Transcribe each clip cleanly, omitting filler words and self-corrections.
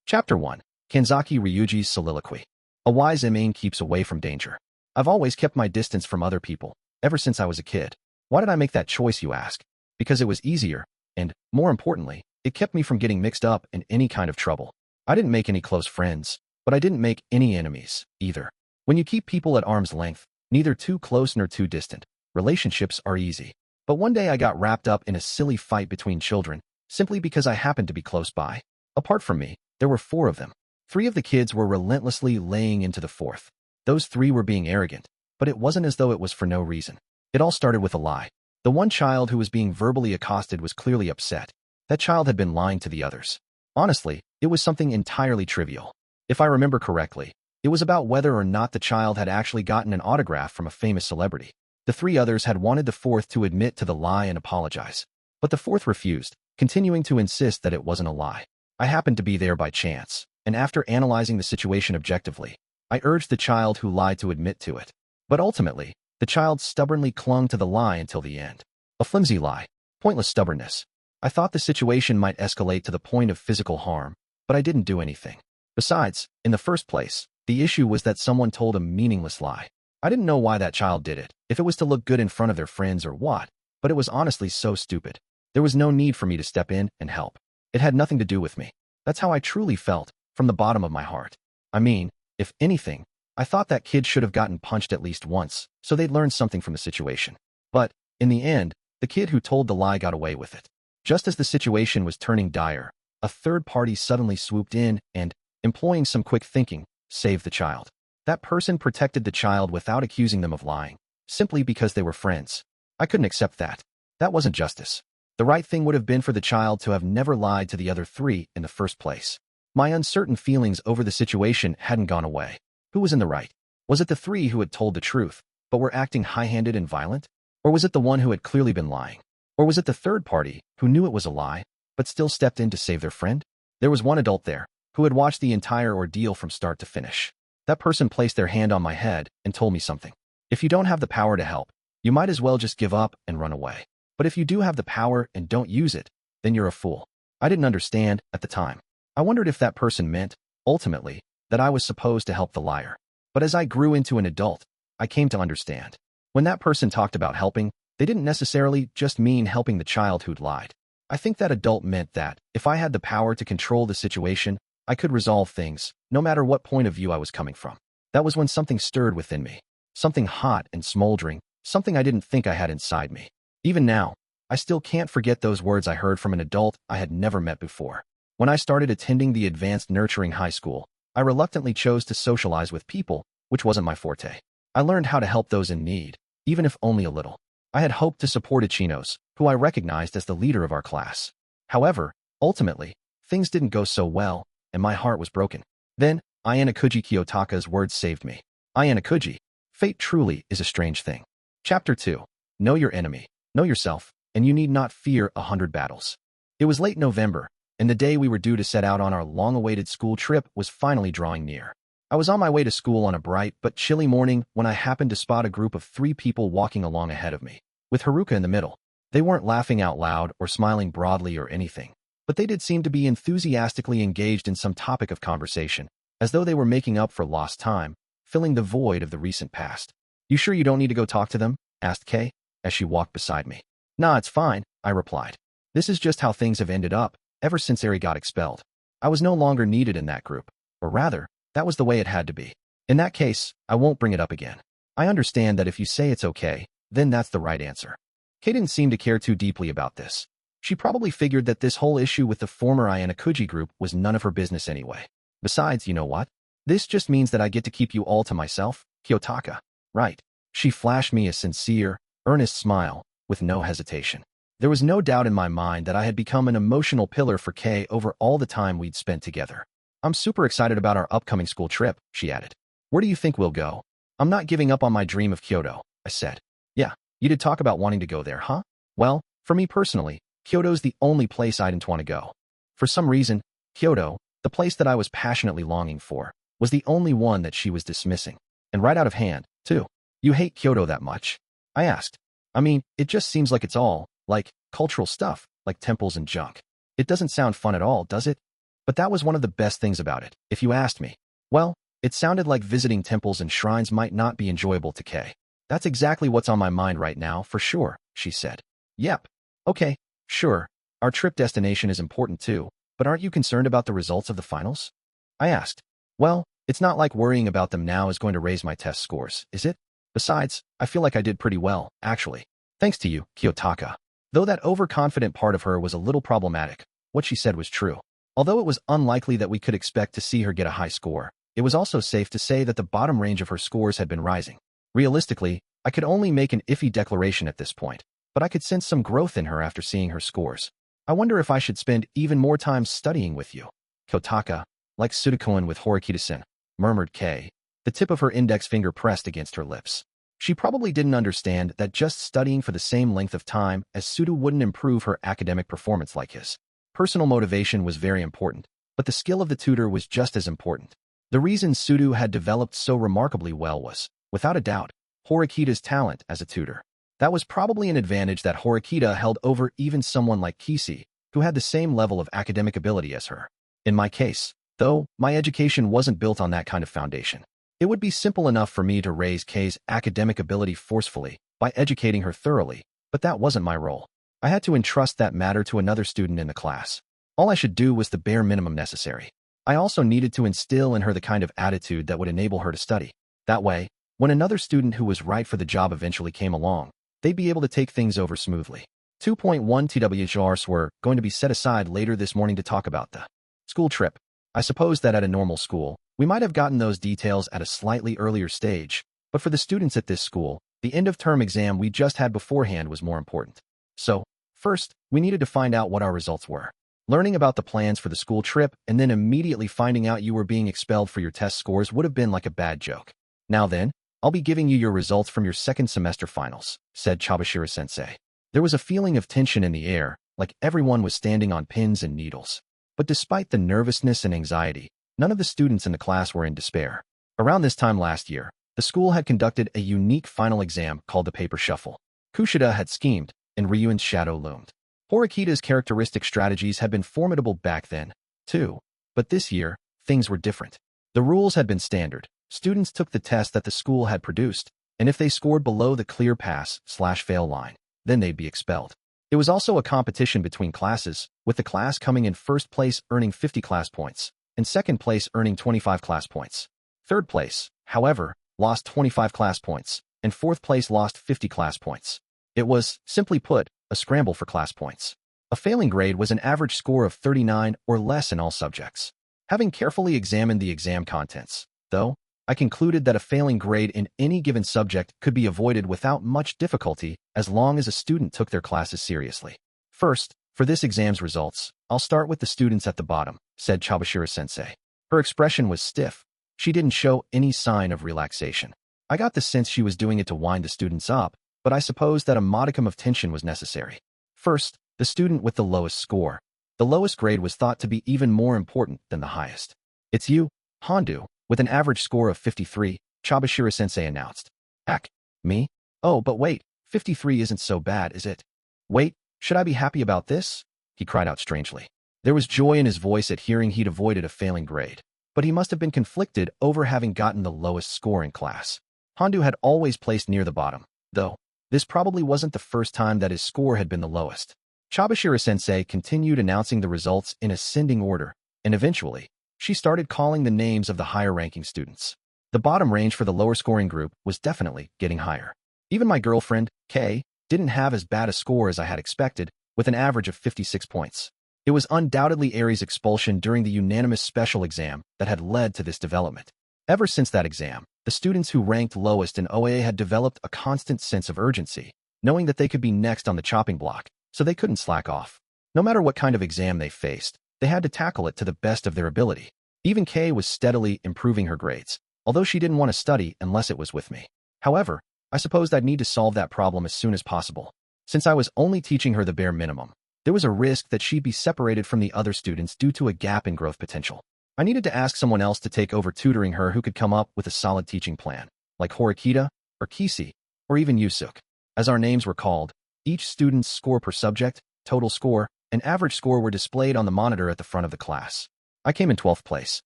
Chapter 1. Kanzaki Ryuuji's Soliloquy. A wise man keeps away from danger. I've always kept my distance from other people, ever since I was a kid. Why did I make that choice, you ask? Because it was easier, and, more importantly, it kept me from getting mixed up in any kind of trouble. I didn't make any close friends, but I didn't make any enemies, either. When you keep people at arm's length, neither too close nor too distant, relationships are easy. But one day I got wrapped up in a silly fight between children, simply because I happened to be close by. Apart from me, there were 4 of them. 3 of the kids were relentlessly laying into the 4th. Those 3 were being arrogant, but it wasn't as though it was for no reason. It all started with a lie. The one child who was being verbally accosted was clearly upset. That child had been lying to the others. Honestly, it was something entirely trivial. If I remember correctly, it was about whether or not the child had actually gotten an autograph from a famous celebrity. The 3 others had wanted the 4th to admit to the lie and apologize. But the 4th refused, continuing to insist that it wasn't a lie. I happened to be there by chance, and after analyzing the situation objectively, I urged the child who lied to admit to it. But ultimately, the child stubbornly clung to the lie until the end. A flimsy lie. Pointless stubbornness. I thought the situation might escalate to the point of physical harm, but I didn't do anything. Besides, in the first place, the issue was that someone told a meaningless lie. I didn't know why that child did it, if it was to look good in front of their friends or what, but it was honestly so stupid. There was no need for me to step in and help. It had nothing to do with me. That's how I truly felt, from the bottom of my heart. I mean, if anything, I thought that kid should have gotten punched at least once, so they'd learn something from the situation. But, in the end, the kid who told the lie got away with it. Just as the situation was turning dire, a third party suddenly swooped in and, employing some quick thinking, saved the child. That person protected the child without accusing them of lying, simply because they were friends. I couldn't accept that. That wasn't justice. The right thing would have been for the child to have never lied to the other 3 in the first place. My uncertain feelings over the situation hadn't gone away. Who was in the right? Was it the 3 who had told the truth, but were acting high-handed and violent? Or was it the one who had clearly been lying? Or was it the third party, who knew it was a lie, but still stepped in to save their friend? There was one adult there, who had watched the entire ordeal from start to finish. That person placed their hand on my head and told me something. If you don't have the power to help, you might as well just give up and run away. But if you do have the power and don't use it, then you're a fool. I didn't understand at the time. I wondered if that person meant, ultimately, that I was supposed to help the liar. But as I grew into an adult, I came to understand. When that person talked about helping, they didn't necessarily just mean helping the child who'd lied. I think that adult meant that, if I had the power to control the situation, I could resolve things, no matter what point of view I was coming from. That was when something stirred within me. Something hot and smoldering, something I didn't think I had inside me. Even now, I still can't forget those words I heard from an adult I had never met before. When I started attending the advanced nurturing high school, I reluctantly chose to socialize with people, which wasn't my forte. I learned how to help those in need, even if only a little. I had hoped to support Ichinos, who I recognized as the leader of our class. However, ultimately, things didn't go so well, and my heart was broken. Then, Ayanokouji Kiyotaka's words saved me. Ayanokouji, fate truly is a strange thing. Chapter 2. Know your enemy, know yourself, and you need not fear 100 battles. It was late November, and the day we were due to set out on our long-awaited school trip was finally drawing near. I was on my way to school on a bright but chilly morning when I happened to spot a group of 3 people walking along ahead of me, with Haruka in the middle. They weren't laughing out loud or smiling broadly or anything, but they did seem to be enthusiastically engaged in some topic of conversation, as though they were making up for lost time, filling the void of the recent past. "You sure you don't need to go talk to them?" asked Kay, as she walked beside me. "Nah, it's fine," I replied. "This is just how things have ended up, ever since Eri got expelled. I was no longer needed in that group, or rather, that was the way it had to be. In that case, I won't bring it up again. I understand that if you say it's okay, then that's the right answer." Kay didn't seem to care too deeply about this. She probably figured that this whole issue with the former Ayanokouji group was none of her business anyway. Besides, you know what? This just means that I get to keep you all to myself, Kiyotaka. Right. She flashed me a sincere, earnest smile, with no hesitation. There was no doubt in my mind that I had become an emotional pillar for Kay over all the time we'd spent together. "I'm super excited about our upcoming school trip," she added. "Where do you think we'll go?" "I'm not giving up on my dream of Kyoto," I said. "Yeah, you did talk about wanting to go there, huh?" "Well, for me personally, Kyoto's the only place I didn't want to go. For some reason, Kyoto, the place that I was passionately longing for, was the only one that she was dismissing. And right out of hand, too. "You hate Kyoto that much?" I asked. "I mean, it just seems like it's all, like, cultural stuff, like temples and junk. It doesn't sound fun at all, does it?" But that was one of the best things about it, if you asked me. Well, it sounded like visiting temples and shrines might not be enjoyable to Kay. That's exactly what's on my mind right now, for sure, she said. Yep. Okay, sure. Our trip destination is important too, but aren't you concerned about the results of the finals? I asked. Well, it's not like worrying about them now is going to raise my test scores, is it? Besides, I feel like I did pretty well, actually. Thanks to you, Kiyotaka. Though that overconfident part of her was a little problematic, what she said was true. Although it was unlikely that we could expect to see her get a high score, it was also safe to say that the bottom range of her scores had been rising. Realistically, I could only make an iffy declaration at this point, but I could sense some growth in her after seeing her scores. I wonder if I should spend even more time studying with you. Kiyotaka, like Sudakoan with Horikita-san, murmured Kay, the tip of her index finger pressed against her lips. She probably didn't understand that just studying for the same length of time as Suda wouldn't improve her academic performance like his. Personal motivation was very important, but the skill of the tutor was just as important. The reason Suda had developed so remarkably well was, without a doubt, Horikita's talent as a tutor. That was probably an advantage that Horikita held over even someone like Kisi, who had the same level of academic ability as her. In my case, though, my education wasn't built on that kind of foundation. It would be simple enough for me to raise Kay's academic ability forcefully by educating her thoroughly, but that wasn't my role. I had to entrust that matter to another student in the class. All I should do was the bare minimum necessary. I also needed to instill in her the kind of attitude that would enable her to study. That way, when another student who was right for the job eventually came along, they'd be able to take things over smoothly. 2.1 TWHRs were going to be set aside later this morning to talk about the school trip. I suppose that at a normal school, we might have gotten those details at a slightly earlier stage, but for the students at this school, the end-of-term exam we just had beforehand was more important. So, first, we needed to find out what our results were. Learning about the plans for the school trip and then immediately finding out you were being expelled for your test scores would have been like a bad joke. Now then, I'll be giving you your results from your second semester finals, said Chabashira-sensei. There was a feeling of tension in the air, like everyone was standing on pins and needles. But despite the nervousness and anxiety, none of the students in the class were in despair. Around this time last year, the school had conducted a unique final exam called the paper shuffle. Kushida had schemed, and Ryuu's shadow loomed. Horikita's characteristic strategies had been formidable back then, too. But this year, things were different. The rules had been standard. Students took the test that the school had produced, and if they scored below the clear pass/fail line, then they'd be expelled. It was also a competition between classes, with the class coming in first place earning 50 class points, and second place earning 25 class points. Third place, however, lost 25 class points, and fourth place lost 50 class points. It was, simply put, a scramble for class points. A failing grade was an average score of 39 or less in all subjects. Having carefully examined the exam contents, though, I concluded that a failing grade in any given subject could be avoided without much difficulty as long as a student took their classes seriously. First, for this exam's results, I'll start with the students at the bottom, said Chabashira-sensei. Her expression was stiff. She didn't show any sign of relaxation. I got the sense she was doing it to wind the students up, but I suppose that a modicum of tension was necessary. First, the student with the lowest score. The lowest grade was thought to be even more important than the highest. It's you, Hondu, with an average score of 53, Chabashira-sensei announced. Heck, me? Oh, but wait, 53 isn't so bad, is it? Wait, should I be happy about this? He cried out strangely. There was joy in his voice at hearing he'd avoided a failing grade, but he must have been conflicted over having gotten the lowest score in class. Hondu had always placed near the bottom, though. This probably wasn't the first time that his score had been the lowest. Chabashira-sensei continued announcing the results in ascending order, and eventually, she started calling the names of the higher-ranking students. The bottom range for the lower-scoring group was definitely getting higher. Even my girlfriend, Kay, didn't have as bad a score as I had expected, with an average of 56 points. It was undoubtedly Ari's expulsion during the unanimous special exam that had led to this development. Ever since that exam, the students who ranked lowest in OA had developed a constant sense of urgency, knowing that they could be next on the chopping block, so they couldn't slack off. No matter what kind of exam they faced, they had to tackle it to the best of their ability. Even Kay was steadily improving her grades, although she didn't want to study unless it was with me. However, I supposed I'd need to solve that problem as soon as possible. Since I was only teaching her the bare minimum, there was a risk that she'd be separated from the other students due to a gap in growth potential. I needed to ask someone else to take over tutoring her who could come up with a solid teaching plan, like Horikita, or Kisi, or even Yusuk. As our names were called, each student's score per subject, total score, and average score were displayed on the monitor at the front of the class. I came in 12th place.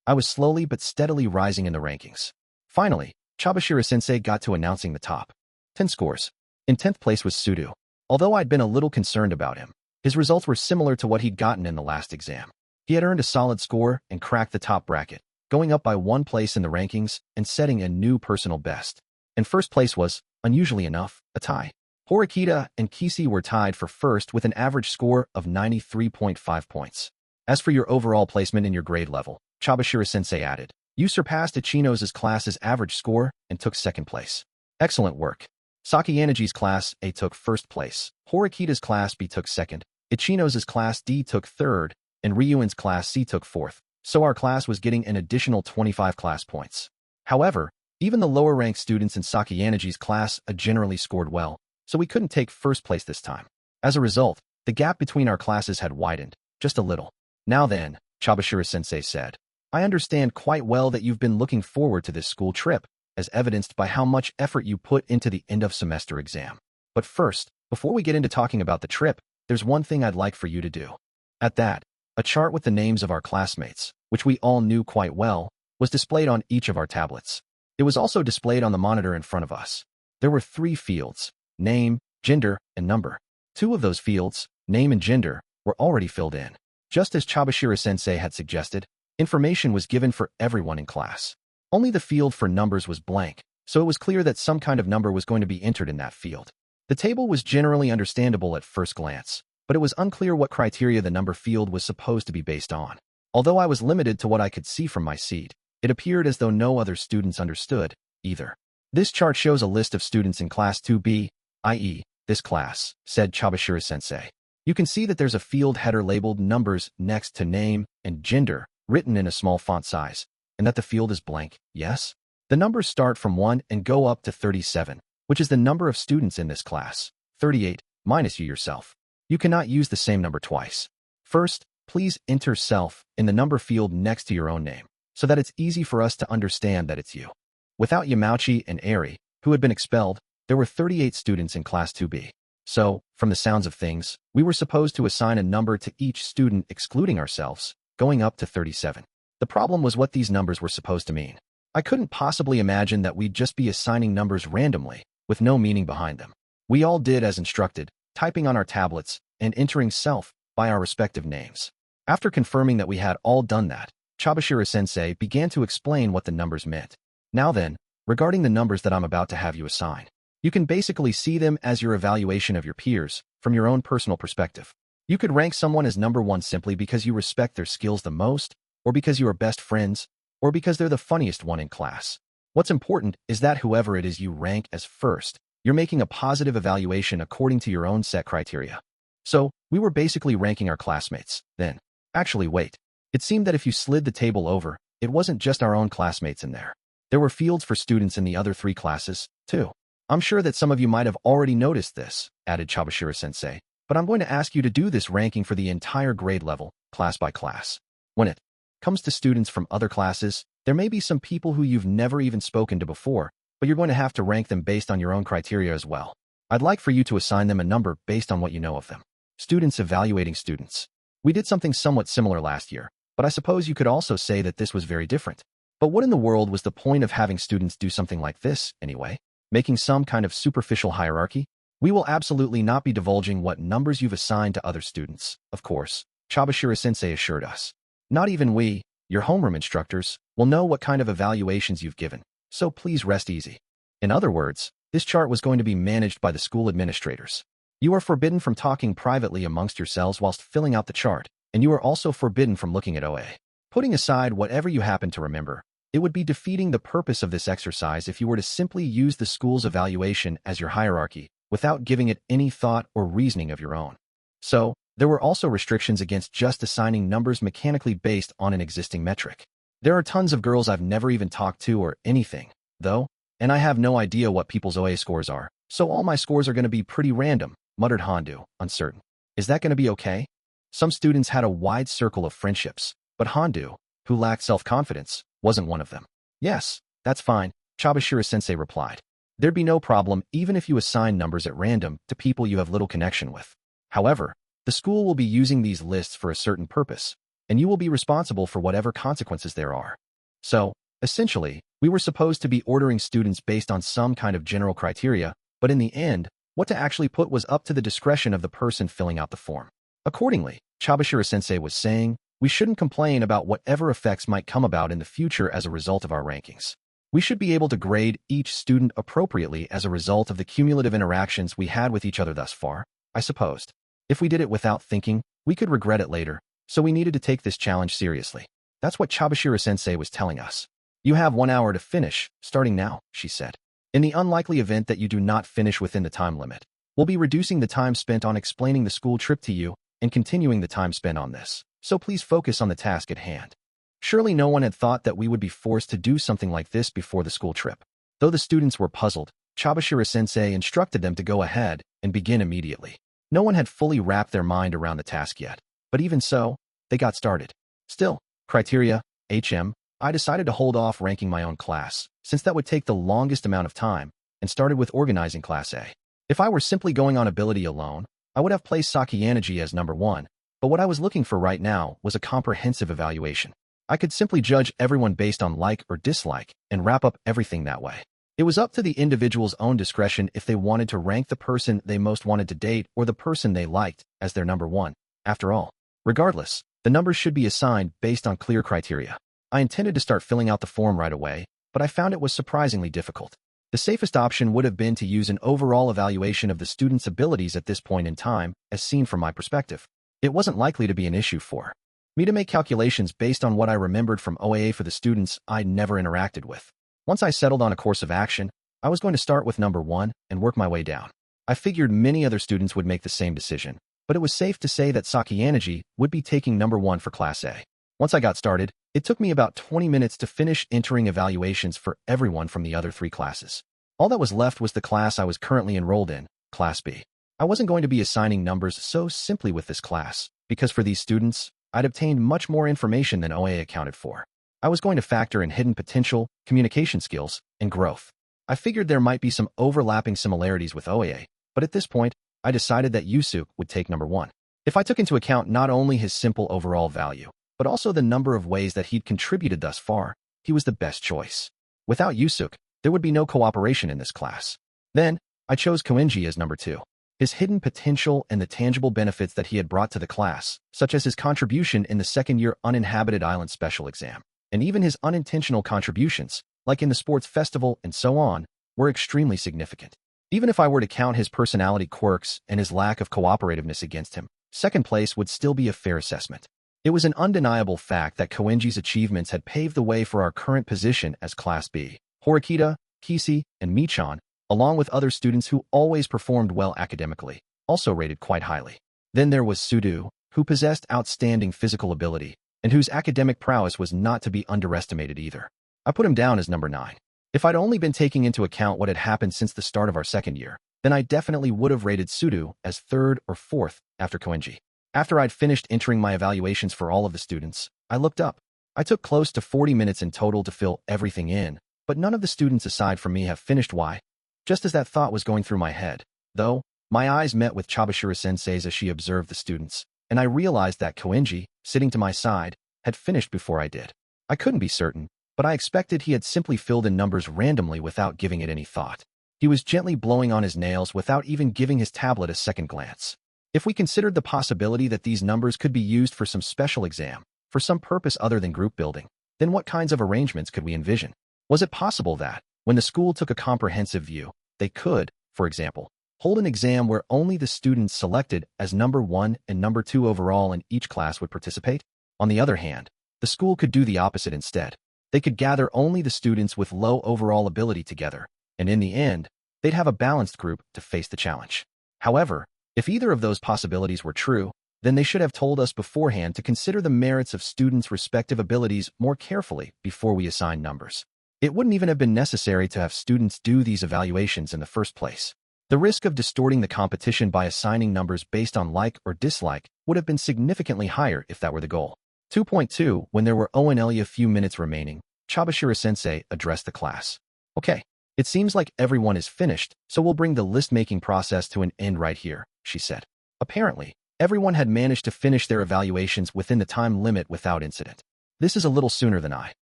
I was slowly but steadily rising in the rankings. Finally, Chabashira-sensei got to announcing the top 10 scores. In 10th place was Sudo. Although I'd been a little concerned about him, his results were similar to what he'd gotten in the last exam. He had earned a solid score and cracked the top bracket, going up by 1 place in the rankings and setting a new personal best. And first place was, unusually enough, a tie. Horikita and Kisi were tied for first with an average score of 93.5 points. As for your overall placement in your grade level, Chabashira-sensei added, you surpassed Ichino's class's average score and took second place. Excellent work. Sakayanagi's class A took first place, Horikita's class B took second, Ichino's class D took third, and Ryuu's class C took fourth, so our class was getting an additional 25 class points. However, even the lower-ranked students in Sakayanagi's class generally scored well, so we couldn't take first place this time. As a result, the gap between our classes had widened, just a little. Now then, Chabashira-sensei said, I understand quite well that you've been looking forward to this school trip, as evidenced by how much effort you put into the end-of-semester exam. But first, before we get into talking about the trip, there's one thing I'd like for you to do. At that, a chart with the names of our classmates, which we all knew quite well, was displayed on each of our tablets. It was also displayed on the monitor in front of us. There were 3 fields: name, gender, and number. 2 of those fields, name and gender, were already filled in. Just as Chabashira-sensei had suggested, information was given for everyone in class. Only the field for numbers was blank, so it was clear that some kind of number was going to be entered in that field. The table was generally understandable at first glance, but it was unclear what criteria the number field was supposed to be based on. Although I was limited to what I could see from my seat, it appeared as though no other students understood, either. This chart shows a list of students in Class 2B, i.e., this class, said Chabashira-sensei. You can see that there's a field header labeled numbers next to name and gender, written in a small font size, and that the field is blank, yes? The numbers start from 1 and go up to 37, which is the number of students in this class, 38, minus you yourself. You cannot use the same number twice. First, please enter self in the number field next to your own name, so that it's easy for us to understand that it's you. Without Yamauchi and Eri, who had been expelled, there were 38 students in Class 2B. So, from the sounds of things, we were supposed to assign a number to each student excluding ourselves, going up to 37. The problem was what these numbers were supposed to mean. I couldn't possibly imagine that we'd just be assigning numbers randomly, with no meaning behind them. We all did as instructed, typing on our tablets and entering self by our respective names. After confirming that we had all done that, Chabashira-sensei began to explain what the numbers meant. Now then, regarding the numbers that I'm about to have you assign, you can basically see them as your evaluation of your peers from your own personal perspective. You could rank someone as number 1 simply because you respect their skills the most, or because you are best friends, or because they're the funniest one in class. What's important is that whoever it is you rank as first, you're making a positive evaluation according to your own set criteria. So, we were basically ranking our classmates, then. Actually, wait. It seemed that if you slid the table over, it wasn't just our own classmates in there. There were fields for students in the other 3 classes, too. I'm sure that some of you might have already noticed this, added Chabashira-sensei, but I'm going to ask you to do this ranking for the entire grade level, class by class. When it comes to students from other classes, there may be some people who you've never even spoken to before, but you're going to have to rank them based on your own criteria as well. I'd like for you to assign them a number based on what you know of them. Students evaluating students. We did something somewhat similar last year, but I suppose you could also say that this was very different. But what in the world was the point of having students do something like this, anyway? Making some kind of superficial hierarchy? We will absolutely not be divulging what numbers you've assigned to other students, of course, Chabashira-sensei assured us. Not even we, your homeroom instructors, will know what kind of evaluations you've given, so please rest easy. In other words, this chart was going to be managed by the school administrators. You are forbidden from talking privately amongst yourselves whilst filling out the chart, and you are also forbidden from looking at OA. Putting aside whatever you happen to remember, it would be defeating the purpose of this exercise if you were to simply use the school's evaluation as your hierarchy, without giving it any thought or reasoning of your own. So, there were also restrictions against just assigning numbers mechanically based on an existing metric. There are tons of girls I've never even talked to or anything, though, and I have no idea what people's OA scores are, so all my scores are going to be pretty random, muttered Hondu, uncertain. Is that going to be okay? Some students had a wide circle of friendships, but Hondu, who lacked self-confidence, wasn't one of them. Yes, that's fine, Chabashira-sensei replied. There'd be no problem even if you assign numbers at random to people you have little connection with. However, the school will be using these lists for a certain purpose, and you will be responsible for whatever consequences there are. So, essentially, we were supposed to be ordering students based on some kind of general criteria, but in the end, what to actually put was up to the discretion of the person filling out the form. Accordingly, Chabashira-sensei was saying, we shouldn't complain about whatever effects might come about in the future as a result of our rankings. We should be able to grade each student appropriately as a result of the cumulative interactions we had with each other thus far, I supposed. If we did it without thinking, we could regret it later, so we needed to take this challenge seriously. That's what Chabashira-sensei was telling us. You have 1 hour to finish, starting now, she said. In the unlikely event that you do not finish within the time limit, we'll be reducing the time spent on explaining the school trip to you and continuing the time spent on this. So please focus on the task at hand. Surely no one had thought that we would be forced to do something like this before the school trip. Though the students were puzzled, Chabashira-sensei instructed them to go ahead and begin immediately. No one had fully wrapped their mind around the task yet, but even so, they got started. Still, criteria, I decided to hold off ranking my own class, since that would take the longest amount of time, and started with organizing Class A. If I were simply going on ability alone, I would have placed Sakiyanaji as number 1, but what I was looking for right now was a comprehensive evaluation. I could simply judge everyone based on like or dislike and wrap up everything that way. It was up to the individual's own discretion if they wanted to rank the person they most wanted to date or the person they liked as their number 1. After all, regardless, the numbers should be assigned based on clear criteria. I intended to start filling out the form right away, but I found it was surprisingly difficult. The safest option would have been to use an overall evaluation of the student's abilities at this point in time, as seen from my perspective. It wasn't likely to be an issue for me to make calculations based on what I remembered from OAA for the students I'd never interacted with. Once I settled on a course of action, I was going to start with number 1 and work my way down. I figured many other students would make the same decision, but it was safe to say that Sakiyanaji would be taking number 1 for Class A. Once I got started, it took me about 20 minutes to finish entering evaluations for everyone from the other 3 classes. All that was left was the class I was currently enrolled in, Class B. I wasn't going to be assigning numbers so simply with this class, because for these students, I'd obtained much more information than OA accounted for. I was going to factor in hidden potential, communication skills, and growth. I figured there might be some overlapping similarities with OA, but at this point, I decided that Yusuke would take number 1. If I took into account not only his simple overall value, but also the number of ways that he'd contributed thus far, he was the best choice. Without Yusuke, there would be no cooperation in this class. Then, I chose Koenji as number 2. His hidden potential and the tangible benefits that he had brought to the class, such as his contribution in the second-year uninhabited island special exam, and even his unintentional contributions, like in the sports festival and so on, were extremely significant. Even if I were to count his personality quirks and his lack of cooperativeness against him, second place would still be a fair assessment. It was an undeniable fact that Koenji's achievements had paved the way for our current position as Class B. Horikita, Kisi, and Michan, along with other students who always performed well academically, also rated quite highly. Then there was Sudo, who possessed outstanding physical ability, and whose academic prowess was not to be underestimated either. I put him down as number 9. If I'd only been taking into account what had happened since the start of our second year, then I definitely would have rated Sudo as 3rd or 4th after Koenji. After I'd finished entering my evaluations for all of the students, I looked up. I took close to 40 minutes in total to fill everything in, but none of the students aside from me have finished. Why? Just as that thought was going through my head, though, my eyes met with Chabashira-sensei's as she observed the students, and I realized that Koenji, sitting to my side, had finished before I did. I couldn't be certain, but I expected he had simply filled in numbers randomly without giving it any thought. He was gently blowing on his nails without even giving his tablet a second glance. If we considered the possibility that these numbers could be used for some special exam, for some purpose other than group building, then what kinds of arrangements could we envision? Was it possible that, when the school took a comprehensive view, they could, for example, hold an exam where only the students selected as number 1 and number 2 overall in each class would participate? On the other hand, the school could do the opposite instead. They could gather only the students with low overall ability together, and in the end, they'd have a balanced group to face the challenge. However, if either of those possibilities were true, then they should have told us beforehand to consider the merits of students' respective abilities more carefully before we assign numbers. It wouldn't even have been necessary to have students do these evaluations in the first place. The risk of distorting the competition by assigning numbers based on like or dislike would have been significantly higher if that were the goal. 2.2 When there were only a few minutes remaining, Chabashira-sensei addressed the class. Okay, it seems like everyone is finished, so we'll bring the list-making process to an end right here, she said. Apparently, Everyone had managed to finish their evaluations within the time limit without incident. This is a little sooner than I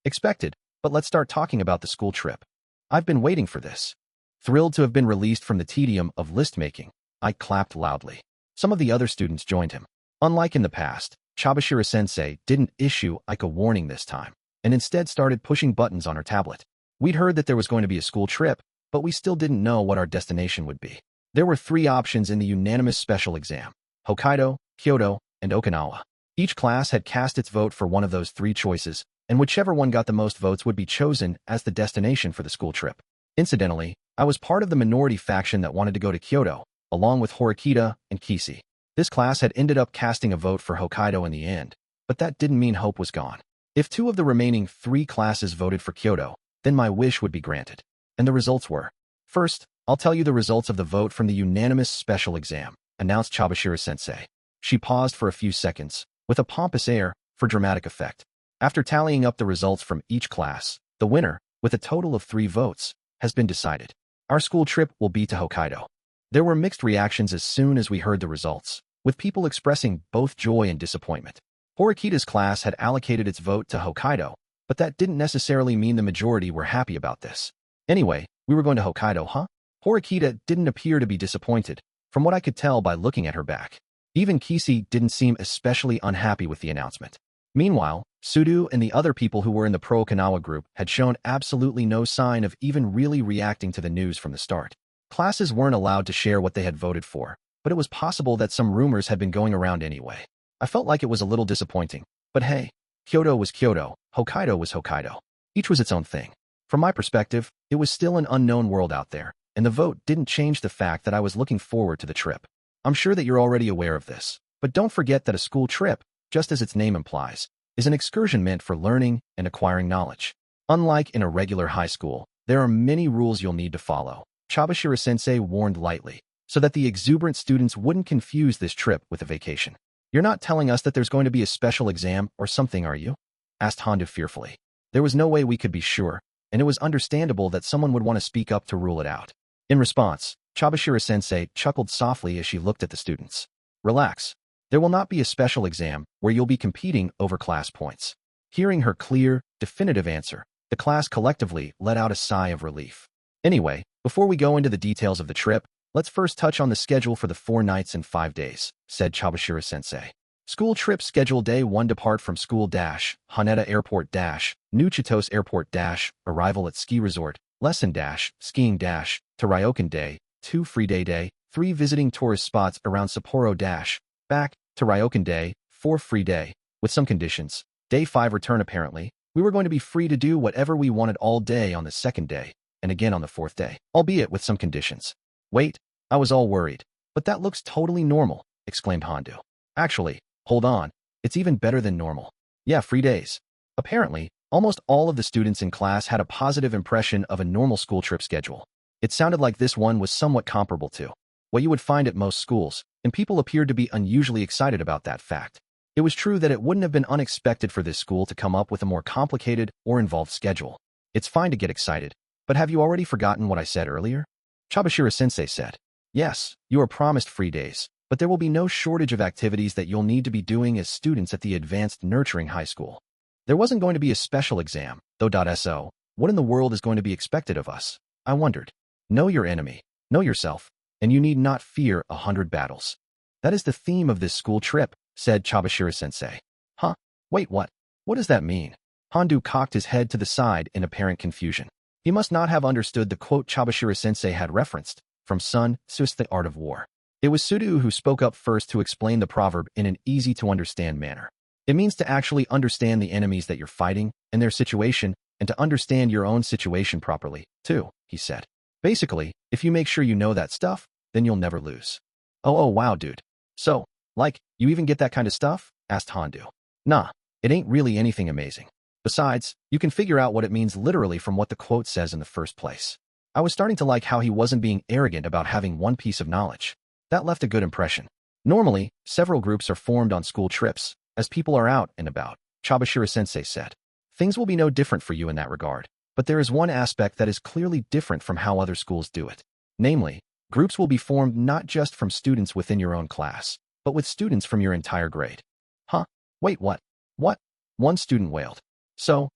expected, but let's start talking about the school trip. I've been waiting for this. Thrilled to have been released from the tedium of list-making, I clapped loudly. Some of the other students joined him. Unlike in the past, Chabashira-sensei didn't issue Ike a warning this time, and instead started pushing buttons on her tablet. We'd heard that there was going to be a school trip, but we still didn't know what our destination would be. There were 3 options in the unanimous special exam: Hokkaido, Kyoto, and Okinawa. Each class had cast its vote for one of those 3 choices, and whichever one got the most votes would be chosen as the destination for the school trip. Incidentally, I was part of the minority faction that wanted to go to Kyoto, along with Horikita and Kisi. This class had ended up casting a vote for Hokkaido in the end, but that didn't mean hope was gone. If 2 of the remaining 3 classes voted for Kyoto, then my wish would be granted. And the results were: first, I'll tell you the results of the vote from the unanimous special exam, announced Chabashira-sensei. She paused for a few seconds, with a pompous air, for dramatic effect. After tallying up the results from each class, the winner, with a total of 3 votes, has been decided. Our school trip will be to Hokkaido. There were mixed reactions as soon as we heard the results, with people expressing both joy and disappointment. Horikita's class had allocated its vote to Hokkaido, but that didn't necessarily mean the majority were happy about this. Anyway, we were going to Hokkaido, huh? Horikita didn't appear to be disappointed, from what I could tell by looking at her back. Even Kisi didn't seem especially unhappy with the announcement. Meanwhile, Sudu and the other people who were in the pro-Okinawa group had shown absolutely no sign of even really reacting to the news from the start. Classes weren't allowed to share what they had voted for, but it was possible that some rumors had been going around anyway. I felt like it was a little disappointing, but hey, Kyoto was Kyoto, Hokkaido was Hokkaido. Each was its own thing. From my perspective, it was still an unknown world out there, and the vote didn't change the fact that I was looking forward to the trip. I'm sure that you're already aware of this, but don't forget that a school trip, just as its name implies, is an excursion meant for learning and acquiring knowledge. Unlike in a regular high school, there are many rules you'll need to follow. Chabashira-sensei warned lightly, so that the exuberant students wouldn't confuse this trip with a vacation. You're not telling us that there's going to be a special exam or something, are you? Asked Hondo fearfully. There was no way we could be sure, and it was understandable that someone would want to speak up to rule it out. In response, Chabashira-sensei chuckled softly as she looked at the students. Relax. There will not be a special exam where you'll be competing over class points. Hearing her clear, definitive answer, the class collectively let out a sigh of relief. Anyway, before we go into the details of the trip, let's first touch on the schedule for the 4 nights and 5 days, said Chabashira-sensei. School trip schedule: Day 1, depart from school - Haneda Airport - New Chitose Airport - arrival at ski resort, lesson - skiing - to Ryokan. Day 2, free day 3, visiting tourist spots around Sapporo - back to Ryokan. Day 4, free day, with some conditions. Day 5, return. Apparently, we were going to be free to do whatever we wanted all day on the 2nd day, and again on the 4th day, albeit with some conditions. Wait, I was all worried. But that looks totally normal, exclaimed Hondo. Actually, hold on, it's even better than normal. Yeah, free days. Apparently, almost all of the students in class had a positive impression of a normal school trip schedule. It sounded like this one was somewhat comparable to what you would find at most schools, and people appeared to be unusually excited about that fact. It was true that it wouldn't have been unexpected for this school to come up with a more complicated or involved schedule. It's fine to get excited, but have you already forgotten what I said earlier? Chabashira-sensei said. Yes, you are promised free days, but there will be no shortage of activities that you'll need to be doing as students at the advanced nurturing high school. There wasn't going to be a special exam, though. So, what in the world is going to be expected of us? I wondered. Know your enemy, know yourself, and you need not fear 100 battles. That is the theme of this school trip, said Chabashira-sensei. Huh? Wait, what? What does that mean? Hondo cocked his head to the side in apparent confusion. He must not have understood the quote Chabashira-sensei had referenced, from Sun Tzu's The Art of War. It was Sudu who spoke up first to explain the proverb in an easy-to-understand manner. It means to actually understand the enemies that you're fighting and their situation, and to understand your own situation properly, too, he said. Basically, if you make sure you know that stuff, then you'll never lose. Oh wow, dude. So, like, you even get that kind of stuff? Asked Hondo. Nah, it ain't really anything amazing. Besides, you can figure out what it means literally from what the quote says in the first place. I was starting to like how he wasn't being arrogant about having one piece of knowledge. That left a good impression. Normally, several groups are formed on school trips, as people are out and about, Chabashira-sensei said. Things will be no different for you in that regard, but there is one aspect that is clearly different from how other schools do it. Namely, groups will be formed not just from students within your own class, but with students from your entire grade. Huh? Wait, what? What? One student wailed. So,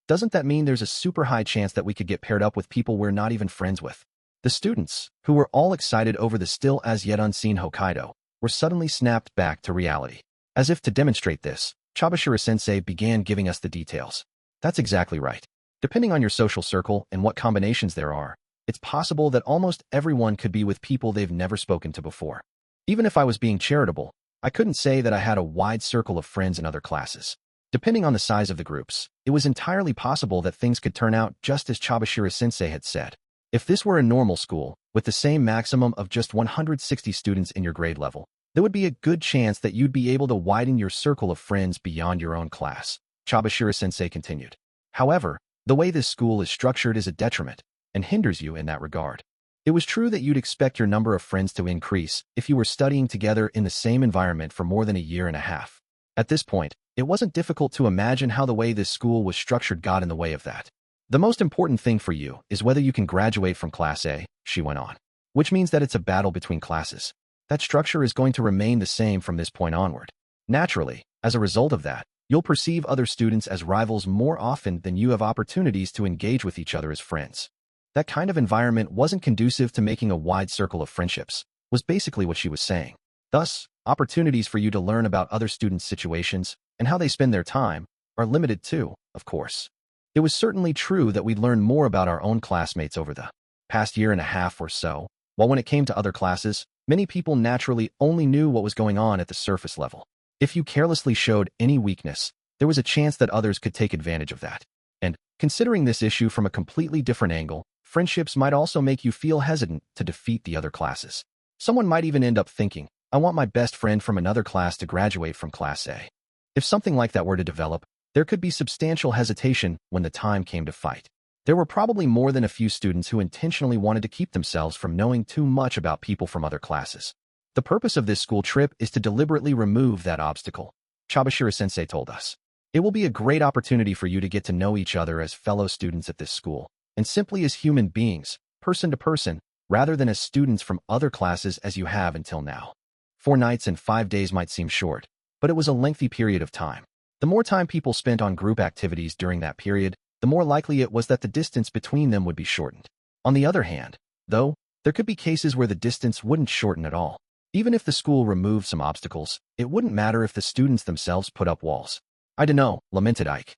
doesn't that mean there's a super high chance that we could get paired up with people we're not even friends with? The students, who were all excited over the still as yet unseen Hokkaido, were suddenly snapped back to reality. As if to demonstrate this, Chabashira-sensei began giving us the details. That's exactly right. Depending on your social circle and what combinations there are, it's possible that almost everyone could be with people they've never spoken to before. Even if I was being charitable, I couldn't say that I had a wide circle of friends in other classes. Depending on the size of the groups, it was entirely possible that things could turn out just as Chabashira-sensei had said. If this were a normal school, with the same maximum of just 160 students in your grade level, there would be a good chance that you'd be able to widen your circle of friends beyond your own class, Chabashira-sensei continued. However, the way this school is structured is a detriment and hinders you in that regard. It was true that you'd expect your number of friends to increase if you were studying together in the same environment for more than a year and a half. At this point, it wasn't difficult to imagine how the way this school was structured got in the way of that. The most important thing for you is whether you can graduate from Class A, she went on, which means that it's a battle between classes. That structure is going to remain the same from this point onward. Naturally, as a result of that, you'll perceive other students as rivals more often than you have opportunities to engage with each other as friends. That kind of environment wasn't conducive to making a wide circle of friendships, was basically what she was saying. Thus, opportunities for you to learn about other students' situations and how they spend their time are limited too, of course. It was certainly true that we'd learn more about our own classmates over the past year and a half or so, while when it came to other classes, many people naturally only knew what was going on at the surface level. If you carelessly showed any weakness, there was a chance that others could take advantage of that. And, considering this issue from a completely different angle, friendships might also make you feel hesitant to defeat the other classes. Someone might even end up thinking, I want my best friend from another class to graduate from Class A. If something like that were to develop, there could be substantial hesitation when the time came to fight. There were probably more than a few students who intentionally wanted to keep themselves from knowing too much about people from other classes. The purpose of this school trip is to deliberately remove that obstacle, Chabashira-sensei told us. It will be a great opportunity for you to get to know each other as fellow students at this school, and simply as human beings, person to person, rather than as students from other classes as you have until now. 4 nights and 5 days might seem short, but it was a lengthy period of time. The more time people spent on group activities during that period, the more likely it was that the distance between them would be shortened. On the other hand, though, there could be cases where the distance wouldn't shorten at all. Even if the school removed some obstacles, it wouldn't matter if the students themselves put up walls. I dunno, lamented Ike.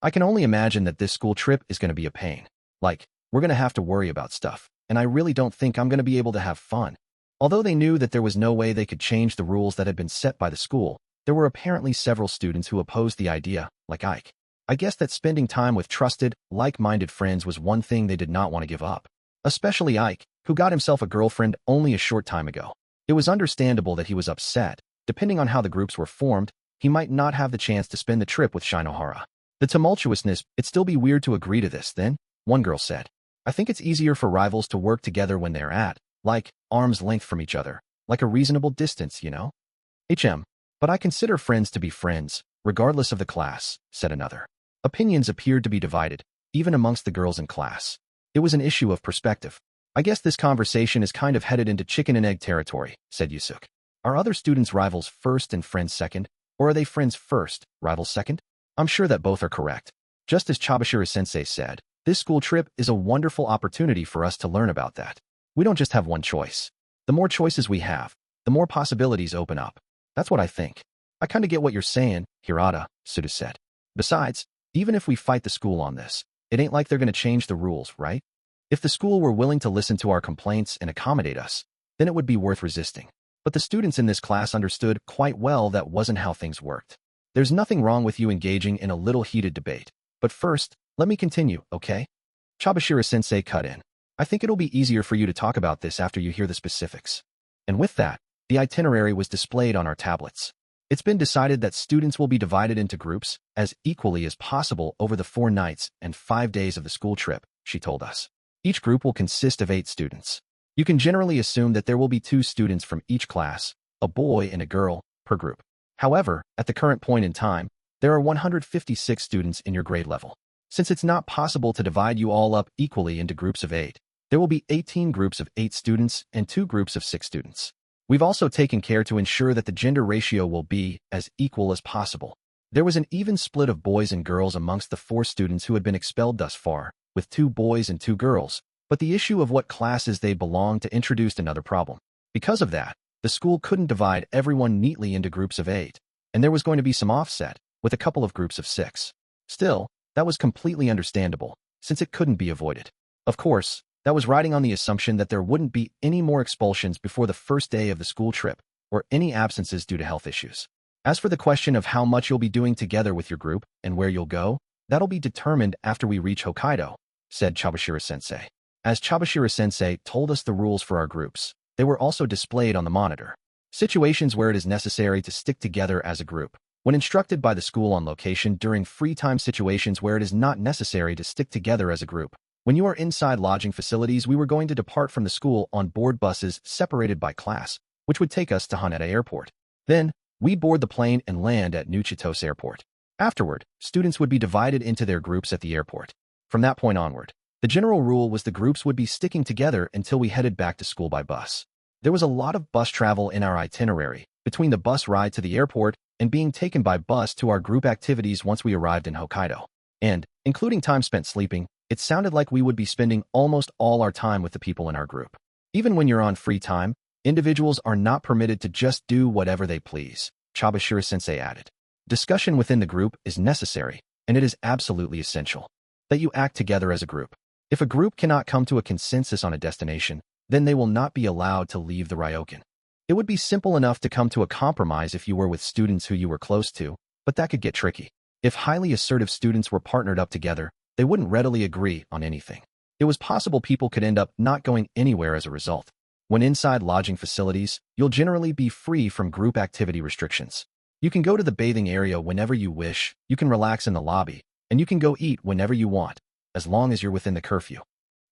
I can only imagine that this school trip is going to be a pain. We're going to have to worry about stuff, and I really don't think I'm going to be able to have fun. Although they knew that there was no way they could change the rules that had been set by the school, there were apparently several students who opposed the idea, like Ike. I guess that spending time with trusted, like-minded friends was one thing they did not want to give up. Especially Ike, who got himself a girlfriend only a short time ago. It was understandable that he was upset. Depending on how the groups were formed, he might not have the chance to spend the trip with Shinohara. The tumultuousness, it'd still be weird to agree to this, then, one girl said. I think it's easier for rivals to work together when they're at, arm's length from each other, like a reasonable distance, you know? But I consider friends to be friends, regardless of the class, said another. Opinions appeared to be divided, even amongst the girls in class. It was an issue of perspective. I guess this conversation is kind of headed into chicken and egg territory, said Yusuke. Are other students rivals first and friends second, or are they friends first, rivals second? I'm sure that both are correct. Just as Chabashira-sensei said, this school trip is a wonderful opportunity for us to learn about that. We don't just have one choice. The more choices we have, the more possibilities open up. That's what I think. I kinda get what you're saying, Hirata, Suda said. Besides, even if we fight the school on this, it ain't like they're gonna change the rules, right? If the school were willing to listen to our complaints and accommodate us, then it would be worth resisting. But the students in this class understood quite well that wasn't how things worked. There's nothing wrong with you engaging in a little heated debate. But first, let me continue, okay? Chabashira-sensei cut in. I think it'll be easier for you to talk about this after you hear the specifics. And with that, the itinerary was displayed on our tablets. It's been decided that students will be divided into groups as equally as possible over the 4 nights and 5 days of the school trip, she told us. Each group will consist of 8 students. You can generally assume that there will be 2 students from each class, a boy and a girl, per group. However, at the current point in time, there are 156 students in your grade level. Since it's not possible to divide you all up equally into groups of 8, there will be 18 groups of 8 students and 2 groups of 6 students. We've also taken care to ensure that the gender ratio will be as equal as possible. There was an even split of boys and girls amongst the 4 students who had been expelled thus far, with 2 boys and 2 girls, but the issue of what classes they belonged to introduced another problem. Because of that, the school couldn't divide everyone neatly into groups of 8, and there was going to be some offset, with a couple of groups of 6. Still, that was completely understandable, since it couldn't be avoided. Of course, that was riding on the assumption that there wouldn't be any more expulsions before the first day of the school trip, or any absences due to health issues. As for the question of how much you'll be doing together with your group and where you'll go, that'll be determined after we reach Hokkaido, said Chabashira-sensei. As Chabashira-sensei told us the rules for our groups, they were also displayed on the monitor. Situations where it is necessary to stick together as a group. When instructed by the school on location during free time situations where it is not necessary to stick together as a group. When you are inside lodging facilities, we were going to depart from the school on board buses separated by class, which would take us to Haneda Airport. Then, we board the plane and land at New Chitose Airport. Afterward, students would be divided into their groups at the airport. From that point onward, the general rule was the groups would be sticking together until we headed back to school by bus. There was a lot of bus travel in our itinerary, between the bus ride to the airport and being taken by bus to our group activities once we arrived in Hokkaido. And, including time spent sleeping, it sounded like we would be spending almost all our time with the people in our group. Even when you're on free time, individuals are not permitted to just do whatever they please, Chabashira-sensei added. Discussion within the group is necessary, and it is absolutely essential that you act together as a group. If a group cannot come to a consensus on a destination, then they will not be allowed to leave the Ryokan. It would be simple enough to come to a compromise if you were with students who you were close to, but that could get tricky. If highly assertive students were partnered up together, they wouldn't readily agree on anything. It was possible people could end up not going anywhere as a result. When inside lodging facilities, you'll generally be free from group activity restrictions. You can go to the bathing area whenever you wish, you can relax in the lobby, and you can go eat whenever you want, as long as you're within the curfew.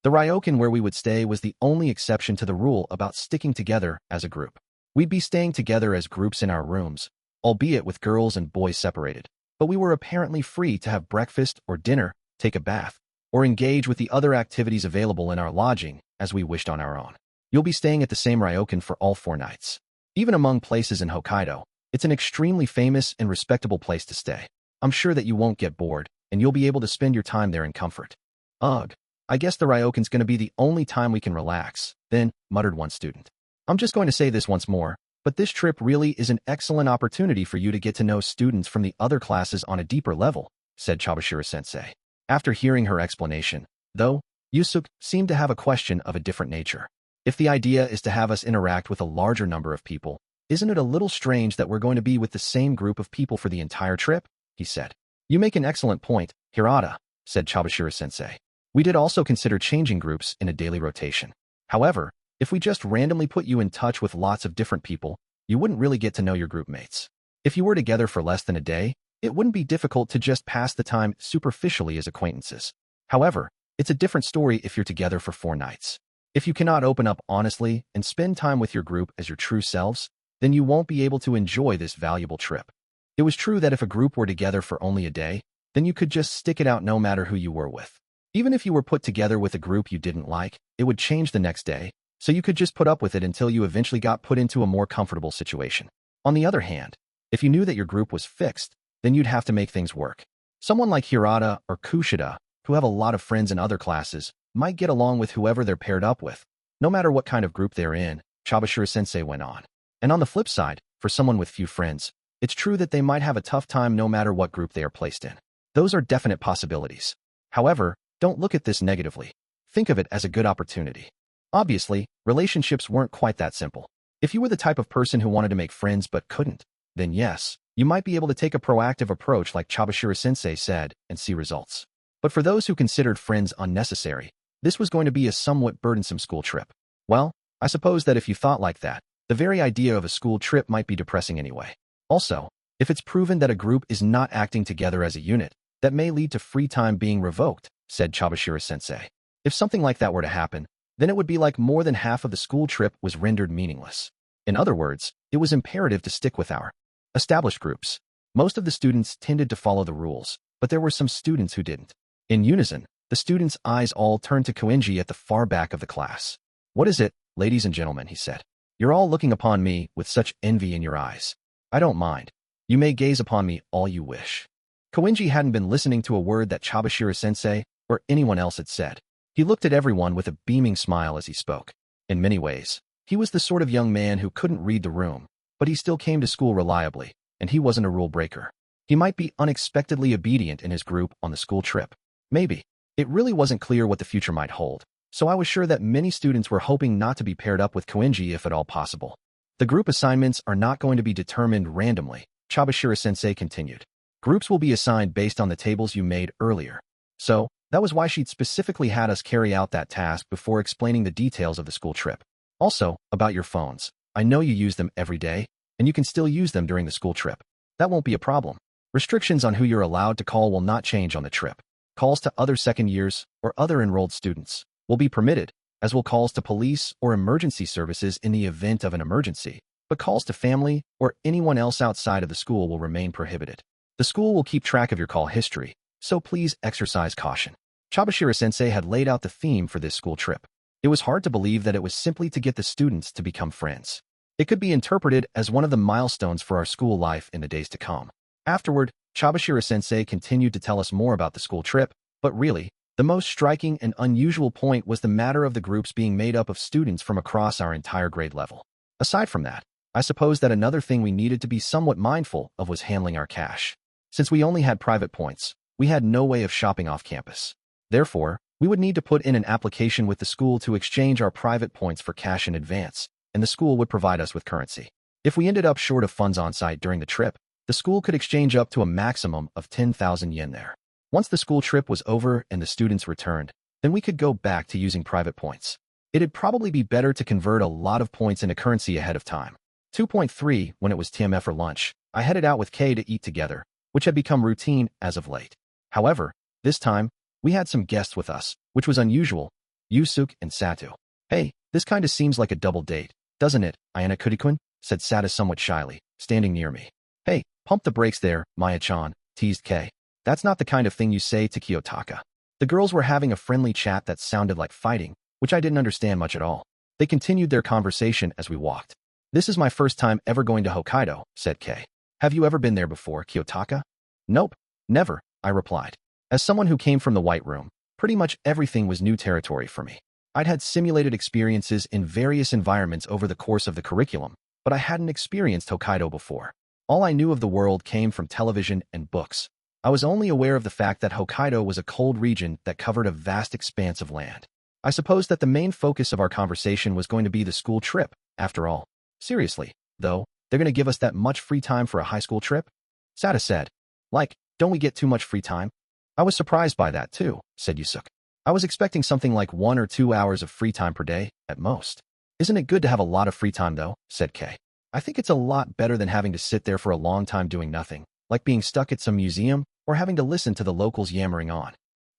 The Ryokan where we would stay was the only exception to the rule about sticking together as a group. We'd be staying together as groups in our rooms, albeit with girls and boys separated, but we were apparently free to have breakfast or dinner, take a bath, or engage with the other activities available in our lodging as we wished on our own. You'll be staying at the same Ryokan for all 4 nights. Even among places in Hokkaido, it's an extremely famous and respectable place to stay. I'm sure that you won't get bored, and you'll be able to spend your time there in comfort. Ugh, I guess the Ryokan's going to be the only time we can relax, then, muttered one student. I'm just going to say this once more, but this trip really is an excellent opportunity for you to get to know students from the other classes on a deeper level, said Chabashira-sensei. After hearing her explanation, though, Yusuke seemed to have a question of a different nature. If the idea is to have us interact with a larger number of people, isn't it a little strange that we're going to be with the same group of people for the entire trip? He said. You make an excellent point, Hirata, said Chabashira-sensei. We did also consider changing groups in a daily rotation. However, if we just randomly put you in touch with lots of different people, you wouldn't really get to know your group mates. If you were together for less than a day, it wouldn't be difficult to just pass the time superficially as acquaintances. However, it's a different story if you're together for 4 nights. If you cannot open up honestly and spend time with your group as your true selves, then you won't be able to enjoy this valuable trip. It was true that if a group were together for only a day, then you could just stick it out no matter who you were with. Even if you were put together with a group you didn't like, it would change the next day, so you could just put up with it until you eventually got put into a more comfortable situation. On the other hand, if you knew that your group was fixed, then you'd have to make things work. Someone like Hirata or Kushida, who have a lot of friends in other classes, might get along with whoever they're paired up with, no matter what kind of group they're in, Chabashira-sensei went on. And on the flip side, for someone with few friends, it's true that they might have a tough time no matter what group they are placed in. Those are definite possibilities. However, don't look at this negatively. Think of it as a good opportunity. Obviously, relationships weren't quite that simple. If you were the type of person who wanted to make friends but couldn't, then yes, you might be able to take a proactive approach like Chabashira-sensei said and see results. But for those who considered friends unnecessary, this was going to be a somewhat burdensome school trip. Well, I suppose that if you thought like that, the very idea of a school trip might be depressing anyway. Also, if it's proven that a group is not acting together as a unit, that may lead to free time being revoked, said Chabashira-sensei. If something like that were to happen, then it would be like more than half of the school trip was rendered meaningless. In other words, it was imperative to stick with our established groups. Most of the students tended to follow the rules, but there were some students who didn't. In unison, the students' eyes all turned to Koenji at the far back of the class. What is it, ladies and gentlemen, he said. You're all looking upon me with such envy in your eyes. I don't mind. You may gaze upon me all you wish. Koenji hadn't been listening to a word that Chabashira-sensei or anyone else had said. He looked at everyone with a beaming smile as he spoke. In many ways, he was the sort of young man who couldn't read the room, but he still came to school reliably, and he wasn't a rule breaker. He might be unexpectedly obedient in his group on the school trip. Maybe. It really wasn't clear what the future might hold, so I was sure that many students were hoping not to be paired up with Koenji if at all possible. The group assignments are not going to be determined randomly, Chabashira-sensei continued. Groups will be assigned based on the tables you made earlier. So, that was why she'd specifically had us carry out that task before explaining the details of the school trip. Also, about your phones. I know you use them every day, and you can still use them during the school trip. That won't be a problem. Restrictions on who you're allowed to call will not change on the trip. Calls to other second years or other enrolled students will be permitted, as will calls to police or emergency services in the event of an emergency, but calls to family or anyone else outside of the school will remain prohibited. The school will keep track of your call history, so please exercise caution. Chabashira-sensei had laid out the theme for this school trip. It was hard to believe that it was simply to get the students to become friends. It could be interpreted as one of the milestones for our school life in the days to come. Afterward, Chabashira-sensei continued to tell us more about the school trip, but really, the most striking and unusual point was the matter of the groups being made up of students from across our entire grade level. Aside from that, I suppose that another thing we needed to be somewhat mindful of was handling our cash. Since we only had private points, we had no way of shopping off campus. Therefore, we would need to put in an application with the school to exchange our private points for cash in advance, and the school would provide us with currency. If we ended up short of funds on site during the trip, the school could exchange up to a maximum of 10,000 yen there. Once the school trip was over and the students returned, then we could go back to using private points. It'd probably be better to convert a lot of points into currency ahead of time. 2.3 When it was TMF for lunch, I headed out with Kay to eat together, which had become routine as of late. However, this time, we had some guests with us, which was unusual, Yusuke and Sato. Hey, this kinda seems like a double date, doesn't it, Ayanokouji-kun? Said Sato somewhat shyly, standing near me. Hey, pump the brakes there, Maya-chan, teased Kay. That's not the kind of thing you say to Kiyotaka. The girls were having a friendly chat that sounded like fighting, which I didn't understand much at all. They continued their conversation as we walked. This is my first time ever going to Hokkaido, said Kay. Have you ever been there before, Kiyotaka? Nope, never, I replied. As someone who came from the White Room, pretty much everything was new territory for me. I'd had simulated experiences in various environments over the course of the curriculum, but I hadn't experienced Hokkaido before. All I knew of the world came from television and books. I was only aware of the fact that Hokkaido was a cold region that covered a vast expanse of land. I supposed that the main focus of our conversation was going to be the school trip, after all. Seriously, though, they're going to give us that much free time for a high school trip? Sato said. Like, don't we get too much free time? I was surprised by that too, said Yusuke. I was expecting something like 1 or 2 hours of free time per day, at most. Isn't it good to have a lot of free time though, said Kay. I think it's a lot better than having to sit there for a long time doing nothing, like being stuck at some museum or having to listen to the locals yammering on.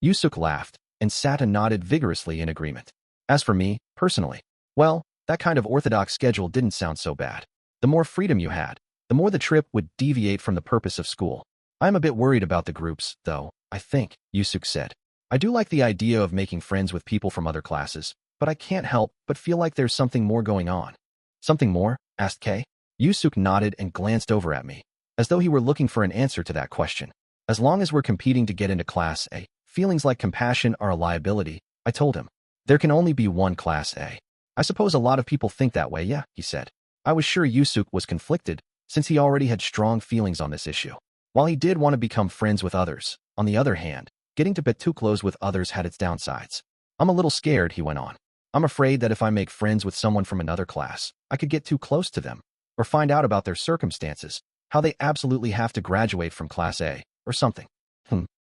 Yusuke laughed, and Sato nodded vigorously in agreement. As for me, personally, well, that kind of orthodox schedule didn't sound so bad. The more freedom you had, the more the trip would deviate from the purpose of school. I'm a bit worried about the groups, though, I think, Yusuke said. I do like the idea of making friends with people from other classes, but I can't help but feel like there's something more going on. Something more? Asked Kay. Yusuke nodded and glanced over at me, as though he were looking for an answer to that question. As long as we're competing to get into Class A, feelings like compassion are a liability, I told him. There can only be one Class A. I suppose a lot of people think that way, yeah, he said. I was sure Yusuke was conflicted, since he already had strong feelings on this issue. While he did want to become friends with others, on the other hand, getting to be too close with others had its downsides. I'm a little scared, he went on. I'm afraid that if I make friends with someone from another class, I could get too close to them, or find out about their circumstances, how they absolutely have to graduate from Class A, or something.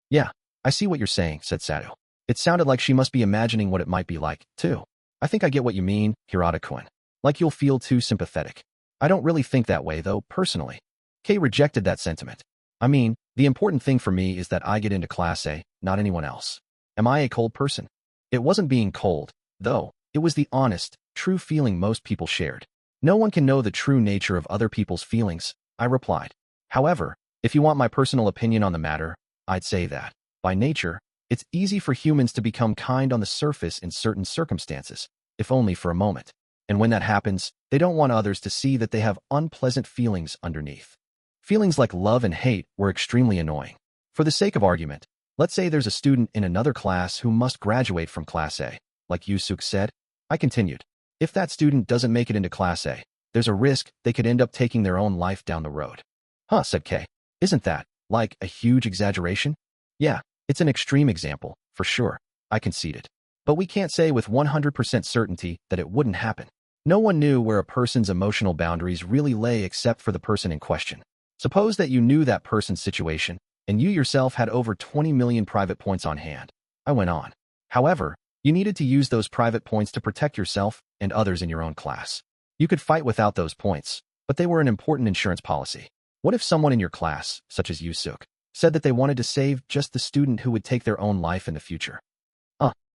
Yeah, I see what you're saying, said Sato. It sounded like she must be imagining what it might be like, too. I think I get what you mean, Hirata-kun. Like you'll feel too sympathetic. I don't really think that way, though, personally. Kay rejected that sentiment. I mean, the important thing for me is that I get into Class A, not anyone else. Am I a cold person? It wasn't being cold, though. It was the honest, true feeling most people shared. No one can know the true nature of other people's feelings, I replied. However, if you want my personal opinion on the matter, I'd say that, by nature, it's easy for humans to become kind on the surface in certain circumstances, if only for a moment. And when that happens, they don't want others to see that they have unpleasant feelings underneath. Feelings like love and hate were extremely annoying. For the sake of argument, let's say there's a student in another class who must graduate from Class A. Like Yusuke said, I continued. If that student doesn't make it into Class A, there's a risk they could end up taking their own life down the road. Huh, said Kay. Isn't that, like, a huge exaggeration? Yeah, it's an extreme example, for sure, I conceded. But we can't say with 100% certainty that it wouldn't happen. No one knew where a person's emotional boundaries really lay except for the person in question. Suppose that you knew that person's situation, and you yourself had over 20 million private points on hand. I went on. However, you needed to use those private points to protect yourself and others in your own class. You could fight without those points, but they were an important insurance policy. What if someone in your class, such as Yusuke, said that they wanted to save just the student who would take their own life in the future?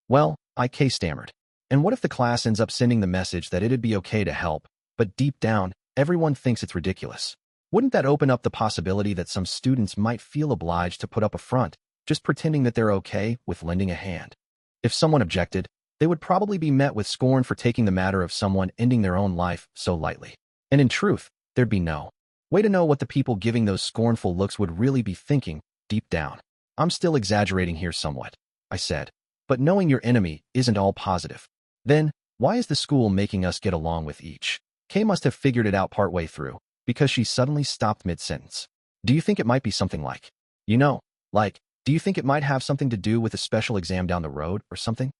Well, I stammered. And what if the class ends up sending the message that it'd be okay to help, but deep down, everyone thinks it's ridiculous? Wouldn't that open up the possibility that some students might feel obliged to put up a front, just pretending that they're okay with lending a hand? If someone objected, they would probably be met with scorn for taking the matter of someone ending their own life so lightly. And in truth, there'd be no way to know what the people giving those scornful looks would really be thinking deep down. I'm still exaggerating here somewhat, I said. But knowing your enemy isn't all positive. Then, why is the school making us get along with each? Kay must have figured it out partway through, because she suddenly stopped mid-sentence. Do you think it might be something like, do you think it might have something to do with a special exam down the road or something?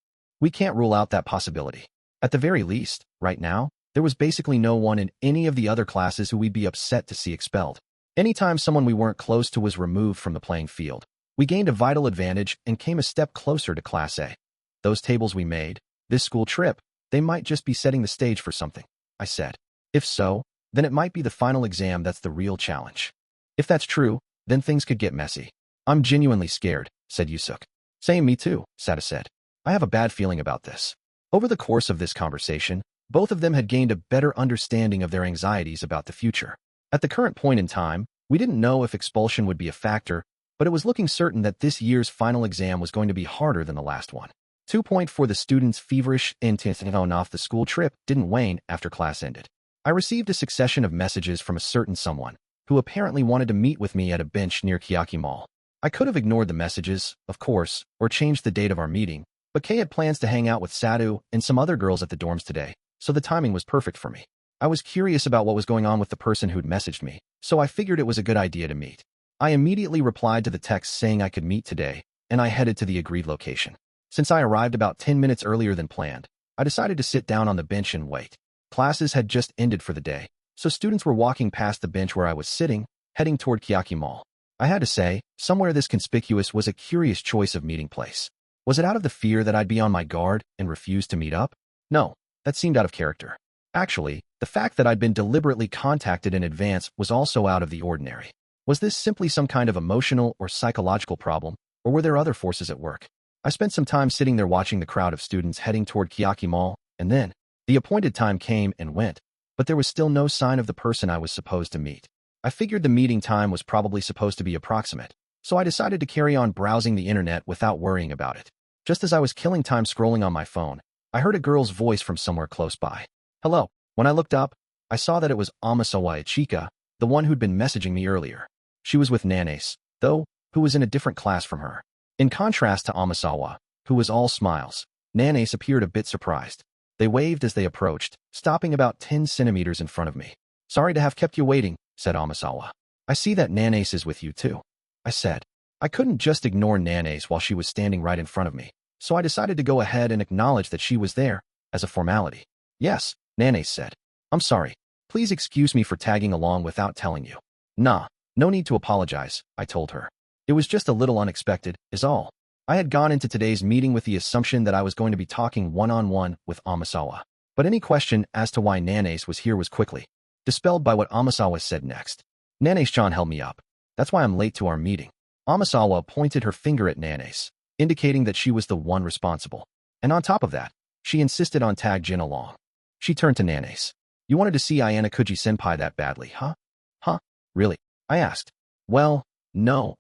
We can't rule out that possibility. At the very least, right now, there was basically no one in any of the other classes who we'd be upset to see expelled. Anytime someone we weren't close to was removed from the playing field, we gained a vital advantage and came a step closer to Class A. Those tables we made, this school trip, they might just be setting the stage for something, I said. If so, then it might be the final exam that's the real challenge. If that's true, then things could get messy. I'm genuinely scared, said Yusuke. Same, me too, Sada said. I have a bad feeling about this. Over the course of this conversation, both of them had gained a better understanding of their anxieties about the future. At the current point in time, we didn't know if expulsion would be a factor, but it was looking certain that this year's final exam was going to be harder than the last one. 2.4 The students' feverish enthusiasm off the school trip didn't wane after class ended. I received a succession of messages from a certain someone, who apparently wanted to meet with me at a bench near Kiyotaka Mall. I could have ignored the messages, of course, or changed the date of our meeting, but Kay had plans to hang out with Sadu and some other girls at the dorms today, so the timing was perfect for me. I was curious about what was going on with the person who'd messaged me, so I figured it was a good idea to meet. I immediately replied to the text saying I could meet today, and I headed to the agreed location. Since I arrived about 10 minutes earlier than planned, I decided to sit down on the bench and wait. Classes had just ended for the day, so students were walking past the bench where I was sitting, heading toward Kiyotaka Mall. I had to say, somewhere this conspicuous was a curious choice of meeting place. Was it out of the fear that I'd be on my guard and refuse to meet up? No, that seemed out of character. Actually, the fact that I'd been deliberately contacted in advance was also out of the ordinary. Was this simply some kind of emotional or psychological problem, or were there other forces at work? I spent some time sitting there watching the crowd of students heading toward Kiyotaka Mall, and then, the appointed time came and went, but there was still no sign of the person I was supposed to meet. I figured the meeting time was probably supposed to be approximate, so I decided to carry on browsing the internet without worrying about it. Just as I was killing time scrolling on my phone, I heard a girl's voice from somewhere close by. Hello. When I looked up, I saw that it was Amasawa Ichika, the one who'd been messaging me earlier. She was with Nanace, though, who was in a different class from her. In contrast to Amasawa, who was all smiles, Nanace appeared a bit surprised. They waved as they approached, stopping about 10 centimeters in front of me. Sorry to have kept you waiting, said Amasawa. I see that Nanace is with you too, I said. I couldn't just ignore Nanace while she was standing right in front of me, so I decided to go ahead and acknowledge that she was there, as a formality. Yes, Nanace said. I'm sorry. Please excuse me for tagging along without telling you. Nah, no need to apologize, I told her. It was just a little unexpected, is all. I had gone into today's meeting with the assumption that I was going to be talking one-on-one with Amasawa. But any question as to why Nanace was here was quickly dispelled by what Amasawa said next. Nanace-chan held me up. That's why I'm late to our meeting. Amasawa pointed her finger at Nanace, indicating that she was the one responsible. And on top of that, she insisted on tag Jin along. She turned to Nanace. You wanted to see Ayanokouji-senpai that badly, huh? Huh? Really? I asked. Well, no,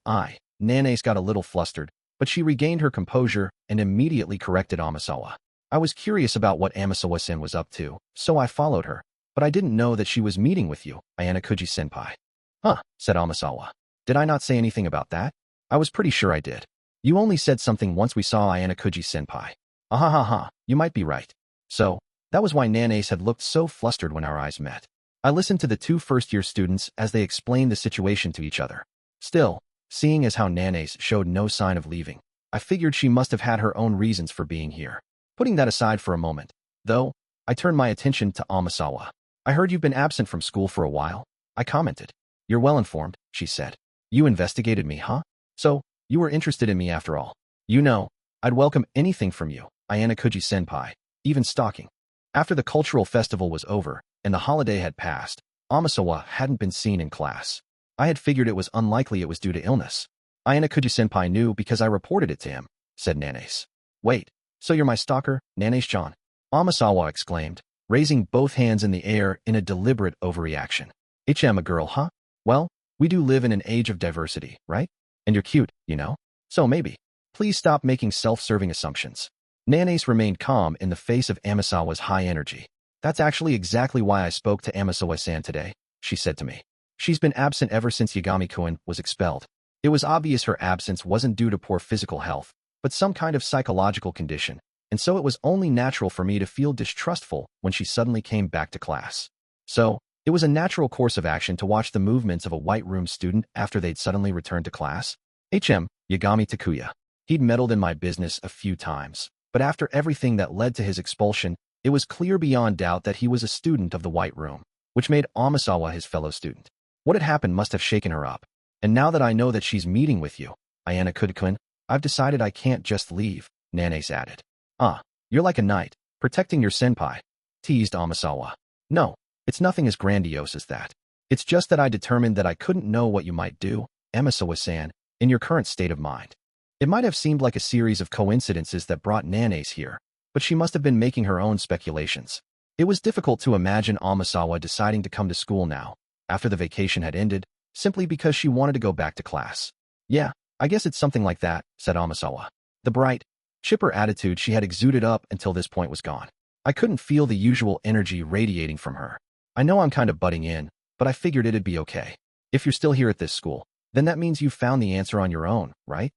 Nanace got a little flustered, but she regained her composure and immediately corrected Amasawa. I was curious about what Amasawa-sen was up to, so I followed her, but I didn't know that she was meeting with you, Ayanokouji-senpai. Huh, said Amasawa. Did I not say anything about that? I was pretty sure I did. You only said something once we saw Ayanokouji-senpai. Ahahaha, you might be right. So, that was why Nanace had looked so flustered when our eyes met. I listened to the two first-year students as they explained the situation to each other. Still, seeing as how Nanace showed no sign of leaving, I figured she must have had her own reasons for being here. Putting that aside for a moment, though, I turned my attention to Amasawa. I heard you've been absent from school for a while. I commented. You're well informed, she said. You investigated me, huh? So, you were interested in me after all. You know, I'd welcome anything from you, Ayanokouji-senpai, even stalking. After the cultural festival was over and the holiday had passed, Amasawa hadn't been seen in class. I had figured it was unlikely it was due to illness. Ayanokouji-senpai knew because I reported it to him, said Nanace. Wait, so you're my stalker, Nanace-chan? Amasawa exclaimed, raising both hands in the air in a deliberate overreaction. I'm a girl, huh? Well, we do live in an age of diversity, right? And you're cute, you know? So maybe. Please stop making self-serving assumptions. Nanace remained calm in the face of Amasawa's high energy. That's actually exactly why I spoke to Amasawa-san today, she said to me. She's been absent ever since Yagami-kun was expelled. It was obvious her absence wasn't due to poor physical health, but some kind of psychological condition, and so it was only natural for me to feel distrustful when she suddenly came back to class. So, it was a natural course of action to watch the movements of a White Room student after they'd suddenly returned to class. Yagami Takuya. He'd meddled in my business a few times, but after everything that led to his expulsion, it was clear beyond doubt that he was a student of the White Room, which made Amasawa his fellow student. What had happened must have shaken her up. And now that I know that she's meeting with you, Ayanokouji-kun, I've decided I can't just leave, Nanace added. You're like a knight, protecting your senpai, teased Amasawa. No, it's nothing as grandiose as that. It's just that I determined that I couldn't know what you might do, Amasawa-san, in your current state of mind. It might have seemed like a series of coincidences that brought Nanace here, but she must have been making her own speculations. It was difficult to imagine Amasawa deciding to come to school now, after the vacation had ended, simply because she wanted to go back to class. Yeah, I guess it's something like that, said Amasawa. The bright, chipper attitude she had exuded up until this point was gone. I couldn't feel the usual energy radiating from her. I know I'm kind of butting in, but I figured it'd be okay. If you're still here at this school, then that means you've found the answer on your own, right?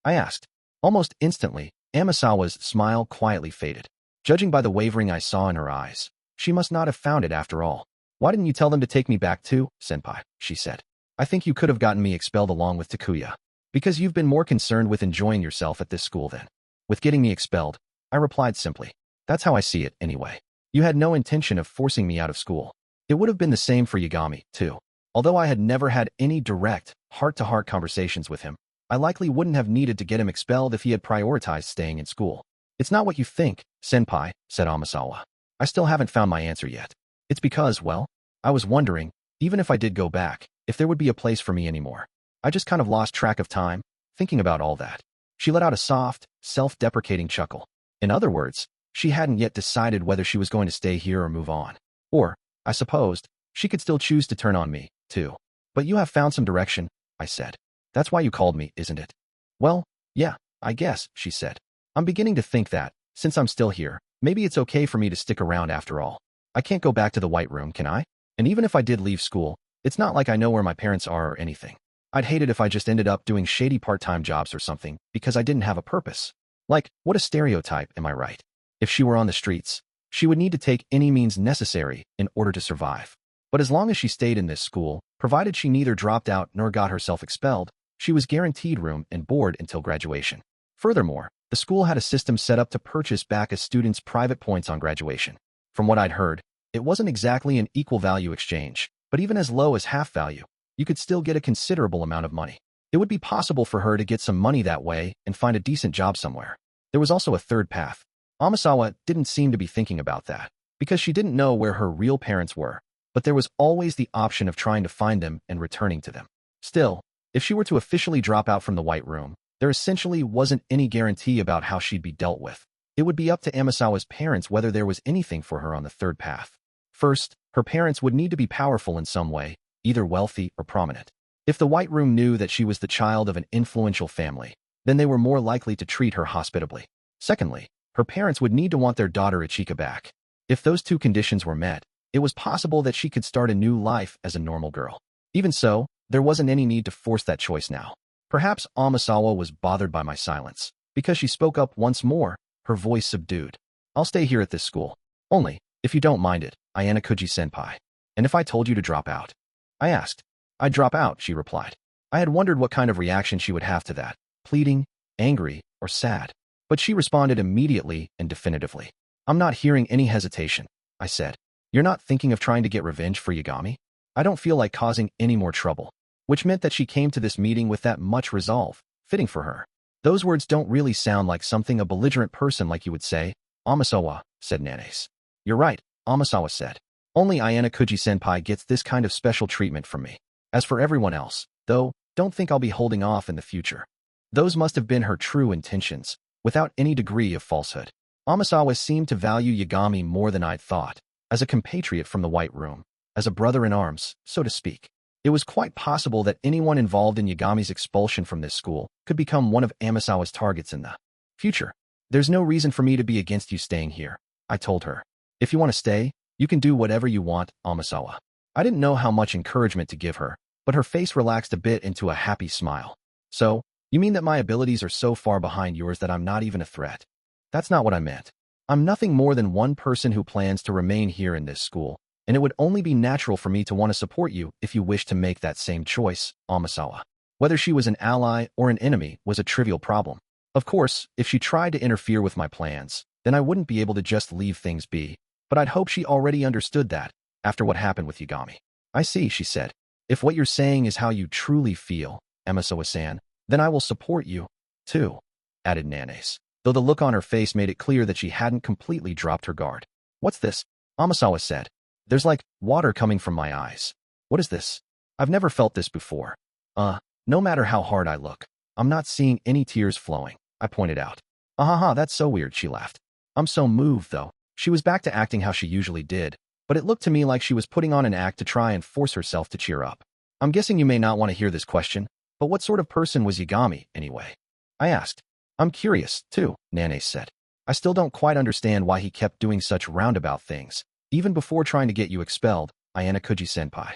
I asked. Almost instantly, Amasawa's smile quietly faded. Judging by the wavering I saw in her eyes, she must not have found it after all. Why didn't you tell them to take me back too, senpai? She said. I think you could have gotten me expelled along with Takuya. Because you've been more concerned with enjoying yourself at this school than with getting me expelled, I replied simply. That's how I see it, anyway. You had no intention of forcing me out of school. It would have been the same for Yagami, too. Although I had never had any direct, heart-to-heart conversations with him, I likely wouldn't have needed to get him expelled if he had prioritized staying in school. It's not what you think, senpai, said Amasawa. I still haven't found my answer yet. It's because, well, I was wondering, even if I did go back, if there would be a place for me anymore. I just kind of lost track of time, thinking about all that. She let out a soft, self-deprecating chuckle. In other words, she hadn't yet decided whether she was going to stay here or move on. Or, I supposed, she could still choose to turn on me, too. But you have found some direction, I said. That's why you called me, isn't it? Well, yeah, I guess, she said. I'm beginning to think that, since I'm still here, maybe it's okay for me to stick around after all. I can't go back to the White Room, can I? And even if I did leave school, it's not like I know where my parents are or anything. I'd hate it if I just ended up doing shady part-time jobs or something because I didn't have a purpose. Like, what a stereotype, am I right? If she were on the streets, she would need to take any means necessary in order to survive. But as long as she stayed in this school, provided she neither dropped out nor got herself expelled, she was guaranteed room and board until graduation. Furthermore, the school had a system set up to purchase back a student's private points on graduation. From what I'd heard, it wasn't exactly an equal value exchange, but even as low as half value, you could still get a considerable amount of money. It would be possible for her to get some money that way and find a decent job somewhere. There was also a third path. Amasawa didn't seem to be thinking about that, because she didn't know where her real parents were, but there was always the option of trying to find them and returning to them. Still, if she were to officially drop out from the White Room, there essentially wasn't any guarantee about how she'd be dealt with. It would be up to Amasawa's parents whether there was anything for her on the third path. First, her parents would need to be powerful in some way, either wealthy or prominent. If the White Room knew that she was the child of an influential family, then they were more likely to treat her hospitably. Secondly, Her parents would need to want their daughter Ichika back. If those two conditions were met, it was possible that she could start a new life as a normal girl. Even so, there wasn't any need to force that choice now. Perhaps Amasawa was bothered by my silence, because she spoke up once more, her voice subdued. I'll stay here at this school. Only, if you don't mind it, Ayanokouji-senpai. And if I told you to drop out? I asked. I'd drop out, she replied. I had wondered what kind of reaction she would have to that, pleading, angry, or sad. But she responded immediately and definitively. I'm not hearing any hesitation, I said. You're not thinking of trying to get revenge for Yagami? I don't feel like causing any more trouble. Which meant that she came to this meeting with that much resolve, fitting for her. Those words don't really sound like something a belligerent person like you would say. Amasawa, said Nanase. You're right, Amasawa said. Only Ayanokouji-senpai gets this kind of special treatment from me. As for everyone else, though, don't think I'll be holding off in the future. Those must have been her true intentions, without any degree of falsehood. Amasawa seemed to value Yagami more than I'd thought, as a compatriot from the White Room, as a brother in arms, so to speak. It was quite possible that anyone involved in Yagami's expulsion from this school could become one of Amasawa's targets in the future. There's no reason for me to be against you staying here, I told her. If you want to stay, you can do whatever you want, Amasawa. I didn't know how much encouragement to give her, but her face relaxed a bit into a happy smile. So, you mean that my abilities are so far behind yours that I'm not even a threat? That's not what I meant. I'm nothing more than one person who plans to remain here in this school, and it would only be natural for me to want to support you if you wish to make that same choice, Amasawa. Whether she was an ally or an enemy was a trivial problem. Of course, if she tried to interfere with my plans, then I wouldn't be able to just leave things be, but I'd hope she already understood that, after what happened with Yagami. I see, she said. If what you're saying is how you truly feel, Amasawa-san, then I will support you, too, added Nanase, though the look on her face made it clear that she hadn't completely dropped her guard. What's this? Amasawa said. There's like water coming from my eyes. What is this? I've never felt this before. No matter how hard I look, I'm not seeing any tears flowing, I pointed out. Ahaha, that's so weird, she laughed. I'm so moved, though. She was back to acting how she usually did, but it looked to me like she was putting on an act to try and force herself to cheer up. I'm guessing you may not want to hear this question, but what sort of person was Yagami, anyway? I asked. I'm curious, too, Nanase said. I still don't quite understand why he kept doing such roundabout things, even before trying to get you expelled, Ayanokouji-senpai.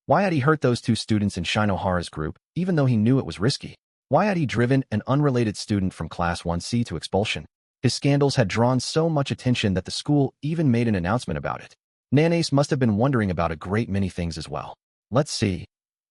Why had he hurt those two students in Shinohara's group, even though he knew it was risky? Why had he driven an unrelated student from Class 1C to expulsion? His scandals had drawn so much attention that the school even made an announcement about it. Nanase must have been wondering about a great many things as well. Let's see.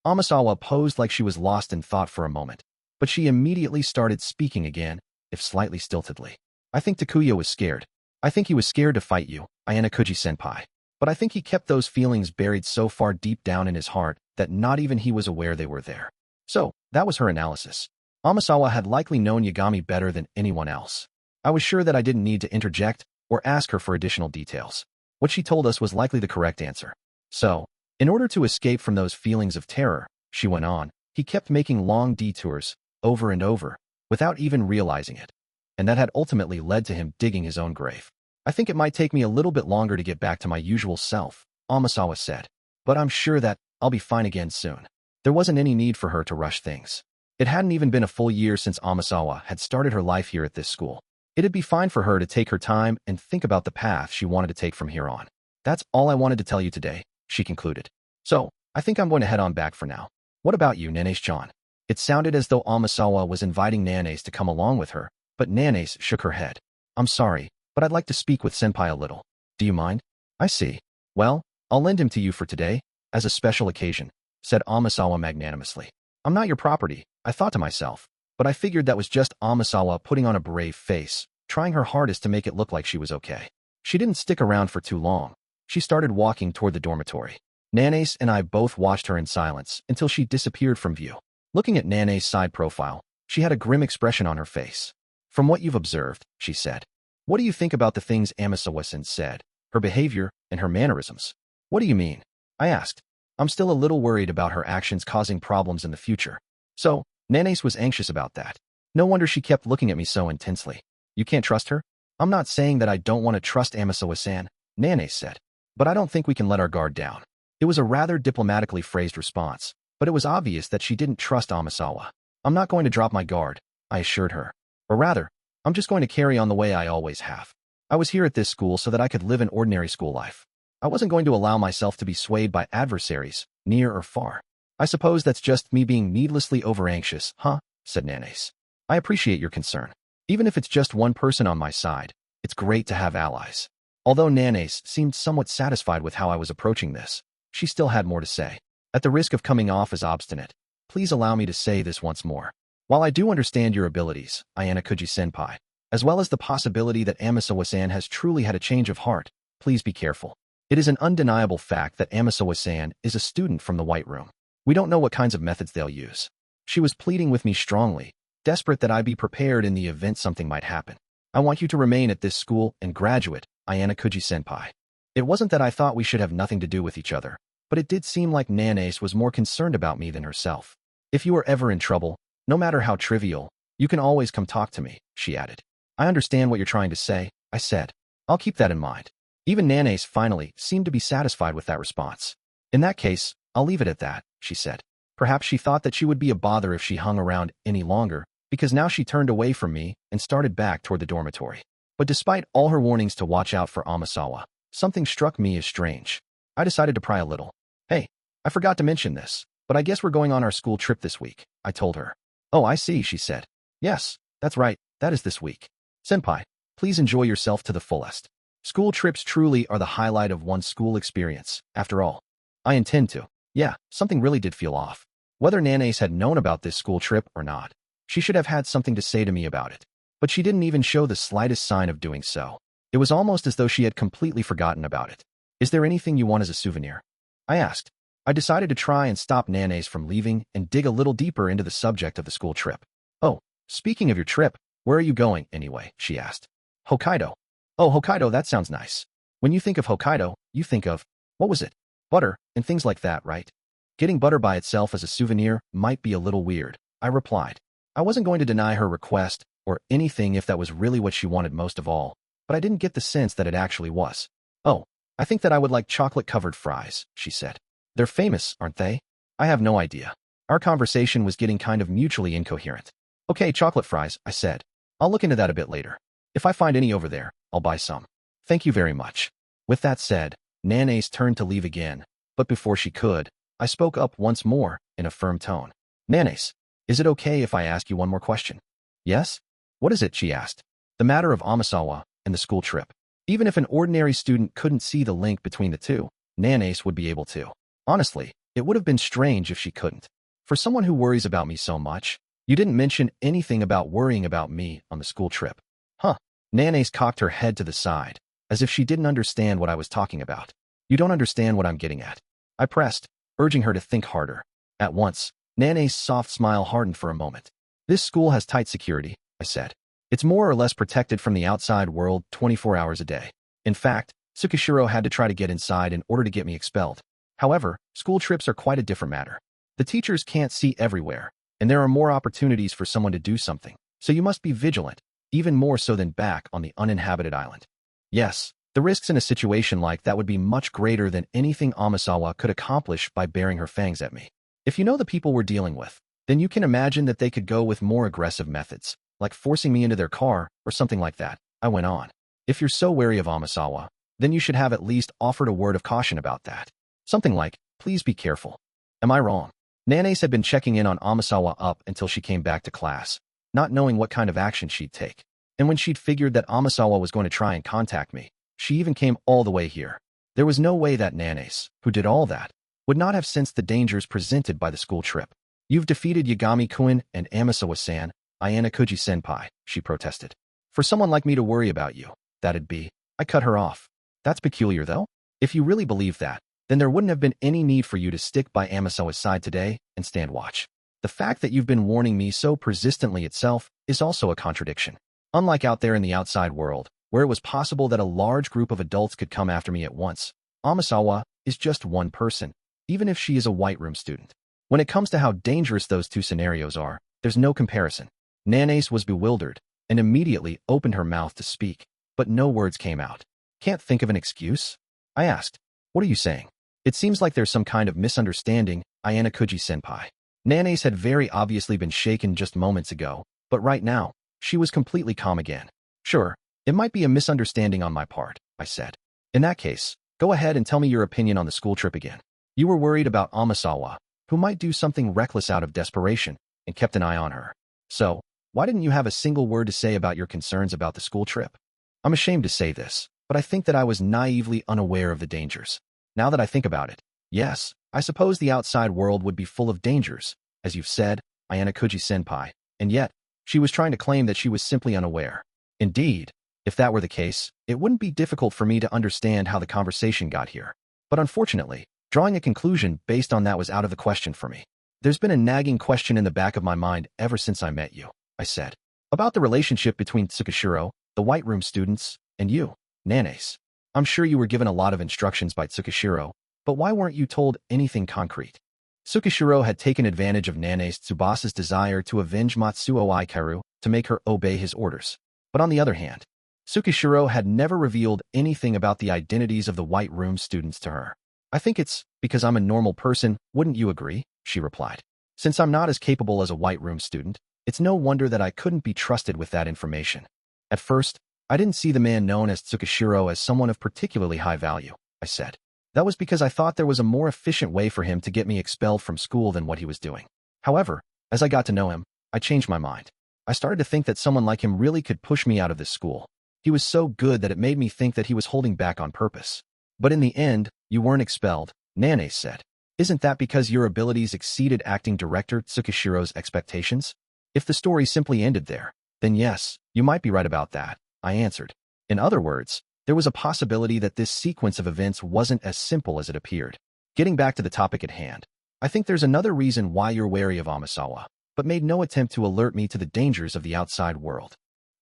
Amasawa posed like she was lost in thought for a moment, but she immediately started speaking again, if slightly stiltedly. I think Takuya was scared. I think he was scared to fight you, Ayanokouji-senpai. But I think he kept those feelings buried so far deep down in his heart that not even he was aware they were there. So, that was her analysis. Amasawa had likely known Yagami better than anyone else. I was sure that I didn't need to interject or ask her for additional details. What she told us was likely the correct answer. So, in order to escape from those feelings of terror, she went on, he kept making long detours, over and over, without even realizing it. And that had ultimately led to him digging his own grave. I think it might take me a little bit longer to get back to my usual self, Amasawa said. But I'm sure that I'll be fine again soon. There wasn't any need for her to rush things. It hadn't even been a full year since Amasawa had started her life here at this school. It'd be fine for her to take her time and think about the path she wanted to take from here on. That's all I wanted to tell you today, she concluded. So, I think I'm going to head on back for now. What about you, Nanase-chan? It sounded as though Amasawa was inviting Nanase to come along with her, but Nanase shook her head. I'm sorry, but I'd like to speak with Senpai a little. Do you mind? I see. Well, I'll lend him to you for today, as a special occasion, said Amasawa magnanimously. I'm not your property, I thought to myself, but I figured that was just Amasawa putting on a brave face, trying her hardest to make it look like she was okay. She didn't stick around for too long. She started walking toward the dormitory. Nanase and I both watched her in silence until she disappeared from view. Looking at Nanase's side profile, she had a grim expression on her face. From what you've observed, she said, what do you think about the things Amasawa-san said, her behavior, and her mannerisms? What do you mean? I asked. I'm still a little worried about her actions causing problems in the future. So, Nanase was anxious about that. No wonder she kept looking at me so intensely. You can't trust her? I'm not saying that I don't want to trust Amasawa-san, Nanase said. But I don't think we can let our guard down. It was a rather diplomatically phrased response, but it was obvious that she didn't trust Amasawa. I'm not going to drop my guard, I assured her. Or rather, I'm just going to carry on the way I always have. I was here at this school so that I could live an ordinary school life. I wasn't going to allow myself to be swayed by adversaries, near or far. I suppose that's just me being needlessly over-anxious, huh? Said Nanace. I appreciate your concern. Even if it's just one person on my side, it's great to have allies. Although Nanace seemed somewhat satisfied with how I was approaching this, she still had more to say. At the risk of coming off as obstinate, please allow me to say this once more. While I do understand your abilities, Ayanokouji-senpai, as well as the possibility that Amisawa-san has truly had a change of heart, please be careful. It is an undeniable fact that Amisawa-san is a student from the White Room. We don't know what kinds of methods they'll use. She was pleading with me strongly, desperate that I be prepared in the event something might happen. I want you to remain at this school and graduate, Ayanokouji-senpai. It wasn't that I thought we should have nothing to do with each other, but it did seem like Nanace was more concerned about me than herself. If you are ever in trouble, no matter how trivial, you can always come talk to me, she added. I understand what you're trying to say, I said. I'll keep that in mind. Even Nanace finally seemed to be satisfied with that response. In that case, I'll leave it at that, she said. Perhaps she thought that she would be a bother if she hung around any longer, because now she turned away from me and started back toward the dormitory. But despite all her warnings to watch out for Amasawa, something struck me as strange. I decided to pry a little. Hey, I forgot to mention this, but I guess we're going on our school trip this week, I told her. Oh, I see, she said. Yes, that's right, that is this week. Senpai, please enjoy yourself to the fullest. School trips truly are the highlight of one's school experience, after all. I intend to. Yeah, something really did feel off. Whether Nanace had known about this school trip or not, she should have had something to say to me about it. But she didn't even show the slightest sign of doing so. It was almost as though she had completely forgotten about it. Is there anything you want as a souvenir? I asked. I decided to try and stop Nanace from leaving and dig a little deeper into the subject of the school trip. Oh, speaking of your trip, where are you going, anyway? She asked. Hokkaido. Oh, Hokkaido, that sounds nice. When you think of Hokkaido, you think of, what was it? Butter, and things like that, right? Getting butter by itself as a souvenir might be a little weird, I replied. I wasn't going to deny her request or anything if that was really what she wanted most of all, but I didn't get the sense that it actually was. Oh, I think that I would like chocolate-covered fries, she said. They're famous, aren't they? I have no idea. Our conversation was getting kind of mutually incoherent. Okay, chocolate fries, I said. I'll look into that a bit later. If I find any over there, I'll buy some. Thank you very much. With that said, Nanace turned to leave again, but before she could, I spoke up once more in a firm tone. Nanace, is it okay if I ask you one more question? Yes? What is it, she asked. The matter of Amasawa and the school trip. Even if an ordinary student couldn't see the link between the two, Nanace would be able to. Honestly, it would have been strange if she couldn't. For someone who worries about me so much, you didn't mention anything about worrying about me on the school trip. Huh. Nanace cocked her head to the side, as if she didn't understand what I was talking about. You don't understand what I'm getting at. I pressed, urging her to think harder. At once, Nanace's soft smile hardened for a moment. This school has tight security, I said. It's more or less protected from the outside world 24 hours a day. In fact, Tsukishiro had to try to get inside in order to get me expelled. However, school trips are quite a different matter. The teachers can't see everywhere, and there are more opportunities for someone to do something, so you must be vigilant, even more so than back on the uninhabited island. Yes, the risks in a situation like that would be much greater than anything Amasawa could accomplish by baring her fangs at me. If you know the people we're dealing with, then you can imagine that they could go with more aggressive methods, like forcing me into their car or something like that, I went on. If you're so wary of Amasawa, then you should have at least offered a word of caution about that. Something like, please be careful. Am I wrong? Nanace had been checking in on Amasawa up until she came back to class, not knowing what kind of action she'd take. And when she'd figured that Amasawa was going to try and contact me, she even came all the way here. There was no way that Nanace, who did all that, would not have sensed the dangers presented by the school trip. You've defeated Yagami-kun and Amisawa-san, Ayanokouji-senpai, she protested. For someone like me to worry about you, that'd be. I cut her off. That's peculiar, though. If you really believe that, then there wouldn't have been any need for you to stick by Amasawa's side today and stand watch. The fact that you've been warning me so persistently itself is also a contradiction. Unlike out there in the outside world, where it was possible that a large group of adults could come after me at once, Amasawa is just one person, even if she is a White Room student. When it comes to how dangerous those two scenarios are, there's no comparison. Nanace was bewildered and immediately opened her mouth to speak, but no words came out. Can't think of an excuse? I asked. What are you saying? It seems like there's some kind of misunderstanding, Ayanokouji-senpai. Nanace had very obviously been shaken just moments ago, but right now, She was completely calm again. Sure, it might be a misunderstanding on my part, I said. In that case, go ahead and tell me your opinion on the school trip again. You were worried about Amasawa, who might do something reckless out of desperation, and kept an eye on her. So, why didn't you have a single word to say about your concerns about the school trip? I'm ashamed to say this, but I think that I was naively unaware of the dangers. Now that I think about it, yes, I suppose the outside world would be full of dangers, as you've said, Ayanokouji-senpai, and yet, she was trying to claim that she was simply unaware. Indeed, if that were the case, it wouldn't be difficult for me to understand how the conversation got here. But unfortunately, drawing a conclusion based on that was out of the question for me. There's been a nagging question in the back of my mind ever since I met you, I said, about the relationship between Tsukishiro, the White Room students, and you, Nanace. I'm sure you were given a lot of instructions by Tsukishiro, but why weren't you told anything concrete? Tsukishiro had taken advantage of Nanace Tsubasa's desire to avenge Matsuo Aikaru to make her obey his orders. But on the other hand, Tsukishiro had never revealed anything about the identities of the White Room students to her. I think it's because I'm a normal person, wouldn't you agree? She replied. Since I'm not as capable as a White Room student, it's no wonder that I couldn't be trusted with that information. At first, I didn't see the man known as Tsukishiro as someone of particularly high value, I said. That was because I thought there was a more efficient way for him to get me expelled from school than what he was doing. However, as I got to know him, I changed my mind. I started to think that someone like him really could push me out of this school. He was so good that it made me think that he was holding back on purpose. But in the end, you weren't expelled, Nanace said. Isn't that because your abilities exceeded acting director Tsukishiro's expectations? If the story simply ended there, then yes, you might be right about that, I answered. In other words, there was a possibility that this sequence of events wasn't as simple as it appeared. Getting back to the topic at hand, I think there's another reason why you're wary of Amasawa, but made no attempt to alert me to the dangers of the outside world.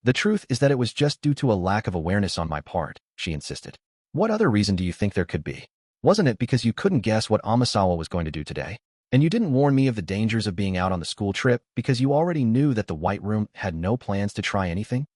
The truth is that it was just due to a lack of awareness on my part, she insisted. What other reason do you think there could be? Wasn't it because you couldn't guess what Amasawa was going to do today? And you didn't warn me of the dangers of being out on the school trip because you already knew that the White Room had no plans to try anything?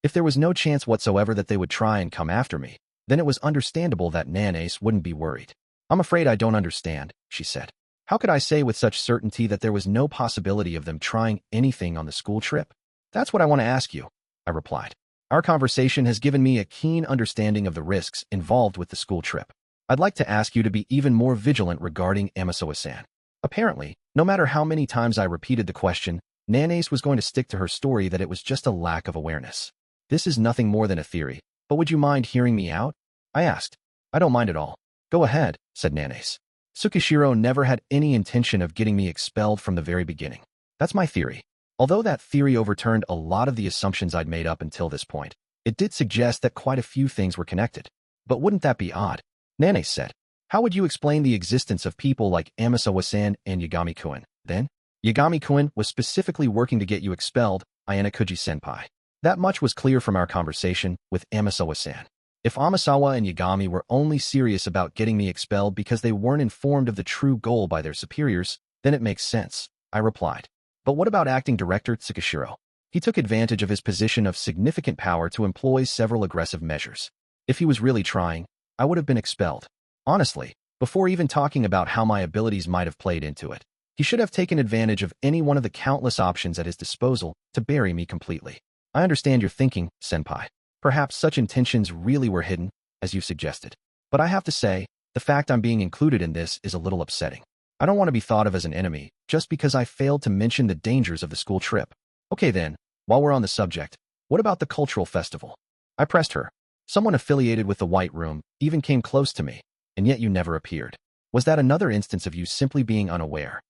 If there was no chance whatsoever that they would try and come after me, then it was understandable that Nanace wouldn't be worried. I'm afraid I don't understand, she said. How could I say with such certainty that there was no possibility of them trying anything on the school trip? That's what I want to ask you, I replied. Our conversation has given me a keen understanding of the risks involved with the school trip. I'd like to ask you to be even more vigilant regarding Amasawa-san. Apparently, no matter how many times I repeated the question, Nanace was going to stick to her story that it was just a lack of awareness. This is nothing more than a theory, but would you mind hearing me out? I asked. I don't mind at all. Go ahead, said Nanace. Tsukishiro never had any intention of getting me expelled from the very beginning. That's my theory. Although that theory overturned a lot of the assumptions I'd made up until this point, it did suggest that quite a few things were connected. But wouldn't that be odd? Nanace said. How would you explain the existence of people like Amasawa-san and Yagami-kun, then? Yagami-kun was specifically working to get you expelled, Ayanokouji-senpai. That much was clear from our conversation with Amasawa-san. If Amasawa and Yagami were only serious about getting me expelled because they weren't informed of the true goal by their superiors, then it makes sense, I replied. But what about acting director Tsukishiro? He took advantage of his position of significant power to employ several aggressive measures. If he was really trying, I would have been expelled. Honestly, before even talking about how my abilities might have played into it, he should have taken advantage of any one of the countless options at his disposal to bury me completely. I understand your thinking, senpai. Perhaps such intentions really were hidden, as you suggested. But I have to say, the fact I'm being included in this is a little upsetting. I don't want to be thought of as an enemy, just because I failed to mention the dangers of the school trip. Okay then, while we're on the subject, what about the cultural festival? I pressed her. Someone affiliated with the White Room even came close to me, and yet you never appeared. Was that another instance of you simply being unaware?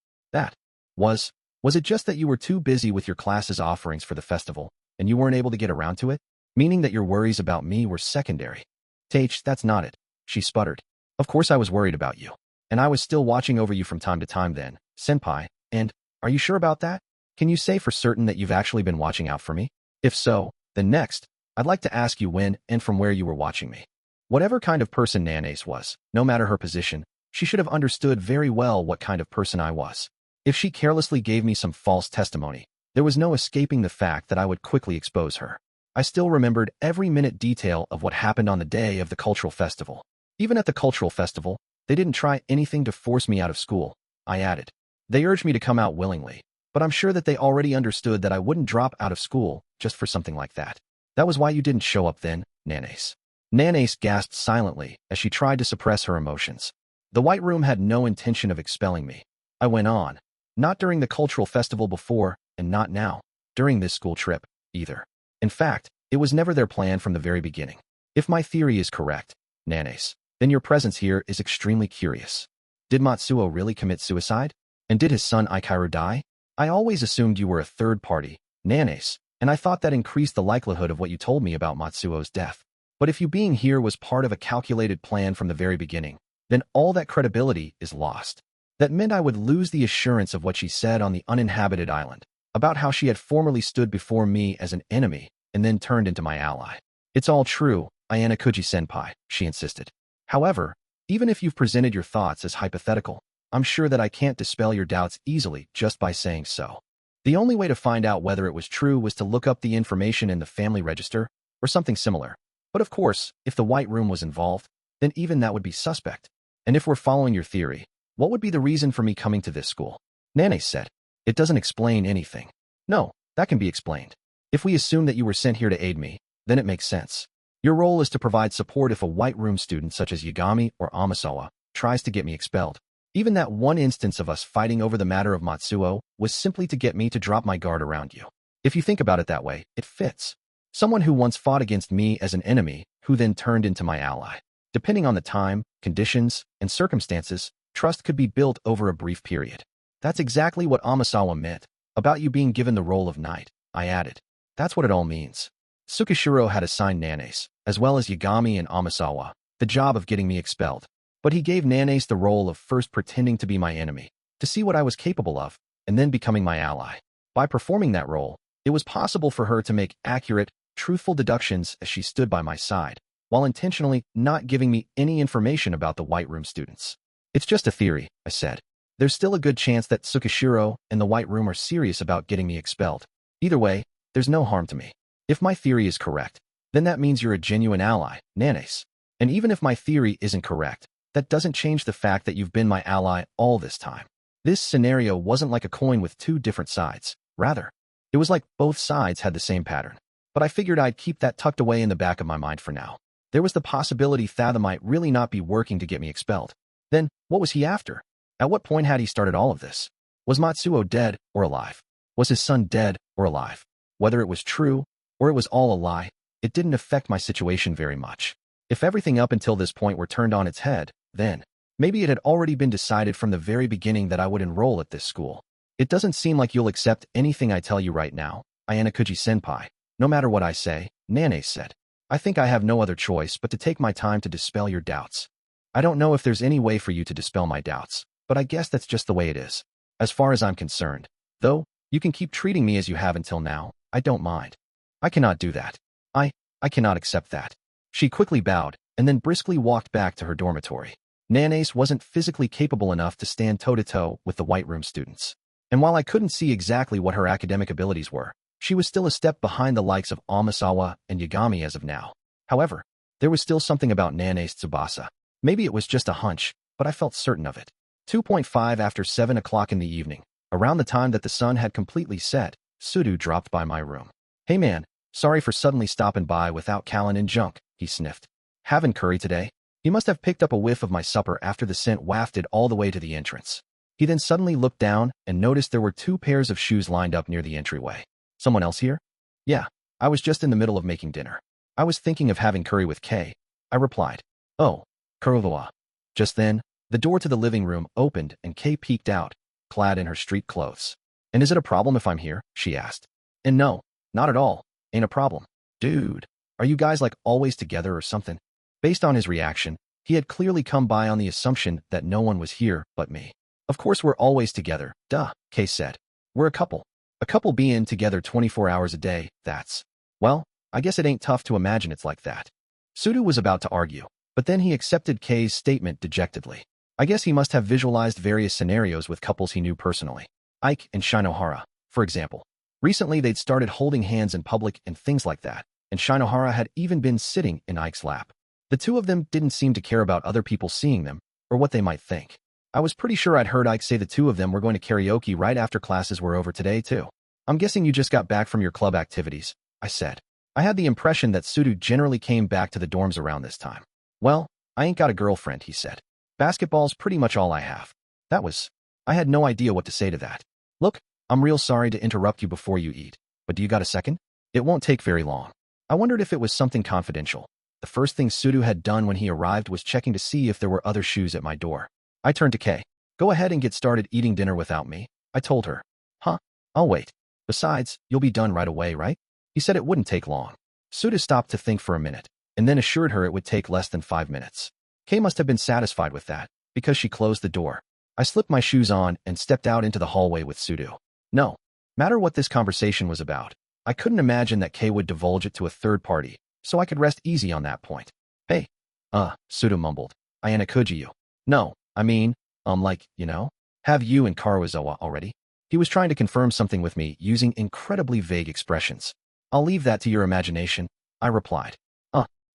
Was it just that you were too busy with your class's offerings for the festival, and you weren't able to get around to it? Meaning that your worries about me were secondary. Taich, that's not it, she sputtered. Of course I was worried about you. And I was still watching over you from time to time then, senpai, and, are you sure about that? Can you say for certain that you've actually been watching out for me? If so, then next, I'd like to ask you when and from where you were watching me. Whatever kind of person Nanace was, no matter her position, she should have understood very well what kind of person I was. If she carelessly gave me some false testimony, there was no escaping the fact that I would quickly expose her. I still remembered every minute detail of what happened on the day of the cultural festival. Even at the cultural festival, they didn't try anything to force me out of school, I added. They urged me to come out willingly. but I'm sure that they already understood that I wouldn't drop out of school just for something like that. That was why you didn't show up then, Nanase. Nanase gasped silently as she tried to suppress her emotions. The White Room had no intention of expelling me. I went on. Not during the cultural festival before, and not now, during this school trip, either. In fact, it was never their plan from the very beginning. If my theory is correct, Nanase, then your presence here is extremely curious. Did Matsuo really commit suicide? And did his son Aikiru die? I always assumed you were a third party, Nanase, and I thought that increased the likelihood of what you told me about Matsuo's death. But if you being here was part of a calculated plan from the very beginning, then all that credibility is lost. That meant I would lose the assurance of what she said on the uninhabited island, about how she had formerly stood before me as an enemy and then turned into my ally. It's all true, Ayanokouji-senpai, she insisted. However, even if you've presented your thoughts as hypothetical, I'm sure that I can't dispel your doubts easily just by saying so. The only way to find out whether it was true was to look up the information in the family register or something similar. But of course, if the White Room was involved, then even that would be suspect. And if we're following your theory, what would be the reason for me coming to this school? Nanase said. It doesn't explain anything. No, that can be explained. If we assume that you were sent here to aid me, then it makes sense. Your role is to provide support if a White Room student such as Yagami or Amasawa tries to get me expelled. Even that one instance of us fighting over the matter of Matsuo was simply to get me to drop my guard around you. If you think about it that way, it fits. Someone who once fought against me as an enemy, who then turned into my ally. Depending on the time, conditions, and circumstances, trust could be built over a brief period. That's exactly what Amasawa meant, about you being given the role of knight, I added. That's what it all means. Tsukishiro had assigned Nanase, as well as Yagami and Amasawa, the job of getting me expelled. But he gave Nanase the role of first pretending to be my enemy, to see what I was capable of, and then becoming my ally. By performing that role, it was possible for her to make accurate, truthful deductions as she stood by my side, while intentionally not giving me any information about the White Room students. It's just a theory, I said. There's still a good chance that Tsukishiro and the White Room are serious about getting me expelled. Either way, there's no harm to me. If my theory is correct, then that means you're a genuine ally, Nanase. And even if my theory isn't correct, that doesn't change the fact that you've been my ally all this time. This scenario wasn't like a coin with two different sides. Rather, it was like both sides had the same pattern. But I figured I'd keep that tucked away in the back of my mind for now. There was the possibility Thatha might really not be working to get me expelled. Then, what was he after? At what point had he started all of this? Was Matsuo dead or alive? Was his son dead or alive? Whether it was true or it was all a lie, it didn't affect my situation very much. If everything up until this point were turned on its head, then maybe it had already been decided from the very beginning that I would enroll at this school. It doesn't seem like you'll accept anything I tell you right now, Ayanokouji-senpai. No matter what I say, Nanase said. I think I have no other choice but to take my time to dispel your doubts. I don't know if there's any way for you to dispel my doubts, but I guess that's just the way it is. As far as I'm concerned, though, you can keep treating me as you have until now. I don't mind. I cannot do that. I cannot accept that. She quickly bowed and then briskly walked back to her dormitory. Nanase wasn't physically capable enough to stand toe-to-toe with the White Room students. And while I couldn't see exactly what her academic abilities were, she was still a step behind the likes of Amasawa and Yagami as of now. However, there was still something about Nanase Tsubasa. Maybe it was just a hunch, but I felt certain of it. 2.5 after 7 o'clock in the evening, around the time that the sun had completely set, Sudu dropped by my room. Hey man, sorry for suddenly stopping by without Callan and junk, he sniffed. Having curry today? He must have picked up a whiff of my supper after the scent wafted all the way to the entrance. He then suddenly looked down and noticed there were 2 pairs of shoes lined up near the entryway. Someone else here? Yeah, I was just in the middle of making dinner. I was thinking of having curry with Kay, I replied. Oh, Kurowa. Just then, the door to the living room opened and Kay peeked out, clad in her street clothes. And is it a problem if I'm here? She asked. And no, not at all. Ain't a problem. Dude, are you guys like always together or something? Based on his reaction, he had clearly come by on the assumption that no one was here but me. Of course we're always together, duh, Kay said. We're a couple. A couple being together 24 hours a day, that's. Well, I guess it ain't tough to imagine it's like that. Sudu was about to argue, but then he accepted Kay's statement dejectedly. I guess he must have visualized various scenarios with couples he knew personally. Ike and Shinohara, for example. Recently they'd started holding hands in public and things like that, and Shinohara had even been sitting in Ike's lap. The two of them didn't seem to care about other people seeing them, or what they might think. I was pretty sure I'd heard Ike say the two of them were going to karaoke right after classes were over today, too. I'm guessing you just got back from your club activities, I said. I had the impression that Sudo generally came back to the dorms around this time. Well, I ain't got a girlfriend, he said. Basketball's pretty much all I have. I had no idea what to say to that. Look, I'm real sorry to interrupt you before you eat, but do you got a second? It won't take very long. I wondered if it was something confidential. The first thing Sudo had done when he arrived was checking to see if there were other shoes at my door. I turned to Kay. Go ahead and get started eating dinner without me, I told her. Huh? I'll wait. Besides, you'll be done right away, right? He said it wouldn't take long. Sudo stopped to think for a minute, and then assured her it would take less than 5 minutes. Kay must have been satisfied with that, because she closed the door. I slipped my shoes on and stepped out into the hallway with Sudo. No matter what this conversation was about, I couldn't imagine that Kay would divulge it to a third party, so I could rest easy on that point. Hey, Sudo mumbled. Ayanokouji you. No, I mean, have you and Karuizawa already? He was trying to confirm something with me using incredibly vague expressions. I'll leave that to your imagination, I replied.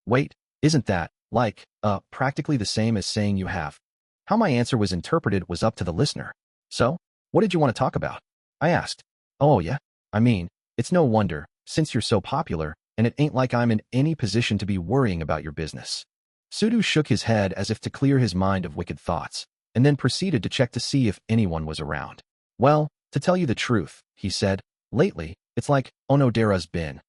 Wait, isn't that, practically the same as saying you have? How my answer was interpreted was up to the listener. So, what did you want to talk about? I asked. Oh yeah? I mean, it's no wonder, since you're so popular, and it ain't like I'm in any position to be worrying about your business. Sudo shook his head as if to clear his mind of wicked thoughts, and then proceeded to check to see if anyone was around. Well, to tell you the truth, he said, lately, it's like Onodera's been,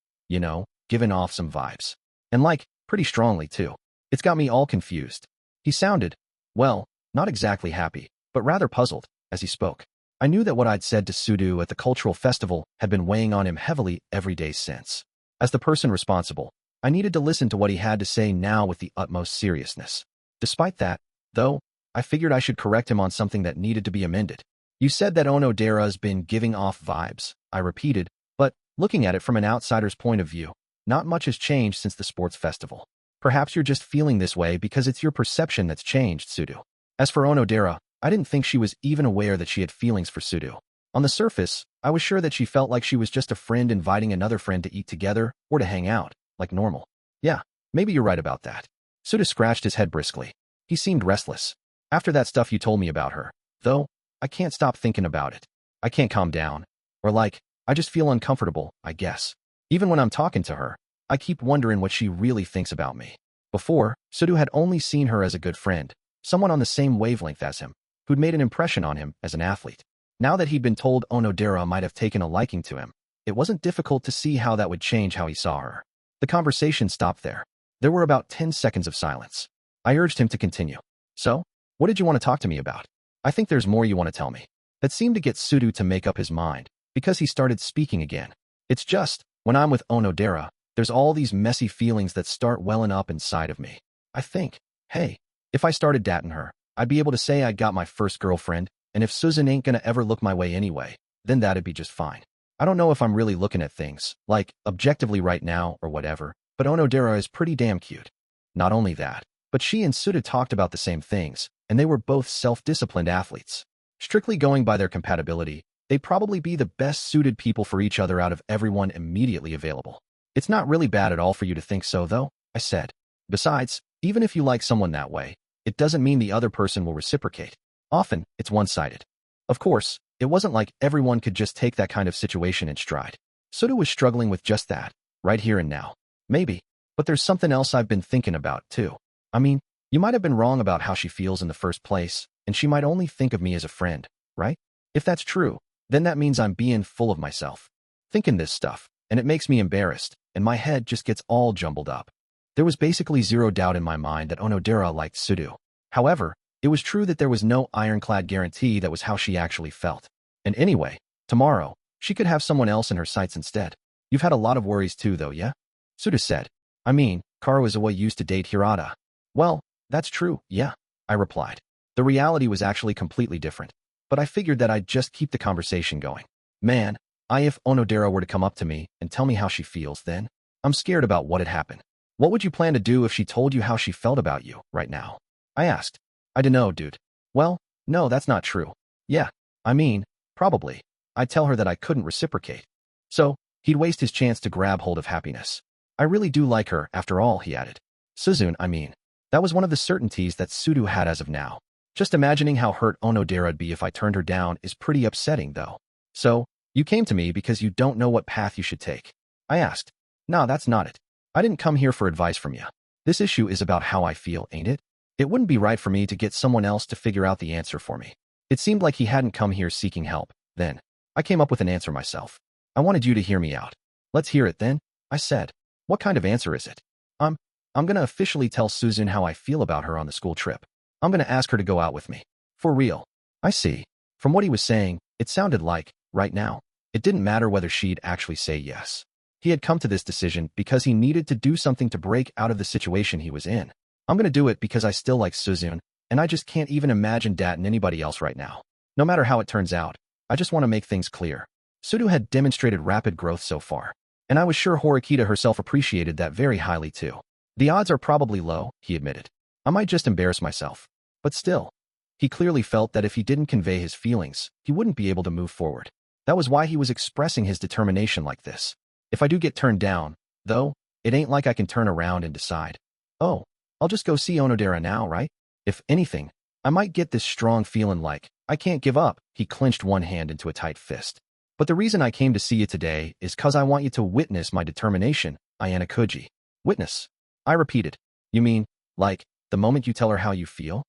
giving off some vibes. And pretty strongly too. It's got me all confused. He sounded, well, not exactly happy, but rather puzzled, as he spoke. I knew that what I'd said to Sudo at the cultural festival had been weighing on him heavily every day since. As the person responsible, I needed to listen to what he had to say now with the utmost seriousness. Despite that, though, I figured I should correct him on something that needed to be amended. You said that Onodera's been giving off vibes, I repeated, but looking at it from an outsider's point of view, not much has changed since the sports festival. Perhaps you're just feeling this way because it's your perception that's changed, Sudo. As for Onodera, I didn't think she was even aware that she had feelings for Sudo. On the surface, I was sure that she felt like she was just a friend inviting another friend to eat together or to hang out, like normal. Yeah, maybe you're right about that. Sudo scratched his head briskly. He seemed restless. After that stuff you told me about her, though, I can't stop thinking about it. I can't calm down. Or I just feel uncomfortable, I guess. Even when I'm talking to her, I keep wondering what she really thinks about me. Before, Sudo had only seen her as a good friend, someone on the same wavelength as him, who'd made an impression on him as an athlete. Now that he'd been told Onodera might have taken a liking to him, it wasn't difficult to see how that would change how he saw her. The conversation stopped there. There were about 10 seconds of silence. I urged him to continue. So, what did you want to talk to me about? I think there's more you want to tell me. That seemed to get Sudo to make up his mind, because he started speaking again. It's just, when I'm with Onodera, there's all these messy feelings that start welling up inside of me. I think, hey, if I started dating her, I'd be able to say I got my first girlfriend, and if Susan ain't gonna ever look my way anyway, then that'd be just fine. I don't know if I'm really looking at things, objectively right now or whatever, but Onodera is pretty damn cute. Not only that, but she and Suda talked about the same things, and they were both self-disciplined athletes. Strictly going by their compatibility, they'd probably be the best suited people for each other out of everyone immediately available. It's not really bad at all for you to think so, though, I said. Besides, even if you like someone that way, it doesn't mean the other person will reciprocate. Often, it's one-sided. Of course, it wasn't like everyone could just take that kind of situation in stride. Suda was struggling with just that, right here and now. Maybe, but there's something else I've been thinking about, too. I mean, you might have been wrong about how she feels in the first place, and she might only think of me as a friend, right? If that's true, then that means I'm being full of myself, thinking this stuff, and it makes me embarrassed, and my head just gets all jumbled up. There was basically zero doubt in my mind that Onodera liked Sudo. However, it was true that there was no ironclad guarantee that was how she actually felt. And anyway, tomorrow, she could have someone else in her sights instead. You've had a lot of worries too, though, yeah? Suda said. I mean, Karuizawa used to date Hirata. Well, that's true, yeah, I replied. The reality was actually completely different, but I figured that I'd just keep the conversation going. Man, if Onodera were to come up to me and tell me how she feels, then I'm scared about what had happened. What would you plan to do if she told you how she felt about you right now? I asked. I dunno, dude. Well, no, that's not true. Yeah, I mean, probably. I'd tell her that I couldn't reciprocate. So, he'd waste his chance to grab hold of happiness. I really do like her, after all, he added. Suzune, I mean. That was one of the certainties that Sudo had as of now. Just imagining how hurt Onodera'd be if I turned her down is pretty upsetting, though. So, you came to me because you don't know what path you should take? I asked. Nah, that's not it. I didn't come here for advice from you. This issue is about how I feel, ain't it? It wouldn't be right for me to get someone else to figure out the answer for me. It seemed like he hadn't come here seeking help. Then, I came up with an answer myself. I wanted you to hear me out. Let's hear it then, I said. What kind of answer is it? I'm gonna officially tell Suzune how I feel about her on the school trip. I'm gonna ask her to go out with me. For real. I see. From what he was saying, it sounded like, right now, it didn't matter whether she'd actually say yes. He had come to this decision because he needed to do something to break out of the situation he was in. I'm gonna do it because I still like Suzune, and I just can't even imagine dating anybody else right now. No matter how it turns out, I just want to make things clear. Sudo had demonstrated rapid growth so far, and I was sure Horikita herself appreciated that very highly too. The odds are probably low, he admitted. I might just embarrass myself. But still. He clearly felt that if he didn't convey his feelings, he wouldn't be able to move forward. That was why he was expressing his determination like this. If I do get turned down, though, it ain't like I can turn around and decide. Oh, I'll just go see Onodera now, right? If anything, I might get this strong feeling like, I can't give up. He clenched one hand into a tight fist. But the reason I came to see you today is 'cause I want you to witness my determination, Ayanokouji. Witness. I repeated. You mean, like, the moment you tell her how you feel?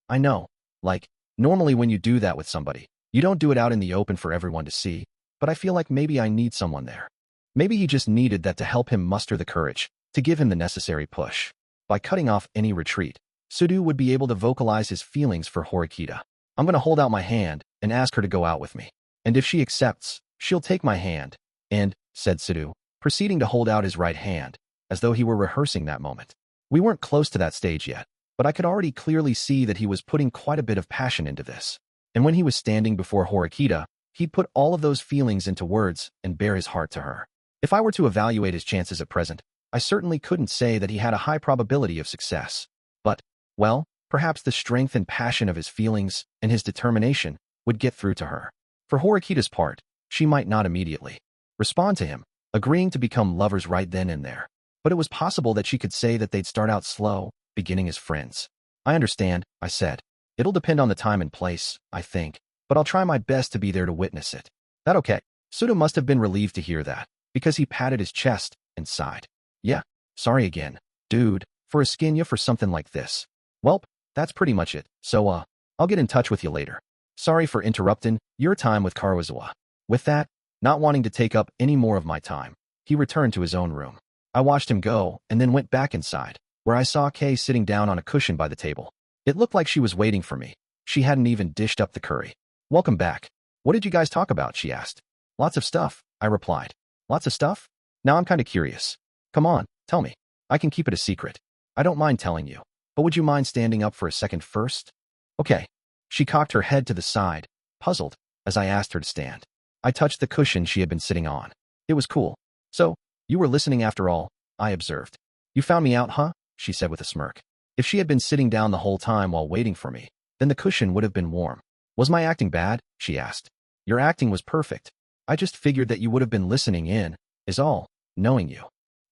I know. Like, normally when you do that with somebody, you don't do it out in the open for everyone to see, but I feel like maybe I need someone there. Maybe he just needed that to help him muster the courage, to give him the necessary push. By cutting off any retreat, Sudo would be able to vocalize his feelings for Horikita. I'm gonna hold out my hand and ask her to go out with me. And if she accepts, she'll take my hand. And, said Sudo, proceeding to hold out his right hand, as though he were rehearsing that moment. We weren't close to that stage yet, but I could already clearly see that he was putting quite a bit of passion into this. And when he was standing before Horikita, he'd put all of those feelings into words and bare his heart to her. If I were to evaluate his chances at present, I certainly couldn't say that he had a high probability of success. But, well, perhaps the strength and passion of his feelings and his determination would get through to her. For Horikita's part, she might not immediately respond to him, agreeing to become lovers right then and there. But it was possible that she could say that they'd start out slow, beginning as friends. I understand, I said. It'll depend on the time and place, I think, but I'll try my best to be there to witness it. That okay? Sudo must have been relieved to hear that, because he patted his chest and sighed. Yeah, sorry again, dude, for asking you for something like this. Welp, that's pretty much it, so I'll get in touch with you later. Sorry for interrupting your time with Karuizawa. With that, not wanting to take up any more of my time, he returned to his own room. I watched him go and then went back inside, where I saw Kay sitting down on a cushion by the table. It looked like she was waiting for me. She hadn't even dished up the curry. Welcome back. What did you guys talk about? She asked. Lots of stuff, I replied. Lots of stuff? Now I'm kind of curious. Come on, tell me. I can keep it a secret. I don't mind telling you, but would you mind standing up for a second first? Okay. She cocked her head to the side, puzzled, as I asked her to stand. I touched the cushion she had been sitting on. It was cool. So, you were listening after all, I observed. You found me out, huh? She said with a smirk. If she had been sitting down the whole time while waiting for me, then the cushion would have been warm. Was my acting bad? She asked. Your acting was perfect. I just figured that you would have been listening in, is all, knowing you.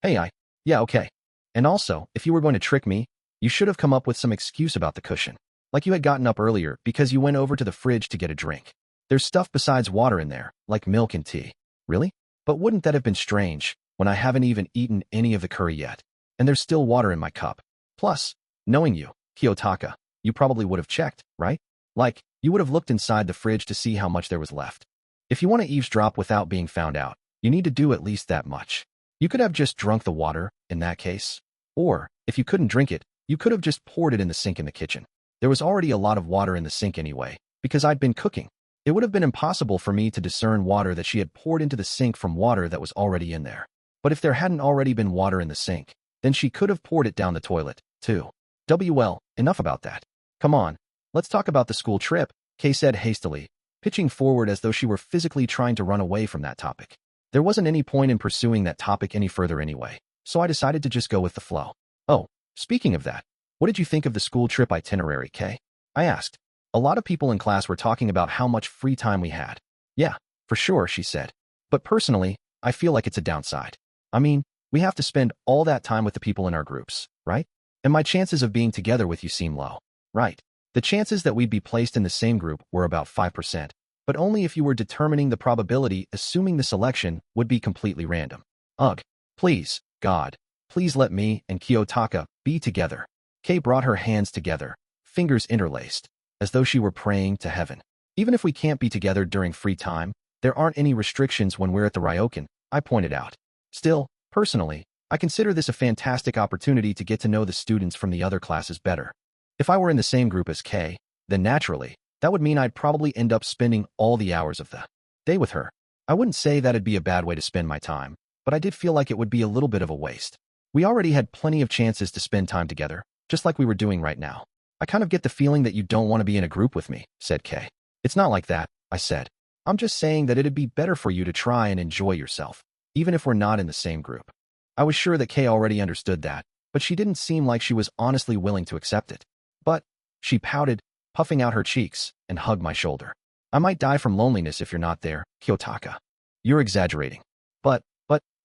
Hey, yeah, okay. And also, if you were going to trick me, you should have come up with some excuse about the cushion. Like you had gotten up earlier because you went over to the fridge to get a drink. There's stuff besides water in there, like milk and tea. Really? But wouldn't that have been strange, when I haven't even eaten any of the curry yet? And there's still water in my cup. Plus, knowing you, Kiyotaka, you probably would have checked, right? Like, you would have looked inside the fridge to see how much there was left. If you want to eavesdrop without being found out, you need to do at least that much. You could have just drunk the water, in that case. Or, if you couldn't drink it, you could have just poured it in the sink in the kitchen. There was already a lot of water in the sink anyway, because I'd been cooking. It would have been impossible for me to discern water that she had poured into the sink from water that was already in there. But if there hadn't already been water in the sink, then she could have poured it down the toilet, too. Well, enough about that. Come on, let's talk about the school trip, Kay said hastily, pitching forward as though she were physically trying to run away from that topic. There wasn't any point in pursuing that topic any further anyway, so I decided to just go with the flow. Oh, speaking of that, what did you think of the school trip itinerary, Kay? I asked. A lot of people in class were talking about how much free time we had. Yeah, for sure, she said. But personally, I feel like it's a downside. I mean, we have to spend all that time with the people in our groups, right? And my chances of being together with you seem low. Right. The chances that we'd be placed in the same group were about 5%, but only if you were determining the probability, assuming the selection would be completely random. Ugh. Please, God, please let me and Kiyotaka be together. Kei brought her hands together, fingers interlaced, as though she were praying to heaven. Even if we can't be together during free time, there aren't any restrictions when we're at the Ryokan, I pointed out. Still, personally, I consider this a fantastic opportunity to get to know the students from the other classes better. If I were in the same group as Kei, then naturally, that would mean I'd probably end up spending all the hours of the day with her. I wouldn't say that'd be a bad way to spend my time, but I did feel like it would be a little bit of a waste. We already had plenty of chances to spend time together, just like we were doing right now. I kind of get the feeling that you don't want to be in a group with me, said Kei. It's not like that, I said. I'm just saying that it'd be better for you to try and enjoy yourself, even if we're not in the same group. I was sure that Kei already understood that, but she didn't seem like she was honestly willing to accept it. But, she pouted, puffing out her cheeks, and hugged my shoulder. I might die from loneliness if you're not there, Kiyotaka. You're exaggerating. But,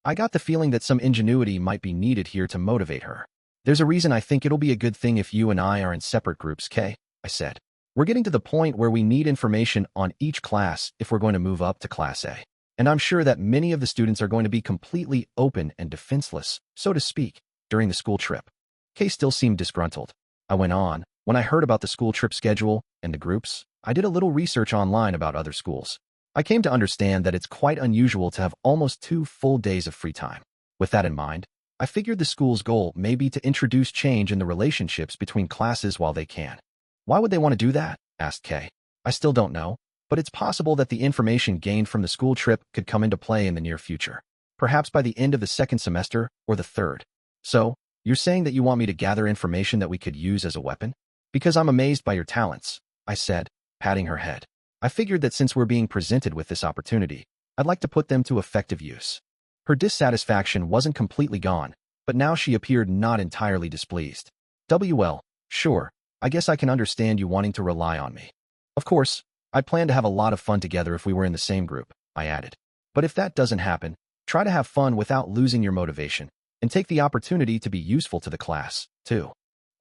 I got the feeling that some ingenuity might be needed here to motivate her. There's a reason I think it'll be a good thing if you and I are in separate groups, Kei, I said. We're getting to the point where we need information on each class if we're going to move up to Class A. And I'm sure that many of the students are going to be completely open and defenseless, so to speak, during the school trip. Kei still seemed disgruntled. I went on. When I heard about the school trip schedule and the groups, I did a little research online about other schools. I came to understand that it's quite unusual to have almost 2 full days of free time. With that in mind, I figured the school's goal may be to introduce change in the relationships between classes while they can. Why would they want to do that? Asked Kei. I still don't know, but it's possible that the information gained from the school trip could come into play in the near future, perhaps by the end of the 2nd semester or the 3rd. So, you're saying that you want me to gather information that we could use as a weapon? Because I'm amazed by your talents, I said, patting her head. I figured that since we're being presented with this opportunity, I'd like to put them to effective use. Her dissatisfaction wasn't completely gone, but now she appeared not entirely displeased. Well, sure, I guess I can understand you wanting to rely on me. Of course, I'd plan to have a lot of fun together if we were in the same group, I added. But if that doesn't happen, try to have fun without losing your motivation, and take the opportunity to be useful to the class, too.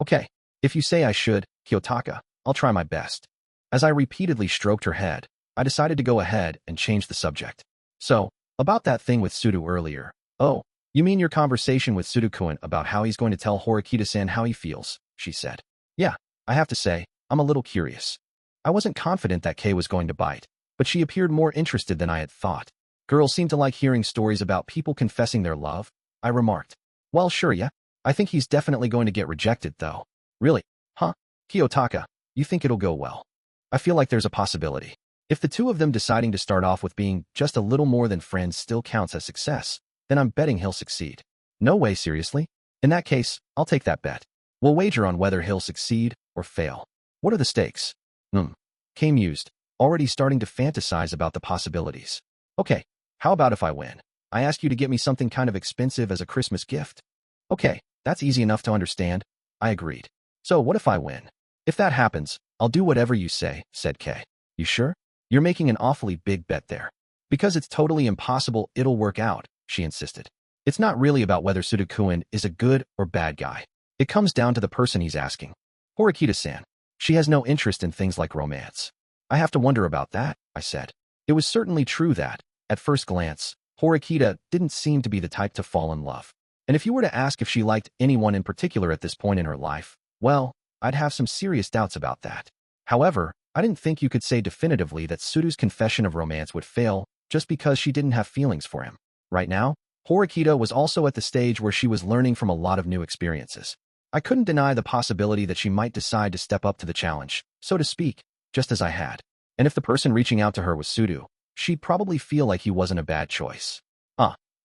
Okay, if you say I should, Kiyotaka, I'll try my best. As I repeatedly stroked her head, I decided to go ahead and change the subject. So, about that thing with Sudo earlier. Oh, you mean your conversation with Sudo-kun about how he's going to tell Horikita-san how he feels, she said. Yeah, I have to say, I'm a little curious. I wasn't confident that Kei was going to bite, but she appeared more interested than I had thought. Girls seem to like hearing stories about people confessing their love, I remarked. Well, sure, yeah. I think he's definitely going to get rejected, though. Really? Huh? Kiyotaka, you think it'll go well? I feel like there's a possibility. If the two of them deciding to start off with being just a little more than friends still counts as success, then I'm betting he'll succeed. No way, seriously? In that case, I'll take that bet. We'll wager on whether he'll succeed or fail. What are the stakes? Kei mused, already starting to fantasize about the possibilities. Okay, how about if I win? I ask you to get me something kind of expensive as a Christmas gift? Okay, that's easy enough to understand. I agreed. So what if I win? If that happens, I'll do whatever you say, said Kei. You sure? You're making an awfully big bet there. Because it's totally impossible it'll work out, she insisted. It's not really about whether Sudo-kun is a good or bad guy. It comes down to the person he's asking. Horikita-san. She has no interest in things like romance. I have to wonder about that, I said. It was certainly true that, at first glance, Horikita didn't seem to be the type to fall in love. And if you were to ask if she liked anyone in particular at this point in her life, well, I'd have some serious doubts about that. However, I didn't think you could say definitively that Sudo's confession of romance would fail just because she didn't have feelings for him. Right now, Horikita was also at the stage where she was learning from a lot of new experiences. I couldn't deny the possibility that she might decide to step up to the challenge, so to speak, just as I had. And if the person reaching out to her was Sudo, she'd probably feel like he wasn't a bad choice.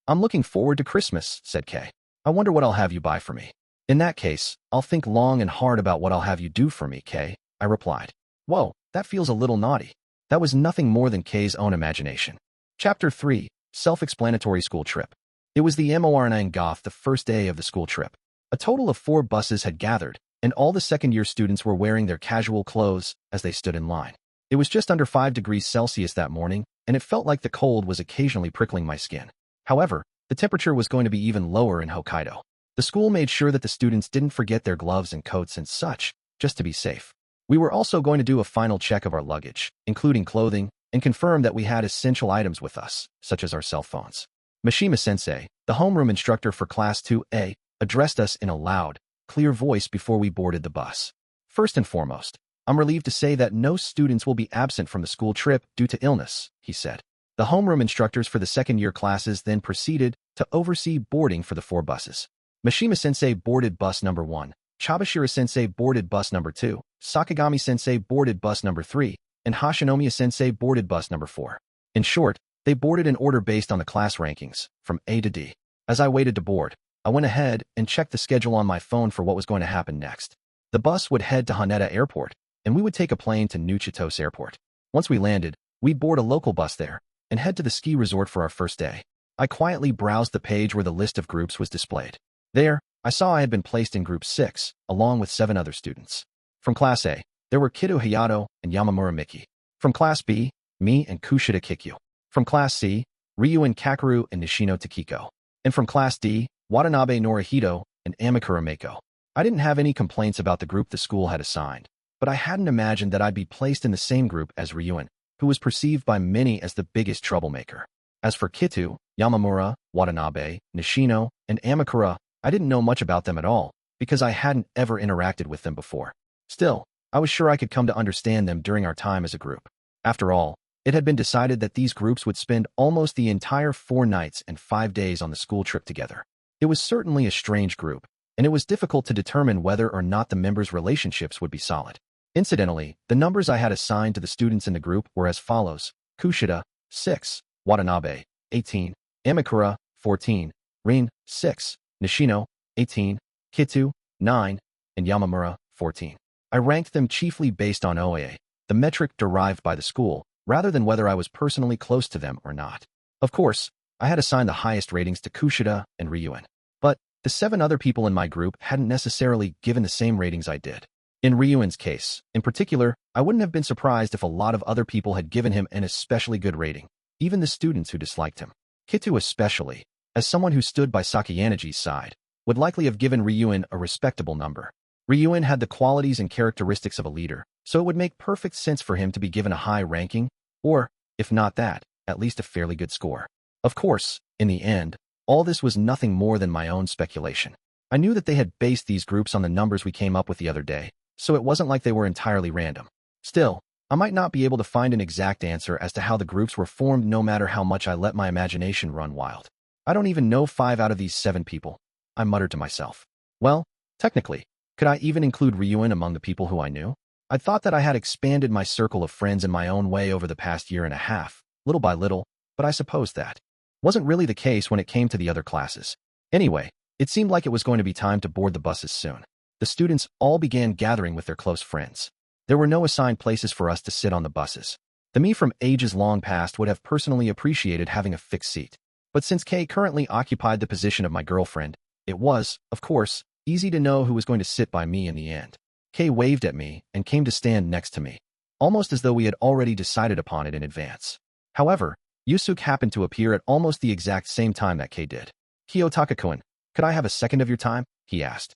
I'm looking forward to Christmas, said Kei. I wonder what I'll have you buy for me. In that case, I'll think long and hard about what I'll have you do for me, Kei, I replied. Whoa, that feels a little naughty. That was nothing more than Kei's own imagination. Chapter 3, Self-Explanatory School Trip. It was the Morning Goth, the first day of the school trip. A total of 4 buses had gathered, and all the second-year students were wearing their casual clothes as they stood in line. It was just under 5 degrees Celsius that morning, and it felt like the cold was occasionally prickling my skin. However, the temperature was going to be even lower in Hokkaido. The school made sure that the students didn't forget their gloves and coats and such, just to be safe. We were also going to do a final check of our luggage, including clothing, and confirm that we had essential items with us, such as our cell phones. Mishima-sensei, the homeroom instructor for Class 2A, addressed us in a loud, clear voice before we boarded the bus. First and foremost, I'm relieved to say that no students will be absent from the school trip due to illness, he said. The homeroom instructors for the second-year classes then proceeded to oversee boarding for the 4 buses. Mishima-sensei boarded bus number 1, Chabashira-sensei boarded bus number 2, Sakagami-sensei boarded bus number 3, and Hashinomiya-sensei boarded bus number 4. In short, they boarded in order based on the class rankings, from A to D. As I waited to board, I went ahead and checked the schedule on my phone for what was going to happen next. The bus would head to Haneda Airport, and we would take a plane to New Chitose Airport. Once we landed, we'd board a local bus there and head to the ski resort for our first day. I quietly browsed the page where the list of groups was displayed. There, I saw I had been placed in Group 6, along with 7 other students. From Class A, there were Kido Hayato and Yamamura Miki. From Class B, me and Kushida Kikyu. From Class C, Ryuuji Kakeru and Nishino Takiko. And from Class D, Watanabe Norihito and Amikura Meiko. I didn't have any complaints about the group the school had assigned, but I hadn't imagined that I'd be placed in the same group as Ryuuji, who was perceived by many as the biggest troublemaker. As for Kitu, Yamamura, Watanabe, Nishino, and Amikura, I didn't know much about them at all, because I hadn't ever interacted with them before. Still, I was sure I could come to understand them during our time as a group. After all, it had been decided that these groups would spend almost the entire 4 nights and 5 days on the school trip together. It was certainly a strange group, and it was difficult to determine whether or not the members' relationships would be solid. Incidentally, the numbers I had assigned to the students in the group were as follows: Kushida, 6, Watanabe, 18, Amikura, 14, Rin, 6, Nishino, 18, Kitu, 9, and Yamamura, 14. I ranked them chiefly based on OA, the metric derived by the school, rather than whether I was personally close to them or not. Of course, I had assigned the highest ratings to Kushida and Ryuuji, but the 7 other people in my group hadn't necessarily given the same ratings I did. In Ryuuji's case, in particular, I wouldn't have been surprised if a lot of other people had given him an especially good rating, even the students who disliked him. Kitu especially, as someone who stood by Sakayanagi's side, would likely have given Ryuuji a respectable number. Ryuuji had the qualities and characteristics of a leader, so it would make perfect sense for him to be given a high ranking, or, if not that, at least a fairly good score. Of course, in the end, all this was nothing more than my own speculation. I knew that they had based these groups on the numbers we came up with the other day, so it wasn't like they were entirely random. Still, I might not be able to find an exact answer as to how the groups were formed no matter how much I let my imagination run wild. I don't even know 5 out of these 7 people, I muttered to myself. Well, technically, could I even include Ryuuji among the people who I knew? I thought that I had expanded my circle of friends in my own way over the past year and a half, little by little, but I suppose that wasn't really the case when it came to the other classes. Anyway, it seemed like it was going to be time to board the buses soon. The students all began gathering with their close friends. There were no assigned places for us to sit on the buses. The me from ages long past would have personally appreciated having a fixed seat. But since Kay currently occupied the position of my girlfriend, it was, of course, easy to know who was going to sit by me in the end. Kay waved at me and came to stand next to me, almost as though we had already decided upon it in advance. However, Yusuke happened to appear at almost the exact same time that Kay did. Kiyotaka-kun, could I have a second of your time? He asked.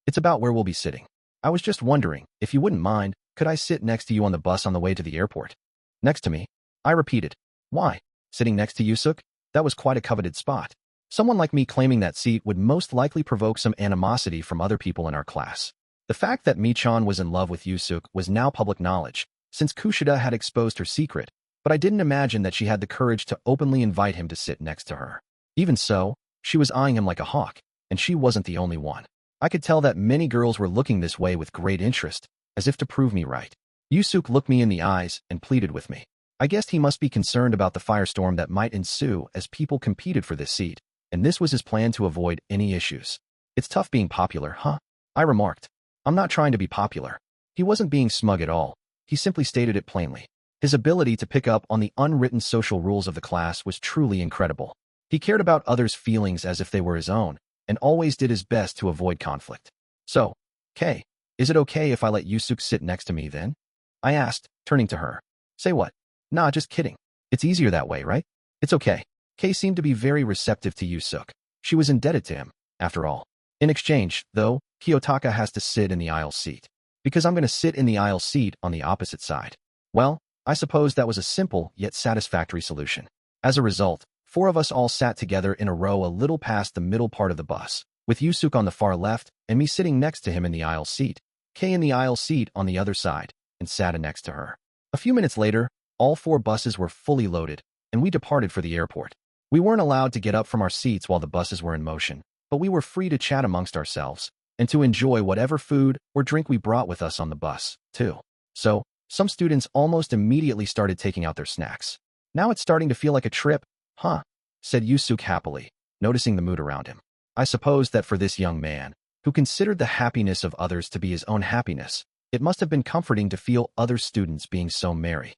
It's about where we'll be sitting. I was just wondering, if you wouldn't mind, could I sit next to you on the bus on the way to the airport? Next to me? I repeated. Why? Sitting next to Yusuke? That was quite a coveted spot. Someone like me claiming that seat would most likely provoke some animosity from other people in our class. The fact that Mi-chan was in love with Yusuke was now public knowledge, since Kushida had exposed her secret, but I didn't imagine that she had the courage to openly invite him to sit next to her. Even so, she was eyeing him like a hawk, and she wasn't the only one. I could tell that many girls were looking this way with great interest, as if to prove me right. Yusuke looked me in the eyes and pleaded with me. I guessed he must be concerned about the firestorm that might ensue as people competed for this seat, and this was his plan to avoid any issues. It's tough being popular, huh? I remarked. I'm not trying to be popular. He wasn't being smug at all. He simply stated it plainly. His ability to pick up on the unwritten social rules of the class was truly incredible. He cared about others' feelings as if they were his own, and always did his best to avoid conflict. So, Kay, is it okay if I let Yusuke sit next to me then? I asked, turning to her. Say what? Nah, just kidding. It's easier that way, right? It's okay. Kay seemed to be very receptive to Yusuke. She was indebted to him, after all. In exchange, though, Kiyotaka has to sit in the aisle seat. Because I'm going to sit in the aisle seat on the opposite side. Well, I suppose that was a simple yet satisfactory solution. As a result, 4 of us all sat together in a row a little past the middle part of the bus, with Yusuke on the far left and me sitting next to him in the aisle seat, Kei in the aisle seat on the other side, and Sada next to her. A few minutes later, all 4 buses were fully loaded, and we departed for the airport. We weren't allowed to get up from our seats while the buses were in motion, but we were free to chat amongst ourselves and to enjoy whatever food or drink we brought with us on the bus, too. So, some students almost immediately started taking out their snacks. Now it's starting to feel like a trip, huh? Said Yusuke happily, noticing the mood around him. I suppose that for this young man, who considered the happiness of others to be his own happiness, it must have been comforting to feel other students being so merry.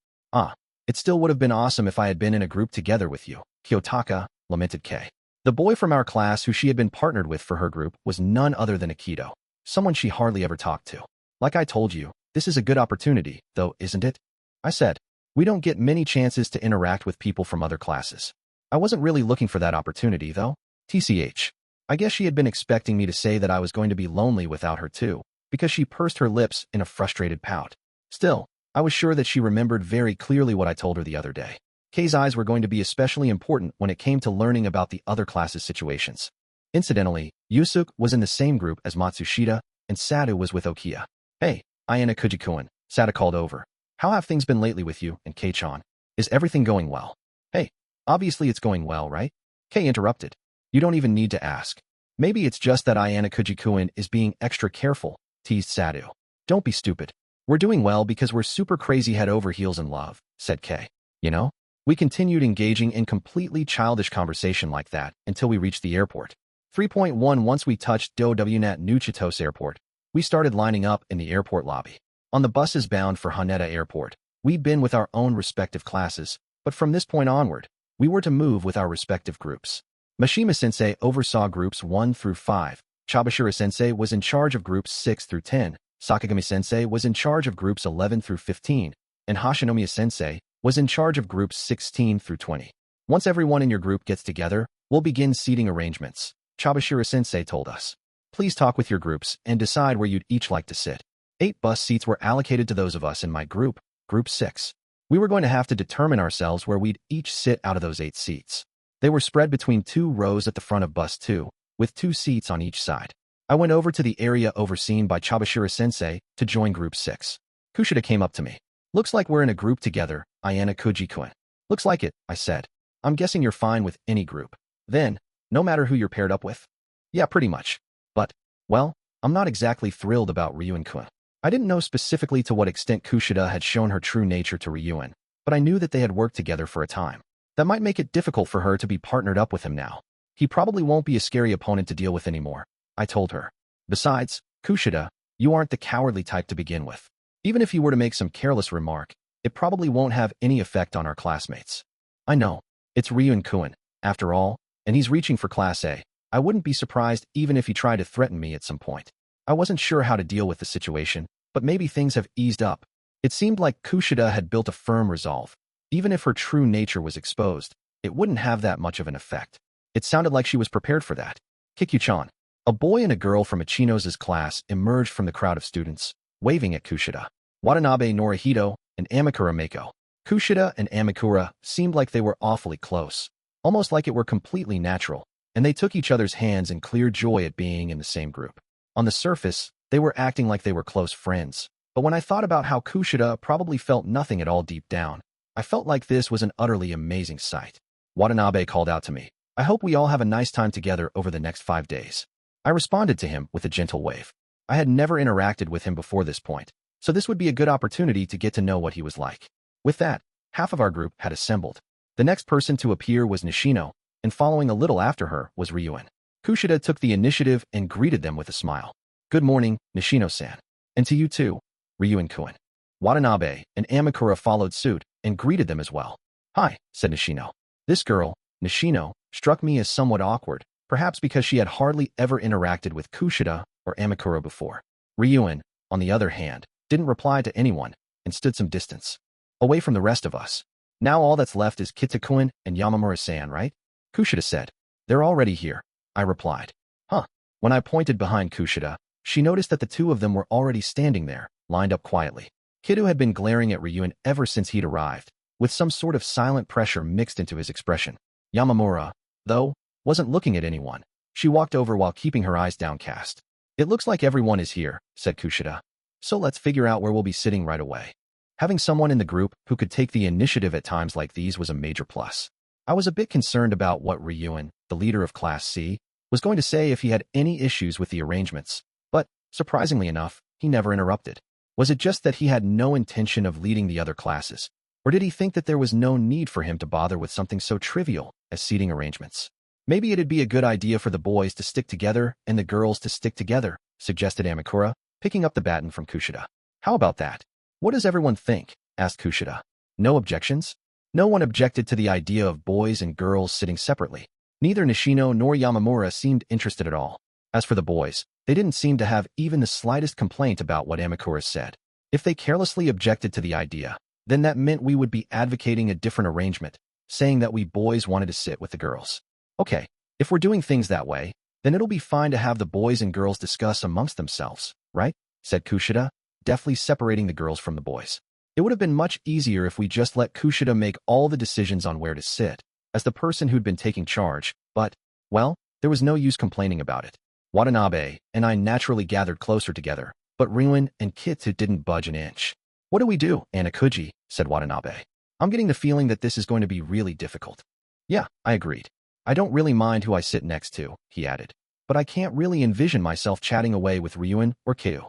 It still would have been awesome if I had been in a group together with you, Kiyotaka, lamented Kei. The boy from our class who she had been partnered with for her group was none other than Akito, someone she hardly ever talked to. Like I told you, this is a good opportunity, though, isn't it? I said. We don't get many chances to interact with people from other classes. I wasn't really looking for that opportunity, though. TCH. I guess she had been expecting me to say that I was going to be lonely without her too, because she pursed her lips in a frustrated pout. Still, I was sure that she remembered very clearly what I told her the other day. Kei's eyes were going to be especially important when it came to learning about the other classes' situations. Incidentally, Yusuke was in the same group as Matsushita, and Sadu was with Okiya. Hey, Ayanokouji-kun, Sada called over. How have things been lately with you and Kei-chan? Is everything going well? Hey, obviously it's going well, right? Kei interrupted. You don't even need to ask. Maybe it's just that Ayanokouji-kun is being extra careful, teased Sadu. Don't be stupid. We're doing well because we're super crazy head over heels in love, said Kei. You know? We continued engaging in completely childish conversation like that until we reached the airport. 3.1 Once we touched Dowunat New Chitose Airport, we started lining up in the airport lobby. On the buses bound for Haneda Airport, we'd been with our own respective classes, but from this point onward, we were to move with our respective groups. Mishima-sensei oversaw groups 1 through 5, Chabashira-sensei was in charge of groups 6 through 10, Sakagami-sensei was in charge of groups 11 through 15, and Hashinomiya-sensei was in charge of groups 16 through 20. Once everyone in your group gets together, we'll begin seating arrangements, Chabashira-sensei told us. Please talk with your groups and decide where you'd each like to sit. 8 bus seats were allocated to those of us in my group, Group 6. We were going to have to determine ourselves where we'd each sit out of those 8 seats. They were spread between 2 rows at the front of bus 2, with 2 seats on each side. I went over to the area overseen by Chabashira-sensei to join Group 6. Kushida came up to me. Looks like we're in a group together, Ayanokouji-kun. Looks like it, I said. I'm guessing you're fine with any group. Then, no matter who you're paired up with? Yeah, pretty much. But, well, I'm not exactly thrilled about Ryuun-kun. I didn't know specifically to what extent Kushida had shown her true nature to Ryuun, but I knew that they had worked together for a time. That might make it difficult for her to be partnered up with him now. He probably won't be a scary opponent to deal with anymore, I told her. Besides, Kushida, you aren't the cowardly type to begin with. Even if you were to make some careless remark, it probably won't have any effect on our classmates. I know. It's Ryuun-kun, after all, and he's reaching for Class A. I wouldn't be surprised even if he tried to threaten me at some point. I wasn't sure how to deal with the situation, but maybe things have eased up. It seemed like Kushida had built a firm resolve. Even if her true nature was exposed, it wouldn't have that much of an effect. It sounded like she was prepared for that. Kikyu-chan. A boy and a girl from Ichino's class emerged from the crowd of students, waving at Kushida. Watanabe Norihito and Amakura Mako. Kushida and Amakura seemed like they were awfully close, almost like it were completely natural, and they took each other's hands in clear joy at being in the same group. On the surface, they were acting like they were close friends, but when I thought about how Kushida probably felt nothing at all deep down, I felt like this was an utterly amazing sight. Watanabe called out to me, I hope we all have a nice time together over the next 5 days. I responded to him with a gentle wave. I had never interacted with him before this point, so this would be a good opportunity to get to know what he was like. With that, half of our group had assembled. The next person to appear was Nishino, and following a little after her was Ryuun. Kushida took the initiative and greeted them with a smile. Good morning, Nishino-san. And to you too, Ryuun-kun. Watanabe and Amakura followed suit and greeted them as well. Hi, said Nishino. This girl, Nishino, struck me as somewhat awkward, perhaps because she had hardly ever interacted with Kushida or Amakura before. Ryuun, on the other hand, didn't reply to anyone and stood some distance, away from the rest of us. Now all that's left is Kita-kun and Yamamura-san, right? Kushida said. They're already here, I replied. Huh. When I pointed behind Kushida, she noticed that the 2 of them were already standing there, lined up quietly. Kido had been glaring at Ryuun ever since he'd arrived, with some sort of silent pressure mixed into his expression. Yamamura, though, wasn't looking at anyone. She walked over while keeping her eyes downcast. It looks like everyone is here, said Kushida. So let's figure out where we'll be sitting right away. Having someone in the group who could take the initiative at times like these was a major plus. I was a bit concerned about what Ryuun, the leader of Class C, was going to say if he had any issues with the arrangements, but, surprisingly enough, he never interrupted. Was it just that he had no intention of leading the other classes, or did he think that there was no need for him to bother with something so trivial as seating arrangements? Maybe it'd be a good idea for the boys to stick together and the girls to stick together, suggested Amakura, picking up the baton from Kushida. How about that? What does everyone think? Asked Kushida. No objections? No one objected to the idea of boys and girls sitting separately. Neither Nishino nor Yamamura seemed interested at all. As for the boys, they didn't seem to have even the slightest complaint about what Amakura said. If they carelessly objected to the idea, then that meant we would be advocating a different arrangement, saying that we boys wanted to sit with the girls. Okay, if we're doing things that way, then it'll be fine to have the boys and girls discuss amongst themselves, right? Said Kushida, deftly separating the girls from the boys. It would have been much easier if we just let Kushida make all the decisions on where to sit, as the person who'd been taking charge, but, well, there was no use complaining about it. Watanabe and I naturally gathered closer together, but Ryuun and Kitu didn't budge an inch. What do we do, Ayanokouji? Said Watanabe. I'm getting the feeling that this is going to be really difficult. Yeah, I agreed. I don't really mind who I sit next to, he added, but I can't really envision myself chatting away with Ryuun or Kitu.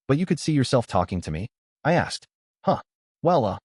But you could see yourself talking to me? I asked. Huh. Well,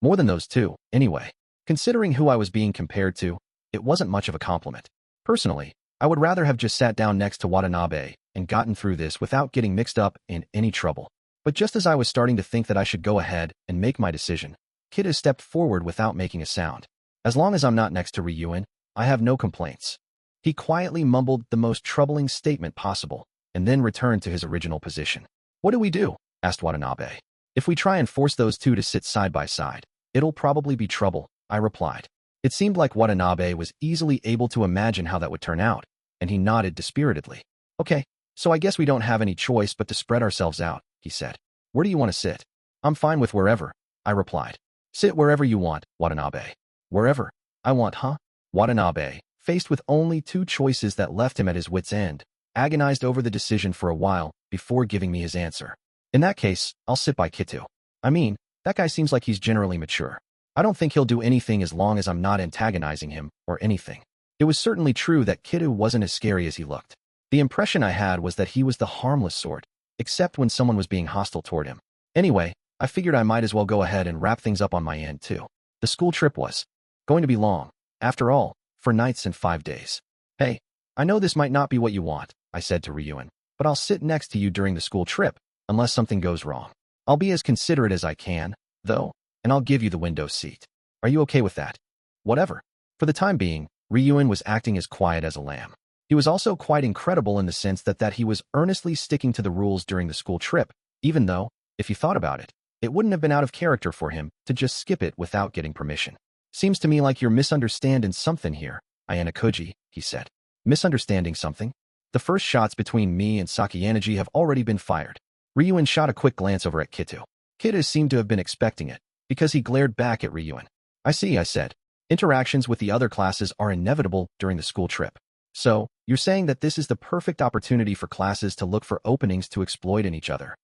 more than those two, anyway. Considering who I was being compared to, it wasn't much of a compliment. Personally, I would rather have just sat down next to Watanabe and gotten through this without getting mixed up in any trouble. But just as I was starting to think that I should go ahead and make my decision, Kitu stepped forward without making a sound. As long as I'm not next to Ryuun, I have no complaints. He quietly mumbled the most troubling statement possible, and then returned to his original position. What do we do? Asked Watanabe. If we try and force those two to sit side by side, it'll probably be trouble, I replied. It seemed like Watanabe was easily able to imagine how that would turn out, and he nodded dispiritedly. Okay, so I guess we don't have any choice but to spread ourselves out, he said. Where do you want to sit? I'm fine with wherever, I replied. Sit wherever you want, Watanabe. Wherever I want, huh? Watanabe, faced with only two choices that left him at his wit's end, agonized over the decision for a while before giving me his answer. In that case, I'll sit by Kitu. I mean, that guy seems like he's generally mature. I don't think he'll do anything as long as I'm not antagonizing him or anything. It was certainly true that Kitu wasn't as scary as he looked. The impression I had was that he was the harmless sort, except when someone was being hostile toward him. Anyway, I figured I might as well go ahead and wrap things up on my end too. The school trip was going to be long, after all, 4 nights and 5 days. Hey, I know this might not be what you want, I said to Ryuun, but I'll sit next to you during the school trip, unless something goes wrong. I'll be as considerate as I can, though, and I'll give you the window seat. Are you okay with that? Whatever. For the time being, Ryuun was acting as quiet as a lamb. He was also quite incredible in the sense that he was earnestly sticking to the rules during the school trip, even though, if you thought about it, it wouldn't have been out of character for him to just skip it without getting permission. Seems to me like you're misunderstanding something here, Ayanokouji, he said. Misunderstanding something? The first shots between me and Sakayanagi have already been fired. Ryuun shot a quick glance over at Kitu. Kitu seemed to have been expecting it, because he glared back at Ryuun. I see, I said. Interactions with the other classes are inevitable during the school trip. So, you're saying that this is the perfect opportunity for classes to look for openings to exploit in each other.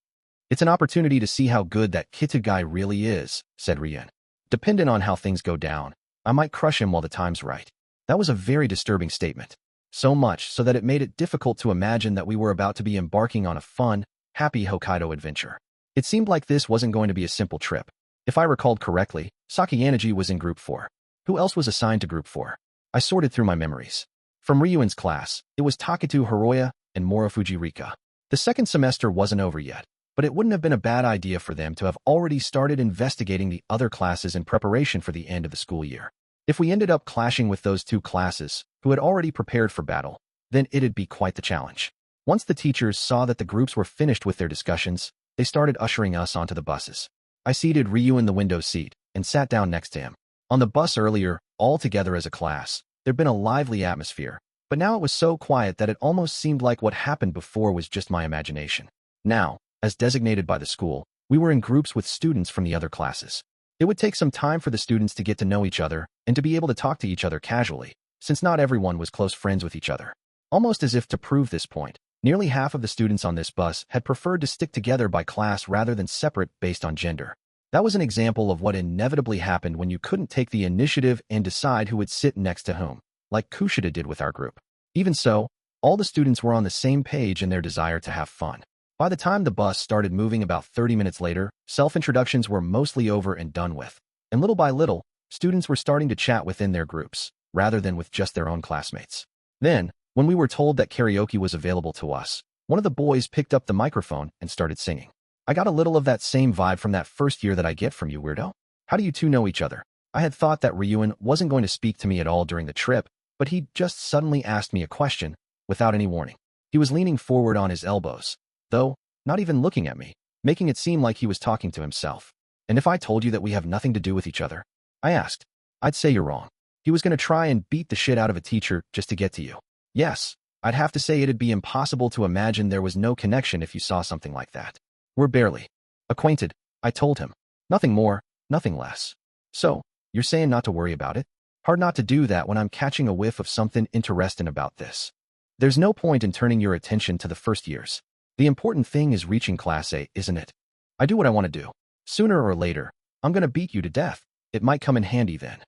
It's an opportunity to see how good that Kitu guy really is, said Ryuun. Dependent on how things go down, I might crush him while the time's right. That was a very disturbing statement. So much so that it made it difficult to imagine that we were about to be embarking on a fun, happy Hokkaido adventure. It seemed like this wasn't going to be a simple trip. If I recalled correctly, Sakayanagi was in Group 4. Who else was assigned to Group 4? I sorted through my memories. From Ryuun's class, it was Taketu Hiroya and Morofuji Rika. The second semester wasn't over yet, but it wouldn't have been a bad idea for them to have already started investigating the other classes in preparation for the end of the school year. If we ended up clashing with those two classes, who had already prepared for battle, then it'd be quite the challenge. Once the teachers saw that the groups were finished with their discussions, they started ushering us onto the buses. I seated Ryu in the window seat and sat down next to him. On the bus earlier, all together as a class, there'd been a lively atmosphere, but now it was so quiet that it almost seemed like what happened before was just my imagination. Now, As designated by the school, we were in groups with students from the other classes. It would take some time for the students to get to know each other and to be able to talk to each other casually, since not everyone was close friends with each other. Almost as if to prove this point, nearly half of the students on this bus had preferred to stick together by class rather than separate based on gender. That was an example of what inevitably happened when you couldn't take the initiative and decide who would sit next to whom, like Kushida did with our group. Even so, all the students were on the same page in their desire to have fun. By the time the bus started moving about 30 minutes later, self-introductions were mostly over and done with, and little by little, students were starting to chat within their groups, rather than with just their own classmates. Then, when we were told that karaoke was available to us, one of the boys picked up the microphone and started singing. I got a little of that same vibe from that first year that I get from you, weirdo. How do you two know each other? I had thought that Ryuuji wasn't going to speak to me at all during the trip, but he just suddenly asked me a question, without any warning. He was leaning forward on his elbows, though, not even looking at me, making it seem like he was talking to himself. And if I told you that we have nothing to do with each other? I asked. I'd say you're wrong. He was going to try and beat the shit out of a teacher just to get to you. Yes, I'd have to say it'd be impossible to imagine there was no connection if you saw something like that. We're barely acquainted, I told him. Nothing more, nothing less. So, you're saying not to worry about it? Hard not to do that when I'm catching a whiff of something interesting about this. There's no point in turning your attention to the first years. The important thing is reaching Class A, isn't it? I do what I want to do. Sooner or later, I'm going to beat you to death. It might come in handy then.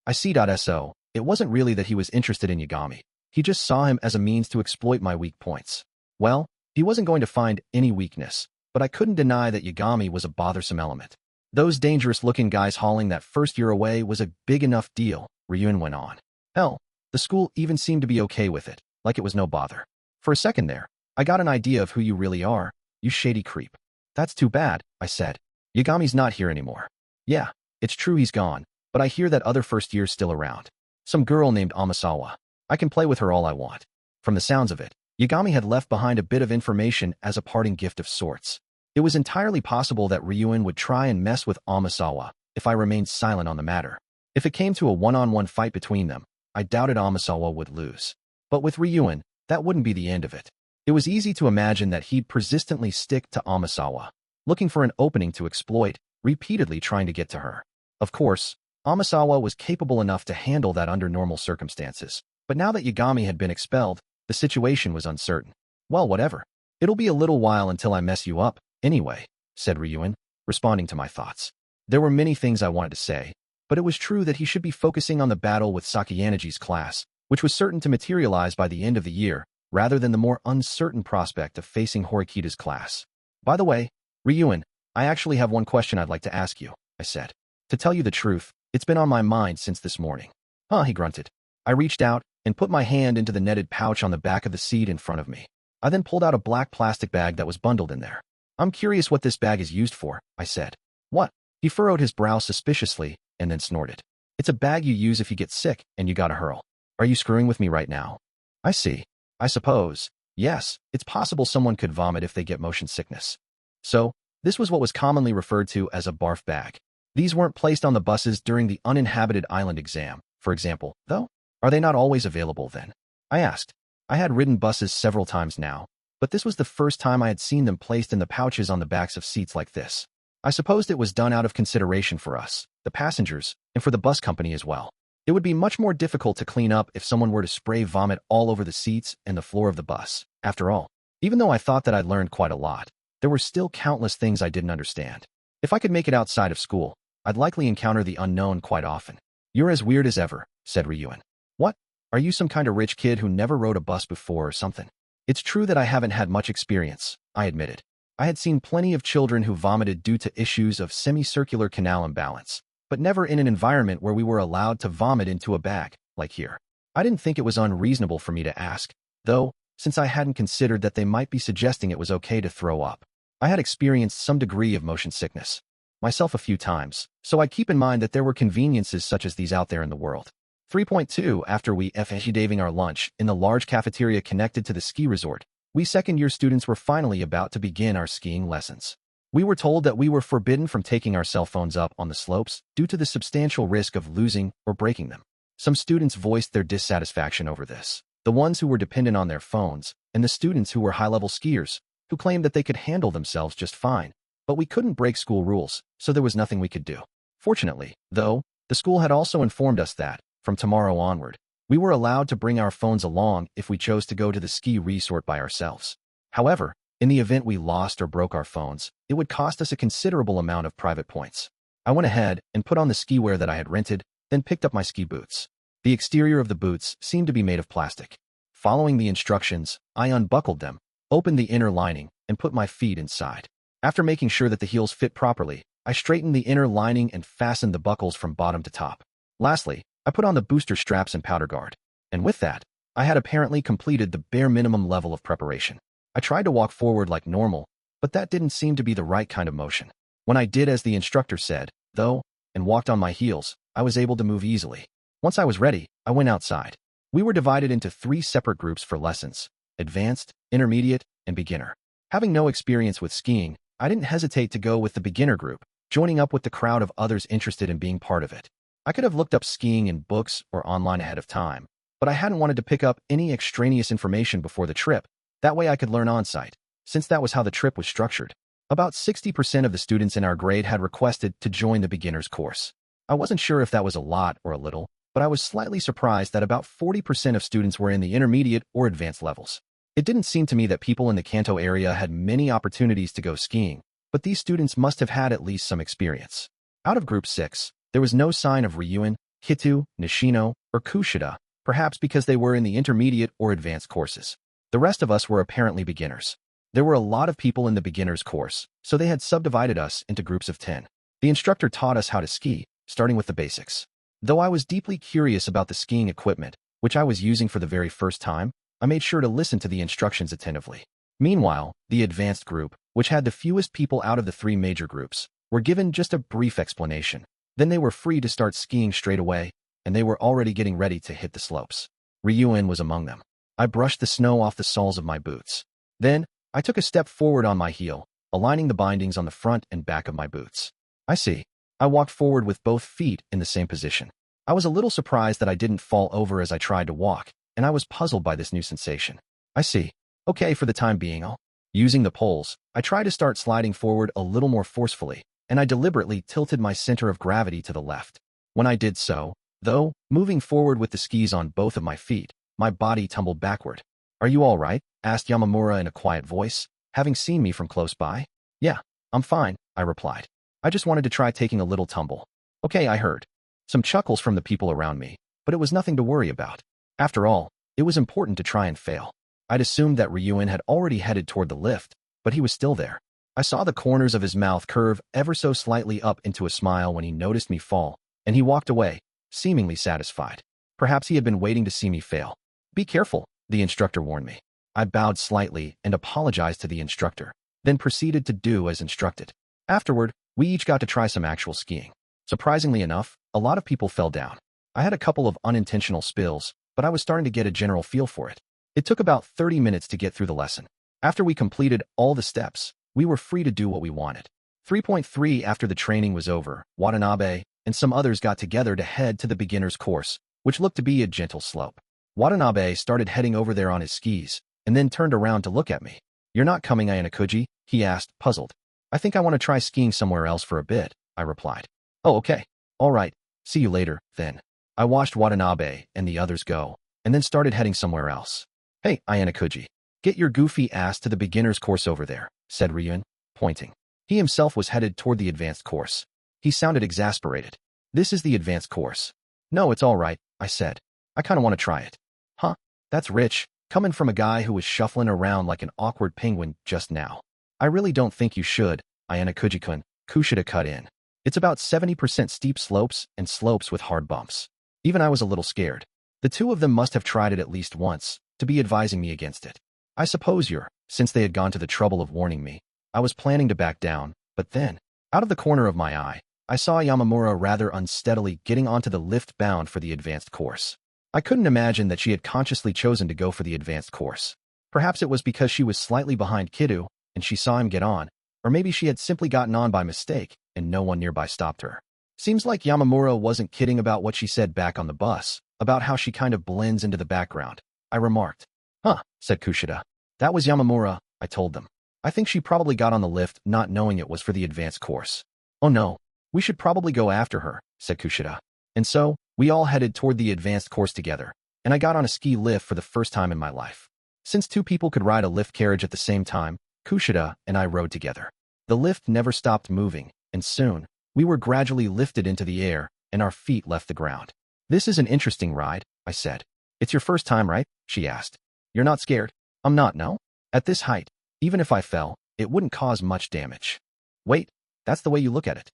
I see. So, it wasn't really that he was interested in Yagami. He just saw him as a means to exploit my weak points. Well, he wasn't going to find any weakness, but I couldn't deny that Yagami was a bothersome element. Those dangerous-looking guys hauling that first year away was a big enough deal, Ryuuji went on. Hell, the school even seemed to be okay with it, like it was no bother. For a second there, I got an idea of who you really are, you shady creep. That's too bad, I said. Yagami's not here anymore. Yeah, it's true he's gone, but I hear that other first year's still around. Some girl named Amasawa. I can play with her all I want. From the sounds of it, Yagami had left behind a bit of information as a parting gift of sorts. It was entirely possible that Ryuuji would try and mess with Amasawa if I remained silent on the matter. If it came to a one-on-one fight between them, I doubted Amasawa would lose. But with Ryuuji, that wouldn't be the end of it. It was easy to imagine that he'd persistently stick to Amasawa, looking for an opening to exploit, repeatedly trying to get to her. Of course, Amasawa was capable enough to handle that under normal circumstances, but now that Yagami had been expelled, the situation was uncertain. Well, whatever. It'll be a little while until I mess you up, anyway, said Ryuuji, responding to my thoughts. There were many things I wanted to say, but it was true that he should be focusing on the battle with Sakayanagi's class, which was certain to materialize by the end of the year, rather than the more uncertain prospect of facing Horikita's class. By the way, Ryuuji, I actually have one question I'd like to ask you, I said. To tell you the truth, it's been on my mind since this morning. Huh, he grunted. I reached out and put my hand into the netted pouch on the back of the seat in front of me. I then pulled out a black plastic bag that was bundled in there. I'm curious what this bag is used for, I said. What? He furrowed his brow suspiciously and then snorted. It's a bag you use if you get sick and you gotta hurl. Are you screwing with me right now? I see. I suppose. Yes, it's possible someone could vomit if they get motion sickness. So, this was what was commonly referred to as a barf bag. These weren't placed on the buses during the uninhabited island exam, for example, though? Are they not always available then? I asked. I had ridden buses several times now, but this was the first time I had seen them placed in the pouches on the backs of seats like this. I supposed it was done out of consideration for us, the passengers, and for the bus company as well. It would be much more difficult to clean up if someone were to spray vomit all over the seats and the floor of the bus. After all, even though I thought that I'd learned quite a lot, there were still countless things I didn't understand. If I could make it outside of school, I'd likely encounter the unknown quite often. You're as weird as ever, said Ryuuji. What? Are you some kind of rich kid who never rode a bus before or something? It's true that I haven't had much experience, I admitted. I had seen plenty of children who vomited due to issues of semicircular canal imbalance, but never in an environment where we were allowed to vomit into a bag, like here. I didn't think it was unreasonable for me to ask, though, since I hadn't considered that they might be suggesting it was okay to throw up. I had experienced some degree of motion sickness, myself a few times, so I'd keep in mind that there were conveniences such as these out there in the world. 3.2 After we finished having our lunch in the large cafeteria connected to the ski resort, we second-year students were finally about to begin our skiing lessons. We were told that we were forbidden from taking our cell phones up on the slopes due to the substantial risk of losing or breaking them. Some students voiced their dissatisfaction over this, the ones who were dependent on their phones, and the students who were high-level skiers, who claimed that they could handle themselves just fine, but we couldn't break school rules, so there was nothing we could do. Fortunately, though, the school had also informed us that, from tomorrow onward, we were allowed to bring our phones along if we chose to go to the ski resort by ourselves. However, in the event we lost or broke our phones, it would cost us a considerable amount of private points. I went ahead and put on the ski wear that I had rented, then picked up my ski boots. The exterior of the boots seemed to be made of plastic. Following the instructions, I unbuckled them, opened the inner lining, and put my feet inside. After making sure that the heels fit properly, I straightened the inner lining and fastened the buckles from bottom to top. Lastly, I put on the booster straps and powder guard. And with that, I had apparently completed the bare minimum level of preparation. I tried to walk forward like normal, but that didn't seem to be the right kind of motion. When I did as the instructor said, though, and walked on my heels, I was able to move easily. Once I was ready, I went outside. We were divided into 3 separate groups for lessons: advanced, intermediate, and beginner. Having no experience with skiing, I didn't hesitate to go with the beginner group, joining up with the crowd of others interested in being part of it. I could have looked up skiing in books or online ahead of time, but I hadn't wanted to pick up any extraneous information before the trip. That way I could learn on-site, since that was how the trip was structured. About 60% of the students in our grade had requested to join the beginner's course. I wasn't sure if that was a lot or a little, but I was slightly surprised that about 40% of students were in the intermediate or advanced levels. It didn't seem to me that people in the Kanto area had many opportunities to go skiing, but these students must have had at least some experience. Out of Group 6, there was no sign of Ryuuji, Kitu, Nishino, or Kushida, perhaps because they were in the intermediate or advanced courses. The rest of us were apparently beginners. There were a lot of people in the beginner's course, so they had subdivided us into groups of 10. The instructor taught us how to ski, starting with the basics. Though I was deeply curious about the skiing equipment, which I was using for the very first time, I made sure to listen to the instructions attentively. Meanwhile, the advanced group, which had the fewest people out of the 3 major groups, were given just a brief explanation. Then they were free to start skiing straight away, and they were already getting ready to hit the slopes. Ryuuji was among them. I brushed the snow off the soles of my boots. Then, I took a step forward on my heel, aligning the bindings on the front and back of my boots. I see. I walked forward with both feet in the same position. I was a little surprised that I didn't fall over as I tried to walk, and I was puzzled by this new sensation. I see. Okay, for the time being, using the poles, I tried to start sliding forward a little more forcefully, and I deliberately tilted my center of gravity to the left. When I did so, though, moving forward with the skis on both of my feet, my body tumbled backward. "Are you all right?" asked Yamamura in a quiet voice, having seen me from close by. "Yeah, I'm fine," I replied. "I just wanted to try taking a little tumble." "Okay," I heard. Some chuckles from the people around me, but it was nothing to worry about. After all, it was important to try and fail. I'd assumed that Ryuuji had already headed toward the lift, but he was still there. I saw the corners of his mouth curve ever so slightly up into a smile when he noticed me fall, and he walked away, seemingly satisfied. Perhaps he had been waiting to see me fail. "Be careful," the instructor warned me. I bowed slightly and apologized to the instructor, then proceeded to do as instructed. Afterward, we each got to try some actual skiing. Surprisingly enough, a lot of people fell down. I had a couple of unintentional spills, but I was starting to get a general feel for it. It took about 30 minutes to get through the lesson. After we completed all the steps, we were free to do what we wanted. 3.3 After the training was over, Watanabe and some others got together to head to the beginner's course, which looked to be a gentle slope. Watanabe started heading over there on his skis, and then turned around to look at me. "You're not coming, Ayanokouji?" he asked, puzzled. "I think I want to try skiing somewhere else for a bit," I replied. "Oh, okay. All right. See you later, then." I watched Watanabe and the others go, and then started heading somewhere else. "Hey, Ayanokouji, get your goofy ass to the beginner's course over there," said Ryuuji, pointing. He himself was headed toward the advanced course. He sounded exasperated. "This is the advanced course." "No, it's all right," I said. "I kind of want to try it." "Huh? That's rich, coming from a guy who was shuffling around like an awkward penguin just now." "I really don't think you should," Ayanokouji-kun, Kushida cut in. "It's about 70% steep slopes and slopes with hard bumps." Even I was a little scared. The two of them must have tried it at least once, to be advising me against it. I suppose since they had gone to the trouble of warning me. I was planning to back down, but then, out of the corner of my eye, I saw Yamamura rather unsteadily getting onto the lift bound for the advanced course. I couldn't imagine that she had consciously chosen to go for the advanced course. Perhaps it was because she was slightly behind Kitu, and she saw him get on, or maybe she had simply gotten on by mistake, and no one nearby stopped her. Seems like Yamamura wasn't kidding about what she said back on the bus, about how she kind of blends into the background, I remarked. "Huh," said Kushida. "That was Yamamura," I told them. I think she probably got on the lift not knowing it was for the advanced course. Oh no, we should probably go after her, said Kushida. And so, we all headed toward the advanced course together, and I got on a ski lift for the first time in my life. Since two people could ride a lift carriage at the same time, Kushida and I rode together. The lift never stopped moving, and soon, we were gradually lifted into the air, and our feet left the ground. This is an interesting ride, I said. It's your first time, right? She asked. You're not scared? I'm not, no? At this height, even if I fell, it wouldn't cause much damage. Wait, that's the way you look at it.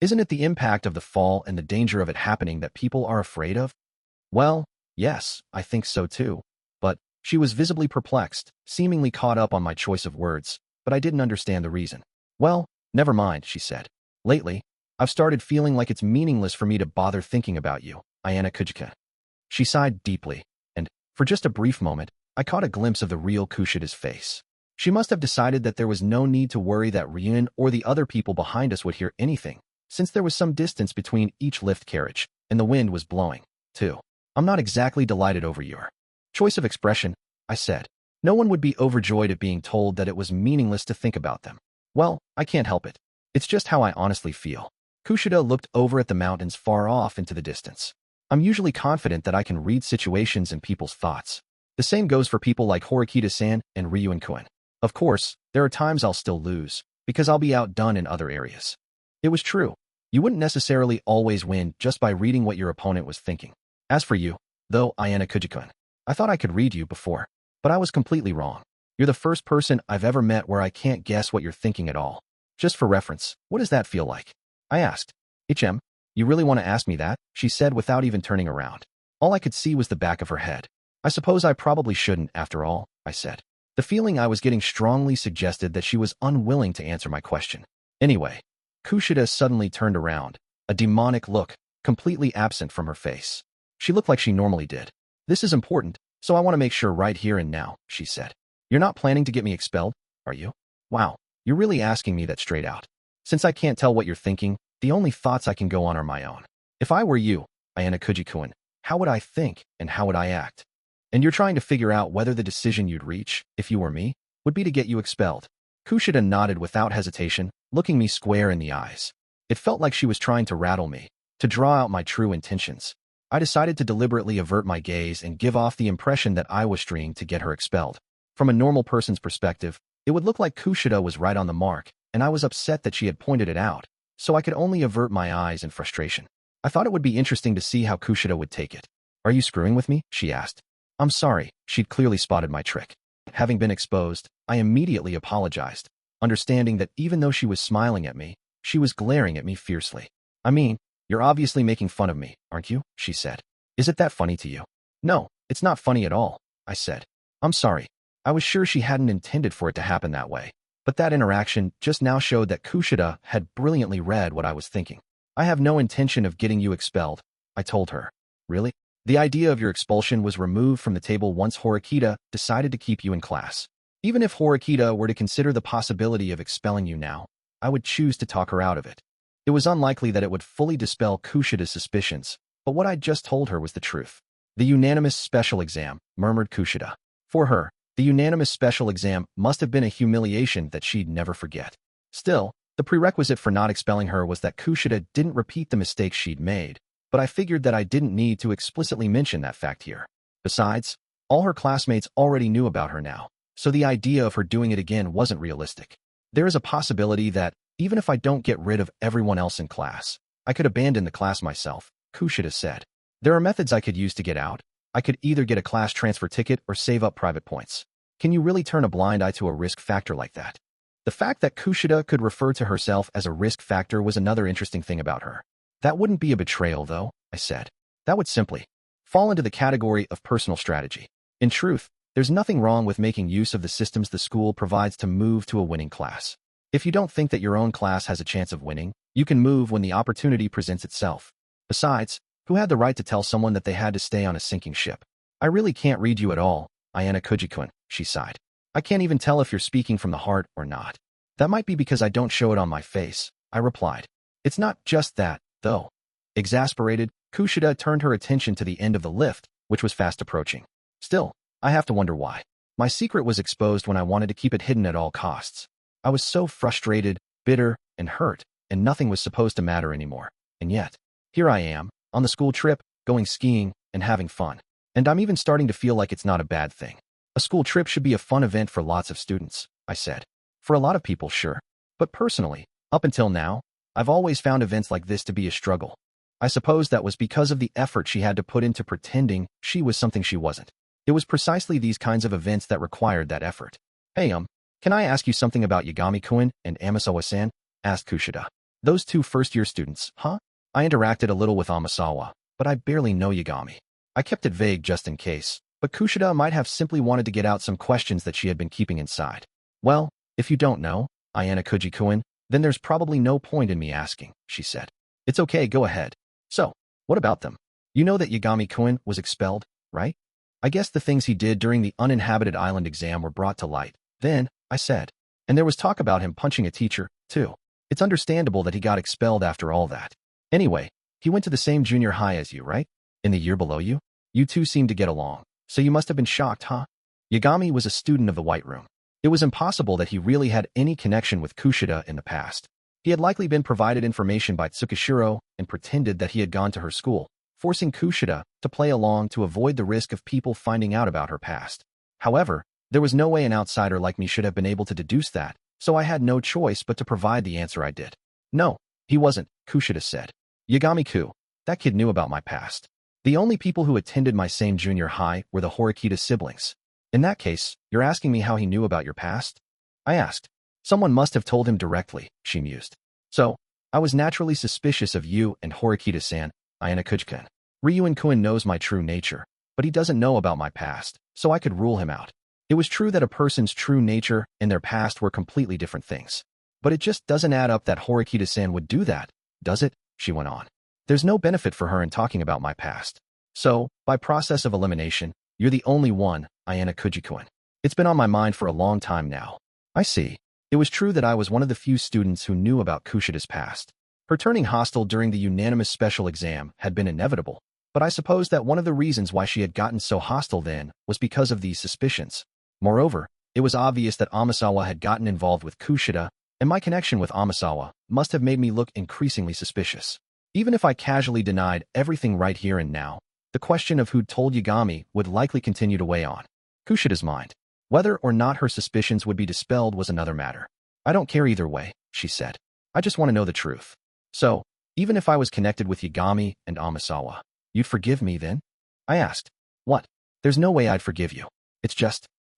Isn't it the impact of the fall and the danger of it happening that people are afraid of? Well, yes, I think so too. But she was visibly perplexed, seemingly caught up on my choice of words, but I didn't understand the reason. Well, never mind, she said. Lately, I've started feeling like it's meaningless for me to bother thinking about you, Ayanokouji. She sighed deeply, and, for just a brief moment, I caught a glimpse of the real Kushida's face. She must have decided that there was no need to worry that Ryuuji or the other people behind us would hear anything, since there was some distance between each lift carriage, and the wind was blowing, too. I'm not exactly delighted over your choice of expression, I said. No one would be overjoyed at being told that it was meaningless to think about them. Well, I can't help it. It's just how I honestly feel. Kushida looked over at the mountains far off into the distance. I'm usually confident that I can read situations and people's thoughts. The same goes for people like Horikita-san and Ryuuji-kun. Of course, there are times I'll still lose, because I'll be outdone in other areas. It was true. You wouldn't necessarily always win just by reading what your opponent was thinking. As for you, though, Ayanokouji-kun, I thought I could read you before, but I was completely wrong. You're the first person I've ever met where I can't guess what you're thinking at all. Just for reference, what does that feel like? I asked. You really want to ask me that? She said without even turning around. All I could see was the back of her head. I suppose I probably shouldn't, after all, I said. The feeling I was getting strongly suggested that she was unwilling to answer my question. Anyway, Kushida suddenly turned around, a demonic look, completely absent from her face. She looked like she normally did. This is important, so I want to make sure right here and now, she said. You're not planning to get me expelled, are you? Wow, you're really asking me that straight out. Since I can't tell what you're thinking, the only thoughts I can go on are my own. If I were you, Ayanokouji-kun, how would I think and how would I act? And you're trying to figure out whether the decision you'd reach, if you were me, would be to get you expelled. Kushida nodded without hesitation, looking me square in the eyes. It felt like she was trying to rattle me, to draw out my true intentions. I decided to deliberately avert my gaze and give off the impression that I was trying to get her expelled. From a normal person's perspective, it would look like Kushida was right on the mark, and I was upset that she had pointed it out, so I could only avert my eyes in frustration. I thought it would be interesting to see how Kushida would take it. Are you screwing with me? She asked. I'm sorry, she'd clearly spotted my trick. Having been exposed, I immediately apologized, understanding that even though she was smiling at me, she was glaring at me fiercely. I mean, you're obviously making fun of me, aren't you? She said. Is it that funny to you? No, it's not funny at all, I said. I'm sorry. I was sure she hadn't intended for it to happen that way. But that interaction just now showed that Kushida had brilliantly read what I was thinking. I have no intention of getting you expelled, I told her. Really? The idea of your expulsion was removed from the table once Horikita decided to keep you in class. Even if Horikita were to consider the possibility of expelling you now, I would choose to talk her out of it. It was unlikely that it would fully dispel Kushida's suspicions, but what I'd just told her was the truth. The unanimous special exam, murmured Kushida. For her, the unanimous special exam must have been a humiliation that she'd never forget. Still, the prerequisite for not expelling her was that Kushida didn't repeat the mistakes she'd made, but I figured that I didn't need to explicitly mention that fact here. Besides, all her classmates already knew about her now, so the idea of her doing it again wasn't realistic. There is a possibility that, even if I don't get rid of everyone else in class, I could abandon the class myself, Kushida said. There are methods I could use to get out. I could either get a class transfer ticket or save up private points. Can you really turn a blind eye to a risk factor like that? The fact that Kushida could refer to herself as a risk factor was another interesting thing about her. That wouldn't be a betrayal, though, I said. That would simply fall into the category of personal strategy. In truth, there's nothing wrong with making use of the systems the school provides to move to a winning class. If you don't think that your own class has a chance of winning, you can move when the opportunity presents itself. Besides, who had the right to tell someone that they had to stay on a sinking ship? I really can't read you at all, Ayanokouji-kun, she sighed. I can't even tell if you're speaking from the heart or not. That might be because I don't show it on my face, I replied. It's not just that, though. Exasperated, Kushida turned her attention to the end of the lift, which was fast approaching. Still, I have to wonder why. My secret was exposed when I wanted to keep it hidden at all costs. I was so frustrated, bitter, and hurt, and nothing was supposed to matter anymore. And yet, here I am, on the school trip, going skiing, and having fun. And I'm even starting to feel like it's not a bad thing. A school trip should be a fun event for lots of students, I said. For a lot of people, sure. But personally, up until now, I've always found events like this to be a struggle. I suppose that was because of the effort she had to put into pretending she was something she wasn't. It was precisely these kinds of events that required that effort. Hey, can I ask you something about Yagami-kun and Amasawa-san? Asked Kushida. Those two first-year students, huh? I interacted a little with Amasawa, but I barely know Yagami. I kept it vague just in case, but Kushida might have simply wanted to get out some questions that she had been keeping inside. Well, if you don't know, Ayanokouji-kun, then there's probably no point in me asking, she said. It's okay, go ahead. So, what about them? You know that Yagami-kun was expelled, right? I guess the things he did during the uninhabited island exam were brought to light. Then, I said. And there was talk about him punching a teacher, too. It's understandable that he got expelled after all that. Anyway, he went to the same junior high as you, right? In the year below you? You two seemed to get along. So you must have been shocked, huh? Yagami was a student of the White Room. It was impossible that he really had any connection with Kushida in the past. He had likely been provided information by Tsukishiro and pretended that he had gone to her school, forcing Kushida to play along to avoid the risk of people finding out about her past. However, there was no way an outsider like me should have been able to deduce that, so I had no choice but to provide the answer I did. No, he wasn't, Kushida said. Yagami-kun, that kid knew about my past. The only people who attended my same junior high were the Horikita siblings. In that case, you're asking me how he knew about your past? I asked. Someone must have told him directly, she mused. So, I was naturally suspicious of you and Horikita-san, Ayanokouji-kun. Ryuuji-kun knows my true nature, but he doesn't know about my past, so I could rule him out. It was true that a person's true nature and their past were completely different things. But it just doesn't add up that Horikita-san would do that, does it? She went on. There's no benefit for her in talking about my past. So, by process of elimination, you're the only one, Ayanokouji-kun. It's been on my mind for a long time now. I see. It was true that I was one of the few students who knew about Kushida's past. Her turning hostile during the unanimous special exam had been inevitable, but I suppose that one of the reasons why she had gotten so hostile then was because of these suspicions. Moreover, it was obvious that Amasawa had gotten involved with Kushida, and my connection with Amasawa must have made me look increasingly suspicious. Even if I casually denied everything right here and now, the question of who'd told Yagami would likely continue to weigh on Kushida's mind. Whether or not her suspicions would be dispelled was another matter. I don't care either way, she said. I just want to know the truth. So, even if I was connected with Yagami and Amasawa, you'd forgive me then? I asked. What? There's no way I'd forgive you.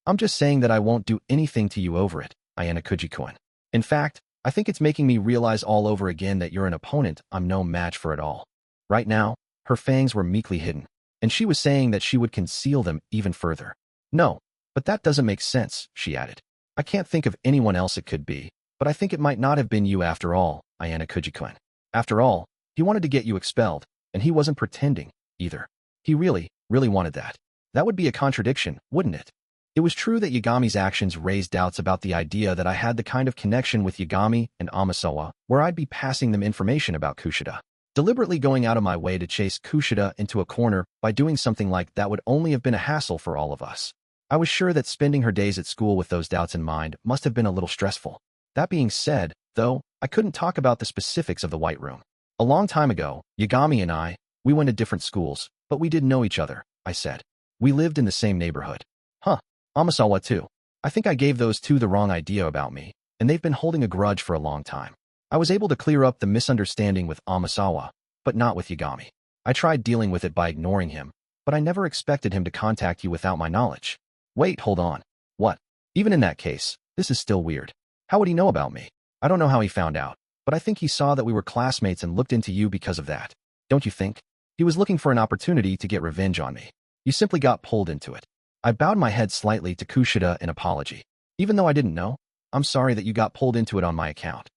I'm just saying that I won't do anything to you over it, Ayanokouji-kun. In fact, I think it's making me realize all over again that you're an opponent I'm no match for at all. Right now, her fangs were meekly hidden, and she was saying that she would conceal them even further. No, but that doesn't make sense, she added. I can't think of anyone else it could be, but I think it might not have been you after all, Ayanokouji-kun. After all, he wanted to get you expelled, and he wasn't pretending, either. He really, really wanted that. That would be a contradiction, wouldn't it? It was true that Yagami's actions raised doubts about the idea that I had the kind of connection with Yagami and Amasawa where I'd be passing them information about Kushida. Deliberately going out of my way to chase Kushida into a corner by doing something like that would only have been a hassle for all of us. I was sure that spending her days at school with those doubts in mind must have been a little stressful. That being said, though, I couldn't talk about the specifics of the White Room. A long time ago, Yagami and we went to different schools, but we didn't know each other, I said. We lived in the same neighborhood. Huh. Amasawa too. I think I gave those two the wrong idea about me, and they've been holding a grudge for a long time. I was able to clear up the misunderstanding with Amasawa, but not with Yagami. I tried dealing with it by ignoring him, but I never expected him to contact you without my knowledge. Wait, hold on. What? Even in that case, this is still weird. How would he know about me? I don't know how he found out, but I think he saw that we were classmates and looked into you because of that. Don't you think? He was looking for an opportunity to get revenge on me. You simply got pulled into it. I bowed my head slightly to Kushida in apology. Even though I didn't know, I'm sorry that you got pulled into it on my account.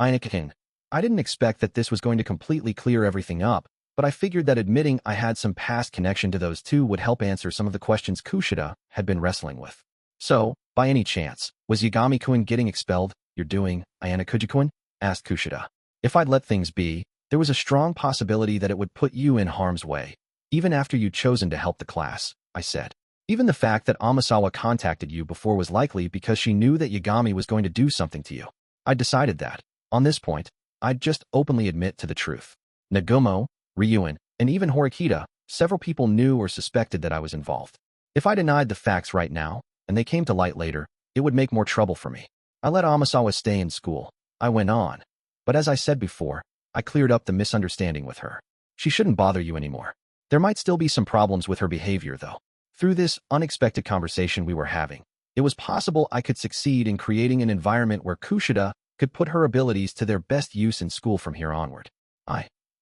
Ayanokouji, I didn't expect that this was going to completely clear everything up, but I figured that admitting I had some past connection to those two would help answer some of the questions Kushida had been wrestling with. So, by any chance, was Yagami-kun getting expelled, you're doing, Ayanokouji-kun? Asked Kushida. If I'd let things be, there was a strong possibility that it would put you in harm's way, even after you'd chosen to help the class, I said. Even the fact that Amasawa contacted you before was likely because she knew that Yagami was going to do something to you. I decided that, on this point, I'd just openly admit to the truth. Nagumo, Ryuun, and even Horikita, several people knew or suspected that I was involved. If I denied the facts right now, and they came to light later, it would make more trouble for me. I let Amasawa stay in school. I went on. But as I said before, I cleared up the misunderstanding with her. She shouldn't bother you anymore. There might still be some problems with her behavior, though. Through this unexpected conversation we were having, it was possible I could succeed in creating an environment where Kushida could put her abilities to their best use in school from here onward.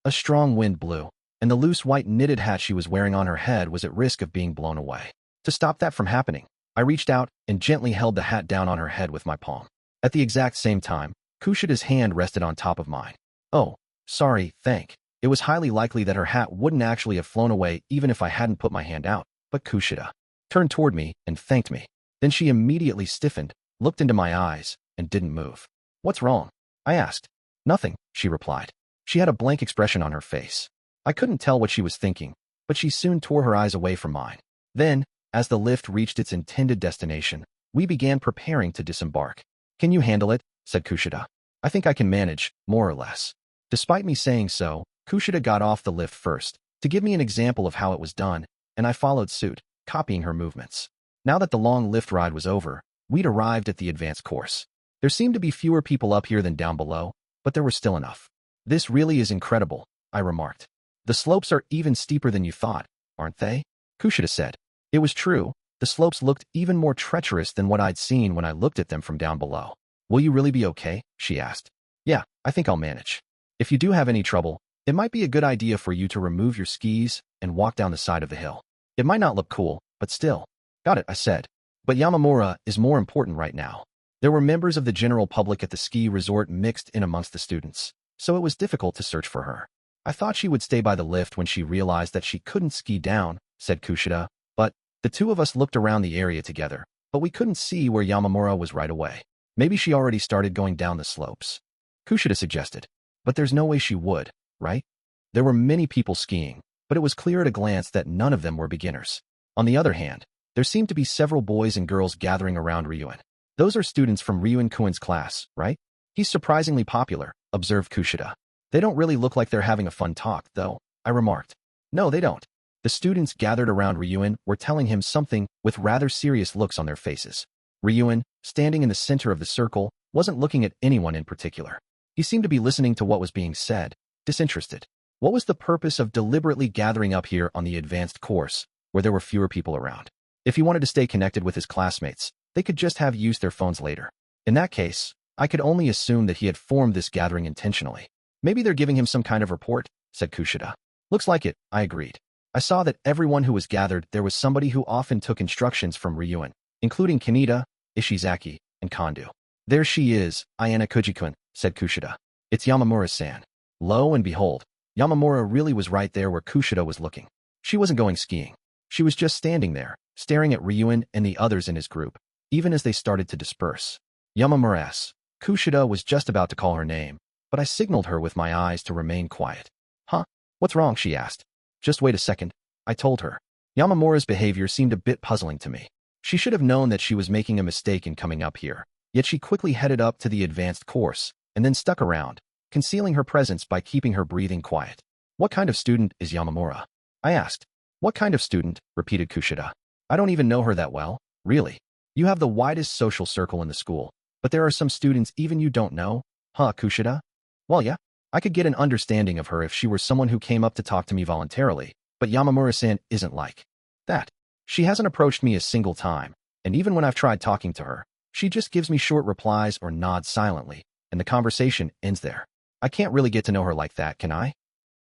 A strong wind blew, and the loose white knitted hat she was wearing on her head was at risk of being blown away. To stop that from happening, I reached out and gently held the hat down on her head with my palm. At the exact same time, Kushida's hand rested on top of mine. Oh, sorry, It was highly likely that her hat wouldn't actually have flown away even if I hadn't put my hand out, but Kushida turned toward me and thanked me. Then she immediately stiffened, looked into my eyes, and didn't move. What's wrong? I asked. Nothing, she replied. She had a blank expression on her face. I couldn't tell what she was thinking, but she soon tore her eyes away from mine. Then, as the lift reached its intended destination, we began preparing to disembark. Can you handle it? Said Kushida. I think I can manage, more or less. Despite me saying so, Kushida got off the lift first, to give me an example of how it was done, and I followed suit, copying her movements. Now that the long lift ride was over, we'd arrived at the advanced course. There seemed to be fewer people up here than down below, but there were still enough. This really is incredible, I remarked. The slopes are even steeper than you thought, aren't they? Kushida said. It was true. The slopes looked even more treacherous than what I'd seen when I looked at them from down below. Will you really be okay? She asked. Yeah, I think I'll manage. If you do have any trouble, it might be a good idea for you to remove your skis and walk down the side of the hill. It might not look cool, but still. Got it, I said. But Yamamura is more important right now. There were members of the general public at the ski resort mixed in amongst the students, so it was difficult to search for her. I thought she would stay by the lift when she realized that she couldn't ski down, said Kushida, but the two of us looked around the area together, but we couldn't see where Yamamura was right away. Maybe she already started going down the slopes. Kushida suggested. But there's no way she would, right? There were many people skiing, but it was clear at a glance that none of them were beginners. On the other hand, there seemed to be several boys and girls gathering around Ryuun. Those are students from Ryuun-kun's class, right? He's surprisingly popular, observed Kushida. They don't really look like they're having a fun talk, though, I remarked. No, they don't. The students gathered around Ryuun were telling him something with rather serious looks on their faces. Ryuun, standing in the center of the circle, wasn't looking at anyone in particular. He seemed to be listening to what was being said, disinterested. What was the purpose of deliberately gathering up here on the advanced course, where there were fewer people around? If he wanted to stay connected with his classmates, they could just have used their phones later. In that case, I could only assume that he had formed this gathering intentionally. Maybe they're giving him some kind of report, said Kushida. Looks like it, I agreed. I saw that everyone who was gathered there was somebody who often took instructions from Ryuun, including Kaneda, Ishizaki, and Kondo. There she is, Ayanokouji-kun, said Kushida. It's Yamamura-san. Lo and behold, Yamamura really was right there where Kushida was looking. She wasn't going skiing. She was just standing there, staring at Ryuun and the others in his group, even as they started to disperse. Yamamura-s. Kushida was just about to call her name, but I signaled her with my eyes to remain quiet. Huh? What's wrong? She asked. Just wait a second, I told her. Yamamura's behavior seemed a bit puzzling to me. She should have known that she was making a mistake in coming up here, yet she quickly headed up to the advanced course and then stuck around, concealing her presence by keeping her breathing quiet. What kind of student is Yamamura? I asked. What kind of student? Repeated Kushida. I don't even know her that well, really. You have the widest social circle in the school, but there are some students even you don't know, huh, Kushida? Well, yeah, I could get an understanding of her if she were someone who came up to talk to me voluntarily, but Yamamura-san isn't like that. She hasn't approached me a single time, and even when I've tried talking to her, she just gives me short replies or nods silently, and the conversation ends there. I can't really get to know her like that, can I?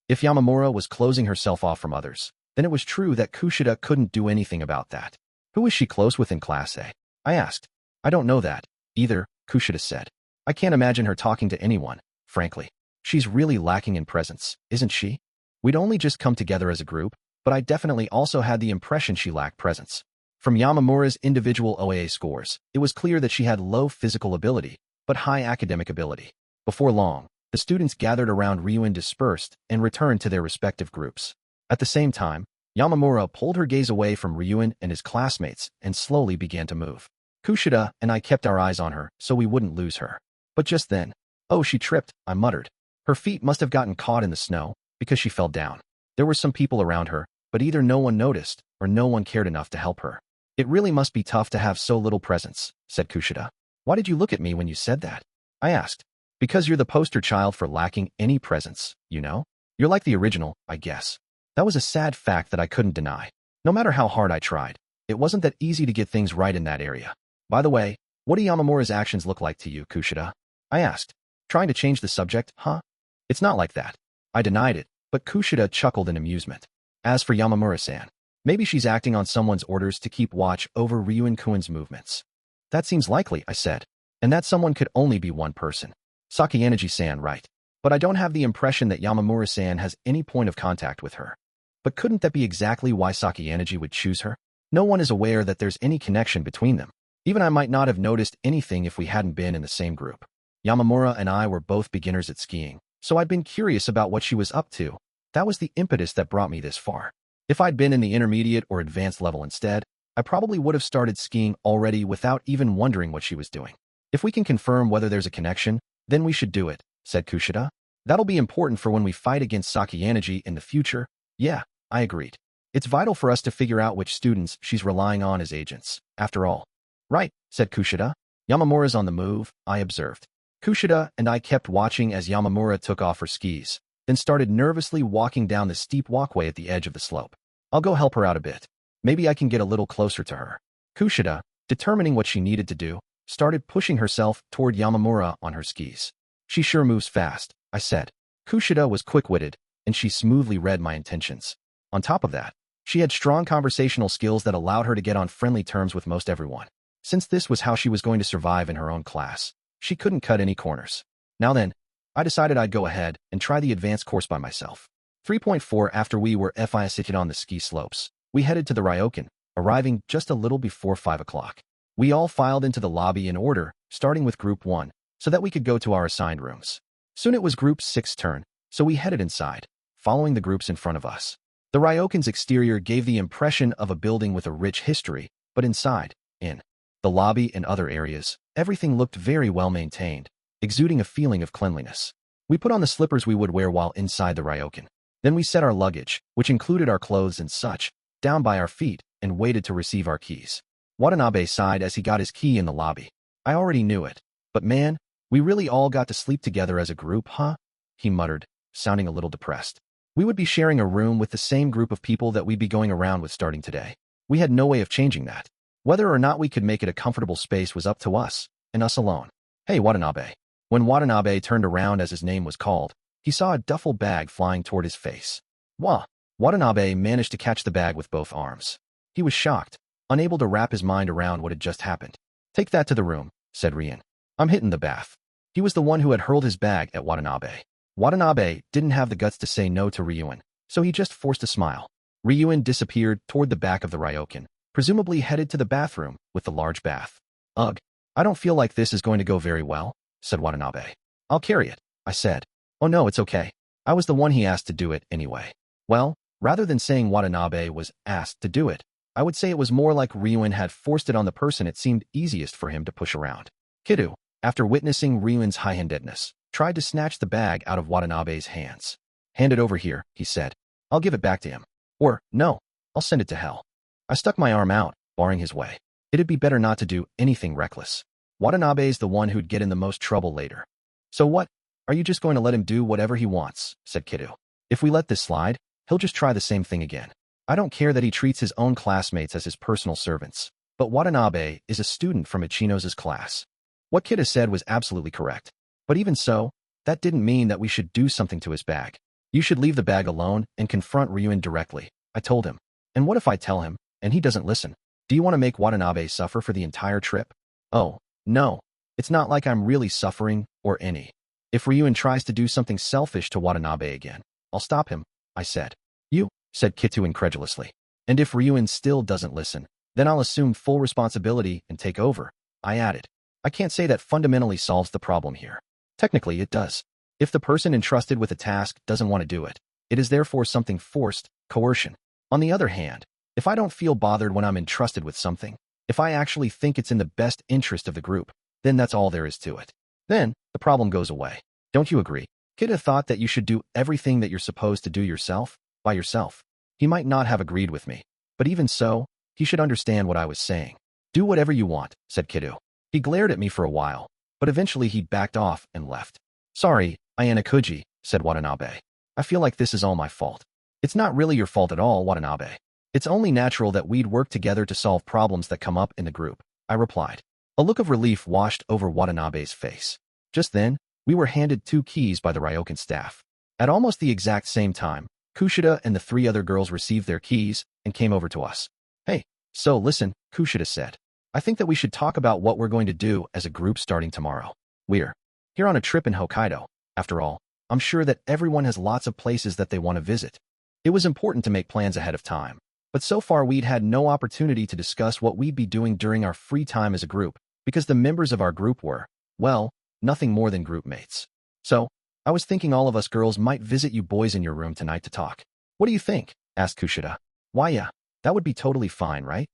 If Yamamura was closing herself off from others, then it was true that Kushida couldn't do anything about that. Who is she close with in Class A? I asked. I don't know that, either, Kushida said. I can't imagine her talking to anyone, frankly. She's really lacking in presence, isn't she? We'd only just come together as a group, but I definitely also had the impression she lacked presence. From Yamamura's individual OAA scores, it was clear that she had low physical ability, but high academic ability. Before long, the students gathered around Ryuun dispersed and returned to their respective groups. At the same time, Yamamura pulled her gaze away from Ryuin and his classmates and slowly began to move. Kushida and I kept our eyes on her so we wouldn't lose her. But just then, "Oh, she tripped," I muttered. Her feet must have gotten caught in the snow because she fell down. There were some people around her, but either no one noticed or no one cared enough to help her. "It really must be tough to have so little presence," said Kushida. "Why did you look at me when you said that?" I asked. "Because you're the poster child for lacking any presence, you know? You're like the original, I guess." That was a sad fact that I couldn't deny. No matter how hard I tried, it wasn't that easy to get things right in that area. "By the way, what do Yamamura's actions look like to you, Kushida?" I asked. Trying to change the subject, huh? "It's not like that." I denied it, but Kushida chuckled in amusement. "As for Yamamura-san, maybe she's acting on someone's orders to keep watch over Ryuin-kun's movements." "That seems likely," I said. "And that someone could only be one person. Sakayanagi-san, right? But I don't have the impression that Yamamura-san has any point of contact with her." "But couldn't that be exactly why Sakayanagi would choose her? No one is aware that there's any connection between them. Even I might not have noticed anything if we hadn't been in the same group. Yamamura and I were both beginners at skiing, so I'd been curious about what she was up to. That was the impetus that brought me this far. If I'd been in the intermediate or advanced level instead, I probably would have started skiing already without even wondering what she was doing. If we can confirm whether there's a connection, then we should do it," said Kushida. "That'll be important for when we fight against Sakayanagi in the future." "Yeah," I agreed. "It's vital for us to figure out which students she's relying on as agents, after all." "Right," said Kushida. "Yamamura's on the move," I observed. Kushida and I kept watching as Yamamura took off her skis, then started nervously walking down the steep walkway at the edge of the slope. "I'll go help her out a bit. Maybe I can get a little closer to her." Kushida, determining what she needed to do, started pushing herself toward Yamamura on her skis. "She sure moves fast," I said. Kushida was quick-witted, and she smoothly read my intentions. On top of that, she had strong conversational skills that allowed her to get on friendly terms with most everyone. Since this was how she was going to survive in her own class, she couldn't cut any corners. Now then, I decided I'd go ahead and try the advanced course by myself. 3.4 After we were seated on the ski slopes, we headed to the Ryokan, arriving just a little before 5 o'clock. We all filed into the lobby in order, starting with Group 1, so that we could go to our assigned rooms. Soon it was Group 6's turn, so we headed inside, following the groups in front of us. The Ryokan's exterior gave the impression of a building with a rich history, but inside, in the lobby and other areas, everything looked very well maintained, exuding a feeling of cleanliness. We put on the slippers we would wear while inside the Ryokan. Then we set our luggage, which included our clothes and such, down by our feet and waited to receive our keys. Watanabe sighed as he got his key in the lobby. "I already knew it. But man, we really all got to sleep together as a group, huh?" he muttered, sounding a little depressed. We would be sharing a room with the same group of people that we'd be going around with starting today. We had no way of changing that. Whether or not we could make it a comfortable space was up to us, and us alone. "Hey, Watanabe." When Watanabe turned around as his name was called, he saw a duffel bag flying toward his face. "Wah!" Watanabe managed to catch the bag with both arms. He was shocked, unable to wrap his mind around what had just happened. "Take that to the room," said Ryuin. "I'm hitting the bath." He was the one who had hurled his bag at Watanabe. Watanabe didn't have the guts to say no to Ryuin, so he just forced a smile. Ryuin disappeared toward the back of the Ryokan, presumably headed to the bathroom with the large bath. "Ugh, I don't feel like this is going to go very well," said Watanabe. "I'll carry it," I said. "Oh no, it's okay. I was the one he asked to do it anyway." Well, rather than saying Watanabe was asked to do it, I would say it was more like Ryuin had forced it on the person it seemed easiest for him to push around. Kido, after witnessing Ryuin's high-handedness, tried to snatch the bag out of Watanabe's hands. "Hand it over here," he said. "I'll give it back to him. Or, no, I'll send it to hell." I stuck my arm out, barring his way. It'd be better not to do anything reckless. Watanabe's the one who'd get in the most trouble later. "So what? Are you just going to let him do whatever he wants?" said Kido. "If we let this slide, he'll just try the same thing again. I don't care that he treats his own classmates as his personal servants, but Watanabe is a student from Ichino's class." What Kido said was absolutely correct. But even so, that didn't mean that we should do something to his bag. "You should leave the bag alone and confront Ryuin directly," I told him. "And what if I tell him, and he doesn't listen? Do you want to make Watanabe suffer for the entire trip?" "Oh, no. It's not like I'm really suffering, or any. If Ryuin tries to do something selfish to Watanabe again, I'll stop him," I said. "You?" said Kitu incredulously. "And if Ryuin still doesn't listen, then I'll assume full responsibility and take over," I added. I can't say that fundamentally solves the problem here. Technically, it does. If the person entrusted with a task doesn't want to do it, it is therefore something forced, coercion. On the other hand, if I don't feel bothered when I'm entrusted with something, if I actually think it's in the best interest of the group, then that's all there is to it. Then, the problem goes away. Don't you agree? Kida thought that you should do everything that you're supposed to do yourself, by yourself. He might not have agreed with me, but even so, he should understand what I was saying. Do whatever you want, said Kido. He glared at me for a while, but eventually he backed off and left. Sorry, Ayanokouji, said Watanabe. I feel like this is all my fault. It's not really your fault at all, Watanabe. It's only natural that we'd work together to solve problems that come up in the group, I replied. A look of relief washed over Watanabe's face. Just then, we were handed 2 keys by the Ryokan staff. At almost the exact same time, Kushida and the 3 other girls received their keys and came over to us. Hey, so listen, Kushida said. I think that we should talk about what we're going to do as a group starting tomorrow. We're here on a trip in Hokkaido. After all, I'm sure that everyone has lots of places that they want to visit. It was important to make plans ahead of time, but so far we'd had no opportunity to discuss what we'd be doing during our free time as a group, because the members of our group were, well, nothing more than group mates. So, I was thinking all of us girls might visit you boys in your room tonight to talk. What do you think? Asked Kushida. Why yeah, that would be totally fine, right?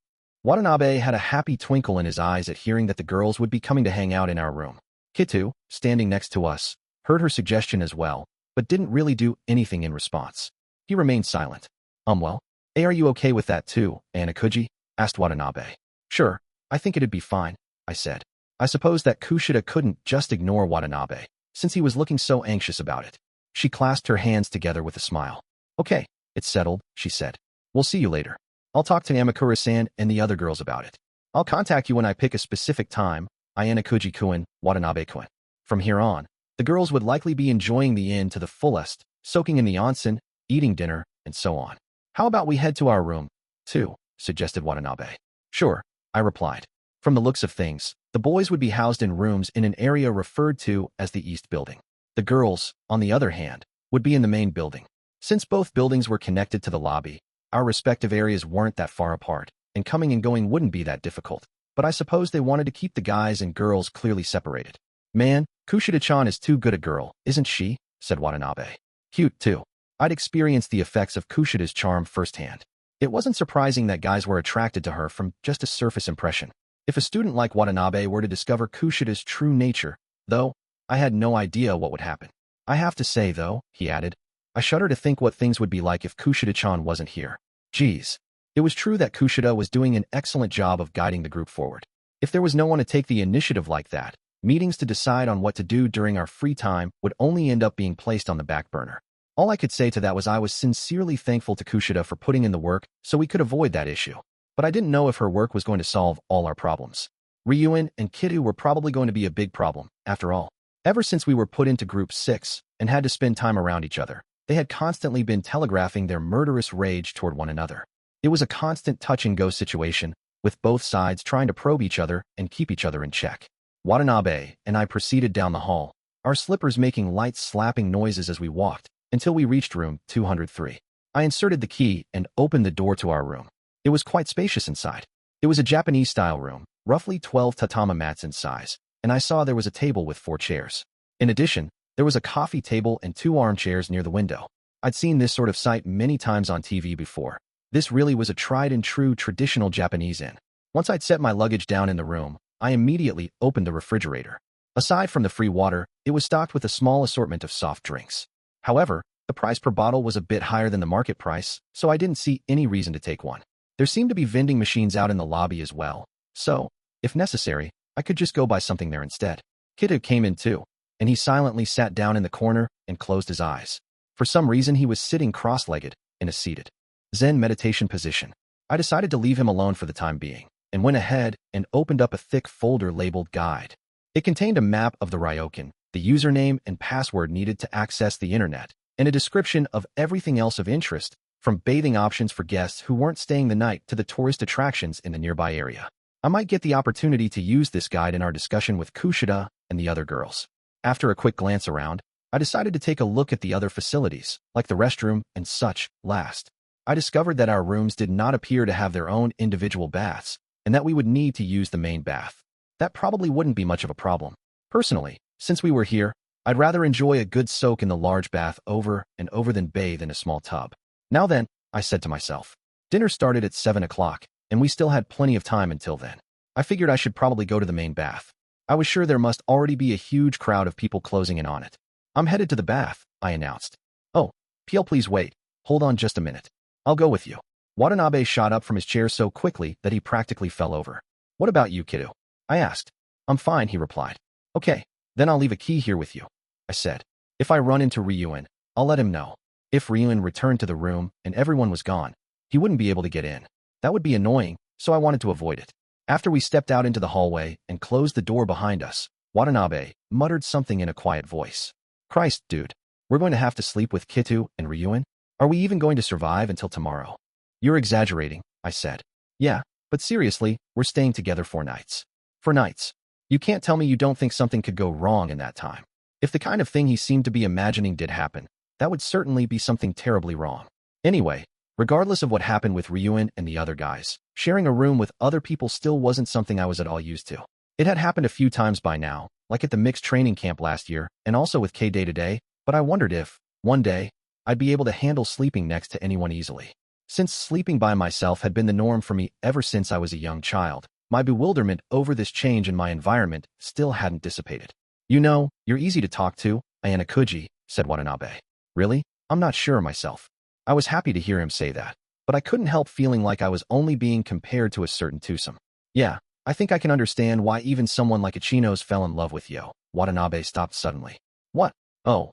Watanabe had a happy twinkle in his eyes at hearing that the girls would be coming to hang out in our room. Kitu, standing next to us, heard her suggestion as well, but didn't really do anything in response. He remained silent. Well, hey, are you okay with that too, Ayanokouji? Asked Watanabe. Sure, I think it'd be fine, I said. I suppose that Kushida couldn't just ignore Watanabe, since he was looking so anxious about it. She clasped her hands together with a smile. Okay, it's settled, she said. We'll see you later. I'll talk to Amakura-san and the other girls about it. I'll contact you when I pick a specific time, Ayanokouji-kun, Watanabe-kun. From here on, the girls would likely be enjoying the inn to the fullest, soaking in the onsen, eating dinner, and so on. How about we head to our room, too, suggested Watanabe. Sure, I replied. From the looks of things, the boys would be housed in rooms in an area referred to as the East Building. The girls, on the other hand, would be in the main building. Since both buildings were connected to the lobby, our respective areas weren't that far apart, and coming and going wouldn't be that difficult, but I suppose they wanted to keep the guys and girls clearly separated. Man, Kushida-chan is too good a girl, isn't she? Said Watanabe. Cute, too. I'd experienced the effects of Kushida's charm firsthand. It wasn't surprising that guys were attracted to her from just a surface impression. If a student like Watanabe were to discover Kushida's true nature, though, I had no idea what would happen. I have to say, though, he added, I shudder to think what things would be like if Kushida-chan wasn't here. Geez. It was true that Kushida was doing an excellent job of guiding the group forward. If there was no one to take the initiative like that, meetings to decide on what to do during our free time would only end up being placed on the back burner. All I could say to that was I was sincerely thankful to Kushida for putting in the work so we could avoid that issue. But I didn't know if her work was going to solve all our problems. Ryuuji and Kitu were probably going to be a big problem, after all. Ever since we were put into Group 6 and had to spend time around each other, they had constantly been telegraphing their murderous rage toward one another. It was a constant touch-and-go situation, with both sides trying to probe each other and keep each other in check. Watanabe and I proceeded down the hall, our slippers making light slapping noises as we walked, until we reached room 203. I inserted the key and opened the door to our room. It was quite spacious inside. It was a Japanese-style room, roughly 12 tatami mats in size, and I saw there was a table with 4 chairs. In addition, there was a coffee table and 2 armchairs near the window. I'd seen this sort of sight many times on TV before. This really was a tried-and-true traditional Japanese inn. Once I'd set my luggage down in the room, I immediately opened the refrigerator. Aside from the free water, it was stocked with a small assortment of soft drinks. However, the price per bottle was a bit higher than the market price, so I didn't see any reason to take one. There seemed to be vending machines out in the lobby as well, so, if necessary, I could just go buy something there instead. Kitu came in too, and he silently sat down in the corner and closed his eyes. For some reason he was sitting cross-legged, in a seated Zen meditation position. I decided to leave him alone for the time being, and went ahead and opened up a thick folder labeled Guide. It contained a map of the Ryokan, the username and password needed to access the internet, and a description of everything else of interest, from bathing options for guests who weren't staying the night to the tourist attractions in the nearby area. I might get the opportunity to use this guide in our discussion with Kushida and the other girls. After a quick glance around, I decided to take a look at the other facilities, like the restroom and such, last. I discovered that our rooms did not appear to have their own individual baths, and that we would need to use the main bath. That probably wouldn't be much of a problem. Personally, since we were here, I'd rather enjoy a good soak in the large bath over and over than bathe in a small tub. Now then, I said to myself, Dinner started at 7 o'clock, and we still had plenty of time until then. I figured I should probably go to the main bath. I was sure there must already be a huge crowd of people closing in on it. I'm headed to the bath, I announced. Oh, PL, please wait. Hold on just a minute. I'll go with you. Watanabe shot up from his chair so quickly that he practically fell over. What about you, kiddo? I asked. I'm fine, he replied. Okay, then I'll leave a key here with you, I said. If I run into Ryuuji, I'll let him know. If Ryuuji returned to the room and everyone was gone, he wouldn't be able to get in. That would be annoying, so I wanted to avoid it. After we stepped out into the hallway and closed the door behind us, Watanabe muttered something in a quiet voice. Christ, dude, we're going to have to sleep with Kitu and Ryuuji? Are we even going to survive until tomorrow? You're exaggerating, I said. Yeah, but seriously, we're staying together 4 nights. 4 nights. You can't tell me you don't think something could go wrong in that time. If the kind of thing he seemed to be imagining did happen, that would certainly be something terribly wrong. Anyway, regardless of what happened with Ryuuji and the other guys, sharing a room with other people still wasn't something I was at all used to. It had happened a few times by now, like at the mixed training camp last year, and also with K day-to-day, but I wondered if, one day, I'd be able to handle sleeping next to anyone easily. Since sleeping by myself had been the norm for me ever since I was a young child, my bewilderment over this change in my environment still hadn't dissipated. You know, you're easy to talk to, Ayanokouji, said Watanabe. Really? I'm not sure myself. I was happy to hear him say that, but I couldn't help feeling like I was only being compared to a certain twosome. Yeah, I think I can understand why even someone like Ichinos fell in love with you. Watanabe stopped suddenly. What? Oh,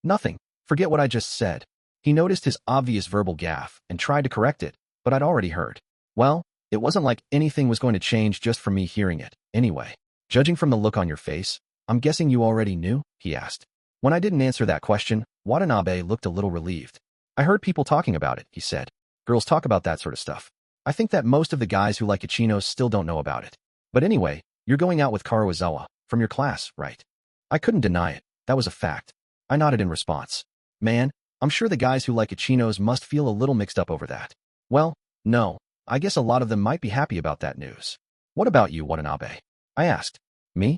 nothing. Forget what I just said. He noticed his obvious verbal gaffe and tried to correct it, but I'd already heard. Well, it wasn't like anything was going to change just from me hearing it, anyway. Judging from the look on your face, I'm guessing you already knew? He asked. When I didn't answer that question, Watanabe looked a little relieved. I heard people talking about it, he said. Girls talk about that sort of stuff. I think that most of the guys who like Ichinos still don't know about it. But anyway, you're going out with Karuizawa, from your class, right? I couldn't deny it. That was a fact. I nodded in response. Man, I'm sure the guys who like Ichinos must feel a little mixed up over that. Well, no, I guess a lot of them might be happy about that news. What about you, Watanabe? I asked. Me?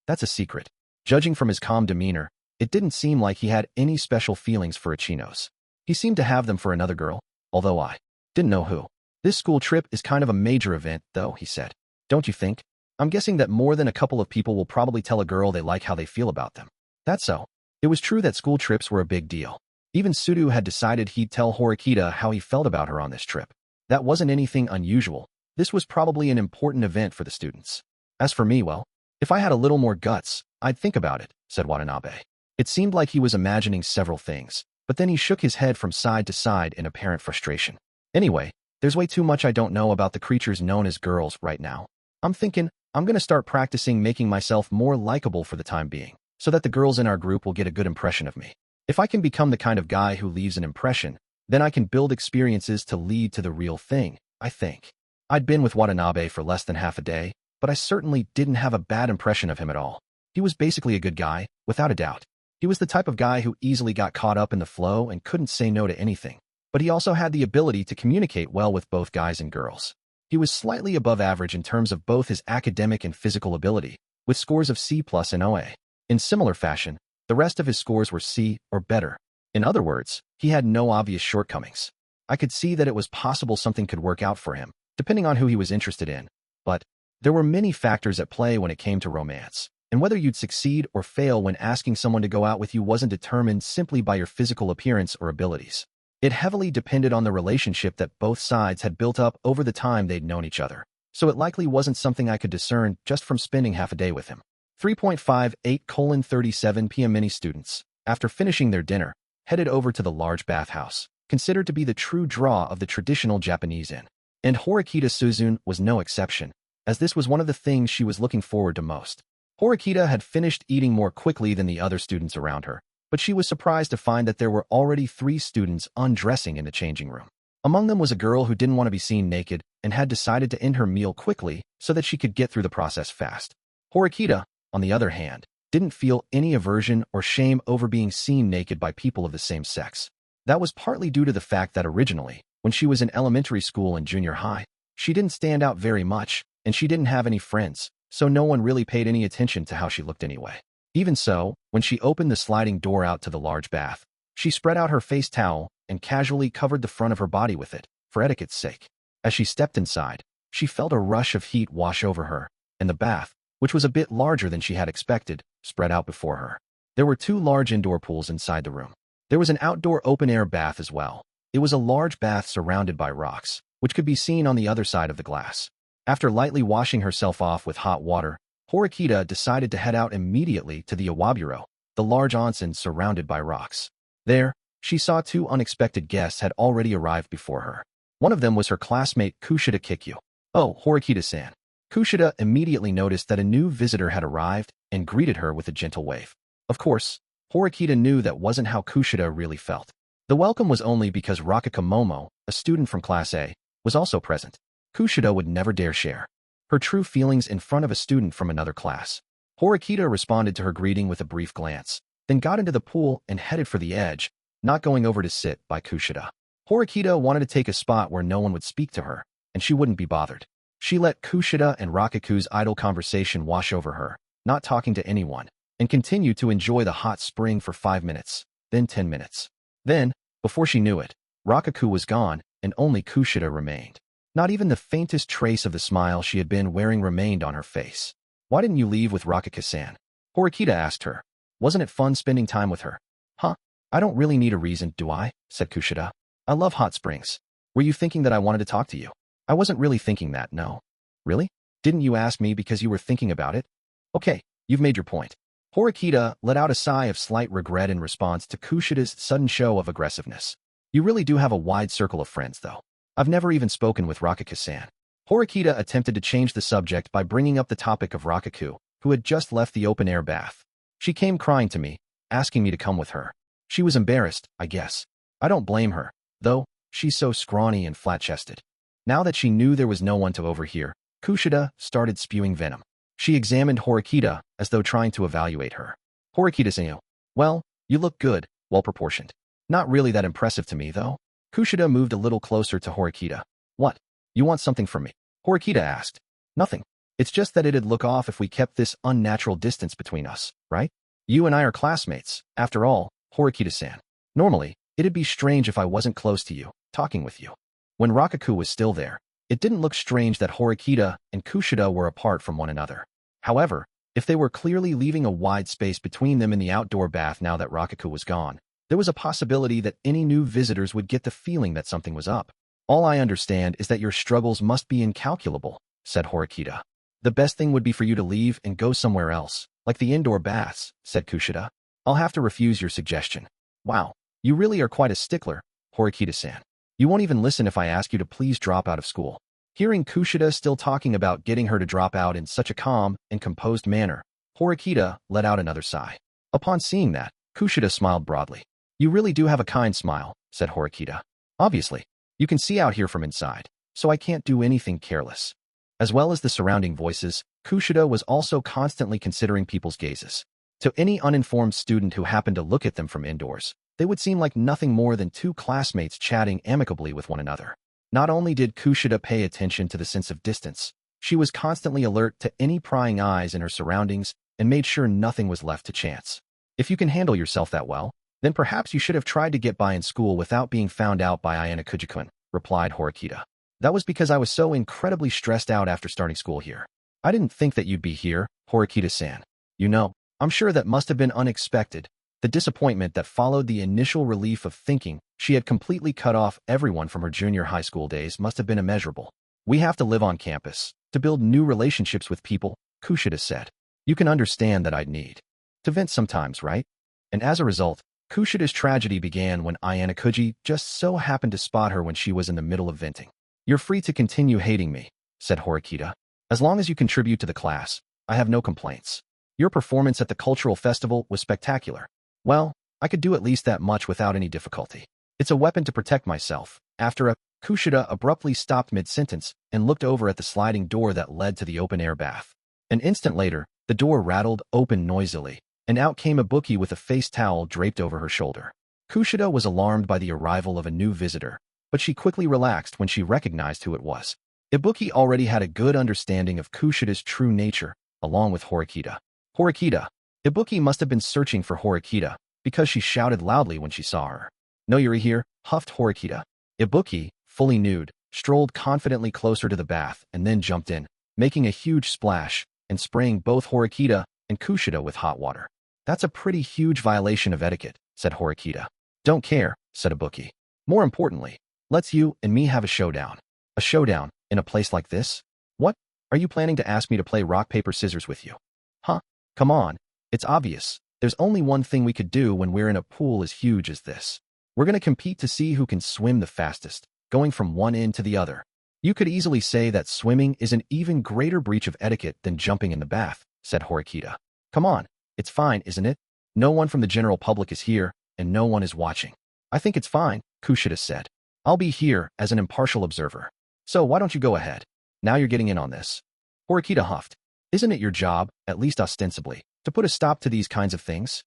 That's a secret. Judging from his calm demeanor, it didn't seem like he had any special feelings for Ichinos. He seemed to have them for another girl, although I didn't know who. This school trip is kind of a major event, though, he said. Don't you think? I'm guessing that more than a couple of people will probably tell a girl they like how they feel about them. That's so. It was true that school trips were a big deal. Even Sudo had decided he'd tell Horikita how he felt about her on this trip. That wasn't anything unusual. This was probably an important event for the students. As for me, well, if I had a little more guts, I'd think about it, said Watanabe. It seemed like he was imagining several things, but then he shook his head from side to side in apparent frustration. Anyway, there's way too much I don't know about the creatures known as girls right now. I'm thinking I'm going to start practicing making myself more likable for the time being, so that the girls in our group will get a good impression of me. If I can become the kind of guy who leaves an impression, then I can build experiences to lead to the real thing, I think. I'd been with Watanabe for less than half a day, but I certainly didn't have a bad impression of him at all. He was basically a good guy, without a doubt. He was the type of guy who easily got caught up in the flow and couldn't say no to anything, but he also had the ability to communicate well with both guys and girls. He was slightly above average in terms of both his academic and physical ability, with scores of C+ and OA. In similar fashion, the rest of his scores were C or better. In other words, he had no obvious shortcomings. I could see that it was possible something could work out for him, depending on who he was interested in, but there were many factors at play when it came to romance, and whether you'd succeed or fail when asking someone to go out with you wasn't determined simply by your physical appearance or abilities. It heavily depended on the relationship that both sides had built up over the time they'd known each other, so it likely wasn't something I could discern just from spending half a day with him. 3.58:37 p.m. Many students, after finishing their dinner, headed over to the large bathhouse, considered to be the true draw of the traditional Japanese inn. And Horikita Suzune was no exception, as this was one of the things she was looking forward to most. Horikita had finished eating more quickly than the other students around her, but she was surprised to find that there were already 3 students undressing in the changing room. Among them was a girl who didn't want to be seen naked and had decided to end her meal quickly so that she could get through the process fast. Horikita, on the other hand, didn't feel any aversion or shame over being seen naked by people of the same sex. That was partly due to the fact that originally, when she was in elementary school and junior high, she didn't stand out very much, and she didn't have any friends, so no one really paid any attention to how she looked anyway. Even so, when she opened the sliding door out to the large bath, she spread out her face towel and casually covered the front of her body with it, for etiquette's sake. As she stepped inside, she felt a rush of heat wash over her, and the bath, which was a bit larger than she had expected, spread out before her. There were 2 large indoor pools inside the room. There was an outdoor open-air bath as well. It was a large bath surrounded by rocks, which could be seen on the other side of the glass. After lightly washing herself off with hot water, Horikita decided to head out immediately to the Iwaburo, the large onsen surrounded by rocks. There, she saw 2 unexpected guests had already arrived before her. One of them was her classmate Kushida Kikyu. "Oh, Horikita-san." Kushida immediately noticed that a new visitor had arrived and greeted her with a gentle wave. Of course, Horikita knew that wasn't how Kushida really felt. The welcome was only because Rakaka Momo, a student from Class A, was also present. Kushida would never dare share her true feelings in front of a student from another class. Horikita responded to her greeting with a brief glance, then got into the pool and headed for the edge, not going over to sit by Kushida. Horikita wanted to take a spot where no one would speak to her, and she wouldn't be bothered. She let Kushida and Rakaku's idle conversation wash over her, not talking to anyone, and continued to enjoy the hot spring for 5 minutes, then 10 minutes. Then, before she knew it, Rakaku was gone, and only Kushida remained. Not even the faintest trace of the smile she had been wearing remained on her face. "Why didn't you leave with Rakaka-san?" Horikita asked her. "Wasn't it fun spending time with her?" "Huh? I don't really need a reason, do I?" said Kushida. "I love hot springs. Were you thinking that I wanted to talk to you?" "I wasn't really thinking that, no." "Really? Didn't you ask me because you were thinking about it?" "Okay, you've made your point." Horikita let out a sigh of slight regret in response to Kushida's sudden show of aggressiveness. "You really do have a wide circle of friends, though. I've never even spoken with Rakaka-san." Horikita attempted to change the subject by bringing up the topic of Rakaku, who had just left the open-air bath. "She came crying to me, asking me to come with her. She was embarrassed, I guess. I don't blame her, though, she's so scrawny and flat-chested." Now that she knew there was no one to overhear, Kushida started spewing venom. She examined Horikita as though trying to evaluate her. "Horikita-san, well, you look good, well-proportioned. Not really that impressive to me, though." Kushida moved a little closer to Horikita. "What? You want something from me?" Horikita asked. "Nothing. It's just that it'd look off if we kept this unnatural distance between us, right? You and I are classmates, after all, Horikita-san. Normally, it'd be strange if I wasn't close to you, talking with you." When Rakaku was still there, it didn't look strange that Horikita and Kushida were apart from one another. However, if they were clearly leaving a wide space between them in the outdoor bath now that Rakaku was gone, there was a possibility that any new visitors would get the feeling that something was up. "All I understand is that your struggles must be incalculable," said Horikita. "The best thing would be for you to leave and go somewhere else, like the indoor baths," said Kushida. "I'll have to refuse your suggestion." "Wow, you really are quite a stickler, Horikita-san. You won't even listen if I ask you to please drop out of school." Hearing Kushida still talking about getting her to drop out in such a calm and composed manner, Horikita let out another sigh. Upon seeing that, Kushida smiled broadly. "You really do have a kind smile," said Horikita. "Obviously, you can see out here from inside, so I can't do anything careless." As well as the surrounding voices, Kushida was also constantly considering people's gazes. To any uninformed student who happened to look at them from indoors, they would seem like nothing more than 2 classmates chatting amicably with one another. Not only did Kushida pay attention to the sense of distance, she was constantly alert to any prying eyes in her surroundings and made sure nothing was left to chance. "If you can handle yourself that well, then perhaps you should have tried to get by in school without being found out by Ayanokouji-kun," replied Horikita. "That was because I was so incredibly stressed out after starting school here." "I didn't think that you'd be here, Horikita-san. You know, I'm sure that must have been unexpected." The disappointment that followed the initial relief of thinking she had completely cut off everyone from her junior high school days must have been immeasurable. "We have to live on campus, to build new relationships with people," Kushida said. "You can understand that I'd need to vent sometimes, right?" And as a result, Kushida's tragedy began when Ayanokouji just so happened to spot her when she was in the middle of venting. "You're free to continue hating me," said Horikita. "As long as you contribute to the class, I have no complaints. Your performance at the cultural festival was spectacular. Well, I could do at least that much without any difficulty. It's a weapon to protect myself." Kushida abruptly stopped mid-sentence and looked over at the sliding door that led to the open-air bath. An instant later, the door rattled open noisily, and out came Ibuki with a face towel draped over her shoulder. Kushida was alarmed by the arrival of a new visitor, but she quickly relaxed when she recognized who it was. Ibuki already had a good understanding of Kushida's true nature, along with Horikita. "Horikita." Ibuki must have been searching for Horikita, because she shouted loudly when she saw her. "No, you're here," huffed Horikita. Ibuki, fully nude, strolled confidently closer to the bath and then jumped in, making a huge splash and spraying both Horikita and Kushida with hot water. That's a pretty huge violation of etiquette, said Horikita. Don't care, said Ibuki. More importantly, let's you and me have a showdown. A showdown in a place like this? What? Are you planning to ask me to play rock, paper, scissors with you? Huh? Come on. It's obvious. There's only one thing we could do when we're in a pool as huge as this. We're going to compete to see who can swim the fastest, going from one end to the other. You could easily say that swimming is an even greater breach of etiquette than jumping in the bath, said Horikita. Come on. It's fine, isn't it? No one from the general public is here, and no one is watching. I think it's fine, Kushida said. I'll be here as an impartial observer. So why don't you go ahead? Now you're getting in on this. Horikita huffed. Isn't it your job, at least ostensibly, to put a stop to these kinds of things?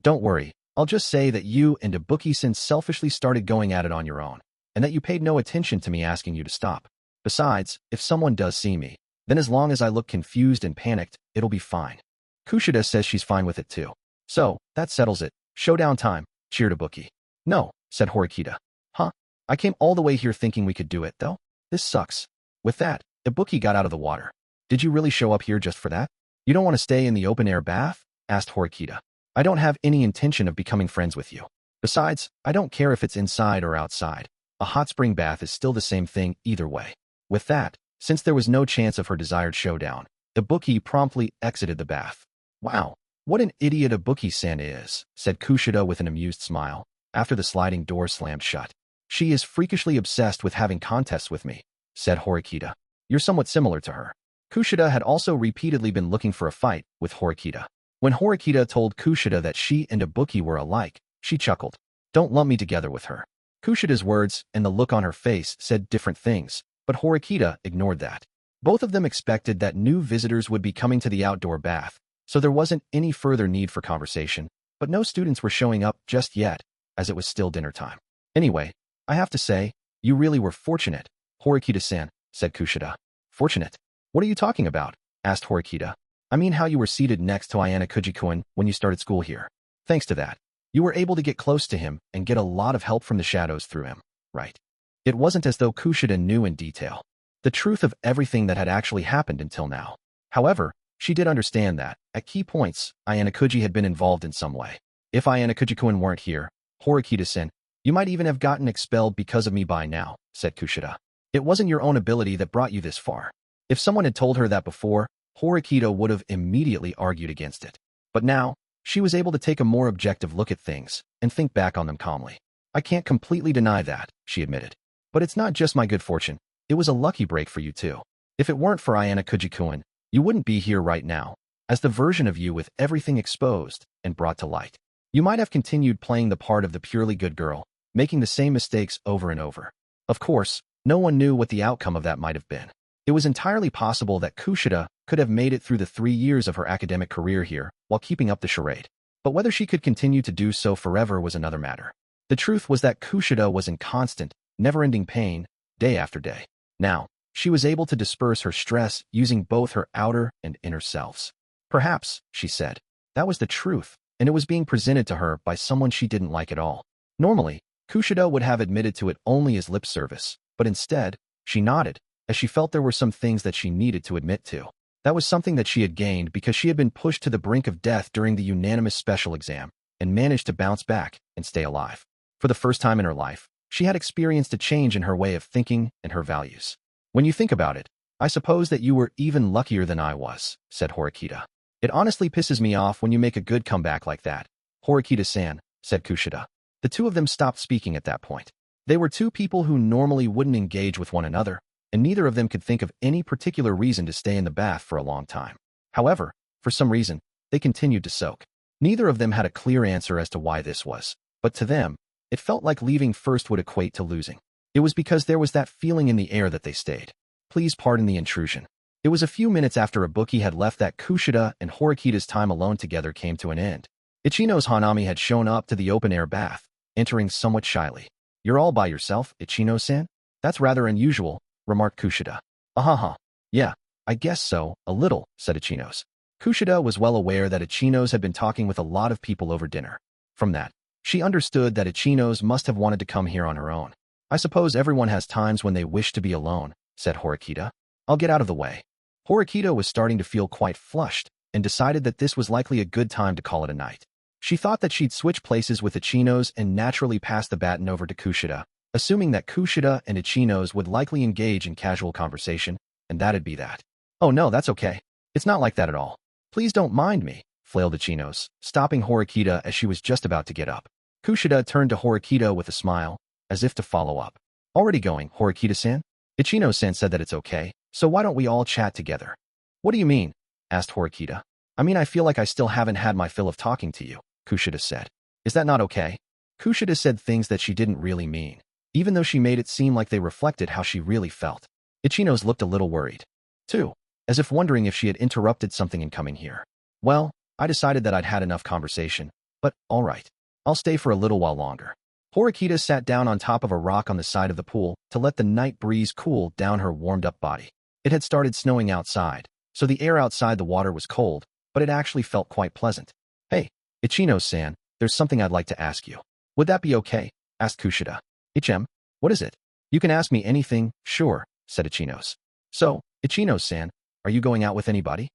Don't worry, I'll just say that you and Ibuki-san selfishly started going at it on your own, and that you paid no attention to me asking you to stop. Besides, if someone does see me, then as long as I look confused and panicked, it'll be fine. Kushida says she's fine with it too. So, that settles it. Showdown time, cheered Ibuki. No, said Horikita. Huh? I came all the way here thinking we could do it, though. This sucks. With that, Ibuki got out of the water. Did you really show up here just for that? You don't want to stay in the open-air bath? Asked Horikita. I don't have any intention of becoming friends with you. Besides, I don't care if it's inside or outside. A hot spring bath is still the same thing either way. With that, since there was no chance of her desired showdown, Ibuki promptly exited the bath. Wow, what an idiot Ibuki-san is, said Kushida with an amused smile, after the sliding door slammed shut. She is freakishly obsessed with having contests with me, said Horikita. You're somewhat similar to her. Kushida had also repeatedly been looking for a fight with Horikita. When Horikita told Kushida that she and Ibuki were alike, she chuckled. Don't lump me together with her. Kushida's words and the look on her face said different things, but Horikita ignored that. Both of them expected that new visitors would be coming to the outdoor bath, so there wasn't any further need for conversation, but no students were showing up just yet, as it was still dinner time. Anyway, I have to say, you really were fortunate, Horikita-san, said Kushida. Fortunate? What are you talking about? Asked Horikita. I mean how you were seated next to Ayanokouji-kun when you started school here. Thanks to that, you were able to get close to him and get a lot of help from the shadows through him, right? It wasn't as though Kushida knew in detail the truth of everything that had actually happened until now. However, she did understand that, at key points, Ayanokouji had been involved in some way. If Ayanokouji-kun weren't here, Horikita-san, you might even have gotten expelled because of me by now, said Kushida. It wasn't your own ability that brought you this far. If someone had told her that before, Horikita would have immediately argued against it. But now, she was able to take a more objective look at things and think back on them calmly. I can't completely deny that, she admitted. But it's not just my good fortune. It was a lucky break for you too. If it weren't for Ayanokouji-kun, you wouldn't be here right now, as the version of you with everything exposed and brought to light. You might have continued playing the part of the purely good girl, making the same mistakes over and over. Of course, no one knew what the outcome of that might have been. It was entirely possible that Kushida could have made it through the 3 years of her academic career here while keeping up the charade. But whether she could continue to do so forever was another matter. The truth was that Kushida was in constant, never-ending pain, day after day. Now, she was able to disperse her stress using both her outer and inner selves. Perhaps, she said, that was the truth, and it was being presented to her by someone she didn't like at all. Normally, Kushida would have admitted to it only as lip service, but instead, she nodded, as she felt there were some things that she needed to admit to. That was something that she had gained because she had been pushed to the brink of death during the unanimous special exam, and managed to bounce back and stay alive. For the first time in her life, she had experienced a change in her way of thinking and her values. When you think about it, I suppose that you were even luckier than I was, said Horikita. It honestly pisses me off when you make a good comeback like that. Horikita-san, said Kushida. The two of them stopped speaking at that point. They were two people who normally wouldn't engage with one another, and neither of them could think of any particular reason to stay in the bath for a long time. However, for some reason, they continued to soak. Neither of them had a clear answer as to why this was, but to them, it felt like leaving first would equate to losing. It was because there was that feeling in the air that they stayed. Please pardon the intrusion. It was a few minutes after Ibuki had left that Kushida and Horikita's time alone together came to an end. Ichino's Hanami had shown up to the open-air bath, entering somewhat shyly. You're all by yourself, Ichino-san? That's rather unusual, remarked Kushida. Ahaha. Yeah, I guess so, a little, said Ichino's. Kushida was well aware that Ichino's had been talking with a lot of people over dinner. From that, she understood that Ichino's must have wanted to come here on her own. I suppose everyone has times when they wish to be alone, said Horikita. I'll get out of the way. Horikita was starting to feel quite flushed and decided that this was likely a good time to call it a night. She thought that she'd switch places with Ichinos and naturally pass the baton over to Kushida, assuming that Kushida and Ichinos would likely engage in casual conversation, and that'd be that. Oh no, that's okay. It's not like that at all. Please don't mind me, flailed Ichinos, stopping Horikita as she was just about to get up. Kushida turned to Horikita with a smile, as if to follow up. Already going, Horikita-san? Ichino-san said that it's okay, so why don't we all chat together? What do you mean? Asked Horikita. I mean, I feel like I still haven't had my fill of talking to you, Kushida said. Is that not okay? Kushida said things that she didn't really mean, even though she made it seem like they reflected how she really felt. Ichinos looked a little worried, too, as if wondering if she had interrupted something in coming here. Well, I decided that I'd had enough conversation, but all right. I'll stay for a little while longer. Horikita sat down on top of a rock on the side of the pool to let the night breeze cool down her warmed-up body. It had started snowing outside, so the air outside the water was cold, but it actually felt quite pleasant. Hey, Ichino-san, there's something I'd like to ask you. Would that be okay? Asked Kushida. Ichem, what is it? You can ask me anything, sure, said Ichinos. So, Ichino-san, are you going out with anybody?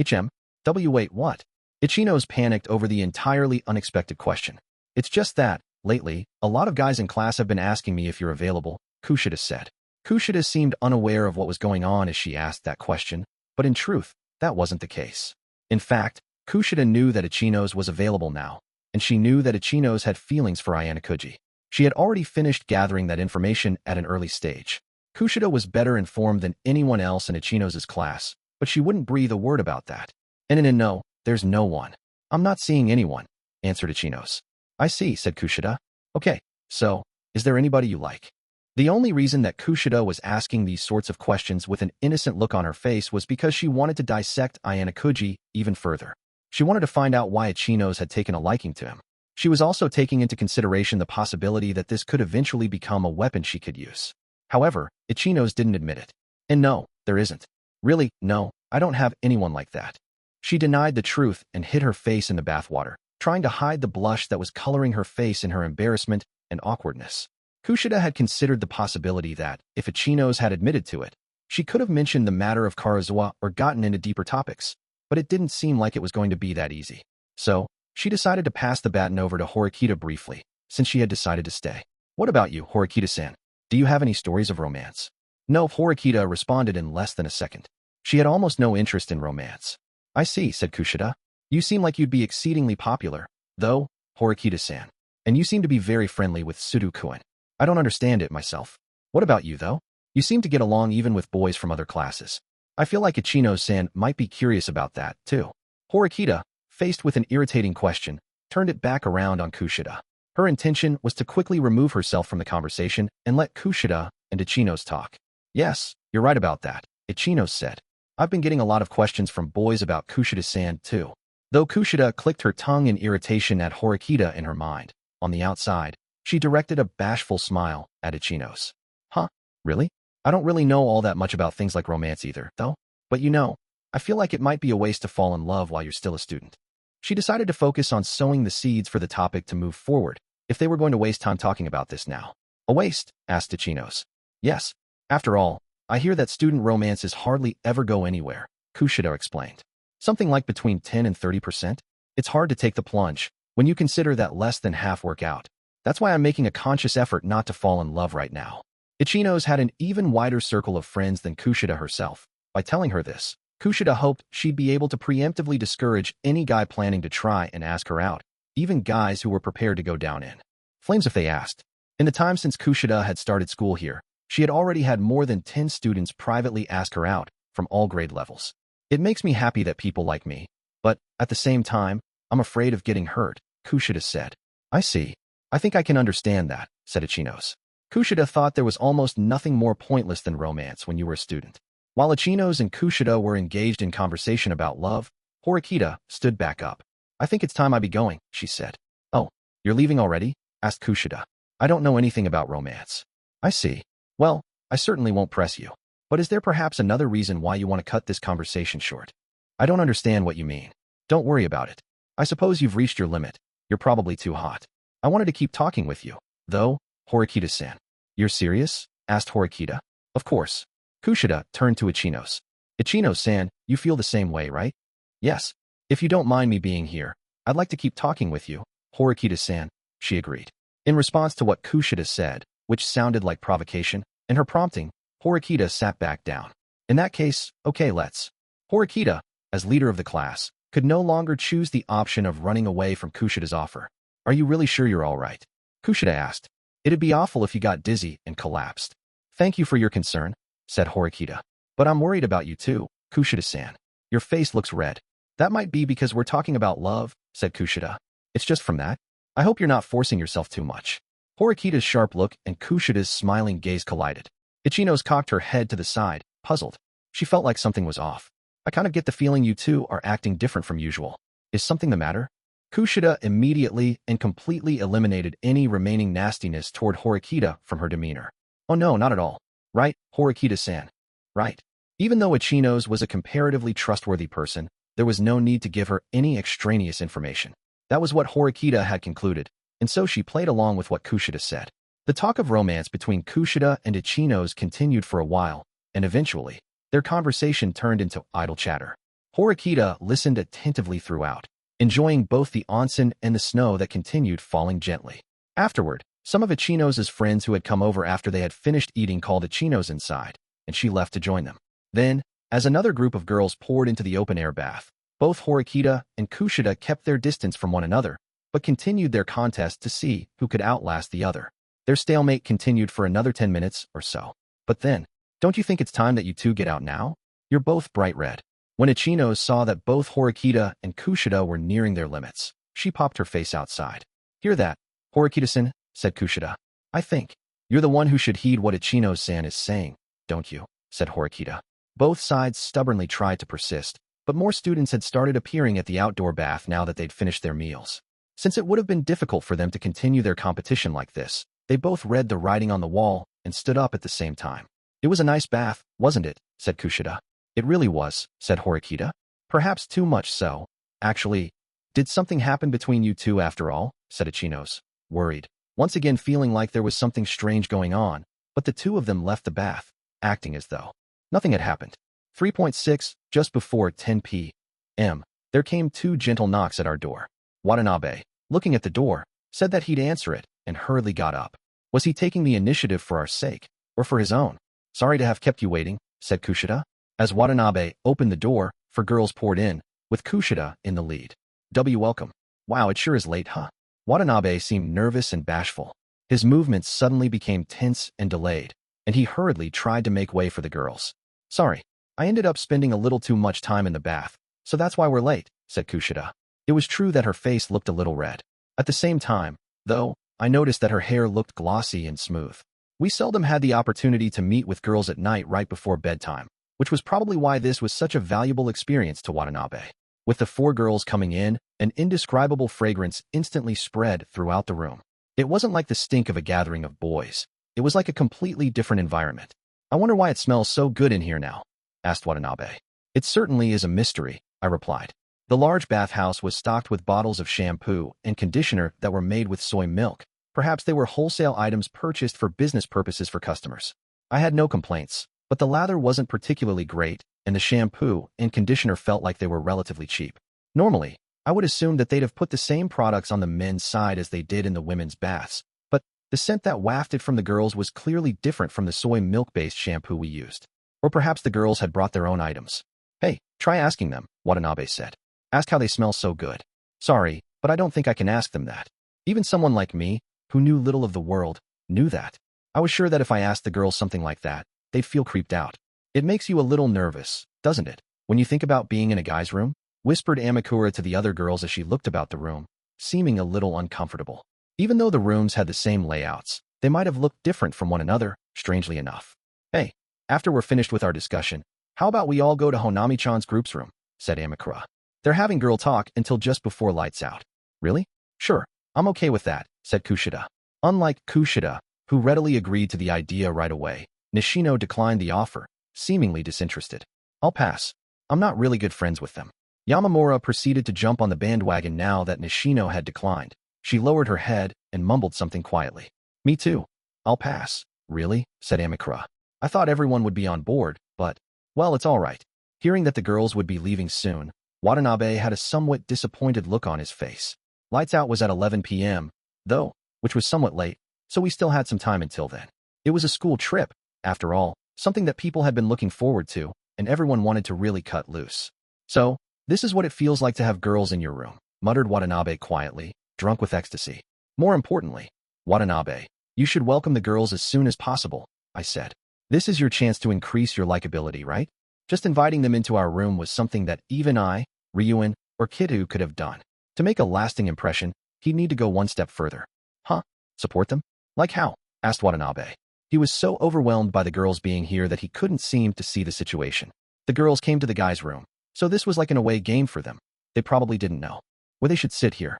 Ichem, wait, what? Ichinos panicked over the entirely unexpected question. It's just that, lately, a lot of guys in class have been asking me if you're available, Kushida said. Kushida seemed unaware of what was going on as she asked that question, but in truth, that wasn't the case. In fact, Kushida knew that Ichinos was available now, and she knew that Ichinos had feelings for Ayanokouji. She had already finished gathering that information at an early stage. Kushida was better informed than anyone else in Ichinos' class, but she wouldn't breathe a word about that. No, there's no one. I'm not seeing anyone, answered Ichinos. I see, said Kushida. Okay, so, is there anybody you like? The only reason that Kushida was asking these sorts of questions with an innocent look on her face was because she wanted to dissect Ayanokouji even further. She wanted to find out why Ichinos had taken a liking to him. She was also taking into consideration the possibility that this could eventually become a weapon she could use. However, Ichinos didn't admit it. And no, there isn't. Really, no, I don't have anyone like that. She denied the truth and hid her face in the bathwater, trying to hide the blush that was coloring her face in her embarrassment and awkwardness. Kushida had considered the possibility that, if Ichinos had admitted to it, she could have mentioned the matter of Karazawa or gotten into deeper topics, but it didn't seem like it was going to be that easy. So, she decided to pass the baton over to Horikita briefly, since she had decided to stay. What about you, Horikita-san? Do you have any stories of romance? No, Horikita responded in less than a second. She had almost no interest in romance. I see, said Kushida. You seem like you'd be exceedingly popular, though, Horikita-san. And you seem to be very friendly with Sudo-kun. I don't understand it myself. What about you, though? You seem to get along even with boys from other classes. I feel like Ichino-san might be curious about that, too. Horikita, faced with an irritating question, turned it back around on Kushida. Her intention was to quickly remove herself from the conversation and let Kushida and Ichinos talk. Yes, you're right about that, Ichinos said. I've been getting a lot of questions from boys about Kushida-san, too. Though Kushida clicked her tongue in irritation at Horikita in her mind, on the outside, she directed a bashful smile at Ichinos. Huh? Really? I don't really know all that much about things like romance either, though. But you know, I feel like it might be a waste to fall in love while you're still a student. She decided to focus on sowing the seeds for the topic to move forward, if they were going to waste time talking about this now. A waste? Asked Ichinos. Yes. After all, I hear that student romances hardly ever go anywhere, Kushida explained. Something like between 10 and 30%? It's hard to take the plunge, when you consider that less than half work out. That's why I'm making a conscious effort not to fall in love right now. Ichinos had an even wider circle of friends than Kushida herself. By telling her this, Kushida hoped she'd be able to preemptively discourage any guy planning to try and ask her out, even guys who were prepared to go down in flames if they asked. In the time since Kushida had started school here, she had already had more than 10 students privately ask her out, from all grade levels. It makes me happy that people like me, but, at the same time, I'm afraid of getting hurt, Kushida said. I see. I think I can understand that, said Ichinos. Kushida thought there was almost nothing more pointless than romance when you were a student. While Ichinos and Kushida were engaged in conversation about love, Horikita stood back up. I think it's time I be going, she said. Oh, you're leaving already? Asked Kushida. I don't know anything about romance. I see. Well, I certainly won't press you. But is there perhaps another reason why you want to cut this conversation short? I don't understand what you mean. Don't worry about it. I suppose you've reached your limit. You're probably too hot. I wanted to keep talking with you, though, Horikita-san. You're serious? Asked Horikita. Of course. Kushida turned to Ichinos. Ichinos-san, you feel the same way, right? Yes. If you don't mind me being here, I'd like to keep talking with you, Horikita-san, she agreed. In response to what Kushida said, which sounded like provocation, and her prompting, Horikita sat back down. In that case, okay, let's. Horikita, as leader of the class, could no longer choose the option of running away from Kushida's offer. Are you really sure you're all right? Kushida asked. It'd be awful if you got dizzy and collapsed. Thank you for your concern, said Horikita. But I'm worried about you too, Kushida-san. Your face looks red. That might be because we're talking about love, said Kushida. It's just from that. I hope you're not forcing yourself too much. Horikita's sharp look and Kushida's smiling gaze collided. Ichinos cocked her head to the side, puzzled. She felt like something was off. I kind of get the feeling you two are acting different from usual. Is something the matter? Kushida immediately and completely eliminated any remaining nastiness toward Horikita from her demeanor. Oh no, not at all. Right, Horikita-san. Right. Even though Ichinos was a comparatively trustworthy person, there was no need to give her any extraneous information. That was what Horikita had concluded, and so she played along with what Kushida said. The talk of romance between Kushida and Ichinos continued for a while, and eventually, their conversation turned into idle chatter. Horikita listened attentively throughout, enjoying both the onsen and the snow that continued falling gently. Afterward, some of Ichinos' friends who had come over after they had finished eating called Ichinos inside, and she left to join them. Then, as another group of girls poured into the open-air bath, both Horikita and Kushida kept their distance from one another, but continued their contest to see who could outlast the other. Their stalemate continued for another 10 minutes or so. But then, don't you think it's time that you two get out now? You're both bright red. When Ichinos saw that both Horikita and Kushida were nearing their limits, she popped her face outside. Hear that, Horikita-san, said Kushida. I think you're the one who should heed what Ichinos-san is saying, don't you? Said Horikita. Both sides stubbornly tried to persist, but more students had started appearing at the outdoor bath now that they'd finished their meals. Since it would have been difficult for them to continue their competition like this, they both read the writing on the wall and stood up at the same time. It was a nice bath, wasn't it? Said Kushida. It really was, said Horikita. Perhaps too much so. Actually, did something happen between you two after all? Said Ichinos, worried, once again feeling like there was something strange going on, but the two of them left the bath, acting as though nothing had happened. 3.6, just before 10 p.m., there came two gentle knocks at our door. Watanabe, looking at the door, said that he'd answer it and hurriedly got up. Was he taking the initiative for our sake, or for his own? Sorry to have kept you waiting, said Kushida. As Watanabe opened the door, 4 girls poured in, with Kushida in the lead. Welcome. Wow, it sure is late, huh? Watanabe seemed nervous and bashful. His movements suddenly became tense and delayed, and he hurriedly tried to make way for the girls. Sorry, I ended up spending a little too much time in the bath, so that's why we're late, said Kushida. It was true that her face looked a little red. At the same time, though, I noticed that her hair looked glossy and smooth. We seldom had the opportunity to meet with girls at night right before bedtime, which was probably why this was such a valuable experience to Watanabe. With the 4 girls coming in, an indescribable fragrance instantly spread throughout the room. It wasn't like the stink of a gathering of boys. It was like a completely different environment. I wonder why it smells so good in here now, asked Watanabe. It certainly is a mystery, I replied. The large bathhouse was stocked with bottles of shampoo and conditioner that were made with soy milk. Perhaps they were wholesale items purchased for business purposes for customers. I had no complaints, but the lather wasn't particularly great, and the shampoo and conditioner felt like they were relatively cheap. Normally, I would assume that they'd have put the same products on the men's side as they did in the women's baths, but the scent that wafted from the girls was clearly different from the soy milk-based shampoo we used. Or perhaps the girls had brought their own items. Hey, try asking them, Watanabe said. Ask how they smell so good. Sorry, but I don't think I can ask them that. Even someone like me, who knew little of the world, knew that. I was sure that if I asked the girls something like that, they'd feel creeped out. It makes you a little nervous, doesn't it, when you think about being in a guy's room? Whispered Amakura to the other girls as she looked about the room, seeming a little uncomfortable. Even though the rooms had the same layouts, they might have looked different from one another, strangely enough. Hey, after we're finished with our discussion, how about we all go to Honami-chan's group's room, said Amakura. They're having girl talk until just before lights out. Really? Sure, I'm okay with that, said Kushida. Unlike Kushida, who readily agreed to the idea right away, Nishino declined the offer, seemingly disinterested. I'll pass. I'm not really good friends with them. Yamamura proceeded to jump on the bandwagon now that Nishino had declined. She lowered her head and mumbled something quietly. Me too. I'll pass. Really? Said Amikura. I thought everyone would be on board, but, well, it's all right. Hearing that the girls would be leaving soon, Watanabe had a somewhat disappointed look on his face. Lights out was at 11 p.m., though, which was somewhat late, so we still had some time until then. It was a school trip, after all, something that people had been looking forward to, and everyone wanted to really cut loose. So, this is what it feels like to have girls in your room, muttered Watanabe quietly, drunk with ecstasy. More importantly, Watanabe, you should welcome the girls as soon as possible, I said. This is your chance to increase your likability, right? Just inviting them into our room was something that even I, Ryuuji, or Kitu could have done. To make a lasting impression, he'd need to go one step further. Huh? Support them? Like how? Asked Watanabe. He was so overwhelmed by the girls being here that he couldn't seem to see the situation. The girls came to the guy's room, so this was like an away game for them. They probably didn't know where they should sit here.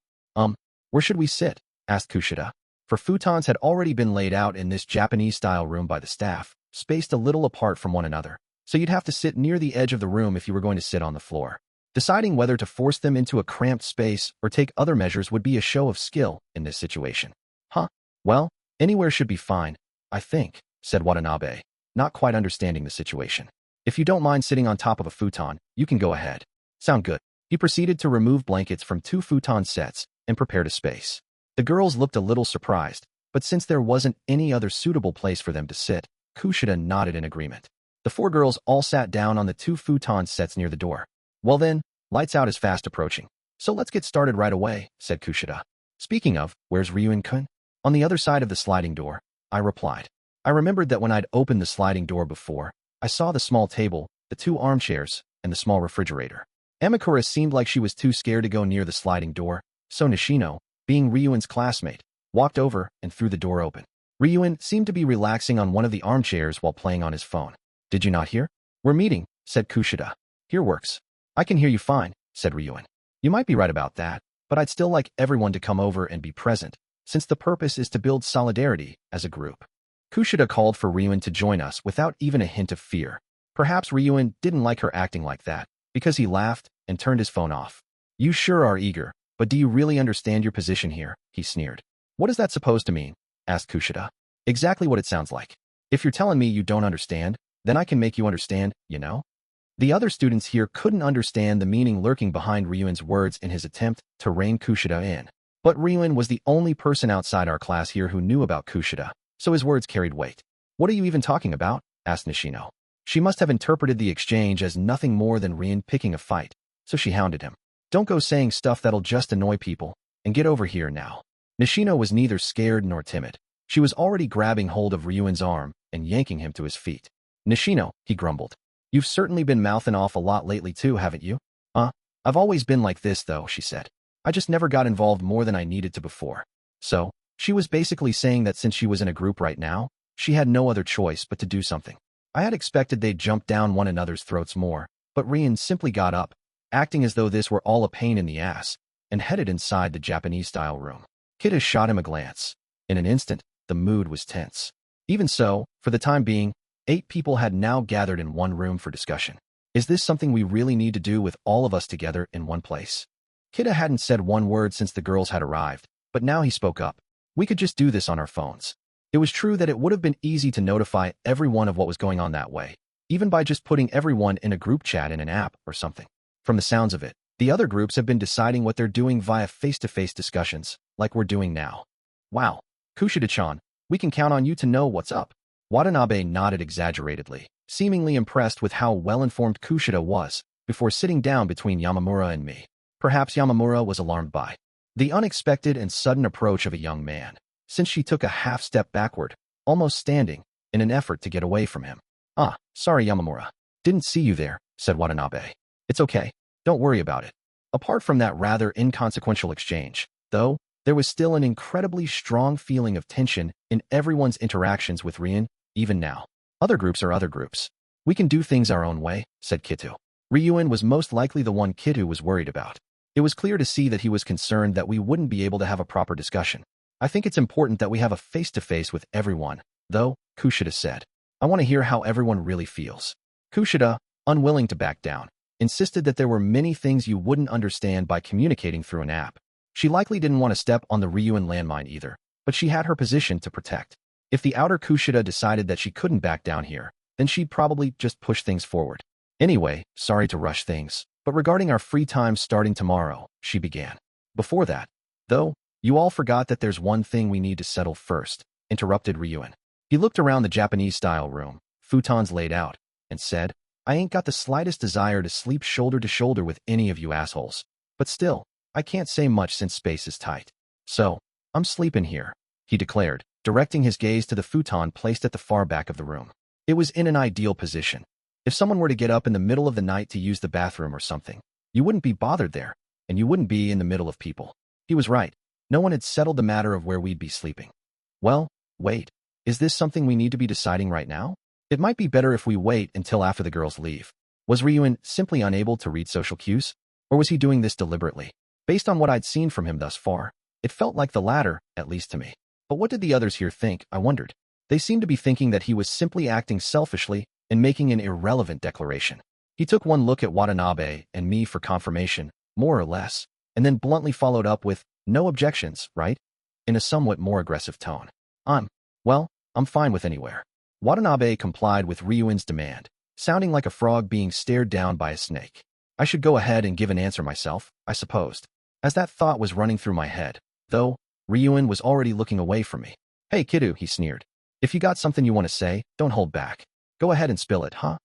Where should we sit? Asked Kushida. For futons had already been laid out in this Japanese-style room by the staff, spaced a little apart from one another, so you'd have to sit near the edge of the room if you were going to sit on the floor. Deciding whether to force them into a cramped space or take other measures would be a show of skill in this situation. Huh? Well, anywhere should be fine, I think, said Watanabe, not quite understanding the situation. If you don't mind sitting on top of a futon, you can go ahead. Sound good. He proceeded to remove blankets from 2 futon sets and prepared a space. The girls looked a little surprised, but since there wasn't any other suitable place for them to sit, Kushida nodded in agreement. The 4 girls all sat down on the 2 futon sets near the door. Well then, lights out is fast approaching. So let's get started right away, said Kushida. Speaking of, where's Ryuuji-kun? On the other side of the sliding door, I replied. I remembered that when I'd opened the sliding door before, I saw the small table, the 2 armchairs, and the small refrigerator. Amikura seemed like she was too scared to go near the sliding door, so Nishino, being Ryuuji's classmate, walked over and threw the door open. Ryuuji seemed to be relaxing on one of the armchairs while playing on his phone. Did you not hear? We're meeting, said Kushida. Here works. I can hear you fine, said Ryuuji. You might be right about that, but I'd still like everyone to come over and be present, since the purpose is to build solidarity as a group. Kushida called for Ryuuji to join us without even a hint of fear. Perhaps Ryuuji didn't like her acting like that, because he laughed and turned his phone off. You sure are eager, but do you really understand your position here? He sneered. What is that supposed to mean? Asked Kushida. Exactly what it sounds like. If you're telling me you don't understand, then I can make you understand, you know? The other students here couldn't understand the meaning lurking behind Ryuuji's words in his attempt to rein Kushida in. But Ryuuji was the only person outside our class here who knew about Kushida, so his words carried weight. What are you even talking about? Asked Nishino. She must have interpreted the exchange as nothing more than Ryuuji picking a fight, so she hounded him. Don't go saying stuff that'll just annoy people, and get over here now. Nishino was neither scared nor timid. She was already grabbing hold of Ryuuji's arm and yanking him to his feet. Nishino, he grumbled. You've certainly been mouthing off a lot lately too, haven't you? I've always been like this though, she said. I just never got involved more than I needed to before. So, she was basically saying that since she was in a group right now, she had no other choice but to do something. I had expected they'd jump down one another's throats more, but Ryuuji simply got up, acting as though this were all a pain in the ass, and headed inside the Japanese-style room. Kida shot him a glance. In an instant, the mood was tense. Even so, for the time being, 8 people had now gathered in one room for discussion. Is this something we really need to do with all of us together in one place? Kida hadn't said one word since the girls had arrived, but now he spoke up. We could just do this on our phones. It was true that it would have been easy to notify everyone of what was going on that way, even by just putting everyone in a group chat in an app or something. From the sounds of it, the other groups have been deciding what they're doing via face-to-face discussions, like we're doing now. Wow, Kushida-chan, we can count on you to know what's up. Watanabe nodded exaggeratedly, seemingly impressed with how well-informed Kushida was, before sitting down between Yamamura and me. Perhaps Yamamura was alarmed by the unexpected and sudden approach of a young man, since she took a half-step backward, almost standing, in an effort to get away from him. Sorry Yamamura. Didn't see you there, said Watanabe. It's okay. Don't worry about it. Apart from that rather inconsequential exchange, though, there was still an incredibly strong feeling of tension in everyone's interactions with Ryuuji, even now. Other groups are other groups. We can do things our own way, said Kitu. Ryuuji was most likely the one Kitu was worried about. It was clear to see that he was concerned that we wouldn't be able to have a proper discussion. I think it's important that we have a face-to-face with everyone, though, Kushida said. I want to hear how everyone really feels. Kushida, unwilling to back down, insisted that there were many things you wouldn't understand by communicating through an app. She likely didn't want to step on the Ryuuji landmine either, but she had her position to protect. If the outer Kushida decided that she couldn't back down here, then she'd probably just push things forward. Anyway, sorry to rush things, but regarding our free time starting tomorrow, she began. Before that, though, you all forgot that there's one thing we need to settle first, interrupted Ryuuji. He looked around the Japanese-style room, futons laid out, and said, I ain't got the slightest desire to sleep shoulder to shoulder with any of you assholes. But still, I can't say much since space is tight. So, I'm sleeping here, he declared, directing his gaze to the futon placed at the far back of the room. It was in an ideal position. If someone were to get up in the middle of the night to use the bathroom or something, you wouldn't be bothered there, and you wouldn't be in the middle of people. He was right. No one had settled the matter of where we'd be sleeping. Well, wait. Is this something we need to be deciding right now? It might be better if we wait until after the girls leave. Was Ryuuji simply unable to read social cues? Or was he doing this deliberately? Based on what I'd seen from him thus far, it felt like the latter, at least to me. But what did the others here think, I wondered? They seemed to be thinking that he was simply acting selfishly and making an irrelevant declaration. He took one look at Watanabe and me for confirmation, more or less, and then bluntly followed up with, no objections, right? In a somewhat more aggressive tone. I'm fine with anywhere. Watanabe complied with Ryuuji's demand, sounding like a frog being stared down by a snake. I should go ahead and give an answer myself, I supposed. As that thought was running through my head, though, Ryuuji was already looking away from me. Hey, kiddo, he sneered. If you got something you want to say, don't hold back. Go ahead and spill it, huh?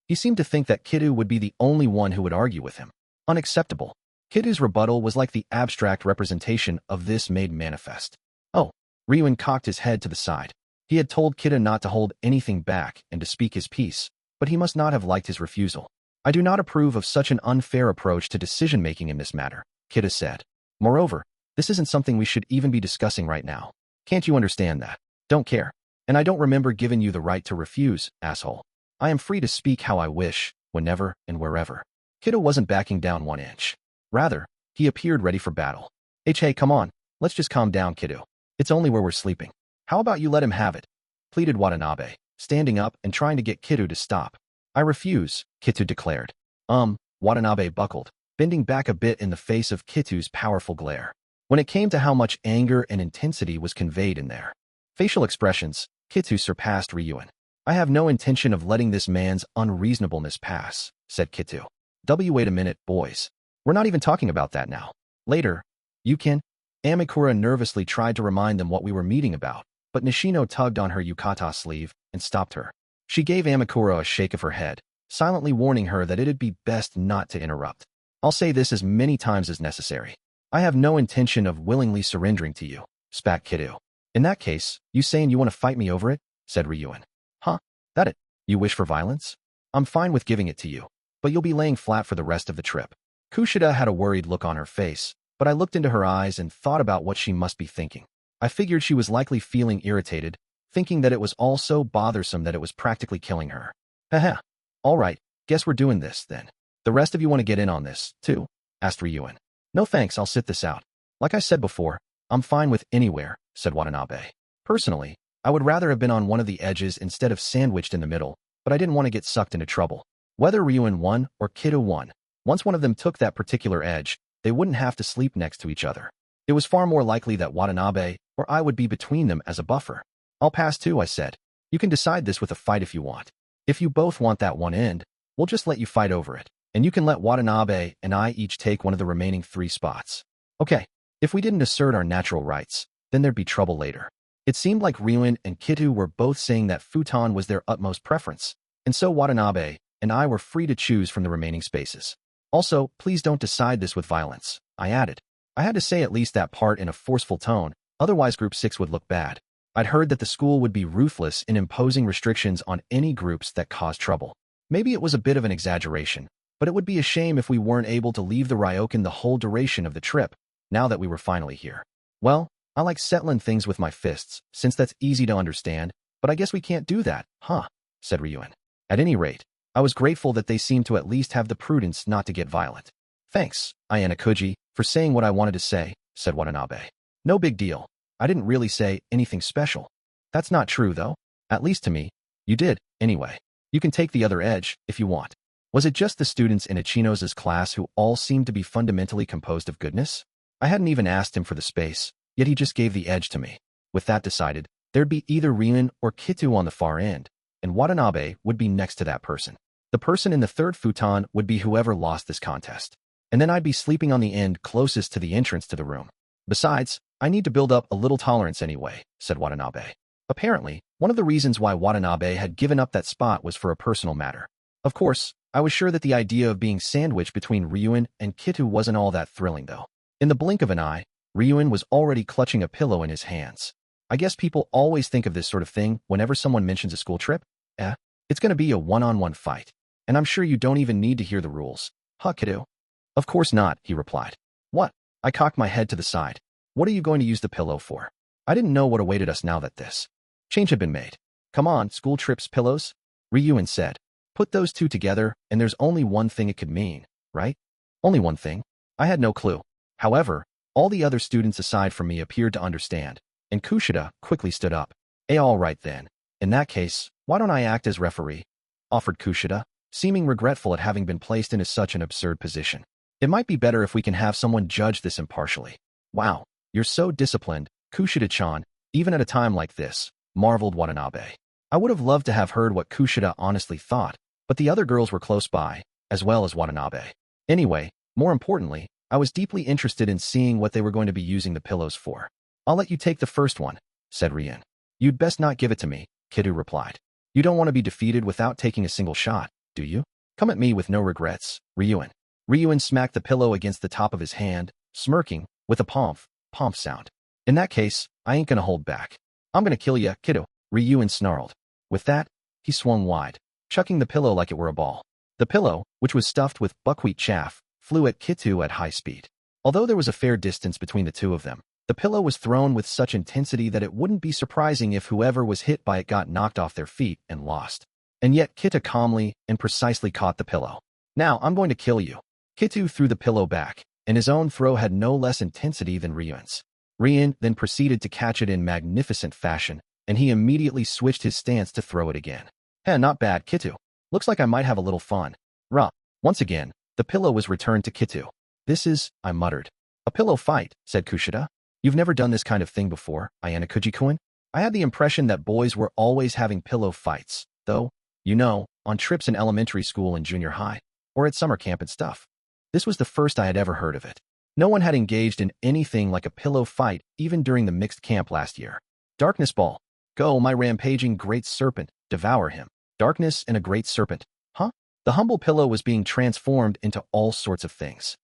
He seemed to think that Kiddo would be the only one who would argue with him. Unacceptable. Kiddo's rebuttal was like the abstract representation of this made manifest. Oh, Ryuuji cocked his head to the side. He had told Kiddo not to hold anything back and to speak his piece, but he must not have liked his refusal. I do not approve of such an unfair approach to decision-making in this matter, Kiddo said. Moreover, this isn't something we should even be discussing right now. Can't you understand that? Don't care. And I don't remember giving you the right to refuse, asshole. I am free to speak how I wish, whenever and wherever. Kiddo wasn't backing down 1 inch. Rather, he appeared ready for battle. Hey, come on. Let's just calm down, Kiddo. It's only where we're sleeping. How about you let him have it? Pleaded Watanabe, standing up and trying to get Kiddo to stop. I refuse, Kiddo declared. Watanabe buckled, bending back a bit in the face of Kiddo's powerful glare. When it came to how much anger and intensity was conveyed in their facial expressions, Kiddo surpassed Ryuuji. I have no intention of letting this man's unreasonableness pass, said Kiddo. Wait a minute, boys. We're not even talking about that now. Later, you can. Amikura nervously tried to remind them what we were meeting about, but Nishino tugged on her yukata sleeve and stopped her. She gave Amikura a shake of her head, silently warning her that it'd be best not to interrupt. I'll say this as many times as necessary. I have no intention of willingly surrendering to you, spat Kiddo. In that case, you saying you want to fight me over it? Said Ryuuji. Huh? That it? You wish for violence? I'm fine with giving it to you, but you'll be laying flat for the rest of the trip. Kushida had a worried look on her face, but I looked into her eyes and thought about what she must be thinking. I figured she was likely feeling irritated, thinking that it was all so bothersome that it was practically killing her. Haha. All right, guess we're doing this, then. The rest of you want to get in on this, too? Asked Ryuuji. No thanks, I'll sit this out. Like I said before, I'm fine with anywhere, said Watanabe. Personally, I would rather have been on one of the edges instead of sandwiched in the middle, but I didn't want to get sucked into trouble. Whether Ryuuji won or Kiddo won, once one of them took that particular edge, they wouldn't have to sleep next to each other. It was far more likely that Watanabe or I would be between them as a buffer. I'll pass too, I said. You can decide this with a fight if you want. If you both want that one end, we'll just let you fight over it, and you can let Watanabe and I each take one of the remaining 3 spots. Okay, if we didn't assert our natural rights, then there'd be trouble later. It seemed like Ryuuji and Kiddo were both saying that futon was their utmost preference, and so Watanabe and I were free to choose from the remaining spaces. Also, please don't decide this with violence, I added. I had to say at least that part in a forceful tone, otherwise Group 6 would look bad. I'd heard that the school would be ruthless in imposing restrictions on any groups that caused trouble. Maybe it was a bit of an exaggeration, but it would be a shame if we weren't able to leave the Ryokan the whole duration of the trip, now that we were finally here. Well, I like settling things with my fists, since that's easy to understand, but I guess we can't do that, huh? Said Ryuuji. At any rate, I was grateful that they seemed to at least have the prudence not to get violent. Thanks, Ayanokouji, for saying what I wanted to say, said Watanabe. No big deal. I didn't really say anything special. That's not true, though. At least to me. You did, anyway. You can take the other edge, if you want. Was it just the students in Ichino's class who all seemed to be fundamentally composed of goodness? I hadn't even asked him for the space, yet he just gave the edge to me. With that decided, There'd be either Ryuun or Kitu on the far end, and Watanabe would be next to that person. The person in the third futon would be whoever lost this contest. And then I'd be sleeping on the end closest to the entrance to the room. Besides, I need to build up a little tolerance anyway, said Watanabe. Apparently, one of the reasons why Watanabe had given up that spot was for a personal matter. Of course, I was sure that the idea of being sandwiched between Ryuun and Kitu wasn't all that thrilling, though. In the blink of an eye, Ryuun was already clutching a pillow in his hands. I guess people always think of this sort of thing whenever someone mentions a school trip. It's going to be a one-on-one fight. And I'm sure you don't even need to hear the rules. Huh, Kitu? Of course not, he replied. What? I cocked my head to the side. What are you going to use the pillow for? I didn't know what awaited us now that this change had been made. Come on, school trips pillows? Ryuun said. Put those two together, and there's only one thing it could mean, right? Only one thing? I had no clue. However, all the other students aside from me appeared to understand, and Kushida quickly stood up. All right then. In that case, why don't I act as referee? Offered Kushida, seeming regretful at having been placed in such an absurd position. It might be better if we can have someone judge this impartially. Wow, you're so disciplined, Kushida-chan, even at a time like this, marveled Watanabe. I would have loved to have heard what Kushida honestly thought, but the other girls were close by, as well as Watanabe. Anyway, more importantly, I was deeply interested in seeing what they were going to be using the pillows for. I'll let you take the first one, said Ryuun. You'd best not give it to me, Kitu replied. You don't want to be defeated without taking a single shot, do you? Come at me with no regrets, Ryuun. Ryuun smacked the pillow against the top of his hand, smirking, with a pomp sound. In that case, I ain't gonna hold back. I'm gonna kill ya, Kitu, Ryuun snarled. With that, he swung wide, chucking the pillow like it were a ball. The pillow, which was stuffed with buckwheat chaff, flew at Kitu at high speed. Although there was a fair distance between the two of them, the pillow was thrown with such intensity that it wouldn't be surprising if whoever was hit by it got knocked off their feet and lost. And yet Kita calmly and precisely caught the pillow. Now I'm going to kill you. Kitu threw the pillow back, and his own throw had no less intensity than Ryuun's. Ryuun then proceeded to catch it in magnificent fashion, and he immediately switched his stance to throw it again. Not bad, Kitu. Looks like I might have a little fun. Once again, the pillow was returned to Kitu. This is, I muttered. A pillow fight, said Kushida. You've never done this kind of thing before, Ayanokouji-kun? I had the impression that boys were always having pillow fights, though, you know, on trips in elementary school and junior high, or at summer camp and stuff. This was the first I had ever heard of it. No one had engaged in anything like a pillow fight even during the mixed camp last year. Darkness ball. Go, my rampaging great serpent, devour him. Darkness and a great serpent. Huh? The humble pillow was being transformed into all sorts of things.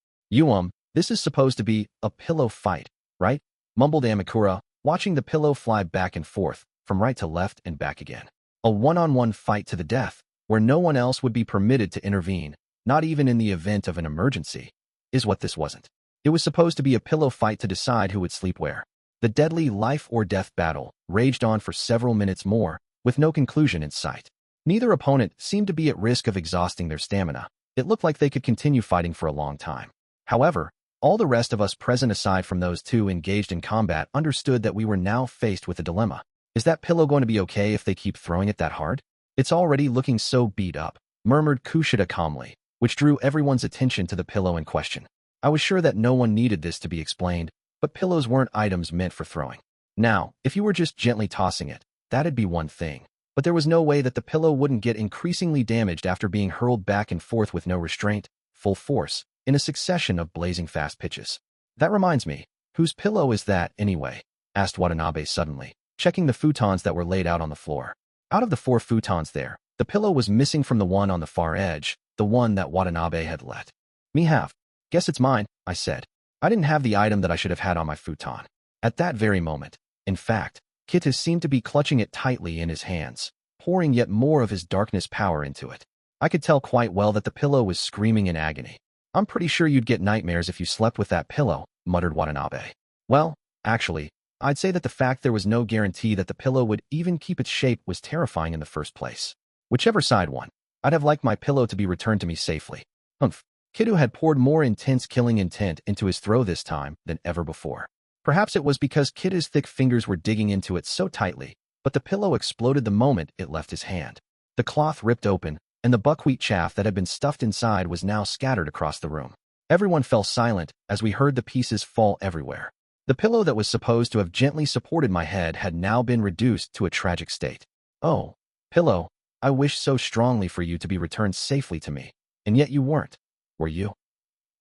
This is supposed to be a pillow fight, right? Mumbled Amakura, watching the pillow fly back and forth, from right to left and back again. A one-on-one fight to the death, where no one else would be permitted to intervene, not even in the event of an emergency, is what this wasn't. It was supposed to be a pillow fight to decide who would sleep where. The deadly life-or-death battle raged on for several minutes more, with no conclusion in sight. Neither opponent seemed to be at risk of exhausting their stamina. It looked like they could continue fighting for a long time. However, all the rest of us present aside from those two engaged in combat understood that we were now faced with a dilemma. Is that pillow going to be okay if they keep throwing it that hard? It's already looking so beat up, murmured Kushida calmly, which drew everyone's attention to the pillow in question. I was sure that no one needed this to be explained, but pillows weren't items meant for throwing. Now, if you were just gently tossing it, that'd be one thing. But there was no way that the pillow wouldn't get increasingly damaged after being hurled back and forth with no restraint, full force, in a succession of blazing fast pitches. That reminds me, whose pillow is that, anyway? Asked Watanabe suddenly, checking the futons that were laid out on the floor. Out of the 4 futons there, the pillow was missing from the one on the far edge, the one that Watanabe had let me have. Guess it's mine, I said. I didn't have the item that I should have had on my futon. At that very moment, in fact, Kita seemed to be clutching it tightly in his hands, pouring yet more of his darkness power into it. I could tell quite well that the pillow was screaming in agony. I'm pretty sure you'd get nightmares if you slept with that pillow, muttered Watanabe. Well, actually, I'd say that the fact there was no guarantee that the pillow would even keep its shape was terrifying in the first place. Whichever side won, I'd have liked my pillow to be returned to me safely. Humph. Kitu had poured more intense killing intent into his throw this time than ever before. Perhaps it was because Kita's thick fingers were digging into it so tightly, but the pillow exploded the moment it left his hand. The cloth ripped open, and the buckwheat chaff that had been stuffed inside was now scattered across the room. Everyone fell silent as we heard the pieces fall everywhere. The pillow that was supposed to have gently supported my head had now been reduced to a tragic state. Oh, pillow, I wish so strongly for you to be returned safely to me, and yet you weren't, were you?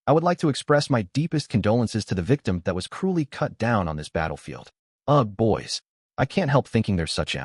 I would like to express my deepest condolences to the victim that was cruelly cut down on this battlefield. Ugh, boys. I can't help thinking they're such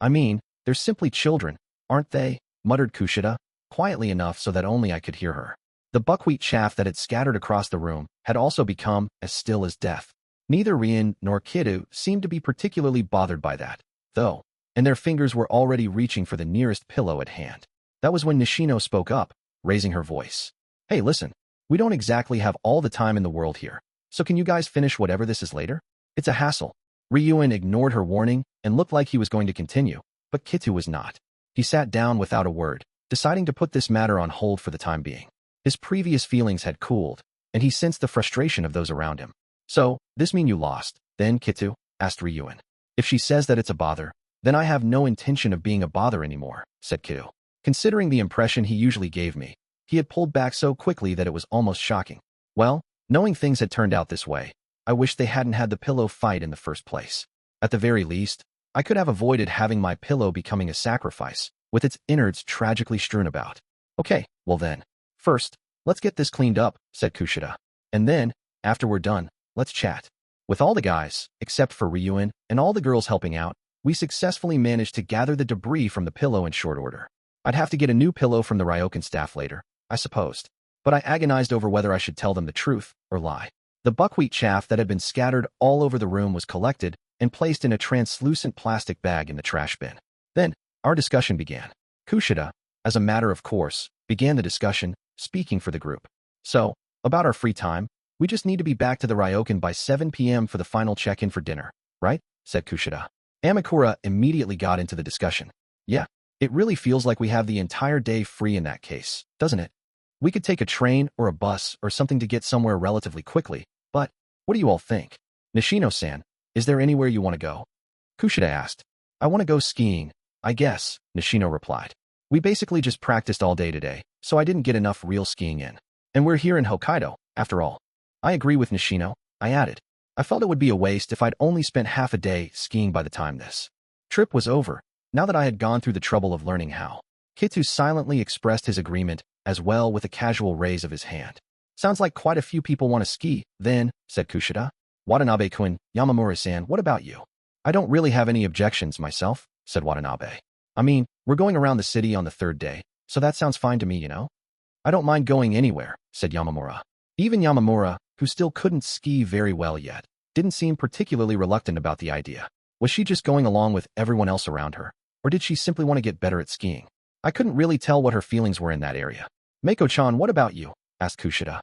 I mean, they're simply children, aren't they? Muttered Kushida, quietly enough so that only I could hear her. The buckwheat chaff that had scattered across the room had also become as still as death. Neither Rian nor Kitu seemed to be particularly bothered by that, though, and their fingers were already reaching for the nearest pillow at hand. That was when Nishino spoke up, raising her voice. Hey, listen, we don't exactly have all the time in the world here, so can you guys finish whatever this is later? It's a hassle. Ryuuji ignored her warning and looked like he was going to continue, but Kitu was not. He sat down without a word, deciding to put this matter on hold for the time being. His previous feelings had cooled, and he sensed the frustration of those around him. So, this mean you lost, then, Kitu? Asked Ryuuji. If she says that it's a bother, then I have no intention of being a bother anymore, said Kitu. Considering the impression he usually gave me, he had pulled back so quickly that it was almost shocking. Well, knowing things had turned out this way, I wish they hadn't had the pillow fight in the first place. At the very least, I could have avoided having my pillow becoming a sacrifice, with its innards tragically strewn about. Okay, well then. First, let's get this cleaned up, said Kushida. And then, after we're done, let's chat. With all the guys, except for Ryuuji, and all the girls helping out, we successfully managed to gather the debris from the pillow in short order. I'd have to get a new pillow from the Ryokan staff later, I supposed. But I agonized over whether I should tell them the truth or lie. The buckwheat chaff that had been scattered all over the room was collected and placed in a translucent plastic bag in the trash bin. Then, our discussion began. Kushida, as a matter of course, began the discussion, speaking for the group. So, about our free time, we just need to be back to the Ryokan by 7 p.m. for the final check-in for dinner, right? Said Kushida. Amakura immediately got into the discussion. Yeah, it really feels like we have the entire day free in that case, doesn't it? We could take a train or a bus or something to get somewhere relatively quickly, but what do you all think? Nishino-san, is there anywhere you want to go? Kushida asked. I want to go skiing, I guess, Nishino replied. We basically just practiced all day today, so I didn't get enough real skiing in. And we're here in Hokkaido, after all. I agree with Nishino, I added. I felt it would be a waste if I'd only spent half a day skiing by the time this trip was over, now that I had gone through the trouble of learning how. Kitu silently expressed his agreement, as well with a casual raise of his hand. Sounds like quite a few people want to ski, then, said Kushida. Watanabe-kun, Yamamura-san, what about you? I don't really have any objections myself, said Watanabe. I mean, we're going around the city on the third day, so that sounds fine to me, you know? I don't mind going anywhere, said Yamamura. Even Yamamura, who still couldn't ski very well yet, didn't seem particularly reluctant about the idea. Was she just going along with everyone else around her, or did she simply want to get better at skiing? I couldn't really tell what her feelings were in that area. Meiko-chan, what about you? Asked Kushida.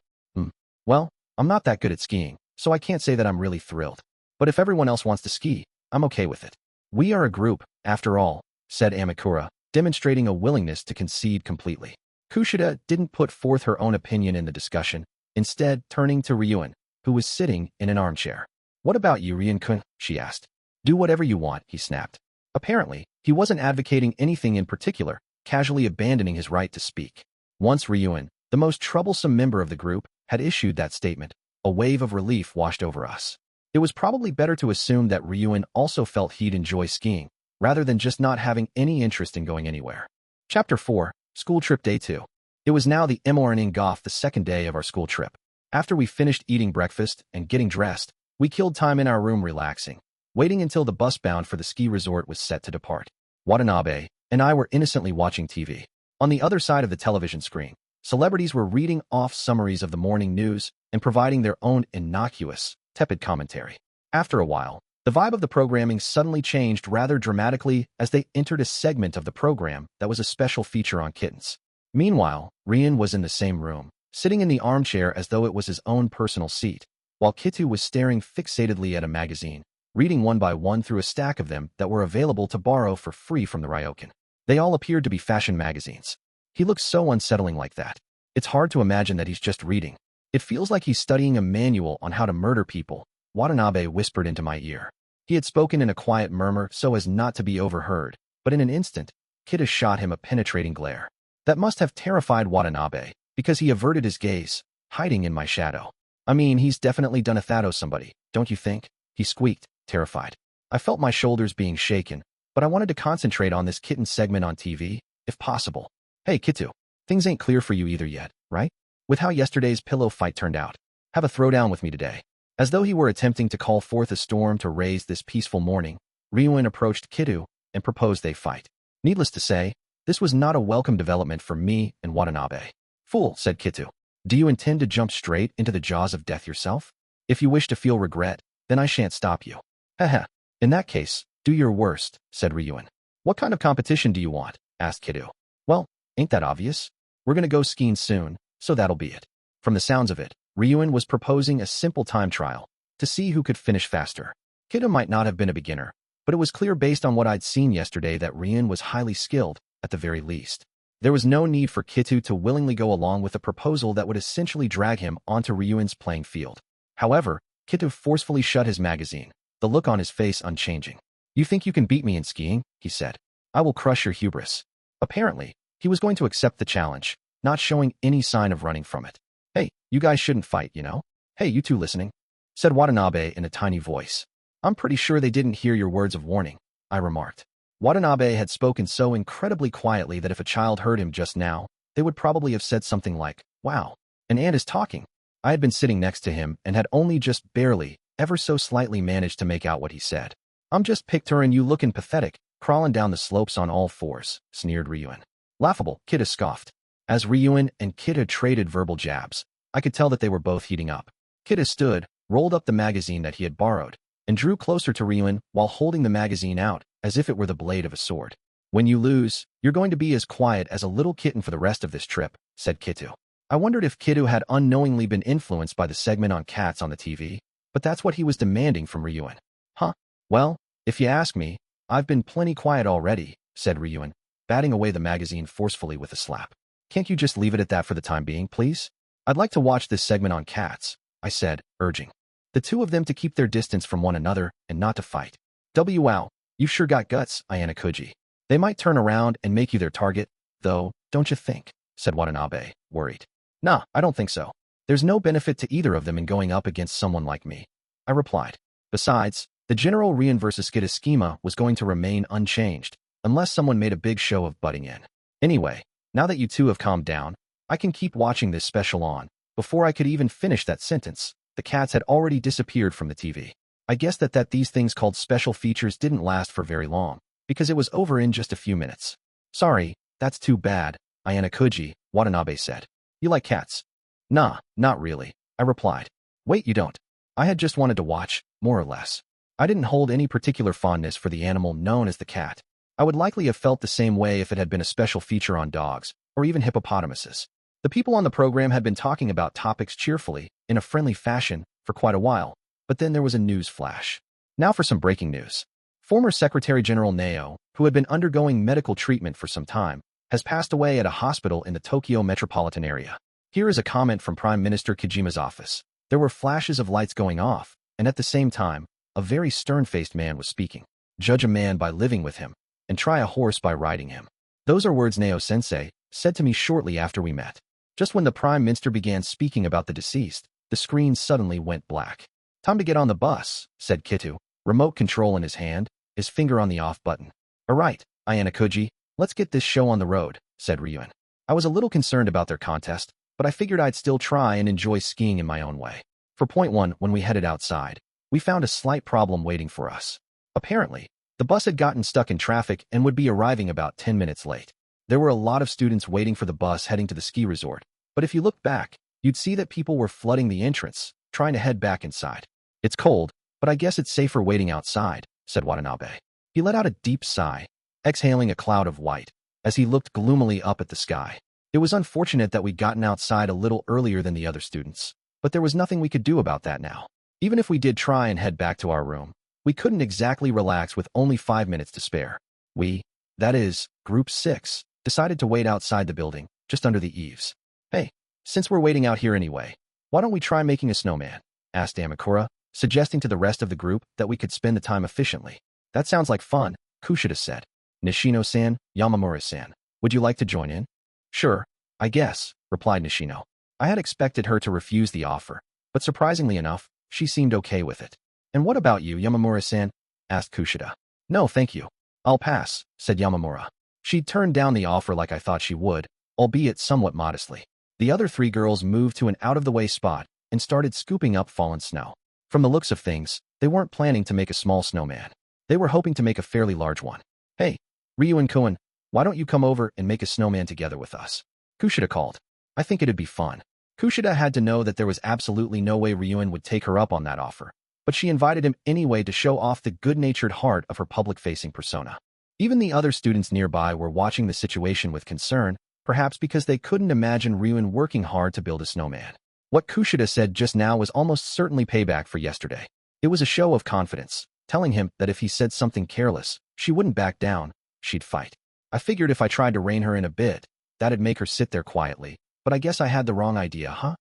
Well, I'm not that good at skiing, so I can't say that I'm really thrilled. But if everyone else wants to ski, I'm okay with it. We are a group, after all, said Amakura, demonstrating a willingness to concede completely. Kushida didn't put forth her own opinion in the discussion, instead turning to Ryuuji, who was sitting in an armchair. What about you, Ryuuji-kun? She asked. Do whatever you want, he snapped. Apparently, he wasn't advocating anything in particular, casually abandoning his right to speak. Once Ryuuji, the most troublesome member of the group, had issued that statement, a wave of relief washed over us. It was probably better to assume that Ryuuji also felt he'd enjoy skiing, rather than just not having any interest in going anywhere. Chapter 4, School Trip Day 2. It was now the morning of the second day of our school trip. After we finished eating breakfast and getting dressed, we killed time in our room relaxing, waiting until the bus bound for the ski resort was set to depart. Watanabe and I were innocently watching TV. On the other side of the television screen, celebrities were reading off summaries of the morning news and providing their own innocuous, tepid commentary. After a while, the vibe of the programming suddenly changed rather dramatically as they entered a segment of the program that was a special feature on kittens. Meanwhile, Rian was in the same room, sitting in the armchair as though it was his own personal seat, while Kitu was staring fixatedly at a magazine, reading one by one through a stack of them that were available to borrow for free from the Ryokan. They all appeared to be fashion magazines. He looks so unsettling like that. It's hard to imagine that he's just reading. It feels like he's studying a manual on how to murder people, Watanabe whispered into my ear. He had spoken in a quiet murmur so as not to be overheard, but in an instant, Kita shot him a penetrating glare. That must have terrified Watanabe, because he averted his gaze, hiding in my shadow. I mean, he's definitely done a Thados somebody, don't you think? He squeaked, terrified. I felt my shoulders being shaken, but I wanted to concentrate on this kitten segment on TV, if possible. Hey, Kitu. Things ain't clear for you either yet, right? With how yesterday's pillow fight turned out. Have a throwdown with me today. As though he were attempting to call forth a storm to raise this peaceful morning, Ryuuji approached Kitu and proposed they fight. Needless to say, this was not a welcome development for me and Watanabe. Fool, said Kitu. Do you intend to jump straight into the jaws of death yourself? If you wish to feel regret, then I shan't stop you. Haha. In that case, do your worst, said Ryuuji. What kind of competition do you want? Asked Kitu. Well, ain't that obvious? We're gonna go skiing soon, so that'll be it. From the sounds of it, Ryuuji was proposing a simple time trial to see who could finish faster. Kitu might not have been a beginner, but it was clear based on what I'd seen yesterday that Ryuuji was highly skilled, at the very least. There was no need for Kitu to willingly go along with a proposal that would essentially drag him onto Ryuuji's playing field. However, Kitu forcefully shut his magazine, the look on his face unchanging. You think you can beat me in skiing? He said. I will crush your hubris. Apparently, he was going to accept the challenge, not showing any sign of running from it. Hey, you guys shouldn't fight, you know? Hey, you two listening? Said Watanabe in a tiny voice. I'm pretty sure they didn't hear your words of warning, I remarked. Watanabe had spoken so incredibly quietly that if a child heard him just now, they would probably have said something like, wow, an ant is talking. I had been sitting next to him and had only just barely, ever so slightly managed to make out what he said. I'm just picturing you looking pathetic, crawling down the slopes on all fours, sneered Ryuuji. Laughable, Kida scoffed. As Ryuuji and Kida traded verbal jabs, I could tell that they were both heating up. Kida stood, rolled up the magazine that he had borrowed, and drew closer to Ryuuji while holding the magazine out, as if it were the blade of a sword. When you lose, you're going to be as quiet as a little kitten for the rest of this trip, said Kitu. I wondered if Kitu had unknowingly been influenced by the segment on cats on the TV, but that's what he was demanding from Ryuuji. Huh? Well, if you ask me, I've been plenty quiet already, said Ryuuji, batting away the magazine forcefully with a slap. Can't you just leave it at that for the time being, please? I'd like to watch this segment on cats, I said, urging the two of them to keep their distance from one another and not to fight. Wow, you've sure got guts, Ayanokouji. They might turn around and make you their target, though, don't you think? Said Watanabe, worried. Nah, I don't think so. There's no benefit to either of them in going up against someone like me, I replied. Besides, the general Ryuuji versus Kida schema was going to remain unchanged, unless someone made a big show of butting in. Anyway, now that you two have calmed down, I can keep watching this special on. Before I could even finish that sentence, the cats had already disappeared from the TV. I guess that these things called special features didn't last for very long, because it was over in just a few minutes. Sorry, that's too bad, Ayanokouji, Watanabe said. You like cats? Nah, not really, I replied. Wait, you don't? I had just wanted to watch, more or less. I didn't hold any particular fondness for the animal known as the cat. I would likely have felt the same way if it had been a special feature on dogs, or even hippopotamuses. The people on the program had been talking about topics cheerfully, in a friendly fashion, for quite a while, but then there was a news flash. Now for some breaking news. Former Secretary General Nao, who had been undergoing medical treatment for some time, has passed away at a hospital in the Tokyo Metropolitan area. Here is a comment from Prime Minister Kojima's office. There were flashes of lights going off, and at the same time, a very stern-faced man was speaking. Judge a man by living with him, and try a horse by riding him. Those are words Nao-sensei said to me shortly after we met. Just when the Prime Minister began speaking about the deceased, the screen suddenly went black. Time to get on the bus, said Kitu, remote control in his hand, his finger on the off button. All right, Ayanokouji, let's get this show on the road, said Ryuuji. I was a little concerned about their contest, but I figured I'd still try and enjoy skiing in my own way. For point one, when we headed outside, we found a slight problem waiting for us. Apparently, the bus had gotten stuck in traffic and would be arriving about 10 minutes late. There were a lot of students waiting for the bus heading to the ski resort, but if you looked back, you'd see that people were flooding the entrance, trying to head back inside. It's cold, but I guess it's safer waiting outside, said Watanabe. He let out a deep sigh, exhaling a cloud of white, as he looked gloomily up at the sky. It was unfortunate that we'd gotten outside a little earlier than the other students, but there was nothing we could do about that now. Even if we did try and head back to our room, we couldn't exactly relax with only 5 minutes to spare. We, that is, Group 6, decided to wait outside the building, just under the eaves. Hey, since we're waiting out here anyway, why don't we try making a snowman? Asked Amakura, suggesting to the rest of the group that we could spend the time efficiently. That sounds like fun, Kushida said. Nishino-san, Yamamura-san, would you like to join in? Sure, I guess, replied Nishino. I had expected her to refuse the offer, but surprisingly enough, she seemed okay with it. "And what about you, Yamamura-san?" asked Kushida. "No, thank you. I'll pass," said Yamamura. She'd turned down the offer like I thought she would, albeit somewhat modestly. The other three girls moved to an out-of-the-way spot and started scooping up fallen snow. From the looks of things, they weren't planning to make a small snowman. They were hoping to make a fairly large one. "Hey, Ryu and Koen, why don't you come over and make a snowman together with us?" Kushida called. "I think it'd be fun." Kushida had to know that there was absolutely no way Ryuun would take her up on that offer, but she invited him anyway to show off the good-natured heart of her public-facing persona. Even the other students nearby were watching the situation with concern, perhaps because they couldn't imagine Ryuun working hard to build a snowman. What Kushida said just now was almost certainly payback for yesterday. It was a show of confidence, telling him that if he said something careless, she wouldn't back down, she'd fight. "I figured if I tried to rein her in a bit, that'd make her sit there quietly, but I guess I had the wrong idea, huh?"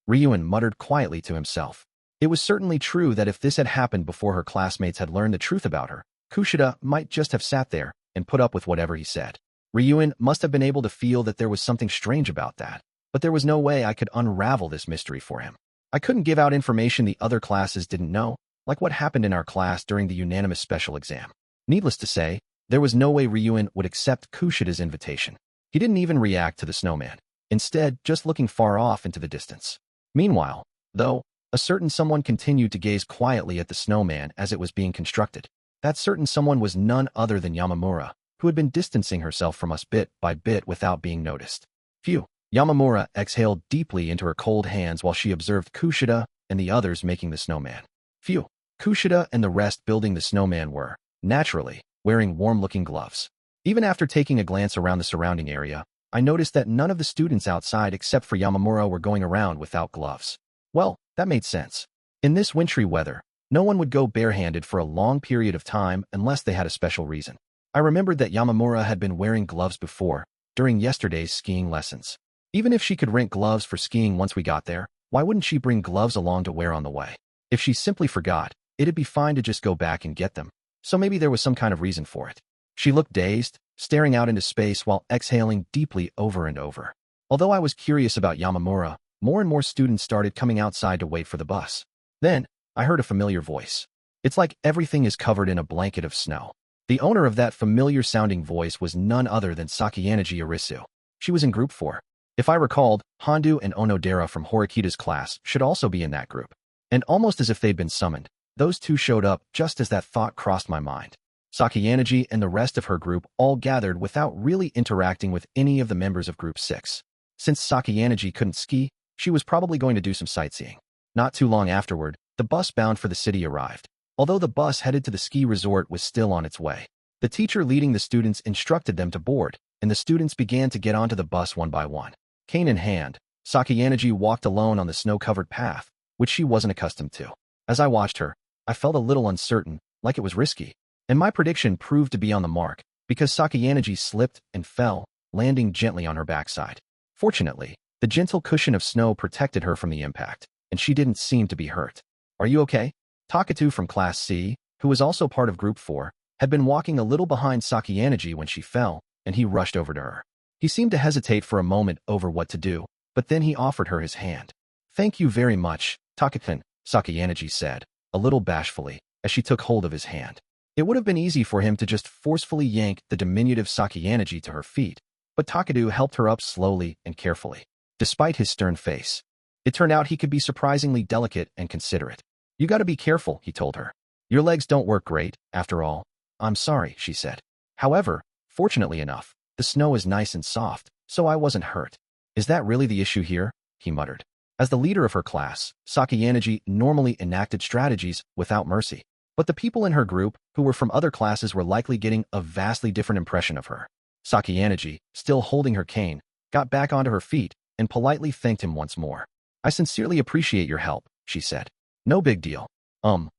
Ryuun muttered quietly to himself. It was certainly true that if this had happened before her classmates had learned the truth about her, Kushida might just have sat there and put up with whatever he said. Ryuun must have been able to feel that there was something strange about that, but there was no way I could unravel this mystery for him. I couldn't give out information the other classes didn't know, like what happened in our class during the unanimous special exam. Needless to say, there was no way Ryuun would accept Kushida's invitation. He didn't even react to the snowman, instead just looking far off into the distance. Meanwhile, though, a certain someone continued to gaze quietly at the snowman as it was being constructed. That certain someone was none other than Yamamura, who had been distancing herself from us bit by bit without being noticed. Phew! Yamamura exhaled deeply into her cold hands while she observed Kushida and the others making the snowman. Phew! Kushida and the rest building the snowman were, naturally, wearing warm-looking gloves. Even after taking a glance around the surrounding area, I noticed that none of the students outside except for Yamamura were going around without gloves. Well, that made sense. In this wintry weather, no one would go barehanded for a long period of time unless they had a special reason. I remembered that Yamamura had been wearing gloves before, during yesterday's skiing lessons. Even if she could rent gloves for skiing once we got there, why wouldn't she bring gloves along to wear on the way? If she simply forgot, it'd be fine to just go back and get them. So maybe there was some kind of reason for it. She looked dazed, staring out into space while exhaling deeply over and over. Although I was curious about Yamamura, more and more students started coming outside to wait for the bus. Then, I heard a familiar voice. It's like everything is covered in a blanket of snow. The owner of that familiar-sounding voice was none other than Sakayanagi Arisu. She was in Group 4. If I recalled, Hondu and Onodera from Horikita's class should also be in that group. And almost as if they'd been summoned, those two showed up just as that thought crossed my mind. Sakayanagi and the rest of her group all gathered without really interacting with any of the members of Group 6. Since Sakayanagi couldn't ski, she was probably going to do some sightseeing. Not too long afterward, the bus bound for the city arrived. Although the bus headed to the ski resort was still on its way. The teacher leading the students instructed them to board, and the students began to get onto the bus one by one. Cane in hand, Sakayanagi walked alone on the snow-covered path, which she wasn't accustomed to. As I watched her, I felt a little uncertain, like it was risky. And my prediction proved to be on the mark, because Sakayanagi slipped and fell, landing gently on her backside. Fortunately, the gentle cushion of snow protected her from the impact, and she didn't seem to be hurt. "Are you okay?" Takatu from Class C, who was also part of Group 4, had been walking a little behind Sakayanagi when she fell, and he rushed over to her. He seemed to hesitate for a moment over what to do, but then he offered her his hand. "Thank you very much, Takatan," Sakayanagi said, a little bashfully, as she took hold of his hand. It would have been easy for him to just forcefully yank the diminutive Sakayanagi to her feet, but Takatu helped her up slowly and carefully. Despite his stern face, it turned out he could be surprisingly delicate and considerate. "You gotta be careful," he told her. "Your legs don't work great, after all." "I'm sorry," she said. "However, fortunately enough, the snow is nice and soft, so I wasn't hurt." "Is that really the issue here?" he muttered. As the leader of her class, Sakayanagi normally enacted strategies without mercy. But the people in her group, who were from other classes, were likely getting a vastly different impression of her. Sakayanagi, still holding her cane, got back onto her feet and politely thanked him once more. "I sincerely appreciate your help," she said. "No big deal. I'm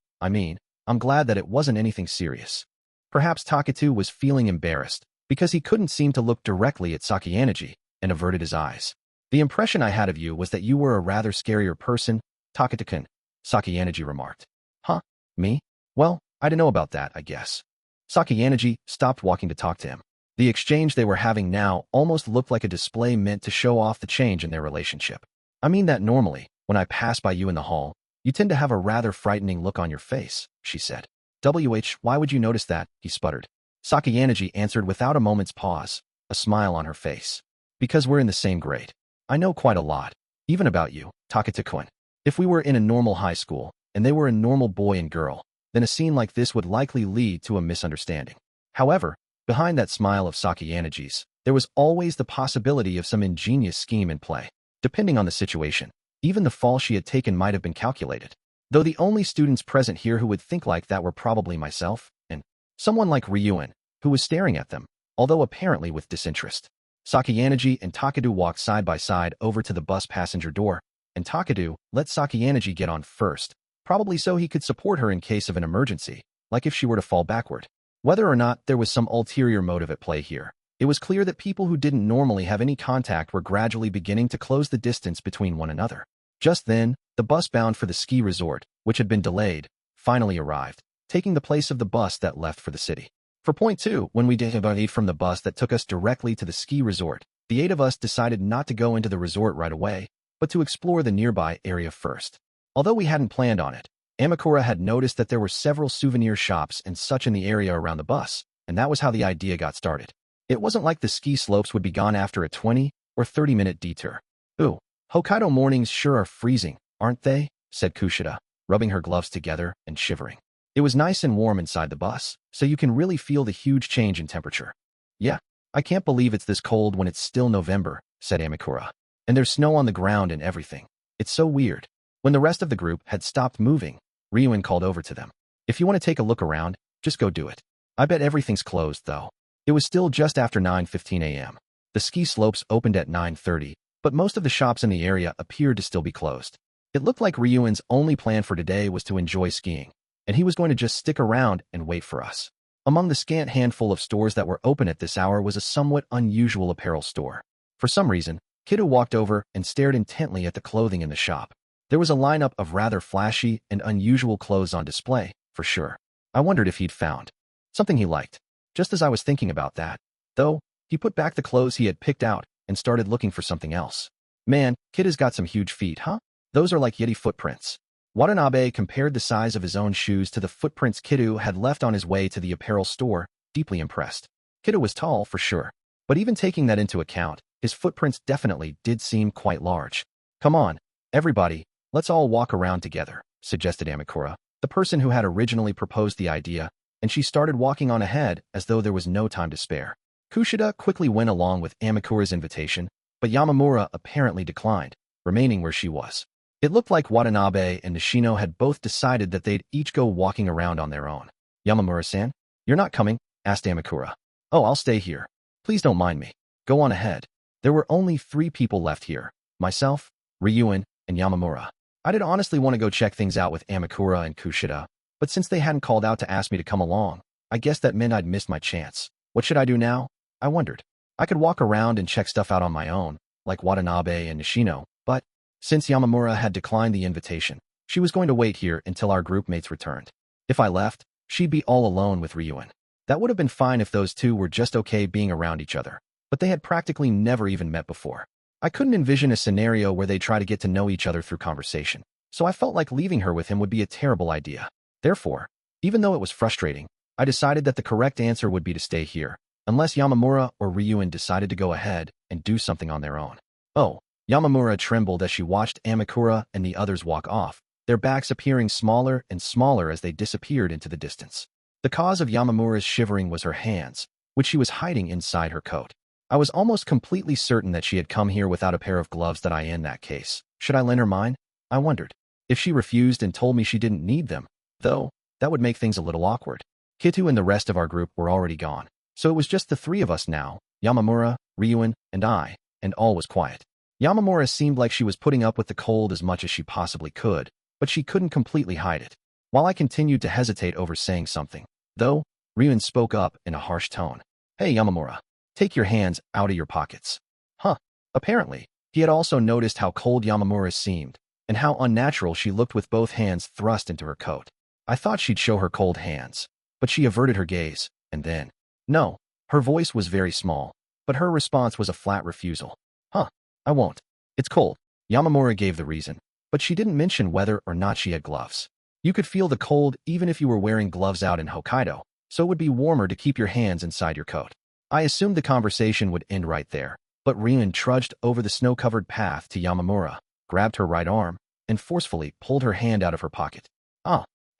glad that it wasn't anything serious." Perhaps Takatu was feeling embarrassed because he couldn't seem to look directly at Sakayanagi and averted his eyes. "The impression I had of you was that you were a rather scarier person, Takata-kun," Sakayanagi remarked. "Huh? Me? Well, I don't know about that, I guess." Sakayanagi stopped walking to talk to him. The exchange they were having now almost looked like a display meant to show off the change in their relationship. "I mean that normally, When I pass by you in the hall, you tend to have a rather frightening look on your face, she said. Why would you notice that? He sputtered. Sakayanagi answered without a moment's pause, a smile on her face. Because we're in the same grade. I know quite a lot, even about you, Takata-kun. If we were in a normal high school, and they were a normal boy and girl, then a scene like this would likely lead to a misunderstanding. However, behind that smile of Sakayanagi's, there was always the possibility of some ingenious scheme in play. Depending on the situation, even the fall she had taken might have been calculated. Though the only students present here who would think like that were probably myself, and someone like Ryuuji, who was staring at them, although apparently with disinterest. Sakayanagi and Takadu walked side by side over to the bus passenger door, and Takadu let Sakayanagi get on first, probably so he could support her in case of an emergency, like if she were to fall backward. Whether or not there was some ulterior motive at play here, it was clear that people who didn't normally have any contact were gradually beginning to close the distance between one another. Just then, the bus bound for the ski resort, which had been delayed, finally arrived, taking the place of the bus that left for the city. For point 2, when we departed from the bus that took us directly to the ski resort, the 8 of us decided not to go into the resort right away, but to explore the nearby area first. Although we hadn't planned on it, Amakura had noticed that there were several souvenir shops and such in the area around the bus, and that was how the idea got started. It wasn't like the ski slopes would be gone after a 20 or 30-minute detour. Ooh, Hokkaido mornings sure are freezing, aren't they? Said Kushida, rubbing her gloves together and shivering. It was nice and warm inside the bus, so you can really feel the huge change in temperature. Yeah, I can't believe it's this cold when it's still November, said Amakura. And there's snow on the ground and everything. It's so weird. When the rest of the group had stopped moving, Ryuuji called over to them. If you want to take a look around, just go do it. I bet everything's closed, though. It was still just after 9:15 a.m. The ski slopes opened at 9:30, but most of the shops in the area appeared to still be closed. It looked like Ryuuji's only plan for today was to enjoy skiing, and he was going to just stick around and wait for us. Among the scant handful of stores that were open at this hour was a somewhat unusual apparel store. For some reason, Kido walked over and stared intently at the clothing in the shop. There was a lineup of rather flashy and unusual clothes on display, for sure. I wondered if he'd found something he liked. Just as I was thinking about that, though, he put back the clothes he had picked out and started looking for something else. Man, Kid has got some huge feet, huh? Those are like Yeti footprints. Watanabe compared the size of his own shoes to the footprints Kido had left on his way to the apparel store, deeply impressed. Kido was tall, for sure, but even taking that into account, his footprints definitely did seem quite large. Come on, everybody, let's all walk around together, suggested Amakura, the person who had originally proposed the idea, and she started walking on ahead as though there was no time to spare. Kushida quickly went along with Amakura's invitation, but Yamamura apparently declined, remaining where she was. It looked like Watanabe and Nishino had both decided that they'd each go walking around on their own. Yamamura-san, you're not coming? Asked Amakura. Oh, I'll stay here. Please don't mind me. Go on ahead. There were only 3 people left here, myself, Ryuuji, and Yamamura. I did honestly want to go check things out with Amakura and Kushida, but since they hadn't called out to ask me to come along, I guess that meant I'd missed my chance. What should I do now? I wondered. I could walk around and check stuff out on my own, like Watanabe and Nishino, but since Yamamura had declined the invitation, she was going to wait here until our group mates returned. If I left, she'd be all alone with Ryuuji. That would have been fine if those two were just okay being around each other, but they had practically never even met before. I couldn't envision a scenario where they try to get to know each other through conversation, so I felt like leaving her with him would be a terrible idea. Therefore, even though it was frustrating, I decided that the correct answer would be to stay here, unless Yamamura or Ryuuji decided to go ahead and do something on their own. Oh, Yamamura trembled as she watched Amakura and the others walk off, their backs appearing smaller and smaller as they disappeared into the distance. The cause of Yamamura's shivering was her hands, which she was hiding inside her coat. I was almost completely certain that she had come here without a pair of gloves that I in that case. Should I lend her mine? I wondered. If she refused and told me she didn't need them, though, that would make things a little awkward. Kitu and the rest of our group were already gone, so it was just the 3 of us now, Yamamura, Ryuuji, and I, and all was quiet. Yamamura seemed like she was putting up with the cold as much as she possibly could, but she couldn't completely hide it. While I continued to hesitate over saying something, though, Ryuuji spoke up in a harsh tone. Hey Yamamura, take your hands out of your pockets. Huh. Apparently, he had also noticed how cold Yamamura seemed, and how unnatural she looked with both hands thrust into her coat. I thought she'd show her cold hands, but she averted her gaze, and then, no, her voice was very small, but her response was a flat refusal. Huh, I won't. It's cold. Yamamura gave the reason, but she didn't mention whether or not she had gloves. You could feel the cold even if you were wearing gloves out in Hokkaido, so it would be warmer to keep your hands inside your coat. I assumed the conversation would end right there, but Ryuun trudged over the snow-covered path to Yamamura, grabbed her right arm, and forcefully pulled her hand out of her pocket.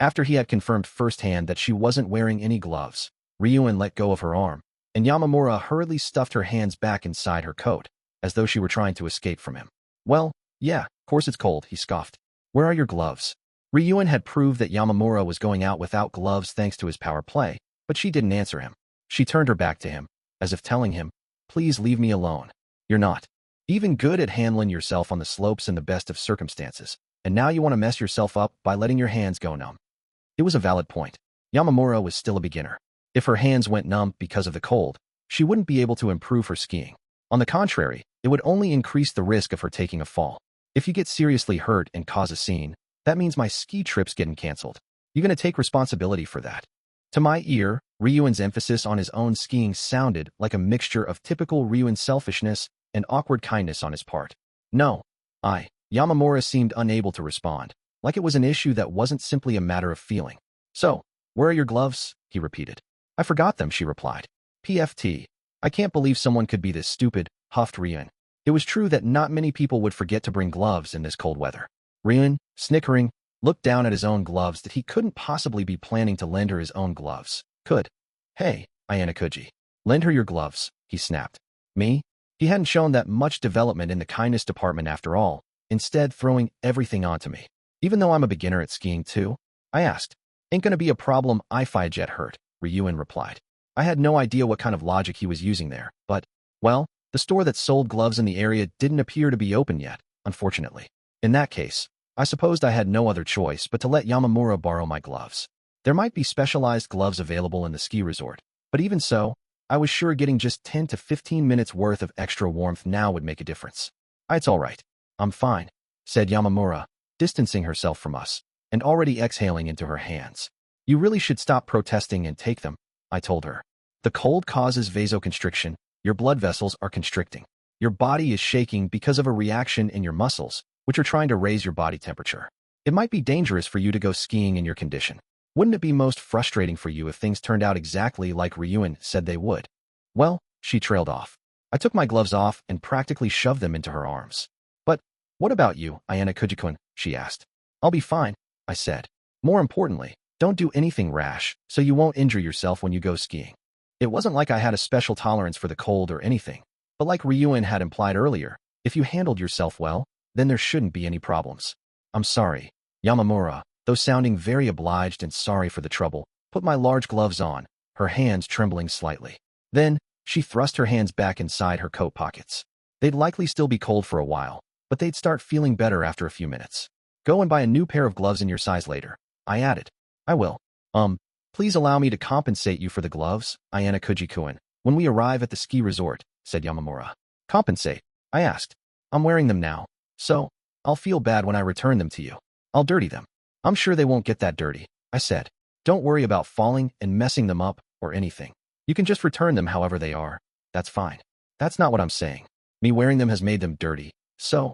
After he had confirmed firsthand that she wasn't wearing any gloves, Ryuun let go of her arm, and Yamamura hurriedly stuffed her hands back inside her coat, as though she were trying to escape from him. Well, yeah, of course it's cold, he scoffed. Where are your gloves? Ryuun had proved that Yamamura was going out without gloves thanks to his power play, but she didn't answer him. She turned her back to him, as if telling him, please leave me alone. You're not even good at handling yourself on the slopes in the best of circumstances, and now you want to mess yourself up by letting your hands go numb. It was a valid point. Yamamura was still a beginner. If her hands went numb because of the cold, she wouldn't be able to improve her skiing. On the contrary, it would only increase the risk of her taking a fall. If you get seriously hurt and cause a scene, that means my ski trip's getting canceled. You're going to take responsibility for that. To my ear, Ryuun's emphasis on his own skiing sounded like a mixture of typical Ryuun selfishness and awkward kindness on his part. No. Yamamura seemed unable to respond, like it was an issue that wasn't simply a matter of feeling. So, where are your gloves? He repeated. I forgot them, she replied. PFT. I can't believe someone could be this stupid, huffed Ryuun. It was true that not many people would forget to bring gloves in this cold weather. Ryuun, snickering, looked down at his own gloves that he couldn't possibly be planning to lend her his own gloves. Hey, Ayanokouji. Lend her your gloves, he snapped. Me? He hadn't shown that much development in the kindness department after all, instead throwing everything onto me. Even though I'm a beginner at skiing too? I asked. Ain't gonna be a problem if I get hurt, Ryuun replied. I had no idea what kind of logic he was using there, but, well, the store that sold gloves in the area didn't appear to be open yet, unfortunately. In that case, I supposed I had no other choice but to let Yamamura borrow my gloves. There might be specialized gloves available in the ski resort, but even so, I was sure getting just 10 to 15 minutes worth of extra warmth now would make a difference. It's all right. I'm fine, said Yamamura, distancing herself from us, and already exhaling into her hands. You really should stop protesting and take them, I told her. The cold causes vasoconstriction, your blood vessels are constricting. Your body is shaking because of a reaction in your muscles, which are trying to raise your body temperature. It might be dangerous for you to go skiing in your condition. Wouldn't it be most frustrating for you if things turned out exactly like Ryuun said they would? Well, she trailed off. I took my gloves off and practically shoved them into her arms. But, what about you, Ayanokouji-kun? She asked. I'll be fine, I said. More importantly, don't do anything rash, so you won't injure yourself when you go skiing. It wasn't like I had a special tolerance for the cold or anything, but like Ryuun had implied earlier, if you handled yourself well, then there shouldn't be any problems. I'm sorry, Yamamura, though sounding very obliged and sorry for the trouble, put my large gloves on, her hands trembling slightly. Then, she thrust her hands back inside her coat pockets. They'd likely still be cold for a while, but they'd start feeling better after a few minutes. Go and buy a new pair of gloves in your size later, I added. I will. Please allow me to compensate you for the gloves, Ayanokouji-kun, when we arrive at the ski resort, said Yamamura. Compensate? I asked. I'm wearing them now, so I'll feel bad when I return them to you. I'll dirty them. I'm sure they won't get that dirty, I said. Don't worry about falling and messing them up or anything. You can just return them however they are. That's fine. That's not what I'm saying. Me wearing them has made them dirty, so...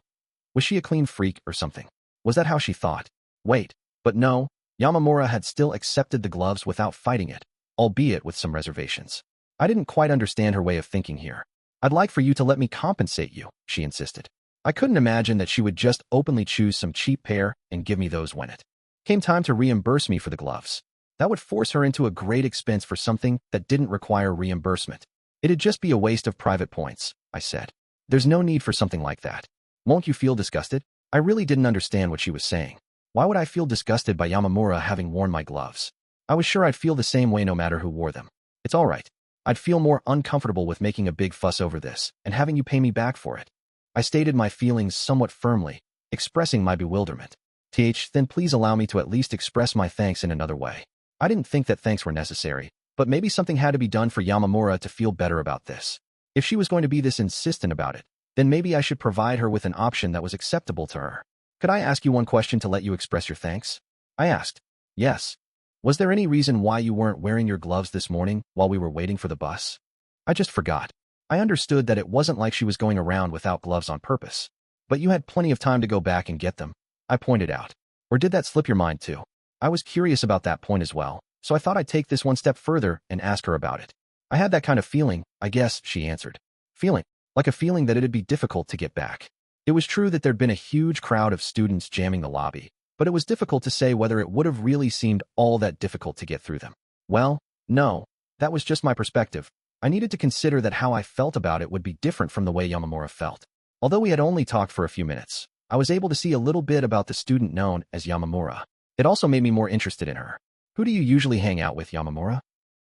Was she a clean freak or something? Was that how she thought? Wait, but no, Yamamura had still accepted the gloves without fighting it, albeit with some reservations. I didn't quite understand her way of thinking here. I'd like for you to let me compensate you, she insisted. I couldn't imagine that she would just openly choose some cheap pair and give me those when it came time to reimburse me for the gloves. That would force her into a great expense for something that didn't require reimbursement. It'd just be a waste of private points, I said. There's no need for something like that. Won't you feel disgusted? I really didn't understand what she was saying. Why would I feel disgusted by Yamamura having worn my gloves? I was sure I'd feel the same way no matter who wore them. It's all right. I'd feel more uncomfortable with making a big fuss over this and having you pay me back for it. I stated my feelings somewhat firmly, expressing my bewilderment. Then please allow me to at least express my thanks in another way. I didn't think that thanks were necessary, but maybe something had to be done for Yamamura to feel better about this. If she was going to be this insistent about it, then maybe I should provide her with an option that was acceptable to her. Could I ask you one question to let you express your thanks? I asked. Yes. Was there any reason why you weren't wearing your gloves this morning while we were waiting for the bus? I just forgot. I understood that it wasn't like she was going around without gloves on purpose. But you had plenty of time to go back and get them. I pointed out. Or did that slip your mind too? I was curious about that point as well, so I thought I'd take this one step further and ask her about it. I had that kind of feeling, I guess, she answered. Feeling? Like a feeling that it'd be difficult to get back. It was true that there'd been a huge crowd of students jamming the lobby, but it was difficult to say whether it would have really seemed all that difficult to get through them. Well, no, that was just my perspective. I needed to consider that how I felt about it would be different from the way Yamamura felt. Although we had only talked for a few minutes, I was able to see a little bit about the student known as Yamamura. It also made me more interested in her. Who do you usually hang out with, Yamamura?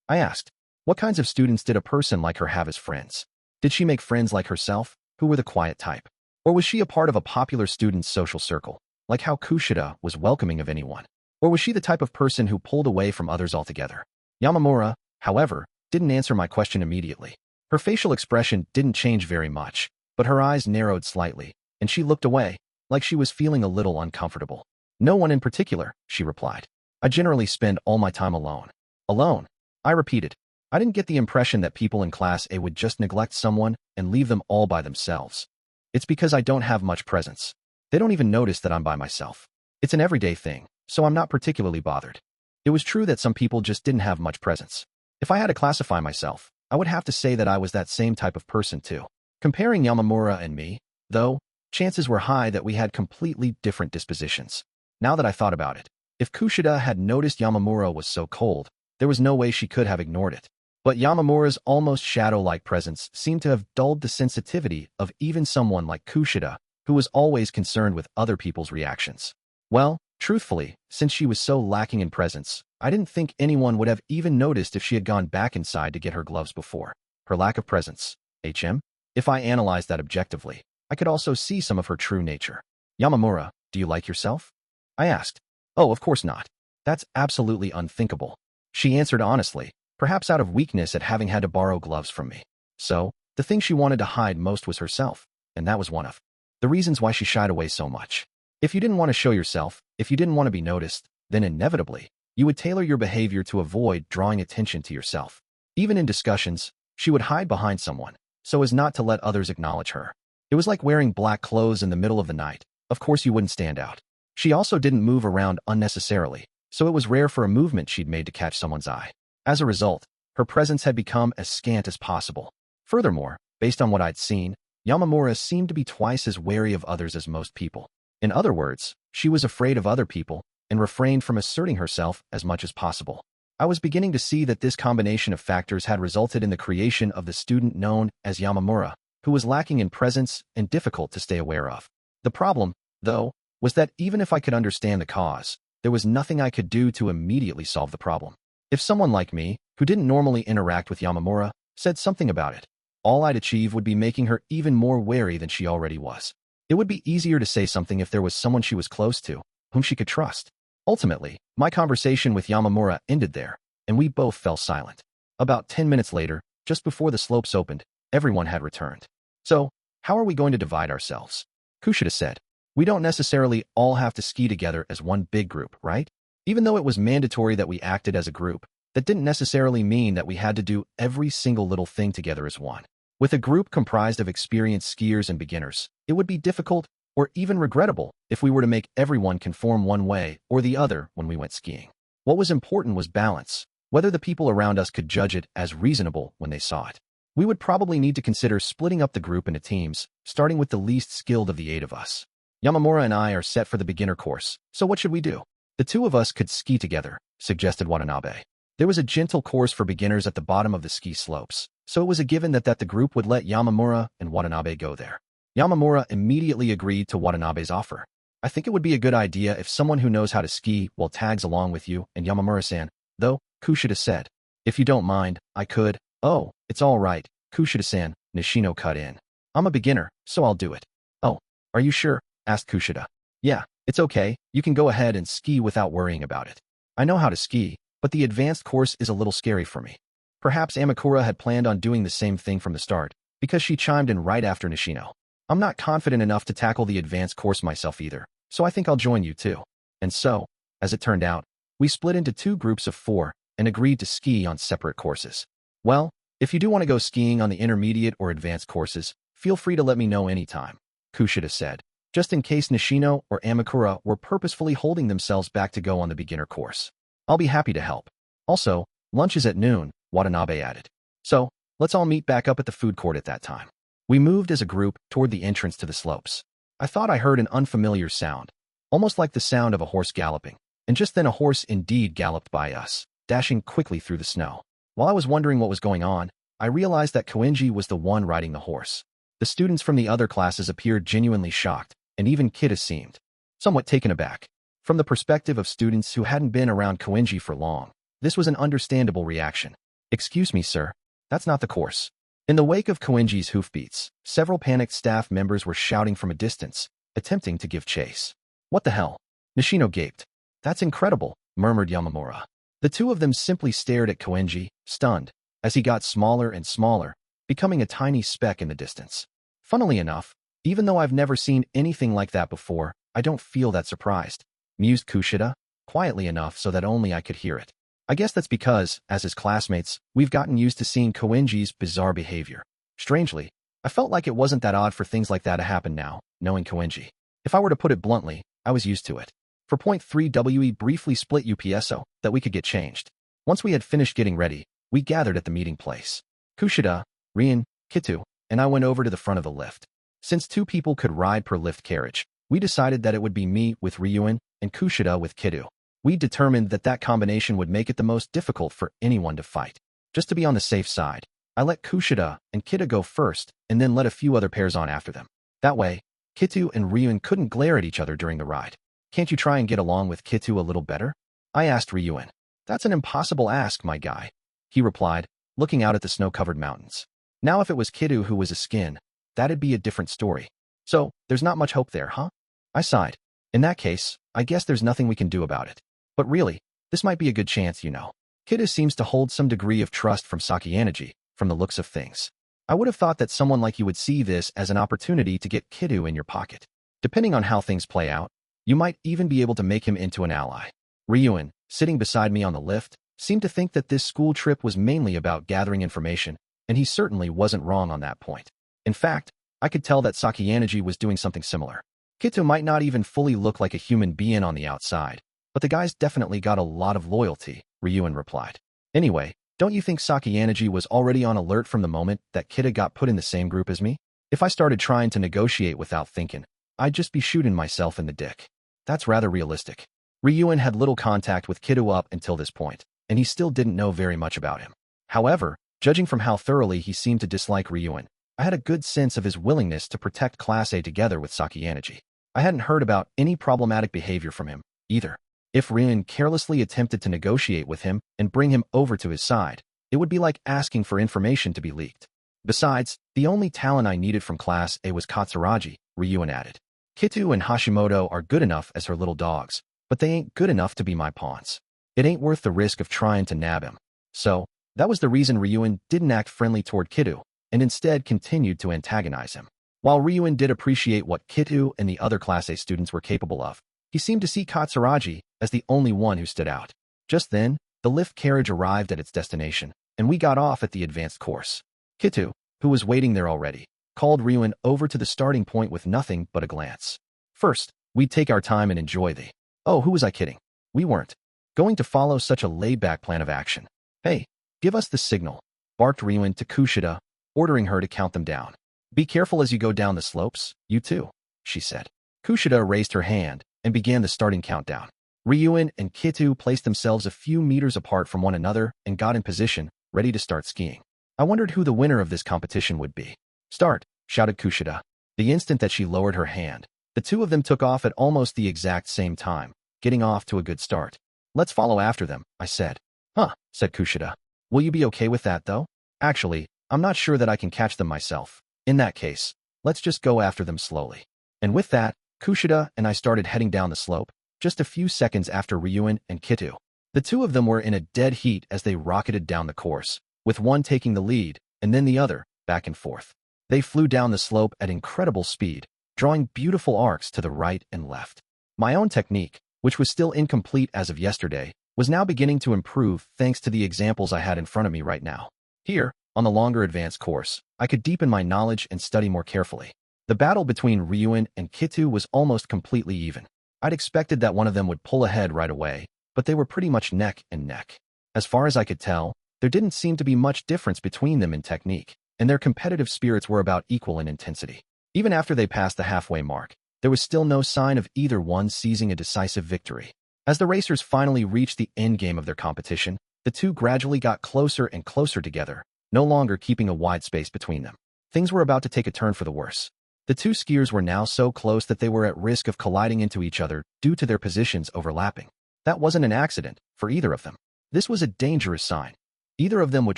I asked. What kinds of students did a person like her have as friends? Did she make friends like herself, who were the quiet type? Or was she a part of a popular student's social circle, like how Kushida was welcoming of anyone? Or was she the type of person who pulled away from others altogether? Yamamura, however, didn't answer my question immediately. Her facial expression didn't change very much, but her eyes narrowed slightly, and she looked away, like she was feeling a little uncomfortable. No one in particular, she replied. I generally spend all my time alone. Alone? I repeated. I didn't get the impression that people in Class A would just neglect someone and leave them all by themselves. It's because I don't have much presence. They don't even notice that I'm by myself. It's an everyday thing, so I'm not particularly bothered. It was true that some people just didn't have much presence. If I had to classify myself, I would have to say that I was that same type of person too. Comparing Yamamura and me, though, chances were high that we had completely different dispositions. Now that I thought about it, if Kushida had noticed Yamamura was so cold, there was no way she could have ignored it. But Yamamura's almost shadow-like presence seemed to have dulled the sensitivity of even someone like Kushida, who was always concerned with other people's reactions. Well, truthfully, since she was so lacking in presence, I didn't think anyone would have even noticed if she had gone back inside to get her gloves before. Her lack of presence. If I analyzed that objectively, I could also see some of her true nature. Yamamura, do you like yourself? I asked. Oh, of course not. That's absolutely unthinkable. She answered honestly, perhaps out of weakness at having had to borrow gloves from me. So, the thing she wanted to hide most was herself, and that was one of the reasons why she shied away so much. If you didn't want to show yourself, if you didn't want to be noticed, then inevitably, you would tailor your behavior to avoid drawing attention to yourself. Even in discussions, she would hide behind someone, so as not to let others acknowledge her. It was like wearing black clothes in the middle of the night. Of course you wouldn't stand out. She also didn't move around unnecessarily, so it was rare for a movement she'd made to catch someone's eye. As a result, her presence had become as scant as possible. Furthermore, based on what I'd seen, Yamamura seemed to be twice as wary of others as most people. In other words, she was afraid of other people and refrained from asserting herself as much as possible. I was beginning to see that this combination of factors had resulted in the creation of the student known as Yamamura, who was lacking in presence and difficult to stay aware of. The problem, though, was that even if I could understand the cause, there was nothing I could do to immediately solve the problem. If someone like me, who didn't normally interact with Yamamura, said something about it, all I'd achieve would be making her even more wary than she already was. It would be easier to say something if there was someone she was close to, whom she could trust. Ultimately, my conversation with Yamamura ended there, and we both fell silent. About 10 minutes later, just before the slopes opened, everyone had returned. So, how are we going to divide ourselves? Kushida said. We don't necessarily all have to ski together as one big group, right? Even though it was mandatory that we acted as a group, that didn't necessarily mean that we had to do every single little thing together as one. With a group comprised of experienced skiers and beginners, it would be difficult or even regrettable if we were to make everyone conform one way or the other when we went skiing. What was important was balance, whether the people around us could judge it as reasonable when they saw it. We would probably need to consider splitting up the group into teams, starting with the least skilled of the 8 of us. Yamamura and I are set for the beginner course, so what should we do? The 2 of us could ski together, suggested Watanabe. There was a gentle course for beginners at the bottom of the ski slopes, so it was a given that the group would let Yamamura and Watanabe go there. Yamamura immediately agreed to Watanabe's offer. I think it would be a good idea if someone who knows how to ski will tags along with you and Yamamura-san, though, Kushida said. If you don't mind, I could. Oh, it's all right, Kushida-san, Nishino cut in. I'm a beginner, so I'll do it. Oh, are you sure? Asked Kushida. Yeah, it's okay, you can go ahead and ski without worrying about it. I know how to ski, but the advanced course is a little scary for me. Perhaps Amakura had planned on doing the same thing from the start, because she chimed in right after Nishino. I'm not confident enough to tackle the advanced course myself either, so I think I'll join you too. And so, as it turned out, we split into 2 groups of 4 and agreed to ski on separate courses. Well, if you do want to go skiing on the intermediate or advanced courses, feel free to let me know anytime, Kushida said. just in case Nishino or Amakura were purposefully holding themselves back to go on the beginner course. I'll be happy to help. Also, lunch is at noon, Watanabe added. So, let's all meet back up at the food court at that time. We moved as a group toward the entrance to the slopes. I thought I heard an unfamiliar sound, almost like the sound of a horse galloping, and just then a horse indeed galloped by us, dashing quickly through the snow. While I was wondering what was going on, I realized that Koenji was the one riding the horse. The students from the other classes appeared genuinely shocked, and even Kida seemed somewhat taken aback. From the perspective of students who hadn't been around Koenji for long, this was an understandable reaction. Excuse me, sir. That's not the course. In the wake of Koenji's hoofbeats, several panicked staff members were shouting from a distance, attempting to give chase. What the hell? Nishino gaped. That's incredible, murmured Yamamura. The two of them simply stared at Koenji, stunned, as he got smaller and smaller, becoming a tiny speck in the distance. Funnily enough, even though I've never seen anything like that before, I don't feel that surprised, mused Kushida, quietly enough so that only I could hear it. I guess that's because, as his classmates, we've gotten used to seeing Koenji's bizarre behavior. Strangely, I felt like it wasn't that odd for things like that to happen now, knowing Koenji. If I were to put it bluntly, I was used to it. For point 3 WE briefly split UPSO that we could get changed. Once we had finished getting ready, we gathered at the meeting place. Kushida, Rian, Kitu, and I went over to the front of the lift. Since 2 people could ride per lift carriage, we decided that it would be me with Ryuin and Kushida with Kitu. We determined that that combination would make it the most difficult for anyone to fight. Just to be on the safe side, I let Kushida and Kida go first and then let a few other pairs on after them. That way, Kitu and Ryuin couldn't glare at each other during the ride. Can't you try and get along with Kitu a little better? I asked Ryuin. That's an impossible ask, my guy, he replied, looking out at the snow-covered mountains. Now if it was Kitu who was a skin, that'd be a different story. So, there's not much hope there, huh? I sighed. In that case, I guess there's nothing we can do about it. But really, this might be a good chance, you know. Kida seems to hold some degree of trust from Sakayanagi, from the looks of things. I would have thought that someone like you would see this as an opportunity to get Kidu in your pocket. Depending on how things play out, you might even be able to make him into an ally. Ryuin, sitting beside me on the lift, seemed to think that this school trip was mainly about gathering information, and he certainly wasn't wrong on that point. In fact, I could tell that Sakayanagi was doing something similar. Kitu might not even fully look like a human being on the outside, but the guy's definitely got a lot of loyalty, Ryuin replied. Anyway, don't you think Sakayanagi was already on alert from the moment that Kida got put in the same group as me? If I started trying to negotiate without thinking, I'd just be shooting myself in the dick. That's rather realistic. Ryuin had little contact with Kido up until this point, and he still didn't know very much about him. However, judging from how thoroughly he seemed to dislike Ryuin, I had a good sense of his willingness to protect Class A together with Sakayanagi. I hadn't heard about any problematic behavior from him, either. If Ryuin carelessly attempted to negotiate with him and bring him over to his side, it would be like asking for information to be leaked. Besides, the only talent I needed from Class A was Katsuragi, Ryuin added. Kitu and Hashimoto are good enough as her little dogs, but they ain't good enough to be my pawns. It ain't worth the risk of trying to nab him. So, that was the reason Ryuin didn't act friendly toward Kitu, and instead continued to antagonize him. While Ryuin did appreciate what Kitu and the other Class A students were capable of, he seemed to see Katsuragi as the only one who stood out. Just then, the lift carriage arrived at its destination, and we got off at the advanced course. Kitu, who was waiting there already, called Ryuin over to the starting point with nothing but a glance. First, we'd take our time and enjoy the— Oh, who was I kidding? We weren't going to follow such a laid-back plan of action. Hey, give us the signal, barked Ryuin to Kushida, ordering her to count them down. Be careful as you go down the slopes, you too, she said. Kushida raised her hand and began the starting countdown. Ryuin and Kitu placed themselves a few meters apart from one another and got in position, ready to start skiing. I wondered who the winner of this competition would be. Start, shouted Kushida. The instant that she lowered her hand, the two of them took off at almost the exact same time, getting off to a good start. Let's follow after them, I said. Huh, said Kushida. Will you be okay with that, though? Actually, I'm not sure that I can catch them myself. In that case, let's just go after them slowly. And with that, Kushida and I started heading down the slope, just a few seconds after Ryuin and Kitu. The two of them were in a dead heat as they rocketed down the course, with one taking the lead, and then the other, back and forth. They flew down the slope at incredible speed, drawing beautiful arcs to the right and left. My own technique, which was still incomplete as of yesterday, was now beginning to improve thanks to the examples I had in front of me right now. Here, on the longer advanced course, I could deepen my knowledge and study more carefully. The battle between Ryuuji and Kitu was almost completely even. I'd expected that one of them would pull ahead right away, but they were pretty much neck and neck. As far as I could tell, there didn't seem to be much difference between them in technique, and their competitive spirits were about equal in intensity. Even after they passed the halfway mark, there was still no sign of either one seizing a decisive victory. As the racers finally reached the endgame of their competition, the two gradually got closer and closer together, no longer keeping a wide space between them. Things were about to take a turn for the worse. The two skiers were now so close that they were at risk of colliding into each other due to their positions overlapping. That wasn't an accident for either of them. This was a dangerous sign. Either of them would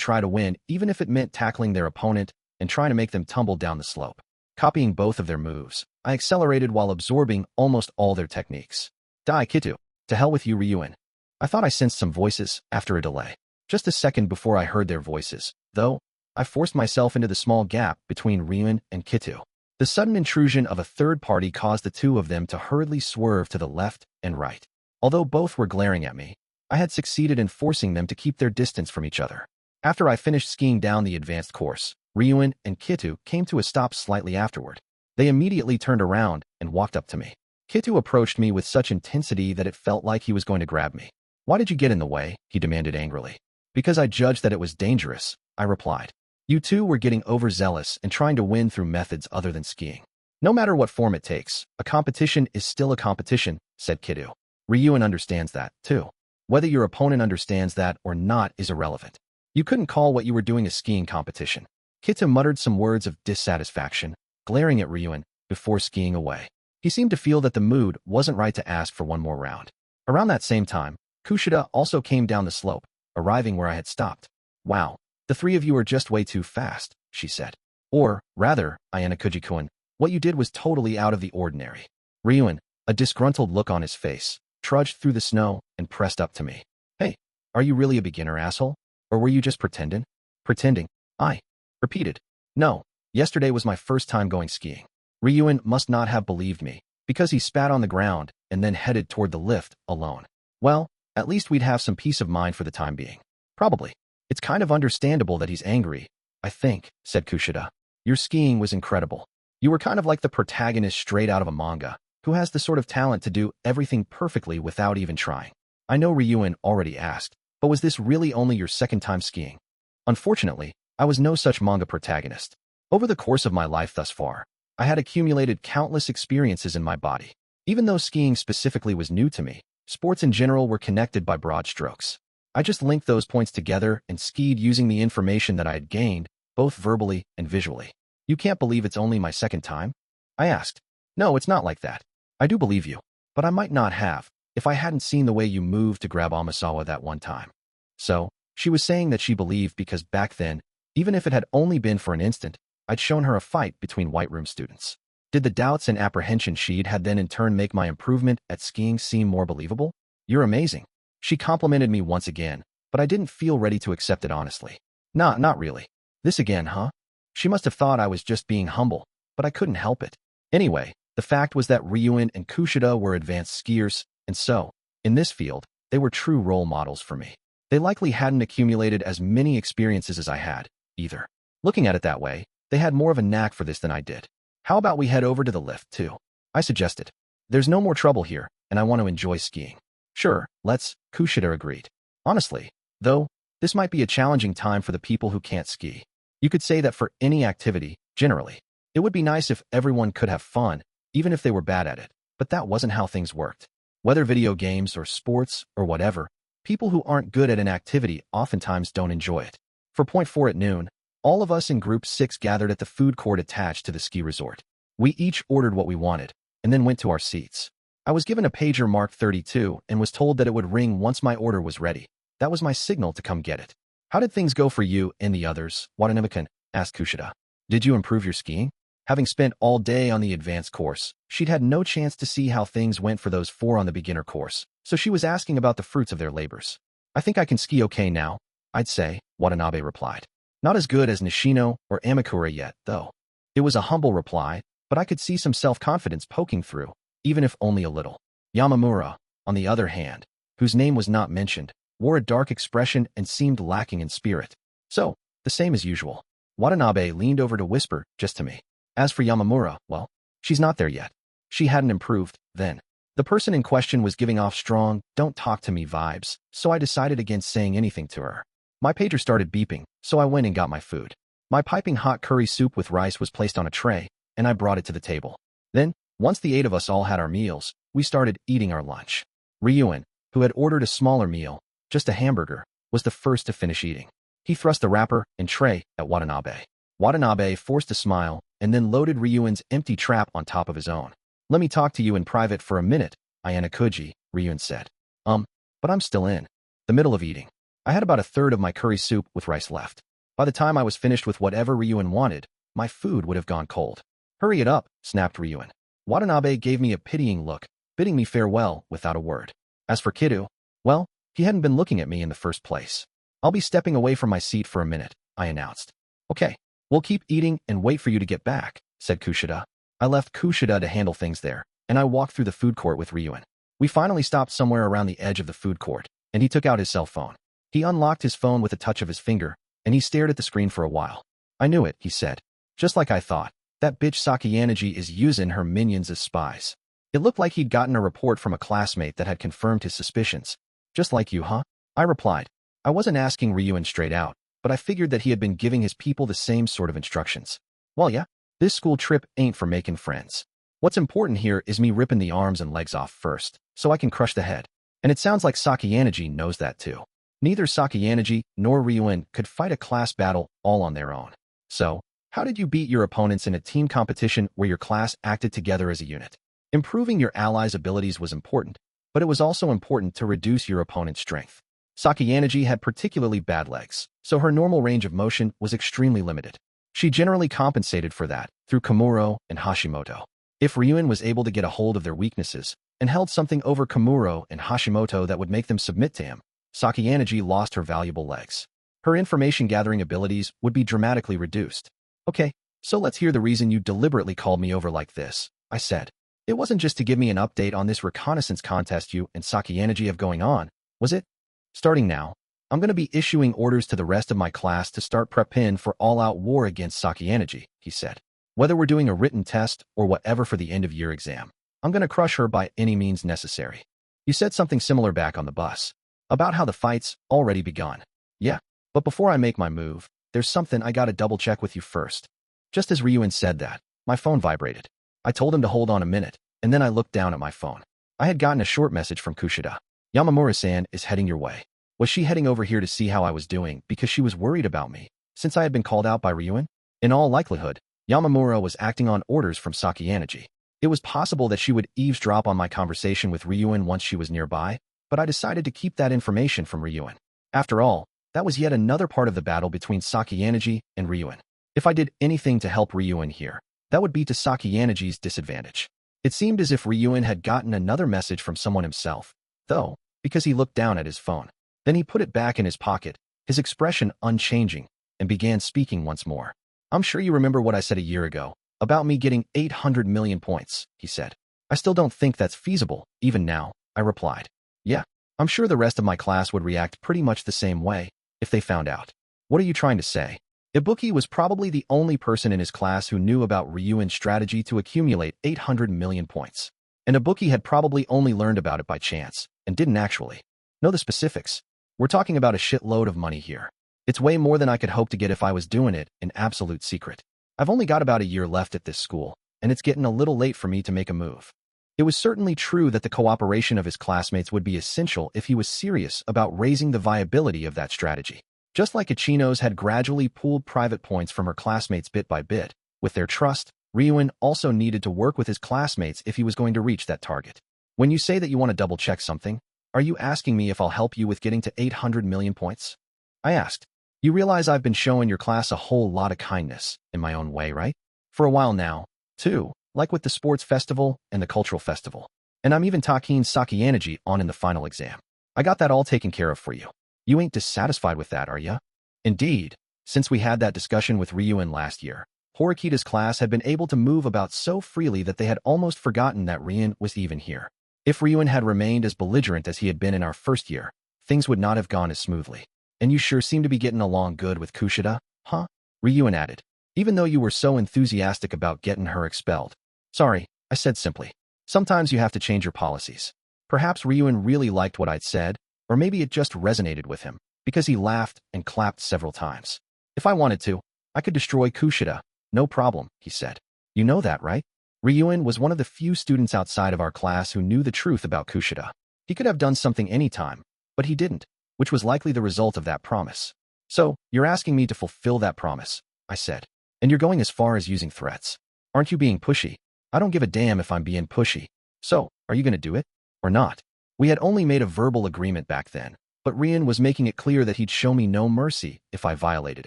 try to win, even if it meant tackling their opponent and trying to make them tumble down the slope. Copying both of their moves, I accelerated while absorbing almost all their techniques. Dai Kitu. To hell with you, Ryuuji. I thought I sensed some voices after a delay. Just a second before I heard their voices, though, I forced myself into the small gap between Ryuuji and Kitu. The sudden intrusion of a third party caused the two of them to hurriedly swerve to the left and right. Although both were glaring at me, I had succeeded in forcing them to keep their distance from each other. After I finished skiing down the advanced course, Ryuuji and Kitu came to a stop slightly afterward. They immediately turned around and walked up to me. Kitu approached me with such intensity that it felt like he was going to grab me. Why did you get in the way? He demanded angrily. Because I judged that it was dangerous, I replied. You two were getting overzealous and trying to win through methods other than skiing. No matter what form it takes, a competition is still a competition, said Kitu. Ryuuji understands that, too. Whether your opponent understands that or not is irrelevant. You couldn't call what you were doing a skiing competition. Kitu muttered some words of dissatisfaction, glaring at Ryuuji, before skiing away. He seemed to feel that the mood wasn't right to ask for one more round. Around that same time, Kushida also came down the slope, arriving where I had stopped. Wow, the three of you are just way too fast, she said. Or, rather, Ayanokouji-kun, what you did was totally out of the ordinary. Ryuuji, a disgruntled look on his face, trudged through the snow and pressed up to me. Hey, are you really a beginner, asshole? Or were you just pretending? Pretending, I repeated. No, yesterday was my first time going skiing. Ryuuji must not have believed me, because he spat on the ground and then headed toward the lift alone. Well, at least we'd have some peace of mind for the time being. Probably. It's kind of understandable that he's angry, I think, said Kushida. Your skiing was incredible. You were kind of like the protagonist straight out of a manga, who has the sort of talent to do everything perfectly without even trying. I know Ryuuji already asked, but was this really only your second time skiing? Unfortunately, I was no such manga protagonist. Over the course of my life thus far, I had accumulated countless experiences in my body. Even though skiing specifically was new to me, sports in general were connected by broad strokes. I just linked those points together and skied using the information that I had gained, both verbally and visually. You can't believe it's only my second time? I asked. No, it's not like that. I do believe you, but I might not have, if I hadn't seen the way you moved to grab Amasawa that one time. So, she was saying that she believed because back then, even if it had only been for an instant, I'd shown her a fight between White Room students. Did the doubts and apprehension she'd had then in turn make my improvement at skiing seem more believable? You're amazing. She complimented me once again, but I didn't feel ready to accept it honestly. Not really. This again, huh? She must have thought I was just being humble, but I couldn't help it. Anyway, the fact was that Ryuuji and Kushida were advanced skiers, and so, in this field, they were true role models for me. They likely hadn't accumulated as many experiences as I had, either. Looking at it that way, they had more of a knack for this than I did. How about we head over to the lift, too? I suggested. There's no more trouble here, and I want to enjoy skiing. Sure, let's, Kushida agreed. Honestly, though, this might be a challenging time for the people who can't ski. You could say that for any activity, generally. It would be nice if everyone could have fun, even if they were bad at it, but that wasn't how things worked. Whether video games or sports or whatever, people who aren't good at an activity oftentimes don't enjoy it. For point 4 at noon, all of us in Group 6 gathered at the food court attached to the ski resort. We each ordered what we wanted, and then went to our seats. I was given a pager marked 32 and was told that it would ring once my order was ready. That was my signal to come get it. How did things go for you and the others, Watanabe-kun? Asked Kushida. Did you improve your skiing? Having spent all day on the advanced course, she'd had no chance to see how things went for those 4 on the beginner course, so she was asking about the fruits of their labors. I think I can ski okay now, I'd say, Watanabe replied. Not as good as Nishino or Amakura yet, though. It was a humble reply, but I could see some self-confidence poking through, even if only a little. Yamamura, on the other hand, whose name was not mentioned, wore a dark expression and seemed lacking in spirit. So, the same as usual. Watanabe leaned over to whisper, just to me. As for Yamamura, well, she's not there yet. She hadn't improved, then. The person in question was giving off strong, don't talk to me vibes, so I decided against saying anything to her. My pager started beeping, so I went and got my food. My piping hot curry soup with rice was placed on a tray, and I brought it to the table. Then, once the 8 of us all had our meals, we started eating our lunch. Ryuun, who had ordered a smaller meal, just a hamburger, was the first to finish eating. He thrust the wrapper and tray at Watanabe. Watanabe forced a smile and then loaded Ryuun's empty trap on top of his own. Let me talk to you in private for a minute, Ayanokouji, Ryuun said. But I'm still in the middle of eating. I had about a third of my curry soup with rice left. By the time I was finished with whatever Ryuun wanted, my food would have gone cold. Hurry it up, snapped Ryuun. Watanabe gave me a pitying look, bidding me farewell without a word. As for Kido, well, he hadn't been looking at me in the first place. I'll be stepping away from my seat for a minute, I announced. Okay, we'll keep eating and wait for you to get back, said Kushida. I left Kushida to handle things there, and I walked through the food court with Ryuun. We finally stopped somewhere around the edge of the food court, and he took out his cell phone. He unlocked his phone with a touch of his finger, and he stared at the screen for a while. I knew it, he said. Just like I thought. That bitch Sakayanagi is using her minions as spies. It looked like he'd gotten a report from a classmate that had confirmed his suspicions. Just like you, huh? I replied. I wasn't asking Ryuun straight out, but I figured that he had been giving his people the same sort of instructions. Well, yeah, this school trip ain't for making friends. What's important here is me ripping the arms and legs off first, so I can crush the head. And it sounds like Sakayanagi knows that too. Neither Sakayanagi nor Ryuun could fight a class battle all on their own. So, how did you beat your opponents in a team competition where your class acted together as a unit? Improving your allies' abilities was important, but it was also important to reduce your opponent's strength. Sakayanagi had particularly bad legs, so her normal range of motion was extremely limited. She generally compensated for that through Komuro and Hashimoto. If Ryuun was able to get a hold of their weaknesses and held something over Komuro and Hashimoto that would make them submit to him, Sakayanagi lost her valuable legs. Her information-gathering abilities would be dramatically reduced. Okay, so let's hear the reason you deliberately called me over like this, I said. It wasn't just to give me an update on this reconnaissance contest you and Sakayanagi have going on, was it? Starting now, I'm going to be issuing orders to the rest of my class to start prepping for all-out war against Sakayanagi, he said. Whether we're doing a written test or whatever for the end-of-year exam, I'm going to crush her by any means necessary. You said something similar back on the bus, about how the fight's already begun. Yeah, but before I make my move, there's something I gotta double-check with you first. Just as Ryuun said that, my phone vibrated. I told him to hold on a minute, and then I looked down at my phone. I had gotten a short message from Kushida. Yamamura-san is heading your way. Was she heading over here to see how I was doing because she was worried about me, since I had been called out by Ryuun? In all likelihood, Yamamura was acting on orders from Sakayanagi. It was possible that she would eavesdrop on my conversation with Ryuun once she was nearby, but I decided to keep that information from Ryuun. After all, that was yet another part of the battle between Sakayanagi and Ryuun. If I did anything to help Ryuun here, that would be to Sakayanagi's disadvantage. It seemed as if Ryuun had gotten another message from someone himself, though, because he looked down at his phone. Then he put it back in his pocket, his expression unchanging, and began speaking once more. I'm sure you remember what I said a year ago, about me getting 800 million points, he said. I still don't think that's feasible, even now, I replied. Yeah, I'm sure the rest of my class would react pretty much the same way if they found out. What are you trying to say? Ibuki was probably the only person in his class who knew about Ryuun's strategy to accumulate 800 million points. And Ibuki had probably only learned about it by chance, and didn't actually know the specifics. We're talking about a shitload of money here. It's way more than I could hope to get if I was doing it in absolute secret. I've only got about a year left at this school, and it's getting a little late for me to make a move. It was certainly true that the cooperation of his classmates would be essential if he was serious about raising the viability of that strategy. Just like Ichino's had gradually pooled private points from her classmates bit by bit, with their trust, Ryuun also needed to work with his classmates if he was going to reach that target. When you say that you want to double-check something, are you asking me if I'll help you with getting to 800 million points? I asked. You realize I've been showing your class a whole lot of kindness, in my own way, right? For a while now, too, like with the sports festival and the cultural festival. And I'm even taking Sakayanagi on in the final exam. I got that all taken care of for you. You ain't dissatisfied with that, are ya? Indeed, since we had that discussion with Ryuun last year, Horikita's class had been able to move about so freely that they had almost forgotten that Ryuun was even here. If Ryuun had remained as belligerent as he had been in our first year, things would not have gone as smoothly. And you sure seem to be getting along good with Kushida, huh? Ryuun added. even though you were so enthusiastic about getting her expelled. Sorry, I said simply. Sometimes you have to change your policies. Perhaps Ryuun really liked what I'd said, or maybe it just resonated with him, because he laughed and clapped several times. If I wanted to, I could destroy Kushida. No problem, he said. You know that, right? Ryuun was one of the few students outside of our class who knew the truth about Kushida. He could have done something anytime, but he didn't, which was likely the result of that promise. So, you're asking me to fulfill that promise, I said. And you're going as far as using threats. Aren't you being pushy? I don't give a damn if I'm being pushy. So, are you going to do it? Or not? We had only made a verbal agreement back then, but Ryuun was making it clear that he'd show me no mercy if I violated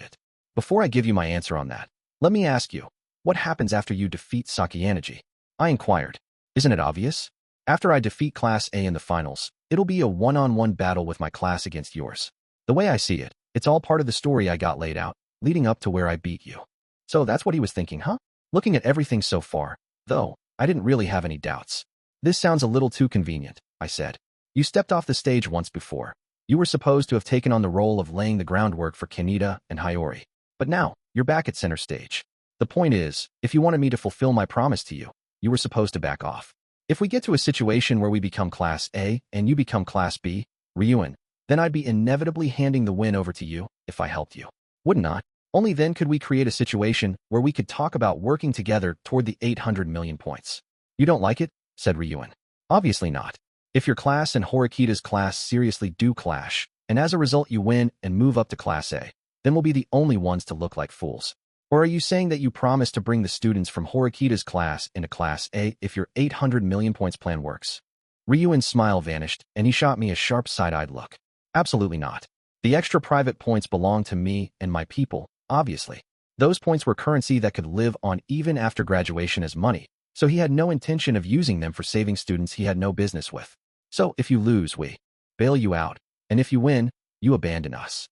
it. Before I give you my answer on that, let me ask you, what happens after you defeat Sakayanaji? I inquired. Isn't it obvious? After I defeat Class A in the finals, it'll be a one-on-one battle with my class against yours. The way I see it, it's all part of the story I got laid out, leading up to where I beat you. So that's what he was thinking, huh? Looking at everything so far, though, I didn't really have any doubts. This sounds a little too convenient, I said. You stepped off the stage once before. You were supposed to have taken on the role of laying the groundwork for Kaneda and Hiyori. But now, you're back at center stage. The point is, if you wanted me to fulfill my promise to you, you were supposed to back off. If we get to a situation where we become Class A and you become Class B, Ryuun, then I'd be inevitably handing the win over to you if I helped you. Wouldn't I? Only then could we create a situation where we could talk about working together toward the 800 million points. You don't like it? Said Ryuun. Obviously not. If your class and Horikita's class seriously do clash, and as a result you win and move up to Class A, then we'll be the only ones to look like fools. Or are you saying that you promise to bring the students from Horikita's class into Class A if your 800 million points plan works? Ryuun's smile vanished, and he shot me a sharp side-eyed look. Absolutely not. The extra private points belong to me and my people, obviously. Those points were currency that could live on even after graduation as money, so he had no intention of using them for saving students he had no business with. So if you lose, we bail you out, and if you win, you abandon us.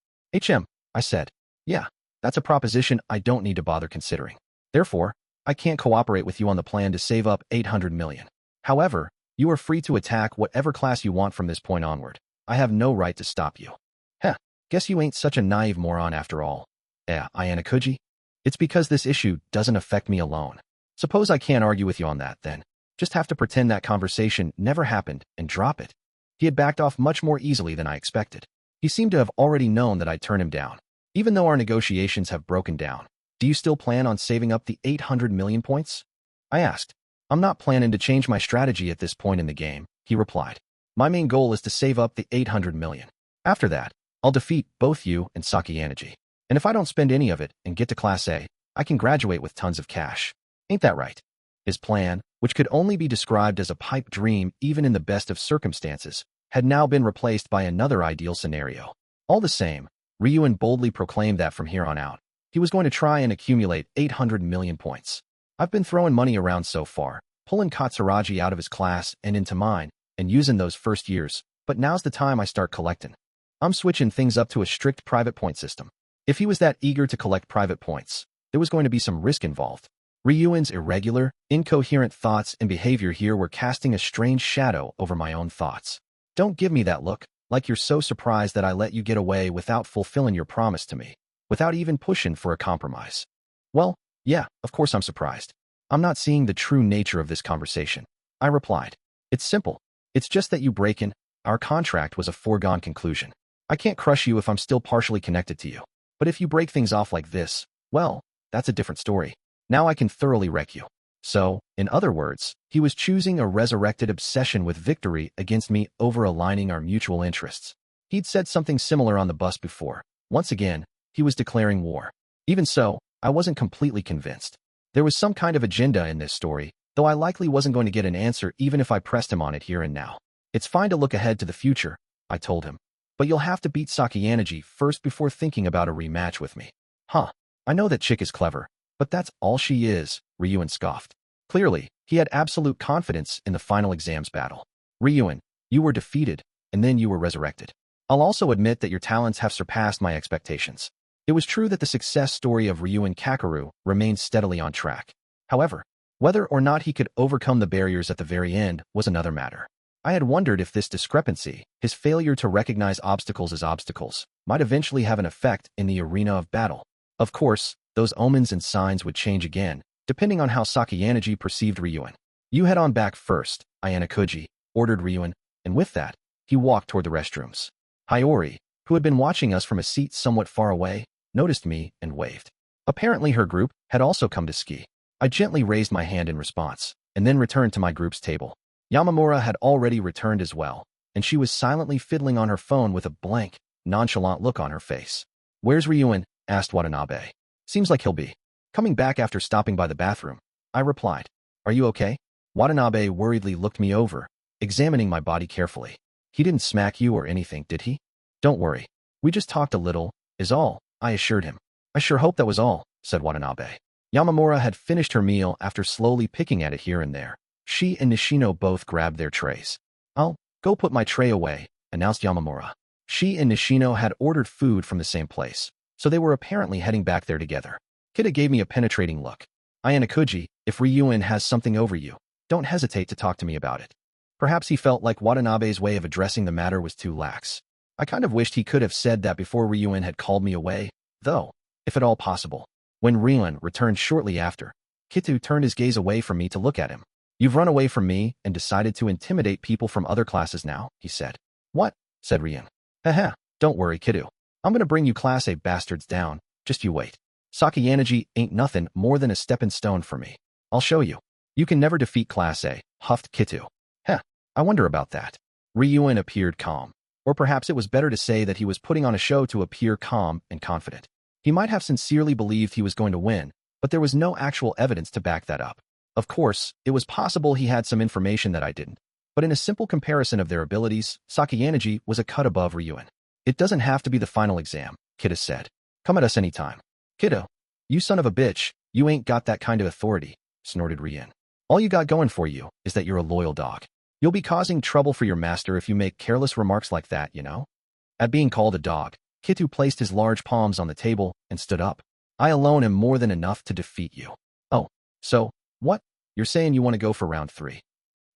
I said. Yeah. That's a proposition I don't need to bother considering. Therefore, I can't cooperate with you on the plan to save up 800 million. However, you are free to attack whatever class you want from this point onward. I have no right to stop you. Guess you ain't such a naive moron after all. Ayanokouji? It's because this issue doesn't affect me alone. Suppose I can't argue with you on that, then. Just have to pretend that conversation never happened and drop it. He had backed off much more easily than I expected. He seemed to have already known that I'd turn him down. Even though our negotiations have broken down, do you still plan on saving up the 800 million points? I asked. I'm not planning to change my strategy at this point in the game, he replied. My main goal is to save up the 800 million. After that, I'll defeat both you and Sakayanaji. And if I don't spend any of it and get to Class A, I can graduate with tons of cash. Ain't that right? His plan, which could only be described as a pipe dream even in the best of circumstances, had now been replaced by another ideal scenario. All the same, Ryuun boldly proclaimed that from here on out, he was going to try and accumulate 800 million points. I've been throwing money around so far, pulling Katsuragi out of his class and into mine, and using those first years, but now's the time I start collecting. I'm switching things up to a strict private point system. If he was that eager to collect private points, there was going to be some risk involved. Ryuun's irregular, incoherent thoughts and behavior here were casting a strange shadow over my own thoughts. Don't give me that look, like you're so surprised that I let you get away without fulfilling your promise to me, without even pushing for a compromise. Well, yeah, of course I'm surprised. I'm not seeing the true nature of this conversation. I replied. It's simple. It's just that you break in. Our contract was a foregone conclusion. I can't crush you if I'm still partially connected to you. But if you break things off like this, well, that's a different story. Now I can thoroughly wreck you. So, in other words, he was choosing a resurrected obsession with victory against me over aligning our mutual interests. He'd said something similar on the bus before. Once again, he was declaring war. Even so, I wasn't completely convinced. There was some kind of agenda in this story, though I likely wasn't going to get an answer even if I pressed him on it here and now. It's fine to look ahead to the future, I told him. But you'll have to beat Sakayanaji first before thinking about a rematch with me. I know that chick is clever, but that's all she is, Ryuun scoffed. Clearly, he had absolute confidence in the final exams battle. Ryuun, you were defeated, and then you were resurrected. I'll also admit that your talents have surpassed my expectations. It was true that the success story of Ryuun Kakeru remained steadily on track. However, whether or not he could overcome the barriers at the very end was another matter. I had wondered if this discrepancy, his failure to recognize obstacles as obstacles, might eventually have an effect in the arena of battle. Of course, those omens and signs would change again, depending on how Sakayanagi perceived Ryuun. You head on back first, Ayanokouji, ordered Ryuun, and with that, he walked toward the restrooms. Hiyori, who had been watching us from a seat somewhat far away, noticed me and waved. Apparently her group had also come to ski. I gently raised my hand in response, and then returned to my group's table. Yamamura had already returned as well, and she was silently fiddling on her phone with a blank, nonchalant look on her face. "Where's Ryuun?" asked Watanabe. "Seems like he'll be coming back after stopping by the bathroom," I replied. "Are you okay?" Watanabe worriedly looked me over, examining my body carefully. "He didn't smack you or anything, did he?" "Don't worry. We just talked a little, is all," I assured him. "I sure hope that was all," said Watanabe. Yamamura had finished her meal after slowly picking at it here and there. She and Nishino both grabbed their trays. "I'll go put my tray away," announced Yamamura. She and Nishino had ordered food from the same place, so they were apparently heading back there together. Kida gave me a penetrating look. "Ayanokouji, if Ryuun has something over you, don't hesitate to talk to me about it." Perhaps he felt like Watanabe's way of addressing the matter was too lax. I kind of wished he could have said that before Ryuun had called me away, though, if at all possible. When Ryuun returned shortly after, Kitu turned his gaze away from me to look at him. "You've run away from me and decided to intimidate people from other classes now," he said. "What?" said Ryuun. "Haha, don't worry, Kitu. I'm gonna bring you Class A bastards down, just you wait. Sakayanagi ain't nothing more than a stepping stone for me. I'll show you. You can never defeat Class A," huffed Kitu. "Heh, I wonder about that." Ryuun appeared calm, or perhaps it was better to say that he was putting on a show to appear calm and confident. He might have sincerely believed he was going to win, but there was no actual evidence to back that up. Of course, it was possible he had some information that I didn't, but in a simple comparison of their abilities, Sakayanagi was a cut above Ryuun. "It doesn't have to be the final exam," Kida said. "Come at us anytime." "Kiddo, you son of a bitch, you ain't got that kind of authority," snorted Ryuun. "All you got going for you is that you're a loyal dog. You'll be causing trouble for your master if you make careless remarks like that, you know?" At being called a dog, Kitu placed his large palms on the table and stood up. "I alone am more than enough to defeat you." "Oh, so, what? You're saying you want to go for round 3.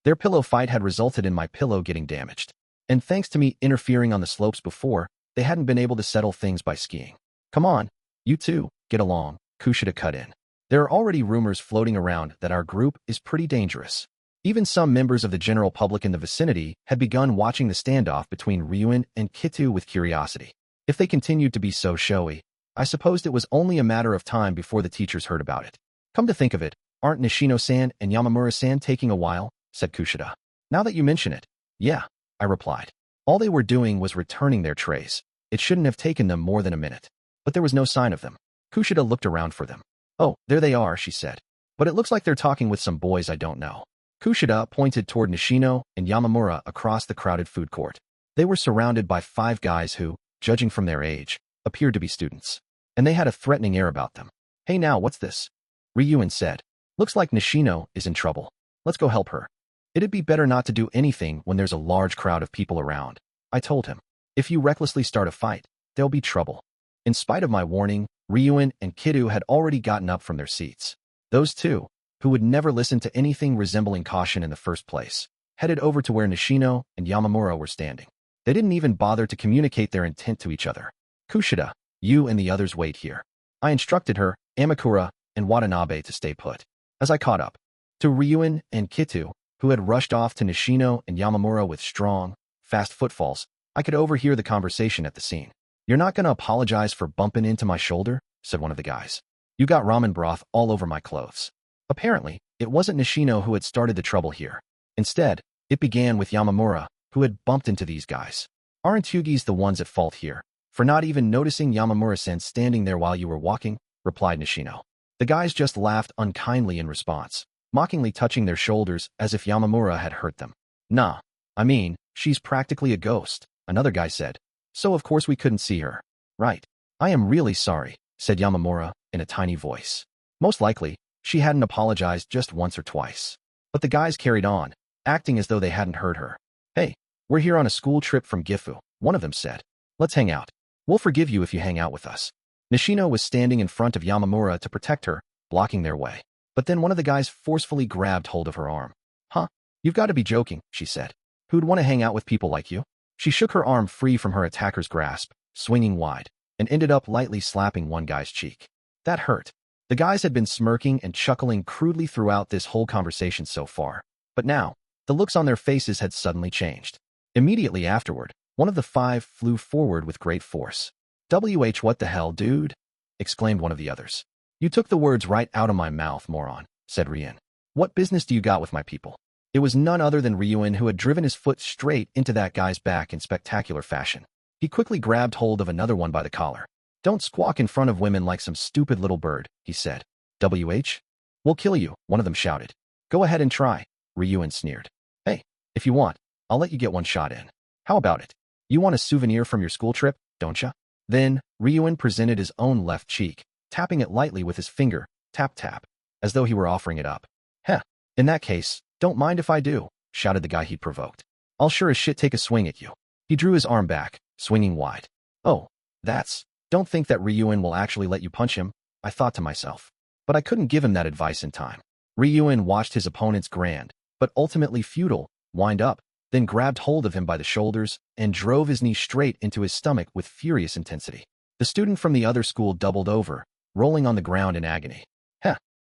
Their pillow fight had resulted in my pillow getting damaged. And thanks to me interfering on the slopes before, they hadn't been able to settle things by skiing. "Come on, you two, get along," Kushida cut in. "There are already rumors floating around that our group is pretty dangerous." Even some members of the general public in the vicinity had begun watching the standoff between Ryuun and Kitu with curiosity. If they continued to be so showy, I supposed it was only a matter of time before the teachers heard about it. "Come to think of it, aren't Nishino-san and Yamamura-san taking a while?" said Kushida. "Now that you mention it, yeah," I replied. All they were doing was returning their trays. It shouldn't have taken them more than a minute. But there was no sign of them. Kushida looked around for them. "Oh, there they are," she said. "But it looks like they're talking with some boys I don't know." Kushida pointed toward Nishino and Yamamura across the crowded food court. They were surrounded by 5 guys who, judging from their age, appeared to be students. And they had a threatening air about them. "Hey now, what's this?" Ryuun said. "Looks like Nishino is in trouble. Let's go help her." "It'd be better not to do anything when there's a large crowd of people around," I told him. "If you recklessly start a fight, there'll be trouble." In spite of my warning, Ryuun and Kitu had already gotten up from their seats. Those two, who would never listen to anything resembling caution in the first place, headed over to where Nishino and Yamamura were standing. They didn't even bother to communicate their intent to each other. "Kushida, you and the others wait here." I instructed her, Amakura, and Watanabe to stay put. As I caught up to Ryuun and Kitu, who had rushed off to Nishino and Yamamura with strong, fast footfalls, I could overhear the conversation at the scene. "You're not gonna apologize for bumping into my shoulder?" said one of the guys. "You got ramen broth all over my clothes." Apparently, it wasn't Nishino who had started the trouble here. Instead, it began with Yamamura, who had bumped into these guys. "Aren't Yugi's the ones at fault here for not even noticing Yamamura-sen standing there while you were walking?" replied Nishino. The guys just laughed unkindly in response, mockingly touching their shoulders as if Yamamura had hurt them. "Nah, I mean, she's practically a ghost," another guy said. "So of course we couldn't see her." "Right. I am really sorry," said Yamamura in a tiny voice. Most likely, she hadn't apologized just once or twice. But the guys carried on, acting as though they hadn't heard her. "Hey, we're here on a school trip from Gifu," one of them said. "Let's hang out. We'll forgive you if you hang out with us." Nishino was standing in front of Yamamura to protect her, blocking their way. But then one of the guys forcefully grabbed hold of her arm. "Huh? You've got to be joking," she said. "Who'd want to hang out with people like you?" She shook her arm free from her attacker's grasp, swinging wide, and ended up lightly slapping one guy's cheek. That hurt. The guys had been smirking and chuckling crudely throughout this whole conversation so far. But now, the looks on their faces had suddenly changed. Immediately afterward, one of the five flew forward with great force. What the hell, dude? Exclaimed one of the others. You took the words right out of my mouth, moron, said Ryuun. What business do you got with my people? It was none other than Ryuun who had driven his foot straight into that guy's back in spectacular fashion. He quickly grabbed hold of another one by the collar. Don't squawk in front of women like some stupid little bird, he said. We'll kill you, one of them shouted. Go ahead and try, Ryuun sneered. Hey, if you want, I'll let you get one shot in. How about it? You want a souvenir from your school trip, don't ya? Then, Ryuun presented his own left cheek, tapping it lightly with his finger, tap tap, as though he were offering it up. Heh, in that case, don't mind if I do, shouted the guy he'd provoked. I'll sure as shit take a swing at you. He drew his arm back, swinging wide. Oh, don't think that Ryuun will actually let you punch him, I thought to myself. But I couldn't give him that advice in time. Ryuun watched his opponent's grand, but ultimately futile, wind up, then grabbed hold of him by the shoulders and drove his knee straight into his stomach with furious intensity. The student from the other school doubled over, rolling on the ground in agony.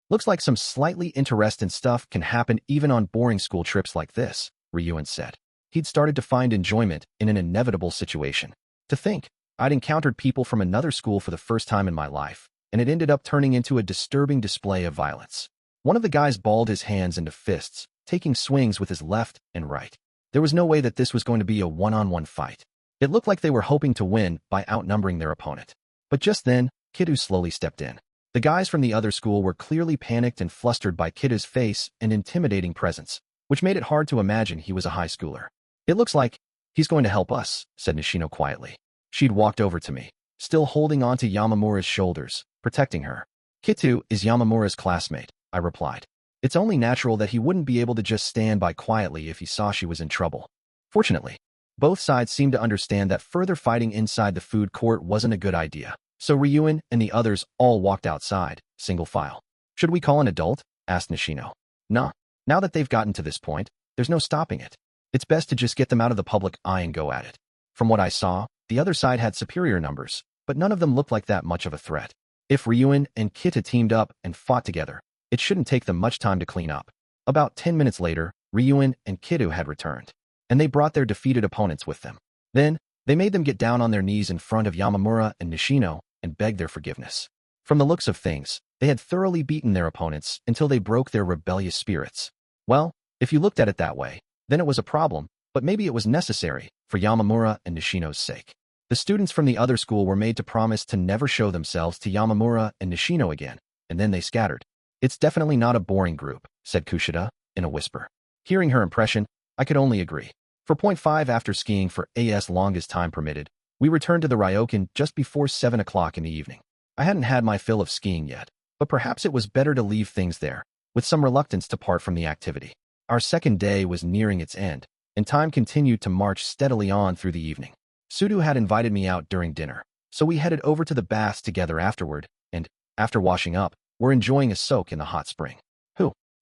Looks like some slightly interesting stuff can happen even on boring school trips like this, Ryuun said. He'd started to find enjoyment in an inevitable situation. To think, I'd encountered people from another school for the first time in my life, and it ended up turning into a disturbing display of violence. One of the guys balled his hands into fists, taking swings with his left and right. There was no way that this was going to be a one-on-one fight. It looked like they were hoping to win by outnumbering their opponent. But just then, Kiddo slowly stepped in. The guys from the other school were clearly panicked and flustered by Kiddo's face and intimidating presence, which made it hard to imagine he was a high schooler. It looks like he's going to help us, said Nishino quietly. She'd walked over to me, still holding onto Yamamura's shoulders, protecting her. Kitu is Yamamura's classmate, I replied. It's only natural that he wouldn't be able to just stand by quietly if he saw she was in trouble. Fortunately, both sides seemed to understand that further fighting inside the food court wasn't a good idea. So Ryuun and the others all walked outside, single file. Should we call an adult? Asked Nishino. Nah, now that they've gotten to this point, there's no stopping it. It's best to just get them out of the public eye and go at it. From what I saw, the other side had superior numbers, but none of them looked like that much of a threat. If Ryuun and Kita teamed up and fought together, it shouldn't take them much time to clean up. About 10 minutes later, Ryuun and Kitu had returned, and they brought their defeated opponents with them. Then, they made them get down on their knees in front of Yamamura and Nishino and begged their forgiveness. From the looks of things, they had thoroughly beaten their opponents until they broke their rebellious spirits. Well, if you looked at it that way, then it was a problem, but maybe it was necessary for Yamamura and Nishino's sake. The students from the other school were made to promise to never show themselves to Yamamura and Nishino again, and then they scattered. It's definitely not a boring group, said Kushida, in a whisper. Hearing her impression, I could only agree. For point 5 after skiing for as long as time permitted, we returned to the Ryokan just before 7 o'clock in the evening. I hadn't had my fill of skiing yet, but perhaps it was better to leave things there, with some reluctance to part from the activity. Our second day was nearing its end, and time continued to march steadily on through the evening. Sudo had invited me out during dinner, so we headed over to the baths together afterward, and, after washing up, we're enjoying a soak in the hot spring.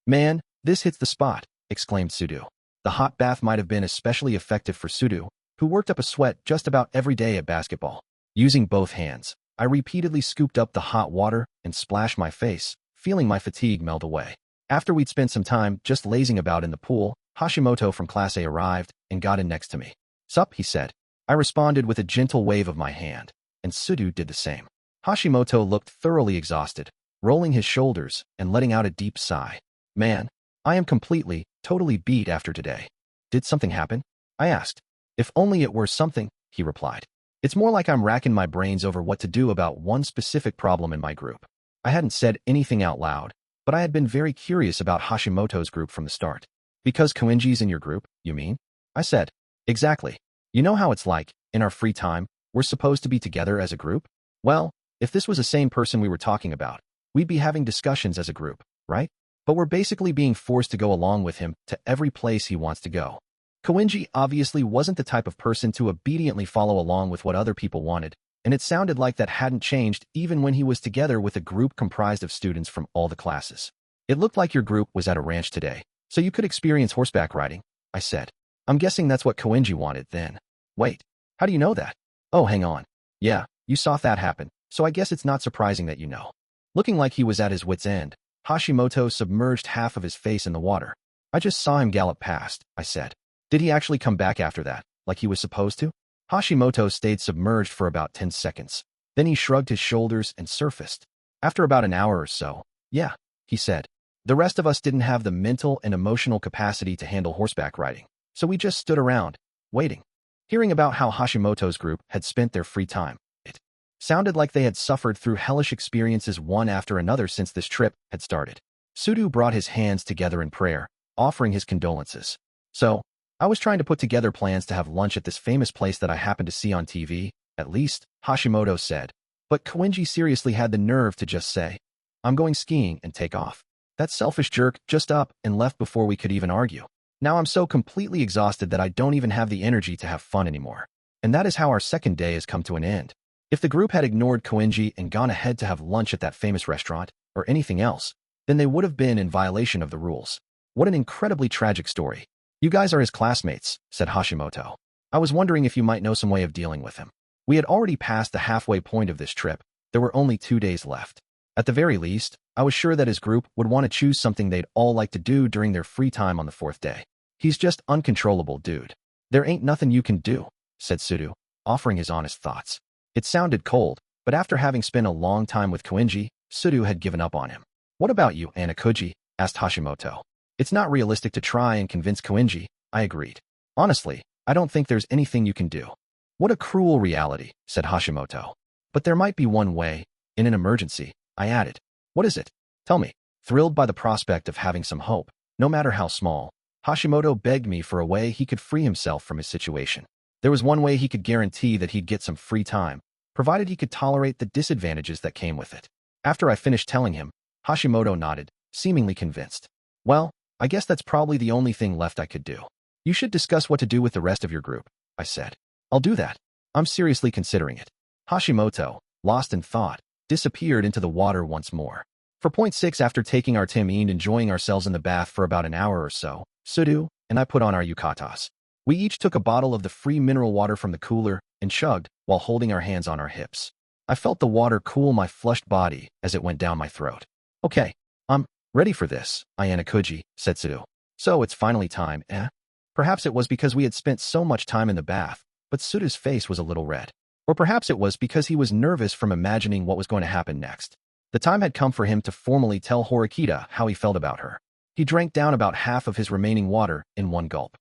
Man, this hits the spot, exclaimed Sudo. The hot bath might have been especially effective for Sudo, who worked up a sweat just about every day at basketball. Using both hands, I repeatedly scooped up the hot water and splashed my face, feeling my fatigue melt away. After we'd spent some time just lazing about in the pool, Hashimoto from Class A arrived and got in next to me. Sup, he said. I responded with a gentle wave of my hand, and Sudo did the same. Hashimoto looked thoroughly exhausted, rolling his shoulders and letting out a deep sigh. Man, I am completely, totally beat after today. Did something happen? I asked. If only it were something, he replied. It's more like I'm racking my brains over what to do about one specific problem in my group. I hadn't said anything out loud, but I had been very curious about Hashimoto's group from the start. Because Koenji's in your group, you mean? I said. Exactly. You know how it's like, in our free time, we're supposed to be together as a group? Well, if this was the same person we were talking about, we'd be having discussions as a group, right? But we're basically being forced to go along with him to every place he wants to go. Koenji obviously wasn't the type of person to obediently follow along with what other people wanted, and it sounded like that hadn't changed even when he was together with a group comprised of students from all the classes. It looked like your group was at a ranch today, so you could experience horseback riding, I said. I'm guessing that's what Koenji wanted then. Wait, how do you know that? Oh, hang on. Yeah, you saw that happen, so I guess it's not surprising that you know. Looking like he was at his wit's end, Hashimoto submerged half of his face in the water. I just saw him gallop past, I said. Did he actually come back after that, like he was supposed to? Hashimoto stayed submerged for about 10 seconds. Then he shrugged his shoulders and surfaced. After about an hour or so, yeah, he said. The rest of us didn't have the mental and emotional capacity to handle horseback riding, so we just stood around, waiting. Hearing about how Hashimoto's group had spent their free time, it sounded like they had suffered through hellish experiences one after another since this trip had started. Sudo brought his hands together in prayer, offering his condolences. So, I was trying to put together plans to have lunch at this famous place that I happened to see on TV, at least, Hashimoto said. But Koenji seriously had the nerve to just say, I'm going skiing, and take off. That selfish jerk just up and left before we could even argue. Now I'm so completely exhausted that I don't even have the energy to have fun anymore. And that is how our second day has come to an end. If the group had ignored Koenji and gone ahead to have lunch at that famous restaurant, or anything else, then they would have been in violation of the rules. What an incredibly tragic story. You guys are his classmates, said Hashimoto. I was wondering if you might know some way of dealing with him. We had already passed the halfway point of this trip. There were only 2 days left. At the very least, I was sure that his group would want to choose something they'd all like to do during their free time on the 4th day. He's just uncontrollable, dude. There ain't nothing you can do, said Sudo, offering his honest thoughts. It sounded cold, but after having spent a long time with Koenji, Sudo had given up on him. What about you, Ayanokouji? Asked Hashimoto. It's not realistic to try and convince Koenji, I agreed. Honestly, I don't think there's anything you can do. What a cruel reality, said Hashimoto. But there might be one way. In an emergency, I added. What is it? Tell me. Thrilled by the prospect of having some hope, no matter how small, Hashimoto begged me for a way he could free himself from his situation. There was one way he could guarantee that he'd get some free time, provided he could tolerate the disadvantages that came with it. After I finished telling him, Hashimoto nodded, seemingly convinced. Well, I guess that's probably the only thing left I could do. You should discuss what to do with the rest of your group, I said. I'll do that. I'm seriously considering it. Hashimoto, lost in thought, disappeared into the water once more. For point 6, after taking our time and enjoying ourselves in the bath for about an hour or so, Sudo and I put on our yukatas. We each took a bottle of the free mineral water from the cooler and chugged while holding our hands on our hips. I felt the water cool my flushed body as it went down my throat. Okay, I'm ready for this, Ayanokouji, said Sudo. So it's finally time, eh? Perhaps it was because we had spent so much time in the bath, but Sudo's face was a little red. Or perhaps it was because he was nervous from imagining what was going to happen next. The time had come for him to formally tell Horikita how he felt about her. He drank down about half of his remaining water in one gulp.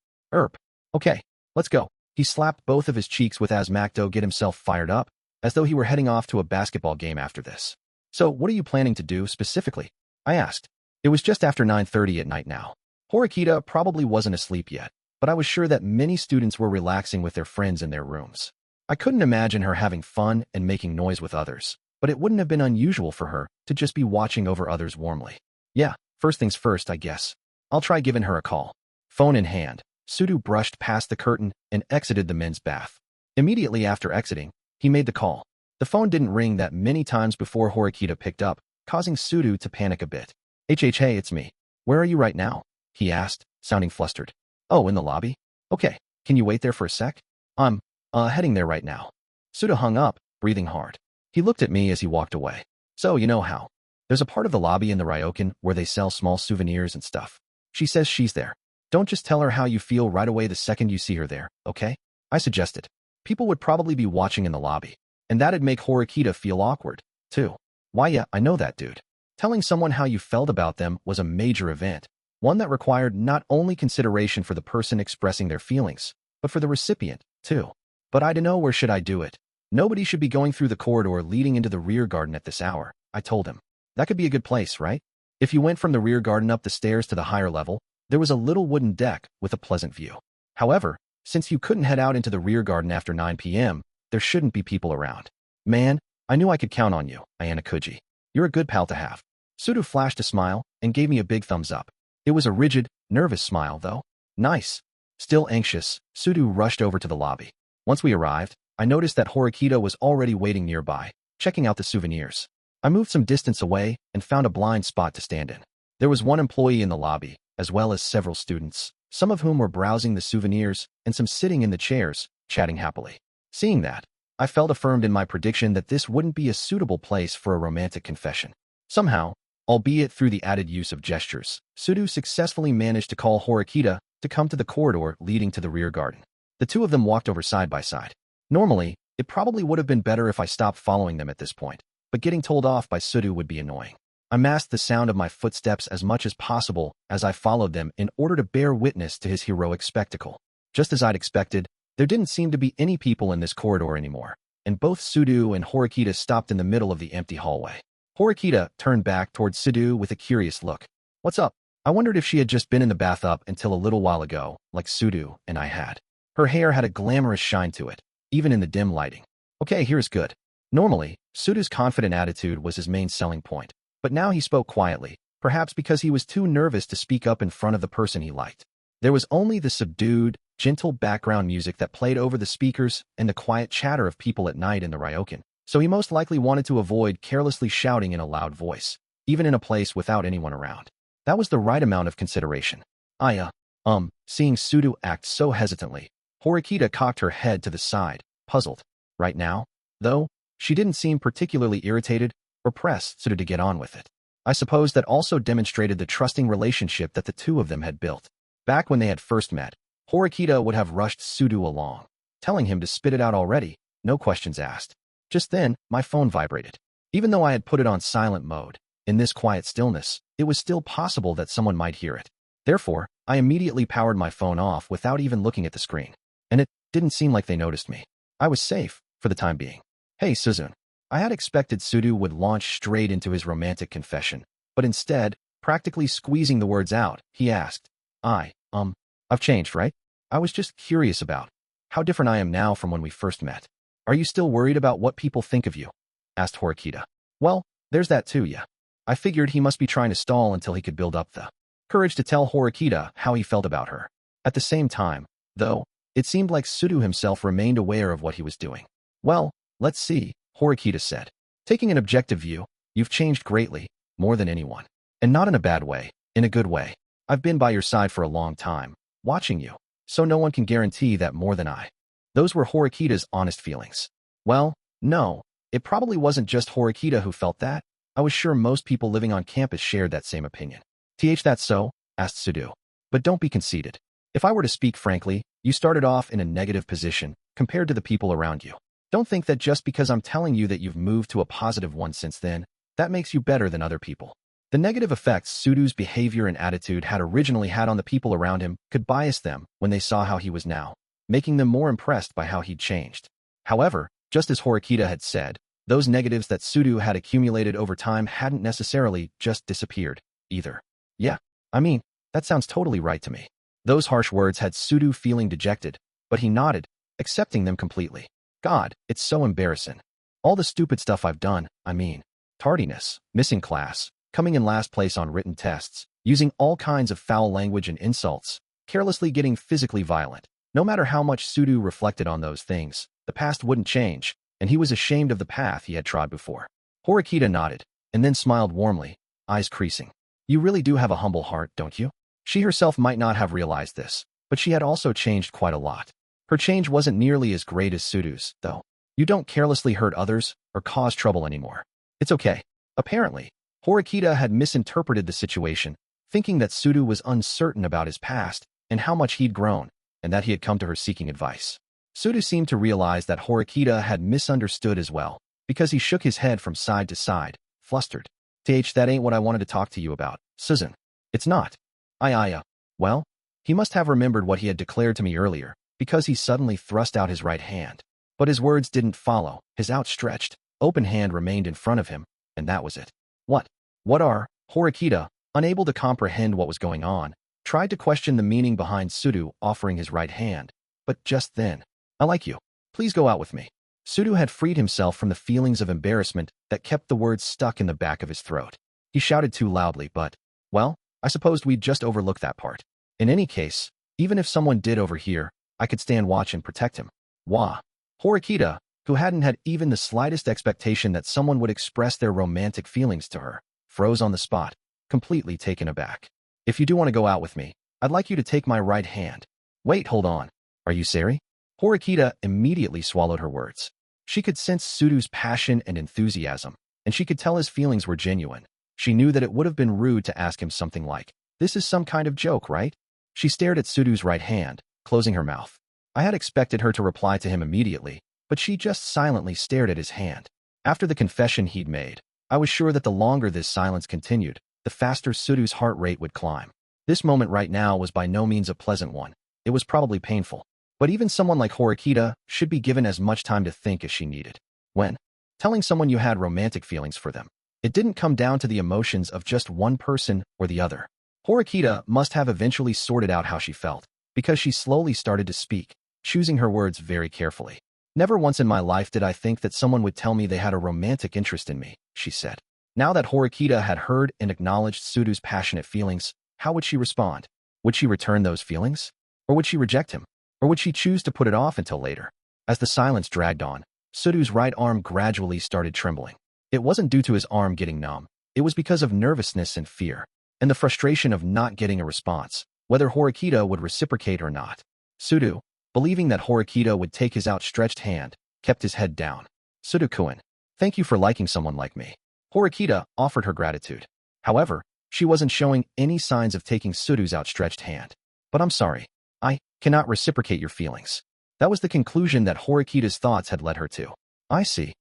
Okay, let's go. He slapped both of his cheeks with asthma to get himself fired up, as though he were heading off to a basketball game after this. So what are you planning to do specifically? I asked. It was just after 9:30 at night now. Horikita probably wasn't asleep yet, but I was sure that many students were relaxing with their friends in their rooms. I couldn't imagine her having fun and making noise with others, but it wouldn't have been unusual for her to just be watching over others warmly. Yeah, first things first, I guess. I'll try giving her a call. Phone in hand, Sudo brushed past the curtain and exited the men's bath. Immediately after exiting, he made the call. The phone didn't ring that many times before Horikita picked up, causing Sudo to panic a bit. Hey, it's me. Where are you right now? He asked, sounding flustered. Oh, in the lobby? Okay, can you wait there for a sec? I'm heading there right now. Sudo hung up, breathing hard. He looked at me as he walked away. So you know how. There's a part of the lobby in the Ryokan where they sell small souvenirs and stuff. She says she's there. Don't just tell her how you feel right away the second you see her there, okay? I suggested. People would probably be watching in the lobby, and that'd make Horikita feel awkward, too. Why yeah, I know that, dude. Telling someone how you felt about them was a major event, one that required not only consideration for the person expressing their feelings, but for the recipient, too. But I dunno, where should I do it? Nobody should be going through the corridor leading into the rear garden at this hour, I told him. That could be a good place, right? If you went from the rear garden up the stairs to the higher level, there was a little wooden deck with a pleasant view. However, since you couldn't head out into the rear garden after 9 p.m., there shouldn't be people around. Man, I knew I could count on you, Ayanokouji. You're a good pal to have. Sudo flashed a smile and gave me a big thumbs up. It was a rigid, nervous smile, though. Nice. Still anxious, Sudo rushed over to the lobby. Once we arrived, I noticed that Horikita was already waiting nearby, checking out the souvenirs. I moved some distance away and found a blind spot to stand in. There was one employee in the lobby, as well as several students, some of whom were browsing the souvenirs and some sitting in the chairs, chatting happily. Seeing that, I felt affirmed in my prediction that this wouldn't be a suitable place for a romantic confession. Somehow, albeit through the added use of gestures, Sudo successfully managed to call Horikita to come to the corridor leading to the rear garden. The two of them walked over side by side. Normally, it probably would have been better if I stopped following them at this point, but getting told off by Sudo would be annoying. I masked the sound of my footsteps as much as possible as I followed them in order to bear witness to his heroic spectacle. Just as I'd expected, there didn't seem to be any people in this corridor anymore, and both Sudo and Horikita stopped in the middle of the empty hallway. Horikita turned back towards Sudo with a curious look. "What's up?" I wondered if she had just been in the bath up until a little while ago, like Sudo and I had. Her hair had a glamorous shine to it, even in the dim lighting. Okay, here's good. Normally, Sudo's confident attitude was his main selling point, but now he spoke quietly, perhaps because he was too nervous to speak up in front of the person he liked. There was only the subdued, gentle background music that played over the speakers and the quiet chatter of people at night in the Ryokan, so he most likely wanted to avoid carelessly shouting in a loud voice, even in a place without anyone around. That was the right amount of consideration. Seeing Sudo act so hesitantly, Horikita cocked her head to the side, puzzled. Right now, though, she didn't seem particularly irritated or pressed Sudo to get on with it. I suppose that also demonstrated the trusting relationship that the two of them had built. Back when they had first met, Horikita would have rushed Sudo along, telling him to spit it out already, no questions asked. Just then, my phone vibrated. Even though I had put it on silent mode, in this quiet stillness, it was still possible that someone might hear it. Therefore, I immediately powered my phone off without even looking at the screen. And it didn't seem like they noticed me. I was safe, for the time being. "Hey, Suzune." I had expected Sudo would launch straight into his romantic confession, but instead, practically squeezing the words out, he asked, I've changed, right? I was just curious about how different I am now from when we first met. Are you still worried about what people think of you?" asked Horikita. "Well, there's that too, yeah." I figured he must be trying to stall until he could build up the courage to tell Horikita how he felt about her. At the same time, though, it seemed like Sudo himself remained aware of what he was doing. "Well, let's see," Horikita said. "Taking an objective view, you've changed greatly, more than anyone. And not in a bad way, in a good way. I've been by your side for a long time, watching you, so no one can guarantee that more than I." Those were Horikita's honest feelings. Well, no, it probably wasn't just Horikita who felt that. I was sure most people living on campus shared that same opinion. "That's so?" asked Sudo. "But don't be conceited. If I were to speak frankly, you started off in a negative position compared to the people around you. Don't think that just because I'm telling you that you've moved to a positive one since then, that makes you better than other people." The negative effects Sudo's behavior and attitude had originally had on the people around him could bias them when they saw how he was now, making them more impressed by how he'd changed. However, just as Horikita had said, those negatives that Sudo had accumulated over time hadn't necessarily just disappeared, either. "Yeah, I mean, that sounds totally right to me." Those harsh words had Sudo feeling dejected, but he nodded, accepting them completely. "God, it's so embarrassing. All the stupid stuff I've done, I mean. Tardiness, missing class, coming in last place on written tests, using all kinds of foul language and insults, carelessly getting physically violent." No matter how much Sudo reflected on those things, the past wouldn't change, and he was ashamed of the path he had trod before. Horikita nodded, and then smiled warmly, eyes creasing. "You really do have a humble heart, don't you?" She herself might not have realized this, but she had also changed quite a lot. Her change wasn't nearly as great as Sudo's, though. "You don't carelessly hurt others or cause trouble anymore. It's okay." Apparently, Horikita had misinterpreted the situation, thinking that Sudo was uncertain about his past and how much he'd grown, and that he had come to her seeking advice. Sudo seemed to realize that Horikita had misunderstood as well, because he shook his head from side to side, flustered. That ain't what I wanted to talk to you about, Suzune." "It's not." Well, he must have remembered what he had declared to me earlier, because he suddenly thrust out his right hand. But his words didn't follow. His outstretched, open hand remained in front of him, and that was it. What are?" Horikita, unable to comprehend what was going on, tried to question the meaning behind Sudo offering his right hand, but just then, "I like you. Please go out with me." Sudo had freed himself from the feelings of embarrassment that kept the words stuck in the back of his throat. He shouted too loudly, but, well, I supposed we'd just overlook that part. In any case, even if someone did overhear, I could stand watch and protect him. Wah. Horikita, who hadn't had even the slightest expectation that someone would express their romantic feelings to her, froze on the spot, completely taken aback. "If you do want to go out with me, I'd like you to take my right hand." "Wait, hold on. Are you Sari?" Horikita immediately swallowed her words. She could sense Sudo's passion and enthusiasm, and she could tell his feelings were genuine. She knew that it would have been rude to ask him something like, "This is some kind of joke, right?" She stared at Sudo's right hand, closing her mouth. I had expected her to reply to him immediately, but she just silently stared at his hand. After the confession he'd made, I was sure that the longer this silence continued, the faster Sudo's heart rate would climb. This moment right now was by no means a pleasant one. It was probably painful. But even someone like Horikita should be given as much time to think as she needed. When telling someone you had romantic feelings for them, it didn't come down to the emotions of just one person or the other. Horikita must have eventually sorted out how she felt, because she slowly started to speak, choosing her words very carefully. "Never once in my life did I think that someone would tell me they had a romantic interest in me," she said. Now that Horikita had heard and acknowledged Sudo's passionate feelings, how would she respond? Would she return those feelings? Or would she reject him? Or would she choose to put it off until later? As the silence dragged on, Sudo's right arm gradually started trembling. It wasn't due to his arm getting numb. It was because of nervousness and fear, and the frustration of not getting a response, whether Horikita would reciprocate or not. Sudo, believing that Horikita would take his outstretched hand, kept his head down. "Sudo-kun, thank you for liking someone like me." Horikita offered her gratitude. However, she wasn't showing any signs of taking Sudo's outstretched hand. "But I'm sorry. I cannot reciprocate your feelings." That was the conclusion that Horikita's thoughts had led her to. "I see.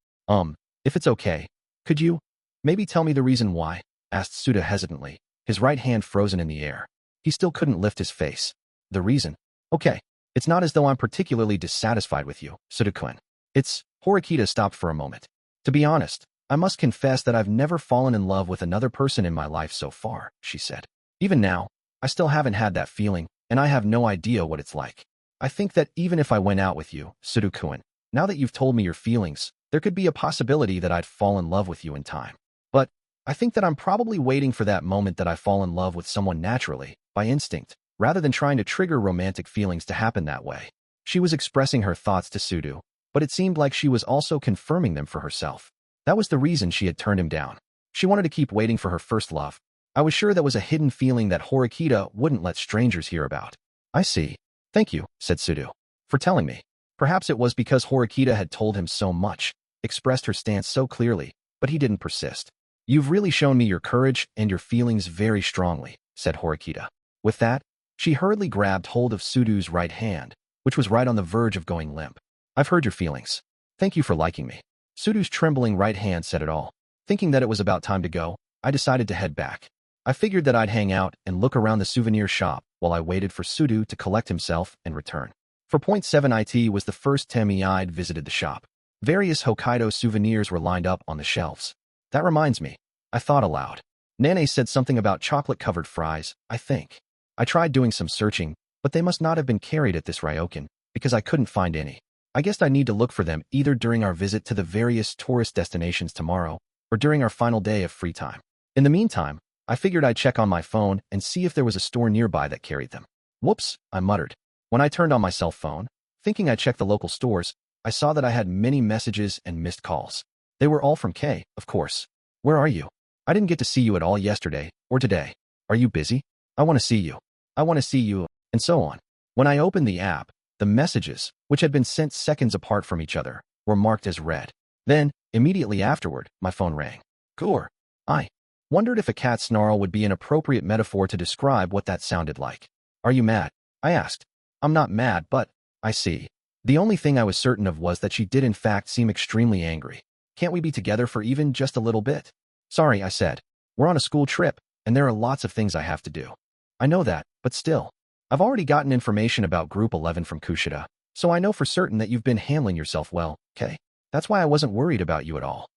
If it's okay, could you maybe tell me the reason why?" asked Sudo hesitantly, his right hand frozen in the air. He still couldn't lift his face. "The reason? Okay. It's not as though I'm particularly dissatisfied with you, Sudo-kun. It's..." Horikita stopped for a moment. "To be honest, I must confess that I've never fallen in love with another person in my life so far," she said. "Even now, I still haven't had that feeling, and I have no idea what it's like. I think that even if I went out with you, Sudo-kun, now that you've told me your feelings, there could be a possibility that I'd fall in love with you in time. But I think that I'm probably waiting for that moment that I fall in love with someone naturally, by instinct, rather than trying to trigger romantic feelings to happen that way." She was expressing her thoughts to Sudo, but it seemed like she was also confirming them for herself. That was the reason she had turned him down. She wanted to keep waiting for her first love. I was sure that was a hidden feeling that Horikita wouldn't let strangers hear about. "I see. Thank you," said Sudo, "for telling me." Perhaps it was because Horikita had told him so much, expressed her stance so clearly, but he didn't persist. "You've really shown me your courage and your feelings very strongly," said Horikita. With that, she hurriedly grabbed hold of Sudo's right hand, which was right on the verge of going limp. "I've heard your feelings. Thank you for liking me." Sudo's trembling right hand said it all. Thinking that it was about time to go, I decided to head back. I figured that I'd hang out and look around the souvenir shop while I waited for Sudo to collect himself and return. For point 7 IT was the first time I'd visited the shop. Various Hokkaido souvenirs were lined up on the shelves. "That reminds me," I thought aloud. Nane said something about chocolate-covered fries, I think. I tried doing some searching, but they must not have been carried at this ryokan, because I couldn't find any. I guess I need to look for them either during our visit to the various tourist destinations tomorrow or during our final day of free time. In the meantime, I figured I'd check on my phone and see if there was a store nearby that carried them. "Whoops," I muttered. When I turned on my cell phone, thinking I'd check the local stores, I saw that I had many messages and missed calls. They were all from Kay, of course. "Where are you? I didn't get to see you at all yesterday or today. Are you busy? I want to see you. I want to see you," and so on. When I opened the app, the messages, which had been sent seconds apart from each other, were marked as read. Then, immediately afterward, my phone rang. Gore. I wondered if a cat snarl would be an appropriate metaphor to describe what that sounded like. "Are you mad?" I asked. "I'm not mad, but..." "I see." The only thing I was certain of was that she did in fact seem extremely angry. "Can't we be together for even just a little bit?" "Sorry," I said. "We're on a school trip, and there are lots of things I have to do." "I know that, but still. I've already gotten information about Group 11 from Kushida, so I know for certain that you've been handling yourself well, Kay. That's why I wasn't worried about you at all."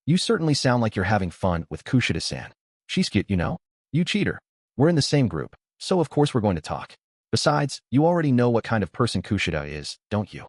You certainly sound like you're having fun with Kushida-san. She's cute, you know? You cheater. We're in the same group, so of course we're going to talk. Besides, you already know what kind of person Kushida is, don't you?"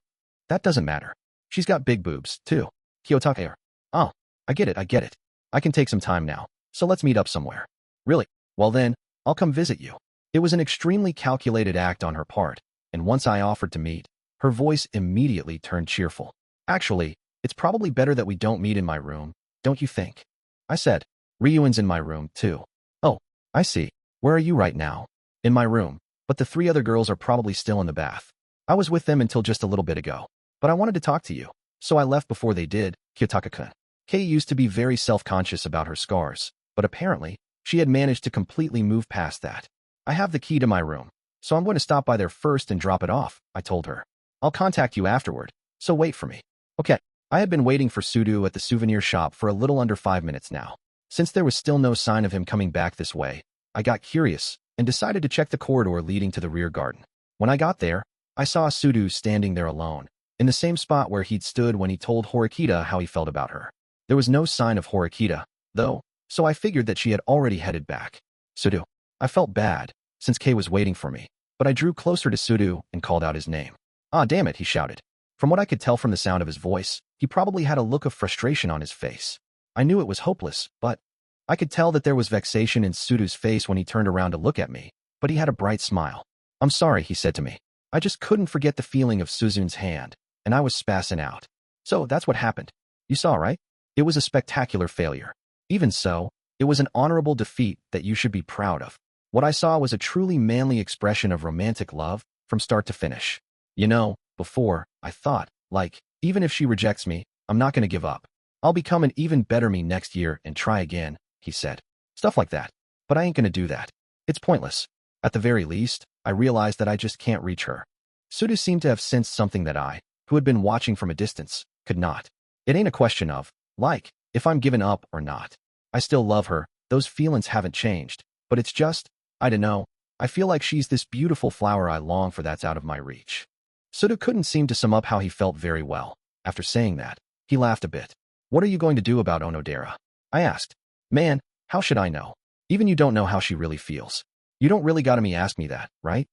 "That doesn't matter. She's got big boobs, too. Kiyotaka. Oh, I get it. I can take some time now, so let's meet up somewhere." "Really? Well then, I'll come visit you." It was an extremely calculated act on her part, and once I offered to meet, her voice immediately turned cheerful. "Actually, it's probably better that we don't meet in my room, don't you think?" I said. "Ryuu's in my room, too." "Oh, I see. Where are you right now?" "In my room, but the 3 other girls are probably still in the bath. I was with them until just a little bit ago, but I wanted to talk to you, so I left before they did." Kiyotaka-kun. Kay used to be very self-conscious about her scars, but apparently, she had managed to completely move past that. I have the key to my room, so I'm going to stop by there first and drop it off, I told her. I'll contact you afterward, so wait for me. Okay. I had been waiting for Sudo at the souvenir shop for a little under 5 minutes now. Since there was still no sign of him coming back this way, I got curious and decided to check the corridor leading to the rear garden. When I got there, I saw Sudo standing there alone, in the same spot where he'd stood when he told Horikita how he felt about her. There was no sign of Horikita, though, so I figured that she had already headed back. Sudo. I felt bad, since Kei was waiting for me, but I drew closer to Sudo and called out his name. Ah, damn it, he shouted. From what I could tell from the sound of his voice, he probably had a look of frustration on his face. I knew it was hopeless, but I could tell that there was vexation in Sudo's face when he turned around to look at me, but he had a bright smile. I'm sorry, he said to me. I just couldn't forget the feeling of Suzun's hand, and I was spazzing out. So that's what happened. You saw, right? It was a spectacular failure. Even so, it was an honorable defeat that you should be proud of. What I saw was a truly manly expression of romantic love from start to finish. You know, before, I thought, like, even if she rejects me, I'm not going to give up. I'll become an even better me next year and try again, he said. Stuff like that. But I ain't going to do that. It's pointless. At the very least, I realized that I just can't reach her. Sudo seemed to have sensed something that I, who had been watching from a distance, could not. It ain't a question of, like, if I'm giving up or not. I still love her, those feelings haven't changed, but it's just, I don't know, I feel like she's this beautiful flower I long for that's out of my reach. Sudo couldn't seem to sum up how he felt very well. After saying that, he laughed a bit. What are you going to do about Onodera? I asked. Man, how should I know? Even you don't know how she really feels. You don't really gotta me ask me that, right?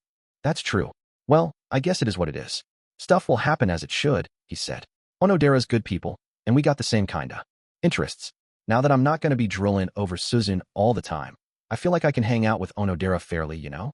That's true. Well, I guess it is what it is. Stuff will happen as it should, he said. Onodera's good people, and we got the same kinda interests. Now that I'm not gonna be drooling over Suzun all the time, I feel like I can hang out with Onodera fairly, you know?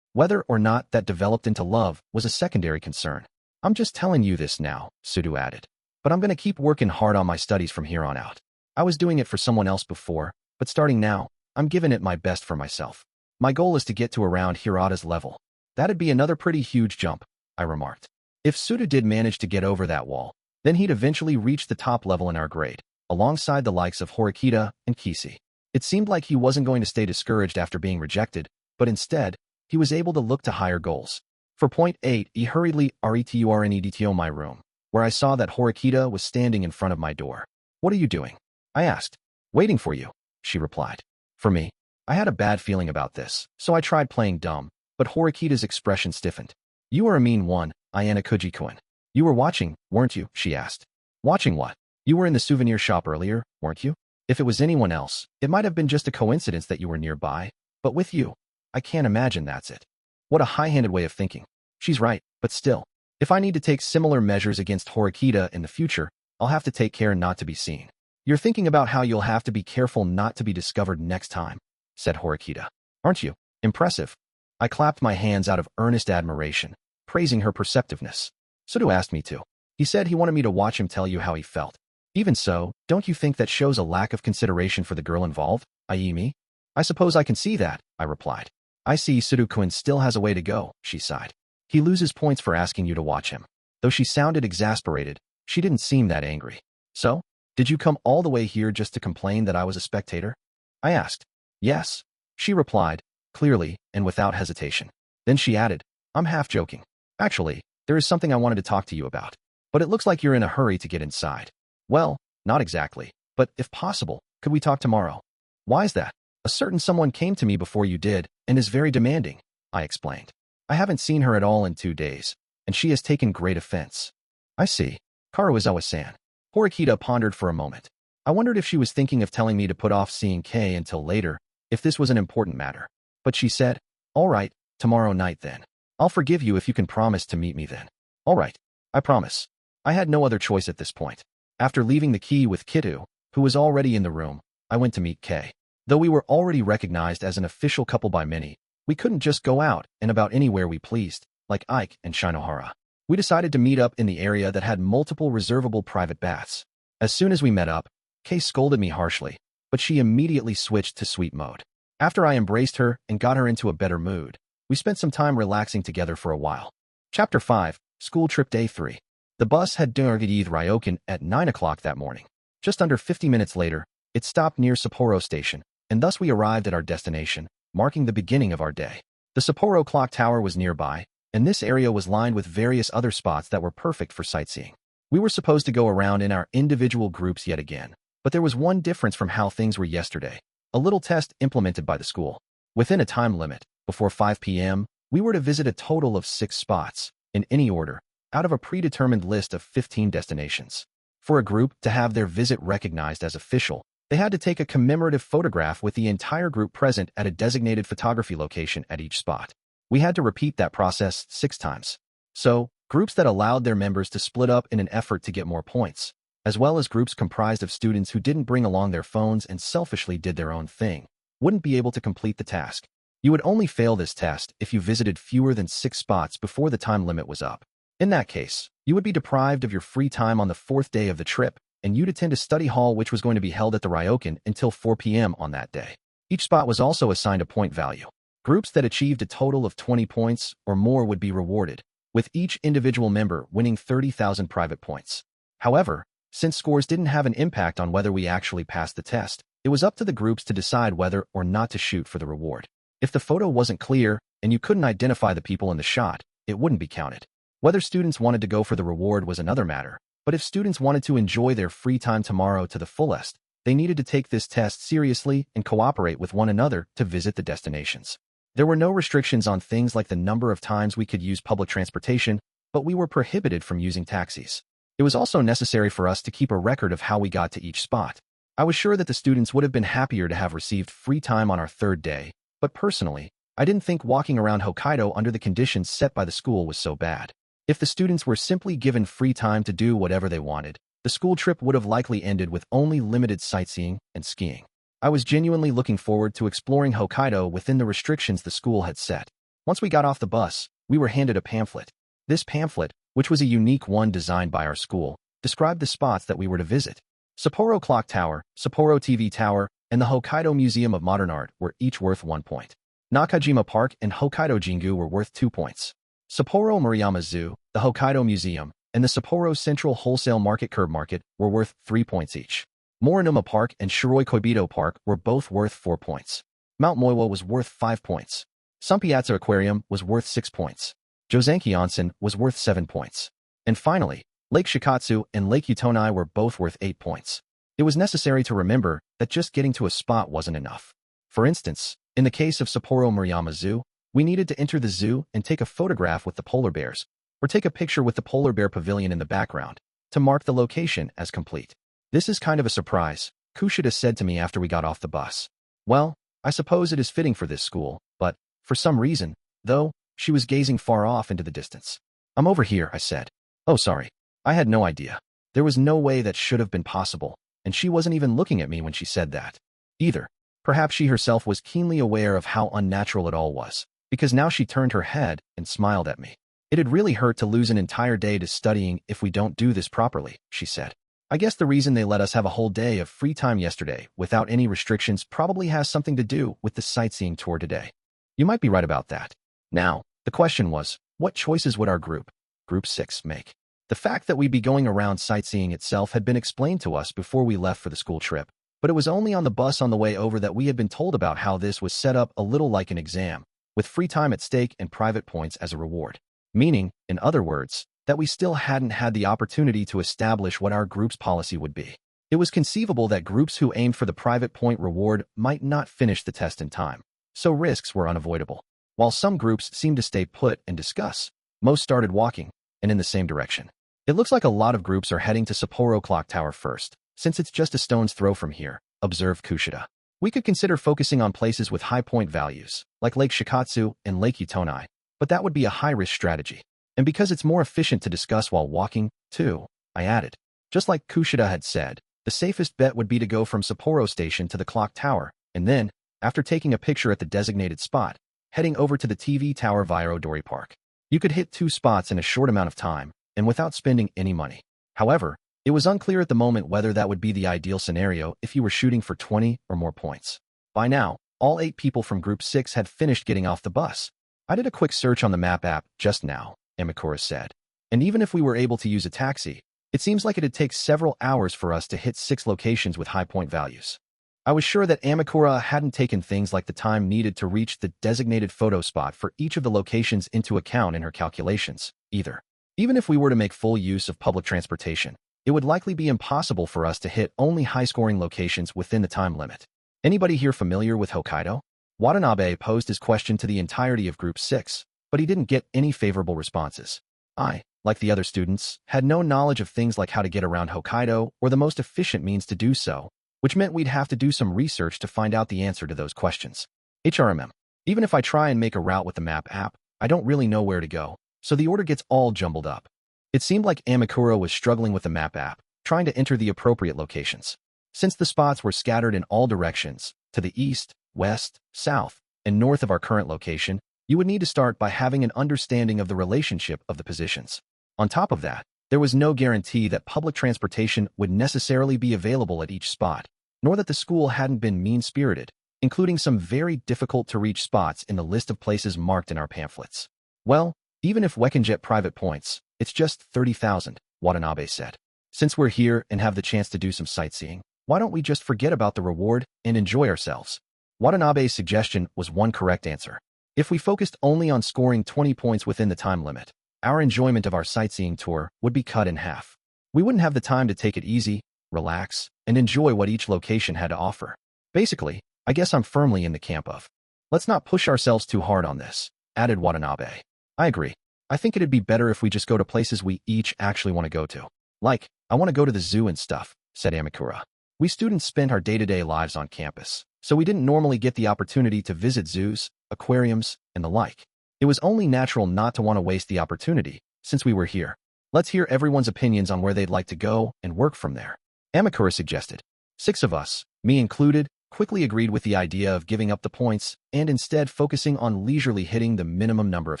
Whether or not that developed into love was a secondary concern. I'm just telling you this now, Sudo added. But I'm gonna keep working hard on my studies from here on out. I was doing it for someone else before, but starting now, I'm giving it my best for myself. My goal is to get to around Hirata's level. That'd be another pretty huge jump, I remarked. If Sudo did manage to get over that wall, then he'd eventually reach the top level in our grade, alongside the likes of Horikita and Kisi. It seemed like he wasn't going to stay discouraged after being rejected, but instead, he was able to look to higher goals. For point 8, he hurriedly returned my room, where I saw that Horikita was standing in front of my door. What are you doing? I asked. Waiting for you, she replied. For me, I had a bad feeling about this, so I tried playing dumb, but Horikita's expression stiffened. You are a mean one, Ayanokouji-kun. You were watching, weren't you? She asked. Watching what? You were in the souvenir shop earlier, weren't you? If it was anyone else, it might have been just a coincidence that you were nearby, but with you, I can't imagine that's it. What a high-handed way of thinking. She's right, but still, if I need to take similar measures against Horikita in the future, I'll have to take care not to be seen. You're thinking about how you'll have to be careful not to be discovered next time, said Horikita. Aren't you? Impressive. I clapped my hands out of earnest admiration, praising her perceptiveness. Sudo asked me to. He said he wanted me to watch him tell you how he felt. Even so, don't you think that shows a lack of consideration for the girl involved, i.e. me? I suppose I can see that, I replied. I see Sudo-kun still has a way to go, she sighed. He loses points for asking you to watch him. Though she sounded exasperated, she didn't seem that angry. So, did you come all the way here just to complain that I was a spectator? I asked. Yes, she replied, clearly and without hesitation. Then she added, I'm half joking. Actually, there is something I wanted to talk to you about. But it looks like you're in a hurry to get inside. Well, not exactly, but if possible, could we talk tomorrow? Why is that? A certain someone came to me before you did and is very demanding, I explained. I haven't seen her at all in 2 days, and she has taken great offense. I see. Karuizawa-san. Horikita pondered for a moment. I wondered if she was thinking of telling me to put off seeing Kei until later, if this was an important matter. But she said, all right, tomorrow night then. I'll forgive you if you can promise to meet me then. All right, I promise. I had no other choice at this point. After leaving the key with Kitu, who was already in the room, I went to meet Kei. Though we were already recognized as an official couple by many, we couldn't just go out and about anywhere we pleased, like Ike and Shinohara. We decided to meet up in the area that had multiple reservable private baths. As soon as we met up, Kei scolded me harshly, but she immediately switched to sweet mode. After I embraced her and got her into a better mood, we spent some time relaxing together for a while. Chapter 5, School Trip Day 3. The bus had departed Ryokan at 9 o'clock that morning. Just under 50 minutes later, it stopped near Sapporo Station, and thus we arrived at our destination, marking the beginning of our day. The Sapporo clock tower was nearby, and this area was lined with various other spots that were perfect for sightseeing. We were supposed to go around in our individual groups yet again, but there was one difference from how things were yesterday, a little test implemented by the school. Within a time limit, before 5 p.m., we were to visit a total of 6 spots, in any order, out of a predetermined list of 15 destinations. For a group to have their visit recognized as official, they had to take a commemorative photograph with the entire group present at a designated photography location at each spot. We had to repeat that process 6 times. So, groups that allowed their members to split up in an effort to get more points, as well as groups comprised of students who didn't bring along their phones and selfishly did their own thing, wouldn't be able to complete the task. You would only fail this test if you visited fewer than 6 spots before the time limit was up. In that case, you would be deprived of your free time on the 4th day of the trip, and you'd attend a study hall which was going to be held at the Ryokan until 4 p.m. on that day. Each spot was also assigned a point value. Groups that achieved a total of 20 points or more would be rewarded, with each individual member winning 30,000 private points. However, since scores didn't have an impact on whether we actually passed the test, it was up to the groups to decide whether or not to shoot for the reward. If the photo wasn't clear and you couldn't identify the people in the shot, it wouldn't be counted. Whether students wanted to go for the reward was another matter, but if students wanted to enjoy their free time tomorrow to the fullest, they needed to take this test seriously and cooperate with one another to visit the destinations. There were no restrictions on things like the number of times we could use public transportation, but we were prohibited from using taxis. It was also necessary for us to keep a record of how we got to each spot. I was sure that the students would have been happier to have received free time on our 3rd day, but personally, I didn't think walking around Hokkaido under the conditions set by the school was so bad. If the students were simply given free time to do whatever they wanted, the school trip would have likely ended with only limited sightseeing and skiing. I was genuinely looking forward to exploring Hokkaido within the restrictions the school had set. Once we got off the bus, we were handed a pamphlet. This pamphlet, which was a unique one designed by our school, described the spots that we were to visit. Sapporo Clock Tower, Sapporo TV Tower, and the Hokkaido Museum of Modern Art were each worth 1 point. Nakajima Park and Hokkaido Jingu were worth 2 points. Sapporo Maruyama Zoo, the Hokkaido Museum, and the Sapporo Central Wholesale Market Curb Market were worth 3 points each. Morinuma Park and Shiroi Koibito Park were both worth 4 points. Mount Moiwa was worth 5 points. Sumpiazza Aquarium was worth 6 points. Jozenki Onsen was worth 7 points. And finally, Lake Shikatsu and Lake Utonai were both worth 8 points. It was necessary to remember that just getting to a spot wasn't enough. For instance, in the case of Sapporo Maruyama Zoo, we needed to enter the zoo and take a photograph with the polar bears, or take a picture with the polar bear pavilion in the background, to mark the location as complete. This is kind of a surprise, Kushida said to me after we got off the bus. Well, I suppose it is fitting for this school, but, for some reason, though, she was gazing far off into the distance. I'm over here, I said. Oh, sorry. I had no idea. There was no way that should have been possible, and she wasn't even looking at me when she said that. Either. Perhaps she herself was keenly aware of how unnatural it all was, because now she turned her head and smiled at me. It'd really hurt to lose an entire day to studying if we don't do this properly, she said. I guess the reason they let us have a whole day of free time yesterday without any restrictions probably has something to do with the sightseeing tour today. You might be right about that. Now, the question was, what choices would our group 6, make? The fact that we'd be going around sightseeing itself had been explained to us before we left for the school trip, but it was only on the bus on the way over that we had been told about how this was set up a little like an exam, with free time at stake and private points as a reward. Meaning, in other words, that we still hadn't had the opportunity to establish what our group's policy would be. It was conceivable that groups who aimed for the private point reward might not finish the test in time, so risks were unavoidable. While some groups seemed to stay put and discuss, most started walking, and in the same direction. It looks like a lot of groups are heading to Sapporo Clock Tower first, since it's just a stone's throw from here, observed Kushida. We could consider focusing on places with high point values, like Lake Shikatsu and Lake Utonai, but that would be a high-risk strategy. And because it's more efficient to discuss while walking, too, I added. Just like Kushida had said, the safest bet would be to go from Sapporo Station to the clock tower, and then, after taking a picture at the designated spot, heading over to the TV tower via Odori Park. You could hit 2 spots in a short amount of time, and without spending any money. However, it was unclear at the moment whether that would be the ideal scenario if you were shooting for 20 or more points. By now, all 8 people from Group 6 had finished getting off the bus. I did a quick search on the map app just now, Amikura said. And even if we were able to use a taxi, it seems like it'd take several hours for us to hit 6 locations with high point values. I was sure that Amakura hadn't taken things like the time needed to reach the designated photo spot for each of the locations into account in her calculations, either. Even if we were to make full use of public transportation, it would likely be impossible for us to hit only high-scoring locations within the time limit. Anybody here familiar with Hokkaido? Watanabe posed his question to the entirety of Group 6, but he didn't get any favorable responses. I, like the other students, had no knowledge of things like how to get around Hokkaido or the most efficient means to do so, which meant we'd have to do some research to find out the answer to those questions. HRMM. Even if I try and make a route with the map app, I don't really know where to go, so the order gets all jumbled up. It seemed like Amakura was struggling with the map app, trying to enter the appropriate locations. Since the spots were scattered in all directions, to the east, west, south, and north of our current location, you would need to start by having an understanding of the relationship of the positions. On top of that, there was no guarantee that public transportation would necessarily be available at each spot, nor that the school hadn't been mean-spirited, including some very difficult-to-reach spots in the list of places marked in our pamphlets. Well, even if we can get private points, it's just 30,000, Watanabe said. Since we're here and have the chance to do some sightseeing, why don't we just forget about the reward and enjoy ourselves? Watanabe's suggestion was one correct answer. If we focused only on scoring 20 points within the time limit, our enjoyment of our sightseeing tour would be cut in half. We wouldn't have the time to take it easy, relax, and enjoy what each location had to offer. Basically, I guess I'm firmly in the camp of, let's not push ourselves too hard on this, added Watanabe. I agree. I think it'd be better if we just go to places we each actually want to go to. Like, I want to go to the zoo and stuff, said Amakura. We students spent our day-to-day lives on campus, so we didn't normally get the opportunity to visit zoos, aquariums, and the like. It was only natural not to want to waste the opportunity, since we were here. Let's hear everyone's opinions on where they'd like to go and work from there. Amakura suggested. 6 of us, me included, quickly agreed with the idea of giving up the points and instead focusing on leisurely hitting the minimum number of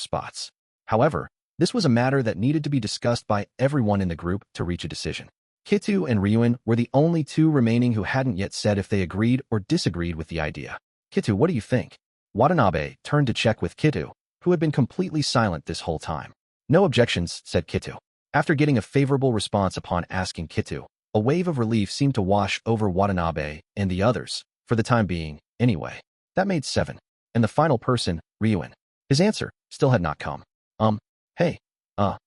spots. However, this was a matter that needed to be discussed by everyone in the group to reach a decision. Kitu and Ryuun were the only 2 remaining who hadn't yet said if they agreed or disagreed with the idea. Kitu, what do you think? Watanabe turned to check with Kitu, who had been completely silent this whole time. No objections, said Kitu. After getting a favorable response upon asking Kitu, a wave of relief seemed to wash over Watanabe and the others, for the time being, anyway. That made 7. And the final person, Ryuun. His answer still had not come. Hey.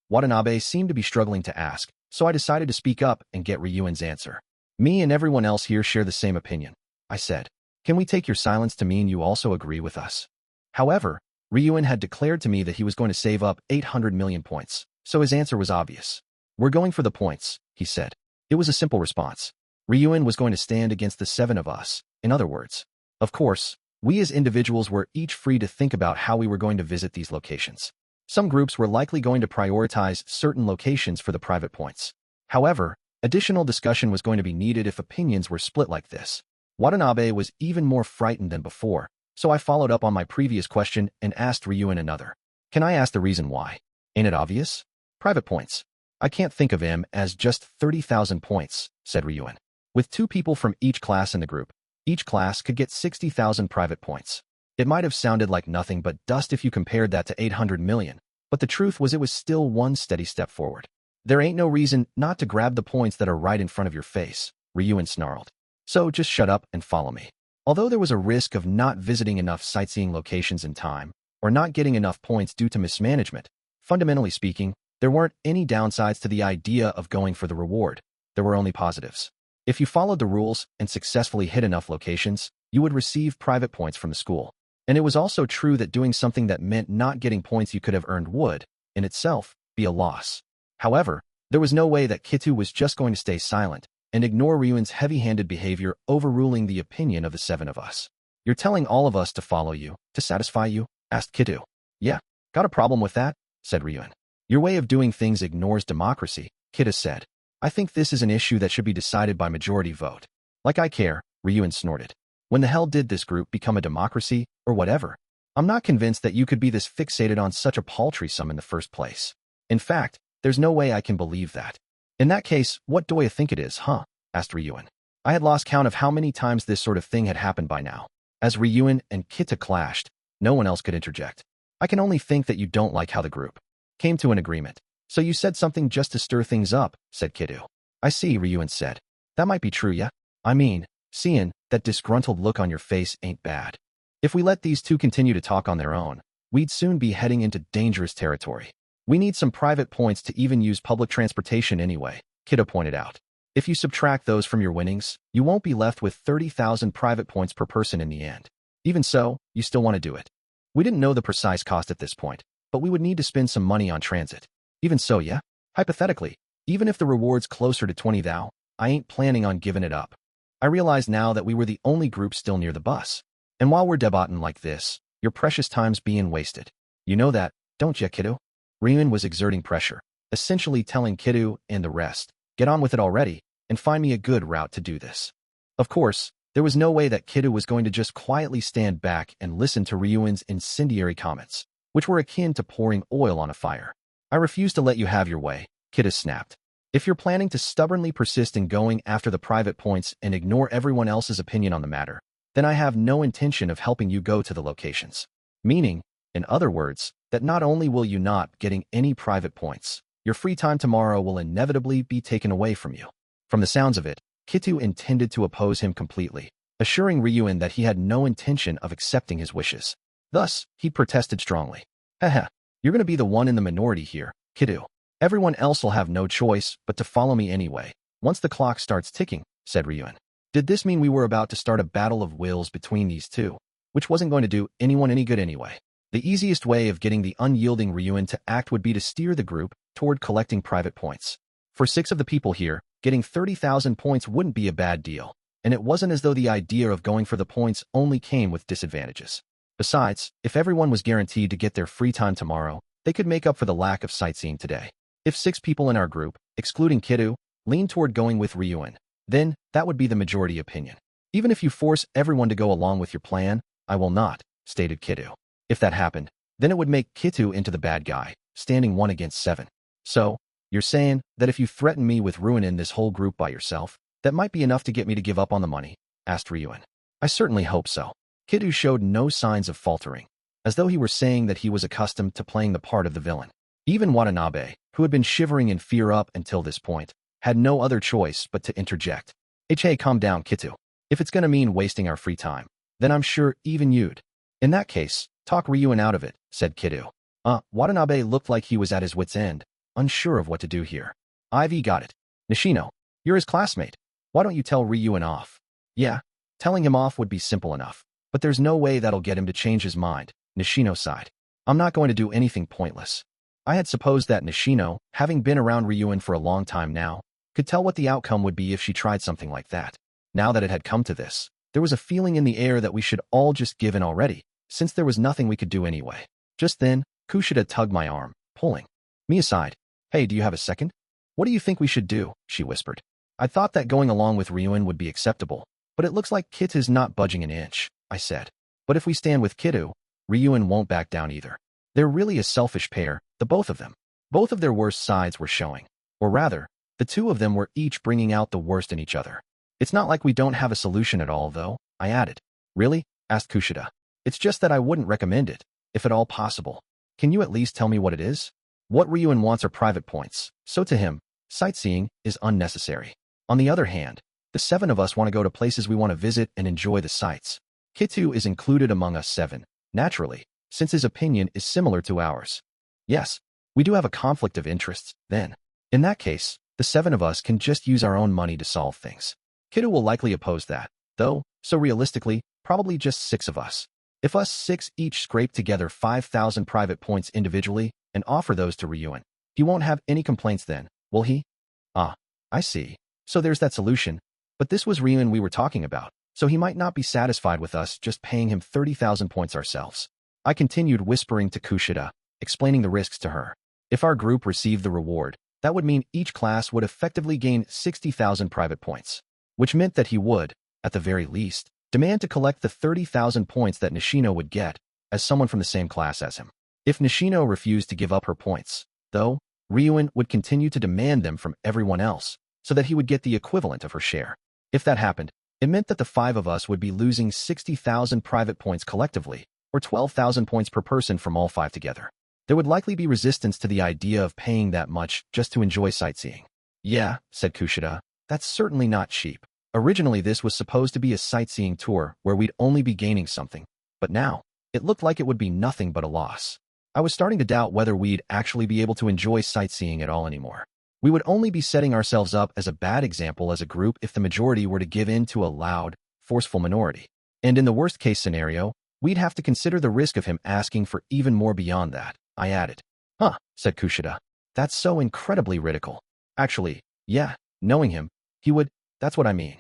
Watanabe seemed to be struggling to ask, so I decided to speak up and get Ryuun's answer. Me and everyone else here share the same opinion, I said. Can we take your silence to mean you also agree with us? However, Ryuun had declared to me that he was going to save up 800 million points, so his answer was obvious. We're going for the points, he said. It was a simple response. Ryuun was going to stand against the 7 of us, in other words. Of course, we as individuals were each free to think about how we were going to visit these locations. Some groups were likely going to prioritize certain locations for the private points. However, additional discussion was going to be needed if opinions were split like this. Watanabe was even more frightened than before, so I followed up on my previous question and asked Ryuun another. Can I ask the reason why? Ain't it obvious? Private points. I can't think of him as just 30,000 points, said Ryuun. With 2 people from each class in the group, each class could get 60,000 private points. It might have sounded like nothing but dust if you compared that to 800 million, but the truth was it was still one steady step forward. There ain't no reason not to grab the points that are right in front of your face, Ryuun snarled. So just shut up and follow me. Although there was a risk of not visiting enough sightseeing locations in time, or not getting enough points due to mismanagement, fundamentally speaking, there weren't any downsides to the idea of going for the reward. There were only positives. If you followed the rules and successfully hit enough locations, you would receive private points from the school. And it was also true that doing something that meant not getting points you could have earned would, in itself, be a loss. However, there was no way that Kitu was just going to stay silent and ignore Ryuun's heavy-handed behavior overruling the opinion of the 7 of us. You're telling all of us to follow you, to satisfy you? Asked Kitu. Yeah, got a problem with that? Said Ryuun. Your way of doing things ignores democracy, Kitu said. I think this is an issue that should be decided by majority vote. Like I care, Ryuun snorted. When the hell did this group become a democracy, or whatever? I'm not convinced that you could be this fixated on such a paltry sum in the first place. In fact, there's no way I can believe that. In that case, what do you think it is, huh? Asked Ryuun. I had lost count of how many times this sort of thing had happened by now. As Ryuun and Kitu clashed, no one else could interject. I can only think that you don't like how the group came to an agreement. So you said something just to stir things up, said Kitu. I see, Ryuun said. That might be true, yeah? I mean, seeing that that disgruntled look on your face ain't bad. If we let these two continue to talk on their own, we'd soon be heading into dangerous territory. We need some private points to even use public transportation anyway, Kiddo pointed out. If you subtract those from your winnings, you won't be left with 30,000 private points per person in the end. Even so, you still want to do it. We didn't know the precise cost at this point, but we would need to spend some money on transit. Even so, yeah? Hypothetically, even if the reward's closer to 20 thou, I ain't planning on giving it up. I realize now that we were the only group still near the bus. And while we're debating like this, your precious time's being wasted. You know that, don't ya, Kiddo? Ryuun was exerting pressure, essentially telling Kiddo and the rest, get on with it already, and find me a good route to do this. Of course, there was no way that Kiddo was going to just quietly stand back and listen to Ryuun's incendiary comments, which were akin to pouring oil on a fire. I refuse to let you have your way, Kiddo snapped. If you're planning to stubbornly persist in going after the private points and ignore everyone else's opinion on the matter, then I have no intention of helping you go to the locations. Meaning, in other words, that not only will you not getting any private points, your free time tomorrow will inevitably be taken away from you. From the sounds of it, Kiddo intended to oppose him completely, assuring Ryuun that he had no intention of accepting his wishes. Thus, he protested strongly. Haha, you're going to be the one in the minority here, Kiddo. Everyone else will have no choice but to follow me anyway, once the clock starts ticking, said Ryuun. Did this mean we were about to start a battle of wills between these two, which wasn't going to do anyone any good anyway? The easiest way of getting the unyielding Ryuun to act would be to steer the group toward collecting private points. For 6 of the people here, getting 30,000 points wouldn't be a bad deal, and it wasn't as though the idea of going for the points only came with disadvantages. Besides, if everyone was guaranteed to get their free time tomorrow, they could make up for the lack of sightseeing today. If 6 people in our group, excluding Kiddo, lean toward going with Ryuun, then that would be the majority opinion. Even if you force everyone to go along with your plan, I will not, stated Kiddo. If that happened, then it would make Kiddo into the bad guy, standing 1 against 7. So, you're saying that if you threaten me with ruining this whole group by yourself, that might be enough to get me to give up on the money? Asked Ryuun. I certainly hope so. Kiddo showed no signs of faltering, as though he were saying that he was accustomed to playing the part of the villain. Even Watanabe, who had been shivering in fear up until this point, had no other choice but to interject. Hey, calm down, Kiddo. If it's gonna mean wasting our free time, then I'm sure even you'd. In that case, talk Ryuun out of it, said Kiddo. Watanabe looked like he was at his wit's end, unsure of what to do here. Ivy got it. Nishino, you're his classmate. Why don't you tell Ryuun off? Yeah, telling him off would be simple enough, but there's no way that'll get him to change his mind, Nishino sighed. I'm not going to do anything pointless. I had supposed that Nishino, having been around Ryuun for a long time now, could tell what the outcome would be if she tried something like that. Now that it had come to this, there was a feeling in the air that we should all just give in already, since there was nothing we could do anyway. Just then, Kushida tugged my arm, pulling me aside. Hey, do you have a second? What do you think we should do? She whispered. I thought that going along with Ryuun would be acceptable, but it looks like Kit is not budging an inch, I said. But if we stand with Kiddo, Ryuun won't back down either. They're really a selfish pair, the both of them. Both of their worst sides were showing. Or rather, the two of them were each bringing out the worst in each other. It's not like we don't have a solution at all, though, I added. Really? Asked Kushida. It's just that I wouldn't recommend it, if at all possible. Can you at least tell me what it is? What Ryuun wants are private points, so to him, sightseeing is unnecessary. On the other hand, the 7 of us want to go to places we want to visit and enjoy the sights. Kiddo is included among us 7, naturally, since his opinion is similar to ours. Yes, we do have a conflict of interests, then. In that case, the 7 of us can just use our own money to solve things. Kiddo will likely oppose that, though, so realistically, probably just 6 of us. If us 6 each scrape together 5,000 private points individually and offer those to Ryuun, he won't have any complaints then, will he? Ah, I see. So there's that solution. But this was Ryuun we were talking about, so he might not be satisfied with us just paying him 30,000 points ourselves. I continued whispering to Kushida, explaining the risks to her. If our group received the reward, that would mean each class would effectively gain 60,000 private points, which meant that he would, at the very least, demand to collect the 30,000 points that Nishino would get as someone from the same class as him. If Nishino refused to give up her points, though, Ryuun would continue to demand them from everyone else, so that he would get the equivalent of her share. If that happened, it meant that the 5 of us would be losing 60,000 private points collectively, or 12,000 points per person from all 5 together. There would likely be resistance to the idea of paying that much just to enjoy sightseeing. Yeah, said Kushida, that's certainly not cheap. Originally, this was supposed to be a sightseeing tour where we'd only be gaining something, but now, it looked like it would be nothing but a loss. I was starting to doubt whether we'd actually be able to enjoy sightseeing at all anymore. We would only be setting ourselves up as a bad example as a group if the majority were to give in to a loud, forceful minority. And in the worst-case scenario, we'd have to consider the risk of him asking for even more beyond that, I added. Huh, said Kushida. That's so incredibly radical. Actually, yeah, knowing him, he would, that's what I mean.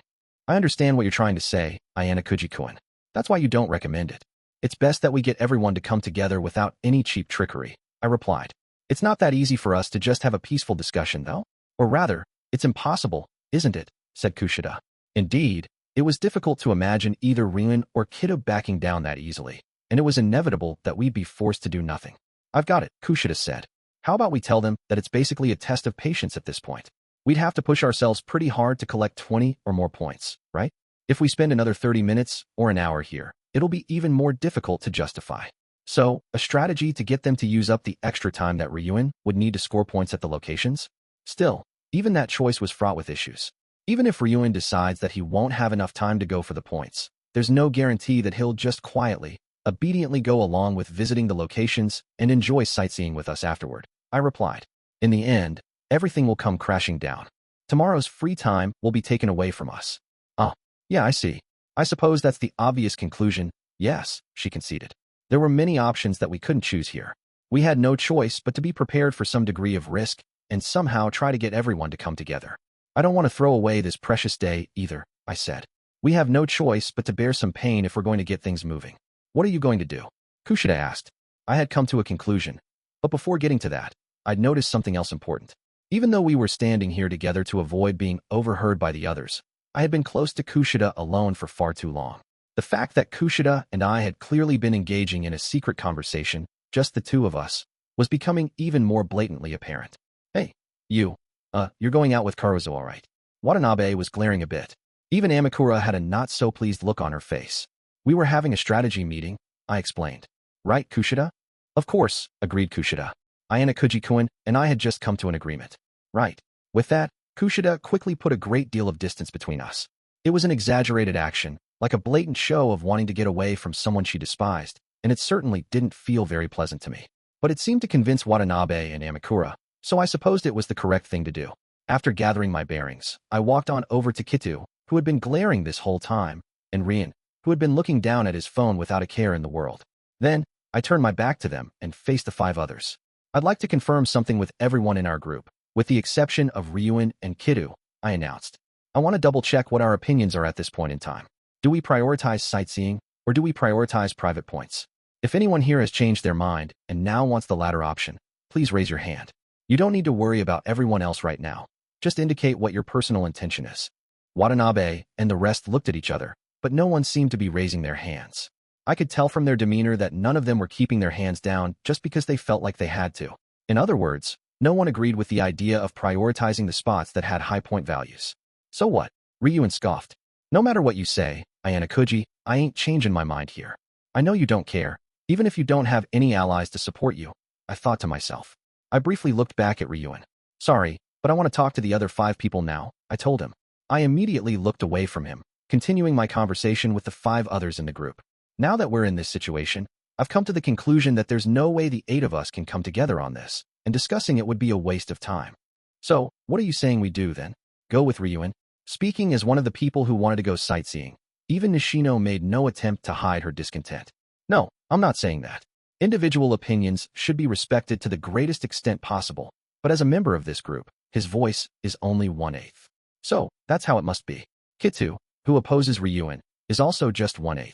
I understand what you're trying to say, Ayanokouji-kun. That's why you don't recommend it. It's best that we get everyone to come together without any cheap trickery, I replied. It's not that easy for us to just have a peaceful discussion, though. Or rather, it's impossible, isn't it? Said Kushida. Indeed, it was difficult to imagine either Ryuun or Kido backing down that easily, and it was inevitable that we'd be forced to do nothing. I've got it, Kushida said. How about we tell them that it's basically a test of patience at this point? We'd have to push ourselves pretty hard to collect 20 or more points, right? If we spend another 30 minutes or an hour here, it'll be even more difficult to justify. So, a strategy to get them to use up the extra time that Ryuun would need to score points at the locations? Still, even that choice was fraught with issues. Even if Ryuun decides that he won't have enough time to go for the points, there's no guarantee that he'll just quietly, obediently go along with visiting the locations and enjoy sightseeing with us afterward, I replied. In the end, everything will come crashing down. Tomorrow's free time will be taken away from us. Oh, yeah, I see. I suppose that's the obvious conclusion. Yes, she conceded. There were many options that we couldn't choose here. We had no choice but to be prepared for some degree of risk and somehow try to get everyone to come together. I don't want to throw away this precious day either, I said. We have no choice but to bear some pain if we're going to get things moving. What are you going to do? Kushida asked. I had come to a conclusion. But before getting to that, I'd noticed something else important. Even though we were standing here together to avoid being overheard by the others, I had been close to Kushida alone for far too long. The fact that Kushida and I had clearly been engaging in a secret conversation, just the two of us, was becoming even more blatantly apparent. Hey, you're going out with Karuzo, all right? Watanabe was glaring a bit. Even Amakura had a not-so-pleased look on her face. We were having a strategy meeting, I explained. Right, Kushida? Of course, agreed Kushida. Ayanokouji-kun and I had just come to an agreement. Right. With that, Kushida quickly put a great deal of distance between us. It was an exaggerated action, like a blatant show of wanting to get away from someone she despised, and it certainly didn't feel very pleasant to me. But it seemed to convince Watanabe and Amakura, so I supposed it was the correct thing to do. After gathering my bearings, I walked on over to Kitu, who had been glaring this whole time, and Ryuun, who had been looking down at his phone without a care in the world. Then, I turned my back to them and faced the 5 others. I'd like to confirm something with everyone in our group, with the exception of Ryuun and Kitu, I announced. I want to double-check what our opinions are at this point in time. Do we prioritize sightseeing, or do we prioritize private points? If anyone here has changed their mind and now wants the latter option, please raise your hand. You don't need to worry about everyone else right now. Just indicate what your personal intention is. Watanabe and the rest looked at each other, but no one seemed to be raising their hands. I could tell from their demeanor that none of them were keeping their hands down just because they felt like they had to. In other words, no one agreed with the idea of prioritizing the spots that had high point values. So what? Ryuun scoffed. No matter what you say, Ayanokouji, I ain't changing my mind here. I know you don't care, even if you don't have any allies to support you, I thought to myself. I briefly looked back at Ryuun. Sorry, but I want to talk to the other 5 people now, I told him. I immediately looked away from him, continuing my conversation with the 5 others in the group. Now that we're in this situation, I've come to the conclusion that there's no way the 8 of us can come together on this, and discussing it would be a waste of time. So, what are you saying we do then? Go with Ryuun? Speaking as one of the people who wanted to go sightseeing, even Nishino made no attempt to hide her discontent. No, I'm not saying that. Individual opinions should be respected to the greatest extent possible, but as a member of this group, his voice is only 1/8. So, that's how it must be. Kitu, who opposes Ryuun, is also just 1/8.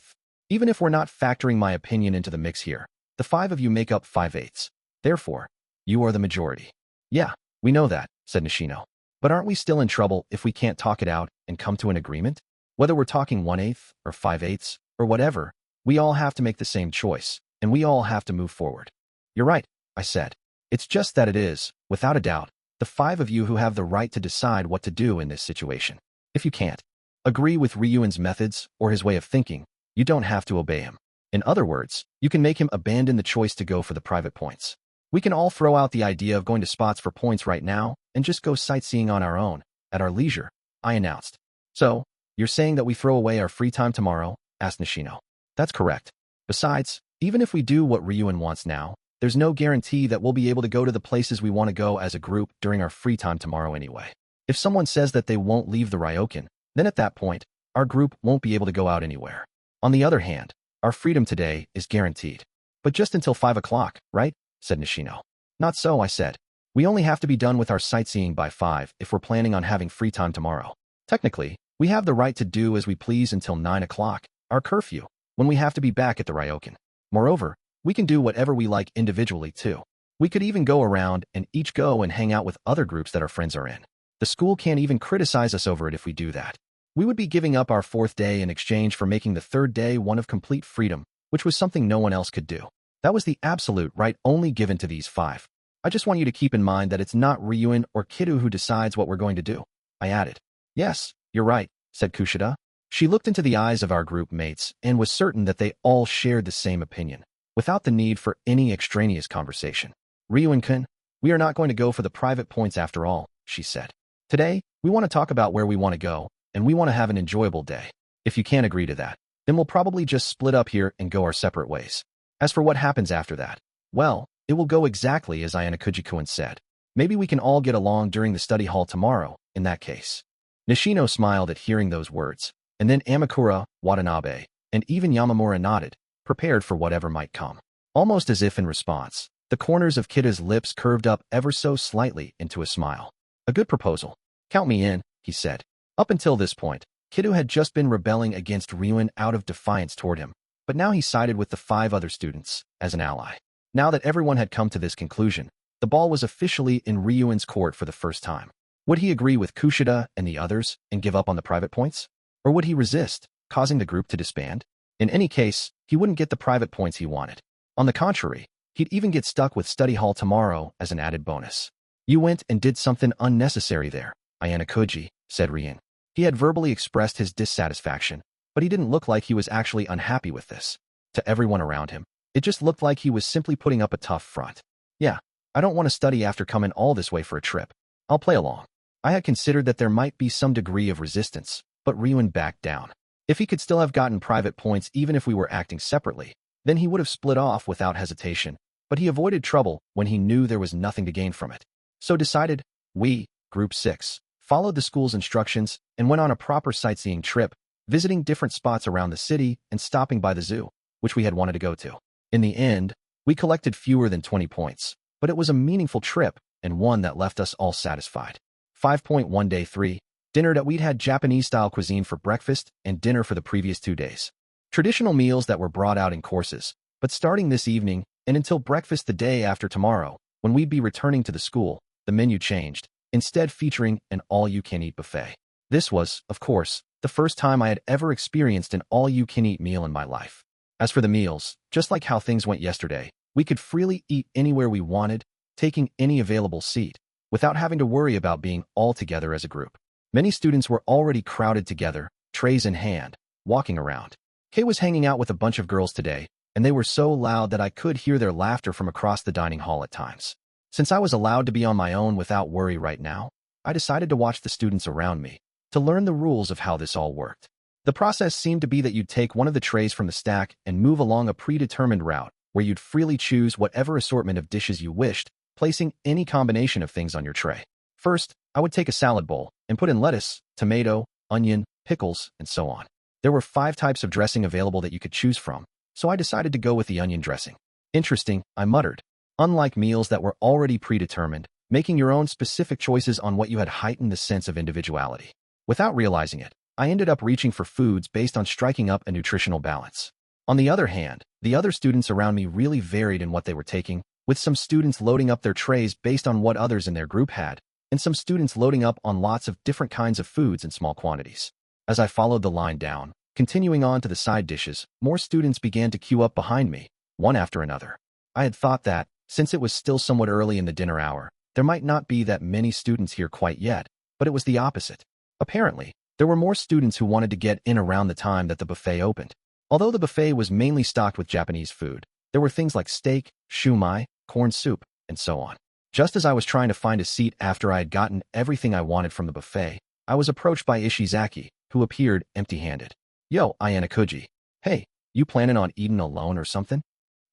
Even if we're not factoring my opinion into the mix here, the 5 of you make up 5/8. Therefore, you are the majority. Yeah, we know that, said Nishino. But aren't we still in trouble if we can't talk it out and come to an agreement? Whether we're talking 1/8 or 5/8 or whatever, we all have to make the same choice, and we all have to move forward. You're right, I said. It's just that it is, without a doubt, the 5 of you who have the right to decide what to do in this situation. If you can't agree with Ryuun's methods or his way of thinking, you don't have to obey him. In other words, you can make him abandon the choice to go for the private points. We can all throw out the idea of going to spots for points right now and just go sightseeing on our own, at our leisure, I announced. So, You're saying that we throw away our free time tomorrow? Asked Nishino. That's correct. Besides, even if we do what Ryuun wants now, there's no guarantee that we'll be able to go to the places we want to go as a group during our free time tomorrow anyway. If someone says that they won't leave the Ryokan, then at that point, our group won't be able to go out anywhere. On the other hand, our freedom today is guaranteed. But just until 5 o'clock, right? Said Nishino. Not so, I said. We only have to be done with our sightseeing by 5 if we're planning on having free time tomorrow. Technically, we have the right to do as we please until 9 o'clock, our curfew, when we have to be back at the Ryokan. Moreover, we can do whatever we like individually too. We could even go around and each go and hang out with other groups that our friends are in. The school can't even criticize us over it if we do that. We would be giving up our 4th day in exchange for making the 3rd day one of complete freedom, which was something no one else could do. That was the absolute right only given to these 5. I just want you to keep in mind that it's not Ryuun or Kido who decides what we're going to do. I added. Yes, you're right, said Kushida. She looked into the eyes of our group mates and was certain that they all shared the same opinion, without the need for any extraneous conversation. Ryuun-kun, we are not going to go for the private points after all, she said. Today, we want to talk about where we want to go, and we want to have an enjoyable day. If you can't agree to that, then we'll probably just split up here and go our separate ways. As for what happens after that, well, it will go exactly as Ayanokouji-kun said. Maybe we can all get along during the study hall tomorrow, in that case. Nishino smiled at hearing those words, and then Amakura, Watanabe, and even Yamamura nodded, prepared for whatever might come. Almost as if in response, the corners of Kida's lips curved up ever so slightly into a smile. A good proposal. Count me in, he said. Up until this point, Kido had just been rebelling against Ryuun out of defiance toward him, but now he sided with the 5 other students as an ally. Now that everyone had come to this conclusion, the ball was officially in Ryuun's court for the first time. Would he agree with Kushida and the others and give up on the private points? Or would he resist, causing the group to disband? In any case, he wouldn't get the private points he wanted. On the contrary, he'd even get stuck with study hall tomorrow as an added bonus. You went and did something unnecessary there, Ayanokouji, said Ryuun. He had verbally expressed his dissatisfaction, but he didn't look like he was actually unhappy with this. To everyone around him, it just looked like he was simply putting up a tough front. Yeah, I don't want to study after coming all this way for a trip. I'll play along. I had considered that there might be some degree of resistance, but Ryuun backed down. If he could still have gotten private points even if we were acting separately, then he would have split off without hesitation, but he avoided trouble when he knew there was nothing to gain from it. So decided, we, Group 6, followed the school's instructions and went on a proper sightseeing trip, visiting different spots around the city and stopping by the zoo, which we had wanted to go to. In the end, we collected fewer than 20 points, but it was a meaningful trip and one that left us all satisfied. 5.1 Day 3, dinner that we'd had Japanese-style cuisine for breakfast and dinner for the previous 2 days. Traditional meals that were brought out in courses, but starting this evening and until breakfast the day after tomorrow, when we'd be returning to the school, the menu changed, instead featuring an all-you-can-eat buffet. This was, of course, the first time I had ever experienced an all-you-can-eat meal in my life. As for the meals, just like how things went yesterday, we could freely eat anywhere we wanted, taking any available seat, without having to worry about being all together as a group. Many students were already crowded together, trays in hand, walking around. Kay was hanging out with a bunch of girls today, and they were so loud that I could hear their laughter from across the dining hall at times. Since I was allowed to be on my own without worry right now, I decided to watch the students around me, to learn the rules of how this all worked. The process seemed to be that you'd take one of the trays from the stack and move along a predetermined route, where you'd freely choose whatever assortment of dishes you wished, placing any combination of things on your tray. First, I would take a salad bowl and put in lettuce, tomato, onion, pickles, and so on. There were 5 types of dressing available that you could choose from, so I decided to go with the onion dressing. Interesting, I muttered. Unlike meals that were already predetermined, making your own specific choices on what you had heightened the sense of individuality. Without realizing it, I ended up reaching for foods based on striking up a nutritional balance. On the other hand, the other students around me really varied in what they were taking, with some students loading up their trays based on what others in their group had, and some students loading up on lots of different kinds of foods in small quantities. As I followed the line down, continuing on to the side dishes, more students began to queue up behind me, one after another. I had thought that, since it was still somewhat early in the dinner hour, there might not be that many students here quite yet, but it was the opposite. Apparently, there were more students who wanted to get in around the time that the buffet opened. Although the buffet was mainly stocked with Japanese food, there were things like steak, shumai, corn soup, and so on. Just as I was trying to find a seat after I had gotten everything I wanted from the buffet, I was approached by Ishizaki, who appeared empty-handed. Yo, Ayanokouji. Hey, you planning on eating alone or something?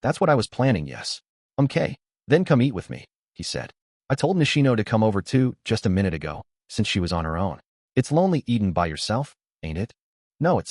That's what I was planning, yes. Okay, then come eat with me, he said. I told Nishino to come over too just a minute ago, since she was on her own. It's lonely eating by yourself, ain't it? No,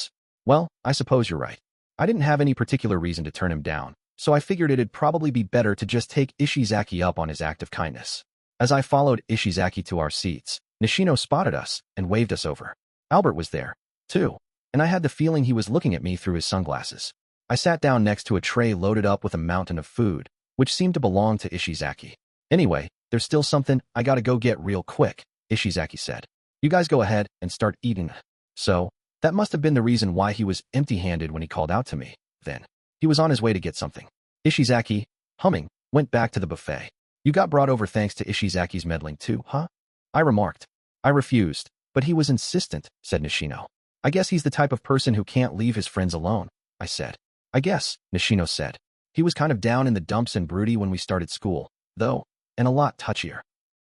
well, I suppose you're right. I didn't have any particular reason to turn him down, so I figured it'd probably be better to just take Ishizaki up on his act of kindness. As I followed Ishizaki to our seats, Nishino spotted us and waved us over. Albert was there, too, and I had the feeling he was looking at me through his sunglasses. I sat down next to a tray loaded up with a mountain of food, which seemed to belong to Ishizaki. Anyway, there's still something I gotta go get real quick, Ishizaki said. You guys go ahead and start eating. So, that must have been the reason why he was empty-handed when he called out to me, then. He was on his way to get something. Ishizaki, humming, went back to the buffet. You got brought over thanks to Ishizaki's meddling too, huh? I remarked. I refused, but he was insistent, said Nishino. I guess he's the type of person who can't leave his friends alone, I said. I guess, Nishino said. He was kind of down in the dumps and broody when we started school, though, and a lot touchier.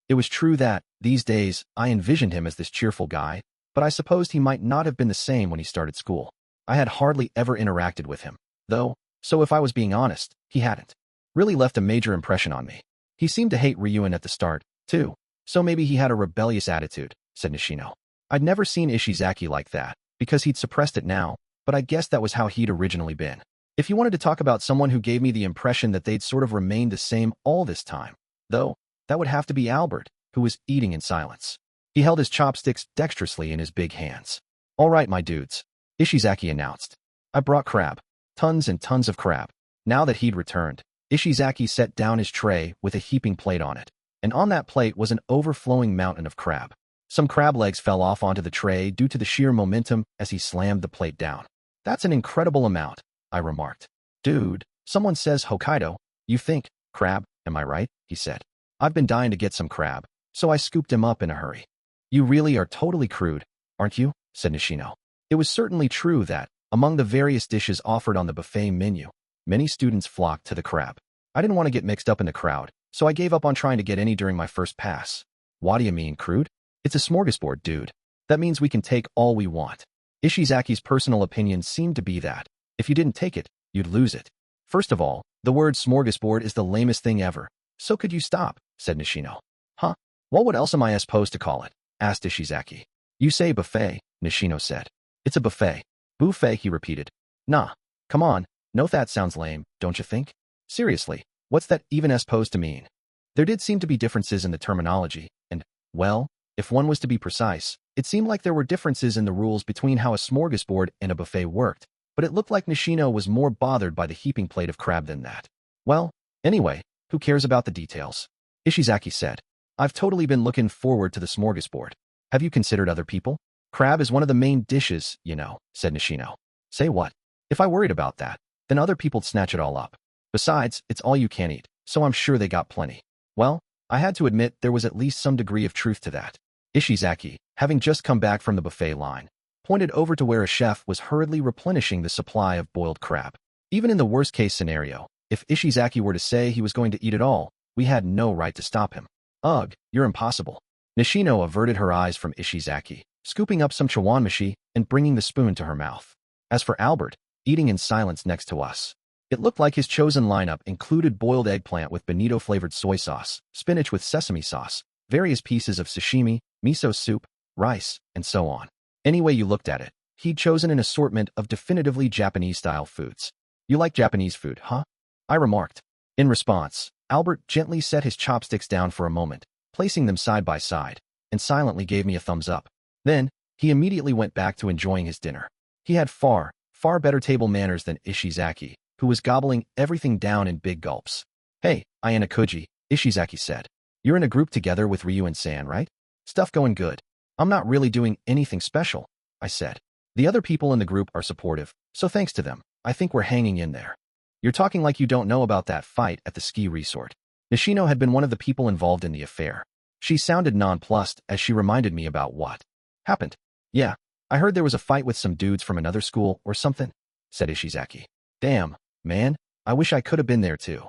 It was true that, these days, I envisioned him as this cheerful guy, but I supposed he might not have been the same when he started school. I had hardly ever interacted with him, though, so if I was being honest, he hadn't really left a major impression on me. He seemed to hate Ryuun at the start, too, so maybe he had a rebellious attitude, said Nishino. I'd never seen Ishizaki like that, because he'd suppressed it now, but I guess that was how he'd originally been. If you wanted to talk about someone who gave me the impression that they'd sort of remained the same all this time, though, that would have to be Albert, who was eating in silence. He held his chopsticks dexterously in his big hands. All right, my dudes, Ishizaki announced. I brought crab. Tons and tons of crab. Now that he'd returned, Ishizaki set down his tray with a heaping plate on it, and on that plate was an overflowing mountain of crab. Some crab legs fell off onto the tray due to the sheer momentum as he slammed the plate down. That's an incredible amount, I remarked. Dude, someone says Hokkaido. You think, crab, am I right? He said. I've been dying to get some crab, so I scooped him up in a hurry. You really are totally crude, aren't you? Said Nishino. It was certainly true that, among the various dishes offered on the buffet menu, many students flocked to the crab. I didn't want to get mixed up in the crowd, so I gave up on trying to get any during my first pass. What do you mean, crude? It's a smorgasbord, dude. That means we can take all we want. Ishizaki's personal opinion seemed to be that, if you didn't take it, you'd lose it. First of all, the word smorgasbord is the lamest thing ever. So could you stop? Said Nishino. Huh? What else am I supposed to call it? Asked Ishizaki. You say buffet, Nishino said. It's a buffet. Buffet, he repeated. Nah. Come on. No, that sounds lame, don't you think? Seriously, what's that even supposed to mean? There did seem to be differences in the terminology, and, well, if one was to be precise, it seemed like there were differences in the rules between how a smorgasbord and a buffet worked, but it looked like Nishino was more bothered by the heaping plate of crab than that. Well, anyway, who cares about the details? Ishizaki said. I've totally been looking forward to the smorgasbord. Have you considered other people? Crab is one of the main dishes, you know, said Nishino. Say what? If I worried about that, then other people'd snatch it all up. Besides, it's all you can eat, so I'm sure they got plenty. Well, I had to admit there was at least some degree of truth to that. Ishizaki, having just come back from the buffet line, pointed over to where a chef was hurriedly replenishing the supply of boiled crab. Even in the worst-case scenario, if Ishizaki were to say he was going to eat it all, we had no right to stop him. Ugh, you're impossible. Nishino averted her eyes from Ishizaki, scooping up some chawanmushi and bringing the spoon to her mouth. As for Albert, eating in silence next to us, it looked like his chosen lineup included boiled eggplant with bonito-flavored soy sauce, spinach with sesame sauce, various pieces of sashimi, miso soup, rice, and so on. Any way you looked at it, he'd chosen an assortment of definitively Japanese-style foods. You like Japanese food, huh? I remarked. In response, Albert gently set his chopsticks down for a moment, placing them side by side, and silently gave me a thumbs up. Then, he immediately went back to enjoying his dinner. He had far better table manners than Ishizaki, who was gobbling everything down in big gulps. Hey, Ayanokouji, Ishizaki said. You're in a group together with Ryuun-san, right? Stuff going good. I'm not really doing anything special, I said. The other people in the group are supportive, so thanks to them, I think we're hanging in there. You're talking like you don't know about that fight at the ski resort. Nishino had been one of the people involved in the affair. She sounded nonplussed as she reminded me about what happened. Yeah, I heard there was a fight with some dudes from another school or something, said Ishizaki. Damn, man, I wish I could have been there too.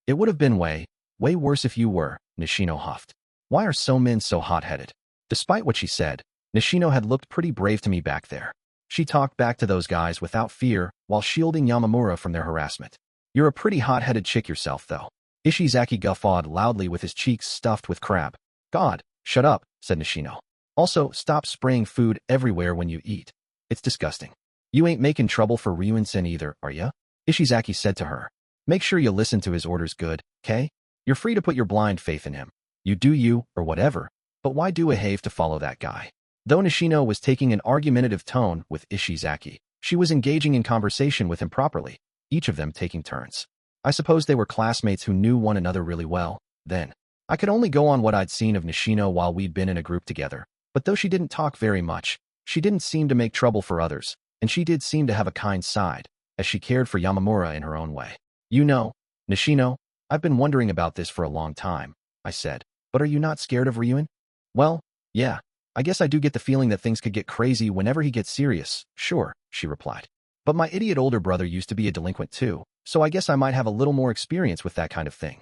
It would have been way worse if you were, Nishino huffed. Why are so men so hot-headed? Despite what she said, Nishino had looked pretty brave to me back there. She talked back to those guys without fear while shielding Yamamura from their harassment. You're a pretty hot-headed chick yourself, though. Ishizaki guffawed loudly with his cheeks stuffed with crab. God, shut up, said Nishino. Also, stop spraying food everywhere when you eat. It's disgusting. You ain't making trouble for Ryuun-sen either, are ya? Ishizaki said to her. Make sure you listen to his orders good, okay? You're free to put your blind faith in him. You do you, or whatever, but why do behave to follow that guy? Though Nishino was taking an argumentative tone with Ishizaki, she was engaging in conversation with him properly, each of them taking turns. I suppose they were classmates who knew one another really well, then. I could only go on what I'd seen of Nishino while we'd been in a group together, but though she didn't talk very much, she didn't seem to make trouble for others, and she did seem to have a kind side, as she cared for Yamamura in her own way. You know, Nishino, I've been wondering about this for a long time, I said, but are you not scared of Ryuun? Well, yeah, I guess I do get the feeling that things could get crazy whenever he gets serious, sure, she replied. But my idiot older brother used to be a delinquent too, so I guess I might have a little more experience with that kind of thing.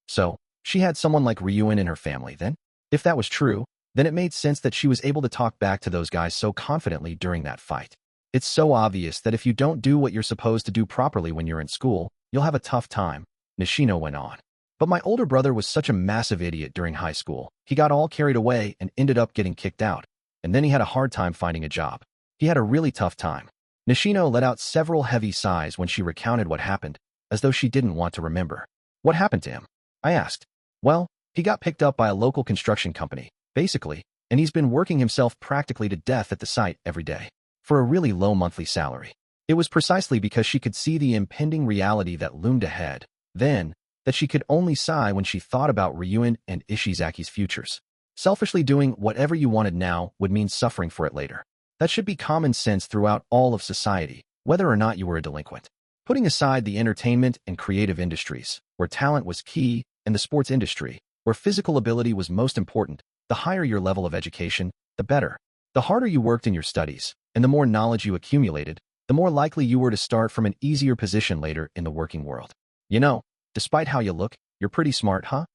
So, she had someone like Ryuun in her family then? If that was true, then it made sense that she was able to talk back to those guys so confidently during that fight. It's so obvious that if you don't do what you're supposed to do properly when you're in school, you'll have a tough time, Nishino went on. But my older brother was such a massive idiot during high school. He got all carried away and ended up getting kicked out. And then he had a hard time finding a job. He had a really tough time. Nishino let out several heavy sighs when she recounted what happened, as though she didn't want to remember. What happened to him? I asked. Well, he got picked up by a local construction company, basically, and he's been working himself practically to death at the site every day, for a really low monthly salary. It was precisely because she could see the impending reality that loomed ahead, then, that she could only sigh when she thought about Ryuun and Ishizaki's futures. Selfishly doing whatever you wanted now would mean suffering for it later. That should be common sense throughout all of society, whether or not you were a delinquent. Putting aside the entertainment and creative industries, where talent was key, and the sports industry, where physical ability was most important, the higher your level of education, the better. The harder you worked in your studies, and the more knowledge you accumulated, the more likely you were to start from an easier position later in the working world. You know, despite how you look, you're pretty smart, huh?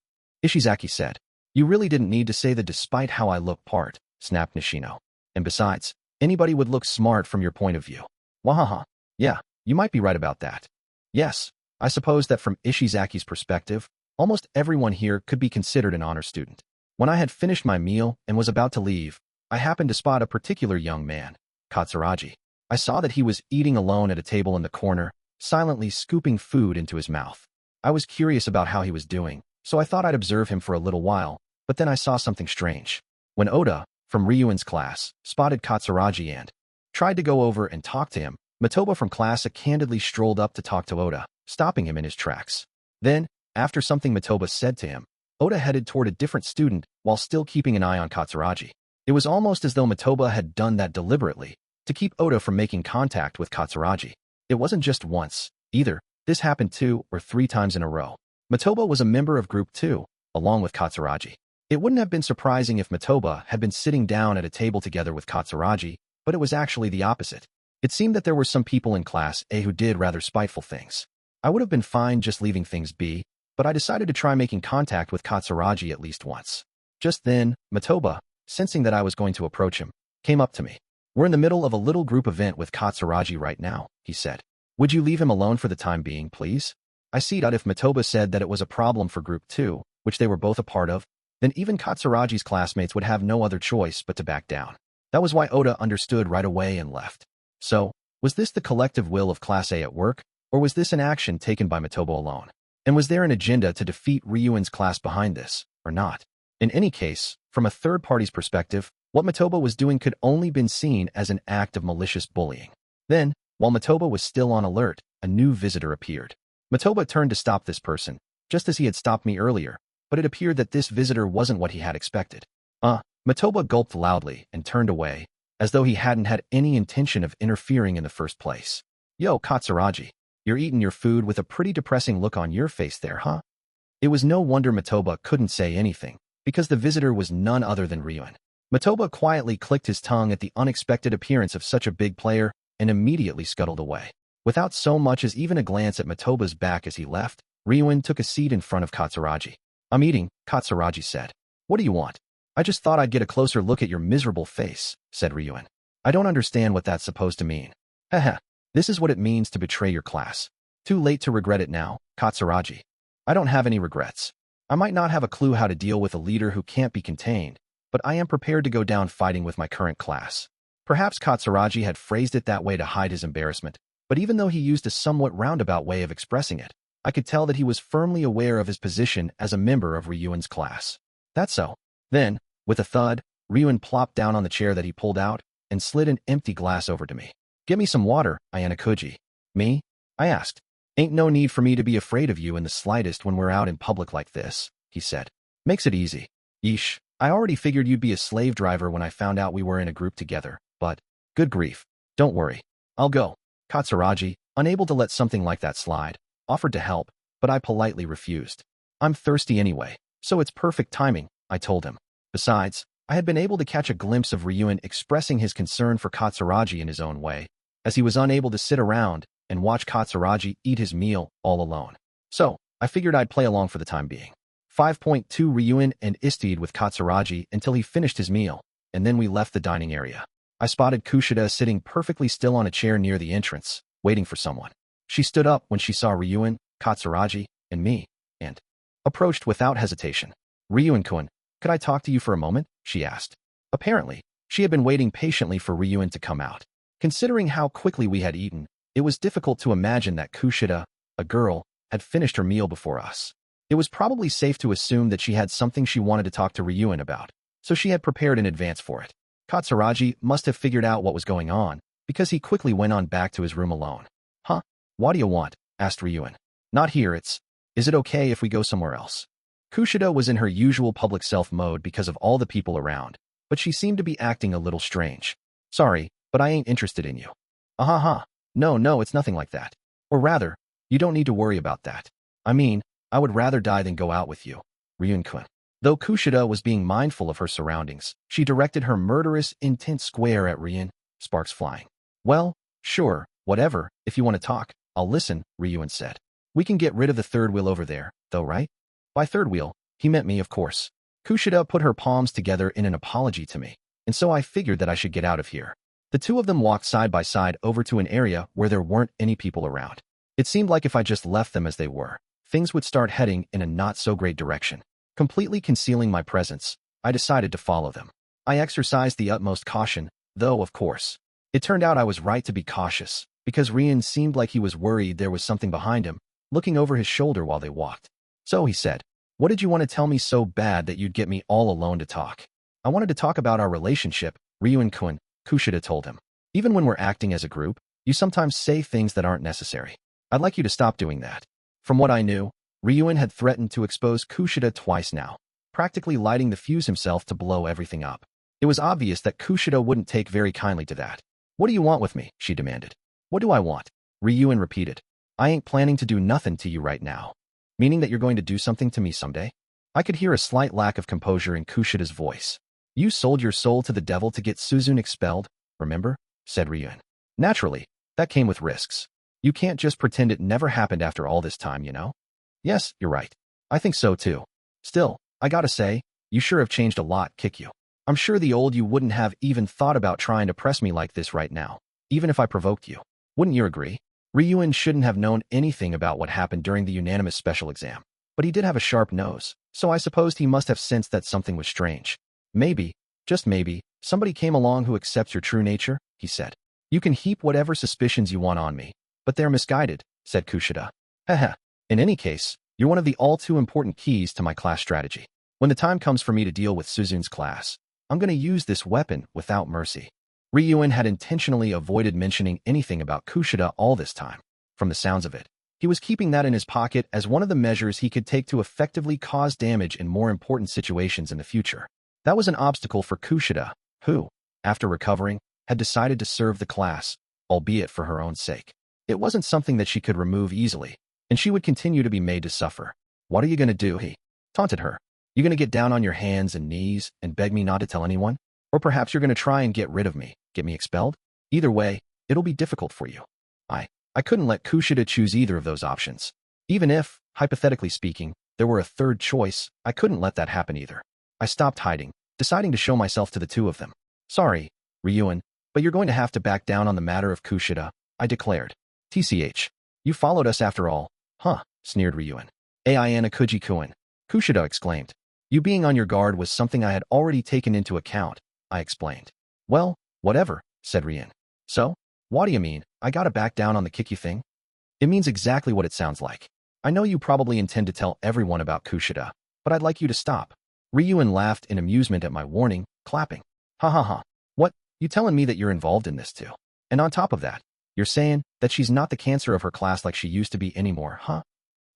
Ishizaki said. You really didn't need to say the despite how I look part, snapped Nishino. And besides, anybody would look smart from your point of view. Wahaha. Yeah, you might be right about that. Yes, I suppose that from Ishizaki's perspective, almost everyone here could be considered an honor student. When I had finished my meal and was about to leave, I happened to spot a particular young man, Katsuragi. I saw that he was eating alone at a table in the corner, silently scooping food into his mouth. I was curious about how he was doing, so I thought I'd observe him for a little while, but then I saw something strange. When Oda, from Ryuun's class, spotted Katsuragi and tried to go over and talk to him, Matoba from class candidly strolled up to talk to Oda, stopping him in his tracks. Then, after something Matoba said to him, Oda headed toward a different student while still keeping an eye on Katsuragi. It was almost as though Matoba had done that deliberately, to keep Oda from making contact with Katsuragi. It wasn't just once, either. This happened 2 or 3 times in a row. Matoba was a member of Group 2, along with Katsuragi. It wouldn't have been surprising if Matoba had been sitting down at a table together with Katsuragi, but it was actually the opposite. It seemed that there were some people in Class A who did rather spiteful things. I would have been fine just leaving things be, but I decided to try making contact with Katsuragi at least once. Just then, Matoba, sensing that I was going to approach him, came up to me. We're in the middle of a little group event with Katsuragi right now, he said. Would you leave him alone for the time being, please? I see that if Matoba said that it was a problem for Group 2, which they were both a part of, then even Katsuragi's classmates would have no other choice but to back down. That was why Oda understood right away and left. So, was this the collective will of Class A at work, or was this an action taken by Matoba alone? And was there an agenda to defeat Ryuun's class behind this, or not? In any case, from a third party's perspective, what Matoba was doing could only been seen as an act of malicious bullying. Then, while Matoba was still on alert, a new visitor appeared. Matoba turned to stop this person, just as he had stopped me earlier, but it appeared that this visitor wasn't what he had expected. Matoba gulped loudly and turned away, as though he hadn't had any intention of interfering in the first place. Yo, Katsuragi, you're eating your food with a pretty depressing look on your face there, huh? It was no wonder Matoba couldn't say anything, because the visitor was none other than Ryuun. Matoba quietly clicked his tongue at the unexpected appearance of such a big player and immediately scuttled away. Without so much as even a glance at Matoba's back as he left, Ryuun took a seat in front of Katsuragi. I'm eating, Katsuragi said. What do you want? I just thought I'd get a closer look at your miserable face, said Ryuun. I don't understand what that's supposed to mean. Haha, this is what it means to betray your class. Too late to regret it now, Katsuragi. I don't have any regrets. I might not have a clue how to deal with a leader who can't be contained, but I am prepared to go down fighting with my current class. Perhaps Katsuragi had phrased it that way to hide his embarrassment, but even though he used a somewhat roundabout way of expressing it, I could tell that he was firmly aware of his position as a member of Ryuun's class. That's so. Then, with a thud, Ryuun plopped down on the chair that he pulled out and slid an empty glass over to me. Get me some water, Ayanokouji. Me? I asked. Ain't no need for me to be afraid of you in the slightest when we're out in public like this, he said. Makes it easy. Yeesh, I already figured you'd be a slave driver when I found out we were in a group together, but, good grief. Don't worry. I'll go. Katsuragi, unable to let something like that slide, offered to help, but I politely refused. I'm thirsty anyway, so it's perfect timing, I told him. Besides, I had been able to catch a glimpse of Ryuun expressing his concern for Katsuragi in his own way, as he was unable to sit around and watch Katsuragi eat his meal all alone. So, I figured I'd play along for the time being. 5.2 Ryuun and istied with Katsuragi until he finished his meal, and then we left the dining area. I spotted Kushida sitting perfectly still on a chair near the entrance, waiting for someone. She stood up when she saw Ryuun, Katsuragi, and me, and approached without hesitation. Ryuun-kun, could I talk to you for a moment? She asked. Apparently, she had been waiting patiently for Ryuun to come out. Considering how quickly we had eaten, it was difficult to imagine that Kushida, a girl, had finished her meal before us. It was probably safe to assume that she had something she wanted to talk to Ryuun about, so she had prepared in advance for it. Katsuragi must have figured out what was going on, because he quickly went on back to his room alone. Huh? What do you want? Asked Ryuun. Not here, is it okay if we go somewhere else? Kushida was in her usual public self mode because of all the people around, but she seemed to be acting a little strange. Sorry, but I ain't interested in you. Ahaha. No, it's nothing like that. Or rather, you don't need to worry about that. I mean, I would rather die than go out with you, Ryuun-kun. Though Kushida was being mindful of her surroundings, she directed her murderous, intent square at Ryuun, sparks flying. Well, sure, whatever, if you want to talk, I'll listen, Ryuun said. We can get rid of the third wheel over there, though, right? By third wheel, he meant me, of course. Kushida put her palms together in an apology to me, and so I figured that I should get out of here. The two of them walked side by side over to an area where there weren't any people around. It seemed like if I just left them as they were, things would start heading in a not-so-great direction. Completely concealing my presence, I decided to follow them. I exercised the utmost caution, though, of course. It turned out I was right to be cautious, because Ryuun seemed like he was worried there was something behind him, looking over his shoulder while they walked. So he said, what did you want to tell me so bad that you'd get me all alone to talk? I wanted to talk about our relationship, Ryuun-kun, Kushida told him. Even when we're acting as a group, you sometimes say things that aren't necessary. I'd like you to stop doing that. From what I knew, Ryuun had threatened to expose Kushida twice now, practically lighting the fuse himself to blow everything up. It was obvious that Kushida wouldn't take very kindly to that. What do you want with me? She demanded. What do I want? Ryuun repeated. I ain't planning to do nothing to you right now. Meaning that you're going to do something to me someday? I could hear a slight lack of composure in Kushida's voice. You sold your soul to the devil to get Suzune expelled, remember? Said Ryuun. Naturally, that came with risks. You can't just pretend it never happened after all this time, you know? Yes, you're right. I think so too. Still, I gotta say, you sure have changed a lot, kick you. I'm sure the old you wouldn't have even thought about trying to press me like this right now, even if I provoked you. Wouldn't you agree? Ryuun shouldn't have known anything about what happened during the unanimous special exam, but he did have a sharp nose, so I supposed he must have sensed that something was strange. Maybe, just maybe, somebody came along who accepts your true nature, he said. You can heap whatever suspicions you want on me, but they're misguided, said Kushida. Haha. In any case, you're one of the all-too-important keys to my class strategy. When the time comes for me to deal with Suzune's class, I'm going to use this weapon without mercy. Ryuun had intentionally avoided mentioning anything about Kushida all this time. From the sounds of it, he was keeping that in his pocket as one of the measures he could take to effectively cause damage in more important situations in the future. That was an obstacle for Kushida, who, after recovering, had decided to serve the class, albeit for her own sake. It wasn't something that she could remove easily, and she would continue to be made to suffer. What are you going to do? He taunted her. You going to get down on your hands and knees and beg me not to tell anyone? Or perhaps you're going to try and get rid of me, get me expelled? Either way, it'll be difficult for you. I couldn't let Kushida choose either of those options. Even if, hypothetically speaking, there were a third choice, I couldn't let that happen either. I stopped hiding, deciding to show myself to the two of them. Sorry, Ryuun, but you're going to have to back down on the matter of Kushida, I declared. TCH. You followed us after all. Huh, sneered Ryuun. Ayanokouji-kun. Kushida exclaimed. You being on your guard was something I had already taken into account, I explained. Well, whatever, said Ryuun. So? What do you mean, I gotta back down on the kick you thing? It means exactly what it sounds like. I know you probably intend to tell everyone about Kushida, but I'd like you to stop. Ryuun laughed in amusement at my warning, clapping. Ha ha ha. What, you telling me that you're involved in this too? And on top of that, you're saying that she's not the cancer of her class like she used to be anymore, huh?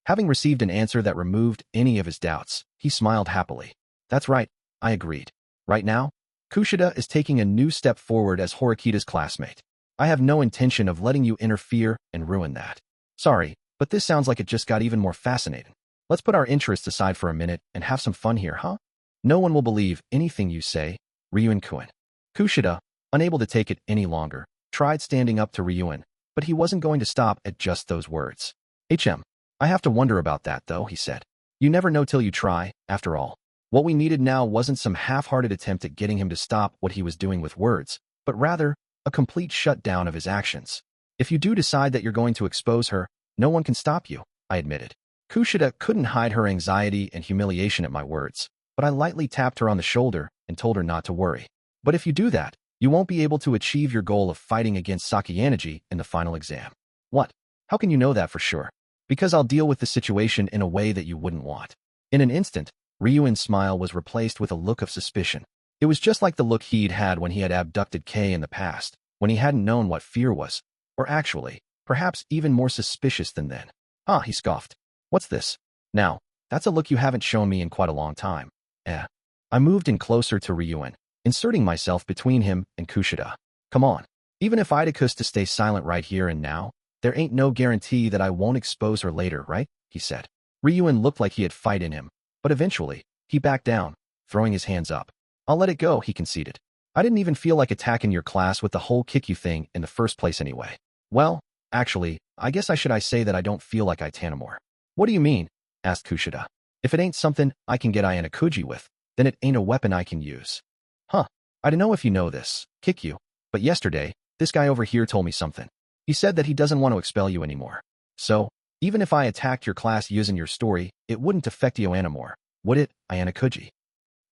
Having received an answer that removed any of his doubts, he smiled happily. That's right, I agreed. Right now, Kushida is taking a new step forward as Horikita's classmate. I have no intention of letting you interfere and ruin that. Sorry, but this sounds like it just got even more fascinating. Let's put our interests aside for a minute and have some fun here, huh? No one will believe anything you say, Ryuun-kun. Kushida, unable to take it any longer, tried standing up to Ryuun, but he wasn't going to stop at just those words. I have to wonder about that, though, he said. You never know till you try, after all. What we needed now wasn't some half-hearted attempt at getting him to stop what he was doing with words, but rather a complete shutdown of his actions. If you do decide that you're going to expose her, no one can stop you, I admitted. Kushida couldn't hide her anxiety and humiliation at my words, but I lightly tapped her on the shoulder and told her not to worry. But if you do that, you won't be able to achieve your goal of fighting against Sakayaneji in the final exam. What? How can you know that for sure? Because I'll deal with the situation in a way that you wouldn't want. In an instant, Ryuun's smile was replaced with a look of suspicion. It was just like the look he'd had when he had abducted Kei in the past, when he hadn't known what fear was, or actually, perhaps even more suspicious than then. Ah, he scoffed. What's this? Now, that's a look you haven't shown me in quite a long time. I moved in closer to Ryuun, inserting myself between him and Kushida. Come on. Even if I'd to stay silent right here and now, there ain't no guarantee that I won't expose her later, right? He said. Ryuun looked like he had fight in him, but eventually, he backed down, throwing his hands up. I'll let it go, he conceded. I didn't even feel like attacking your class with the whole kick you thing in the first place anyway. Well, actually, I guess I say that I don't feel like it anymore. What do you mean? Asked Kushida. If it ain't something I can get Ayanokouji with, then it ain't a weapon I can use. Huh, I don't know if you know this, kick you, but yesterday, this guy over here told me something. He said that he doesn't want to expel you anymore. So, even if I attacked your class using your story, it wouldn't affect you anymore, would it, Ayanokouji?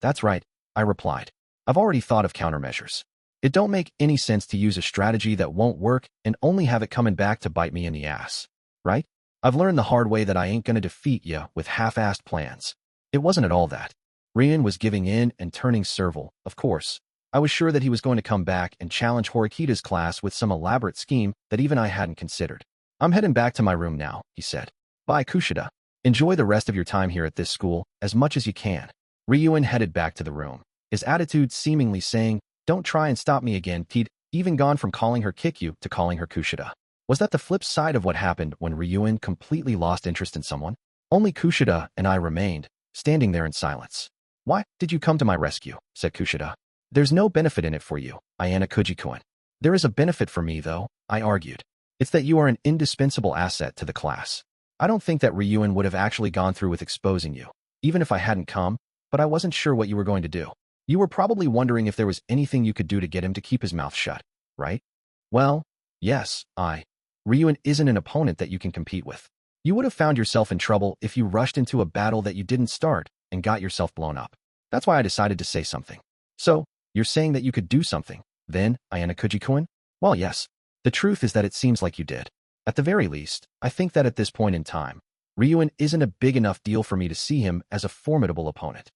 That's right, I replied. I've already thought of countermeasures. It don't make any sense to use a strategy that won't work and only have it coming back to bite me in the ass. Right? I've learned the hard way that I ain't gonna defeat ya with half-assed plans. It wasn't at all that. Ryuun was giving in and turning servile, of course. I was sure that he was going to come back and challenge Horikita's class with some elaborate scheme that even I hadn't considered. I'm heading back to my room now, he said. Bye, Kushida. Enjoy the rest of your time here at this school as much as you can. Ryuun headed back to the room, his attitude seemingly saying, don't try and stop me again. He'd even gone from calling her Kikyu to calling her Kushida. Was that the flip side of what happened when Ryuun completely lost interest in someone? Only Kushida and I remained, standing there in silence. Why did you come to my rescue? Said Kushida. There's no benefit in it for you, Ayanokouji-kun. There is a benefit for me, though, I argued. It's that you are an indispensable asset to the class. I don't think that Ryuun would have actually gone through with exposing you, even if I hadn't come, but I wasn't sure what you were going to do. You were probably wondering if there was anything you could do to get him to keep his mouth shut, right? Well, yes, Ryuun isn't an opponent that you can compete with. You would have found yourself in trouble if you rushed into a battle that you didn't start and got yourself blown up. That's why I decided to say something. So, you're saying that you could do something, then, Ayanokouji-kun? Well, yes. The truth is that it seems like you did. At the very least, I think that at this point in time, Ryuun isn't a big enough deal for me to see him as a formidable opponent.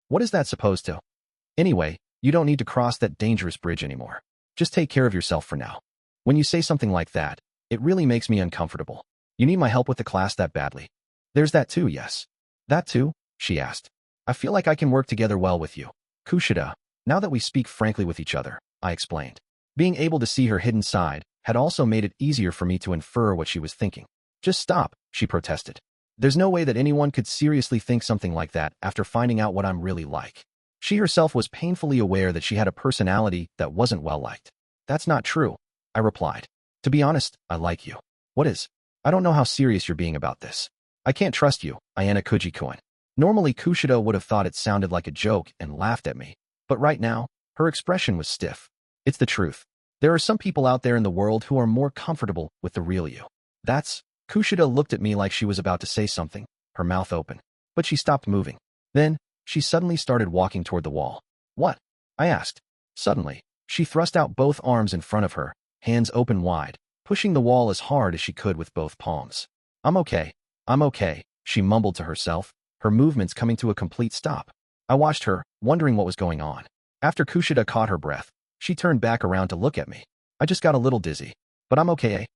What is that supposed to? Anyway, you don't need to cross that dangerous bridge anymore. Just take care of yourself for now. When you say something like that, it really makes me uncomfortable. You need my help with the class that badly. There's that too, yes. That too? She asked. I feel like I can work together well with you. Kushida, now that we speak frankly with each other, I explained. Being able to see her hidden side had also made it easier for me to infer what she was thinking. Just stop, she protested. There's no way that anyone could seriously think something like that after finding out what I'm really like. She herself was painfully aware that she had a personality that wasn't well liked. That's not true, I replied. To be honest, I like you. What is? I don't know how serious you're being about this. I can't trust you, Ayanokouji-kun. Normally, Kushida would have thought it sounded like a joke and laughed at me, but right now, her expression was stiff. It's the truth. There are some people out there in the world who are more comfortable with the real you. Kushida looked at me like she was about to say something, her mouth open, but she stopped moving. Then, she suddenly started walking toward the wall. What? I asked. Suddenly, she thrust out both arms in front of her, hands open wide, pushing the wall as hard as she could with both palms. I'm okay, she mumbled to herself, her movements coming to a complete stop. I watched her, wondering what was going on. After Kushida caught her breath, she turned back around to look at me. I just got a little dizzy. But I'm okay,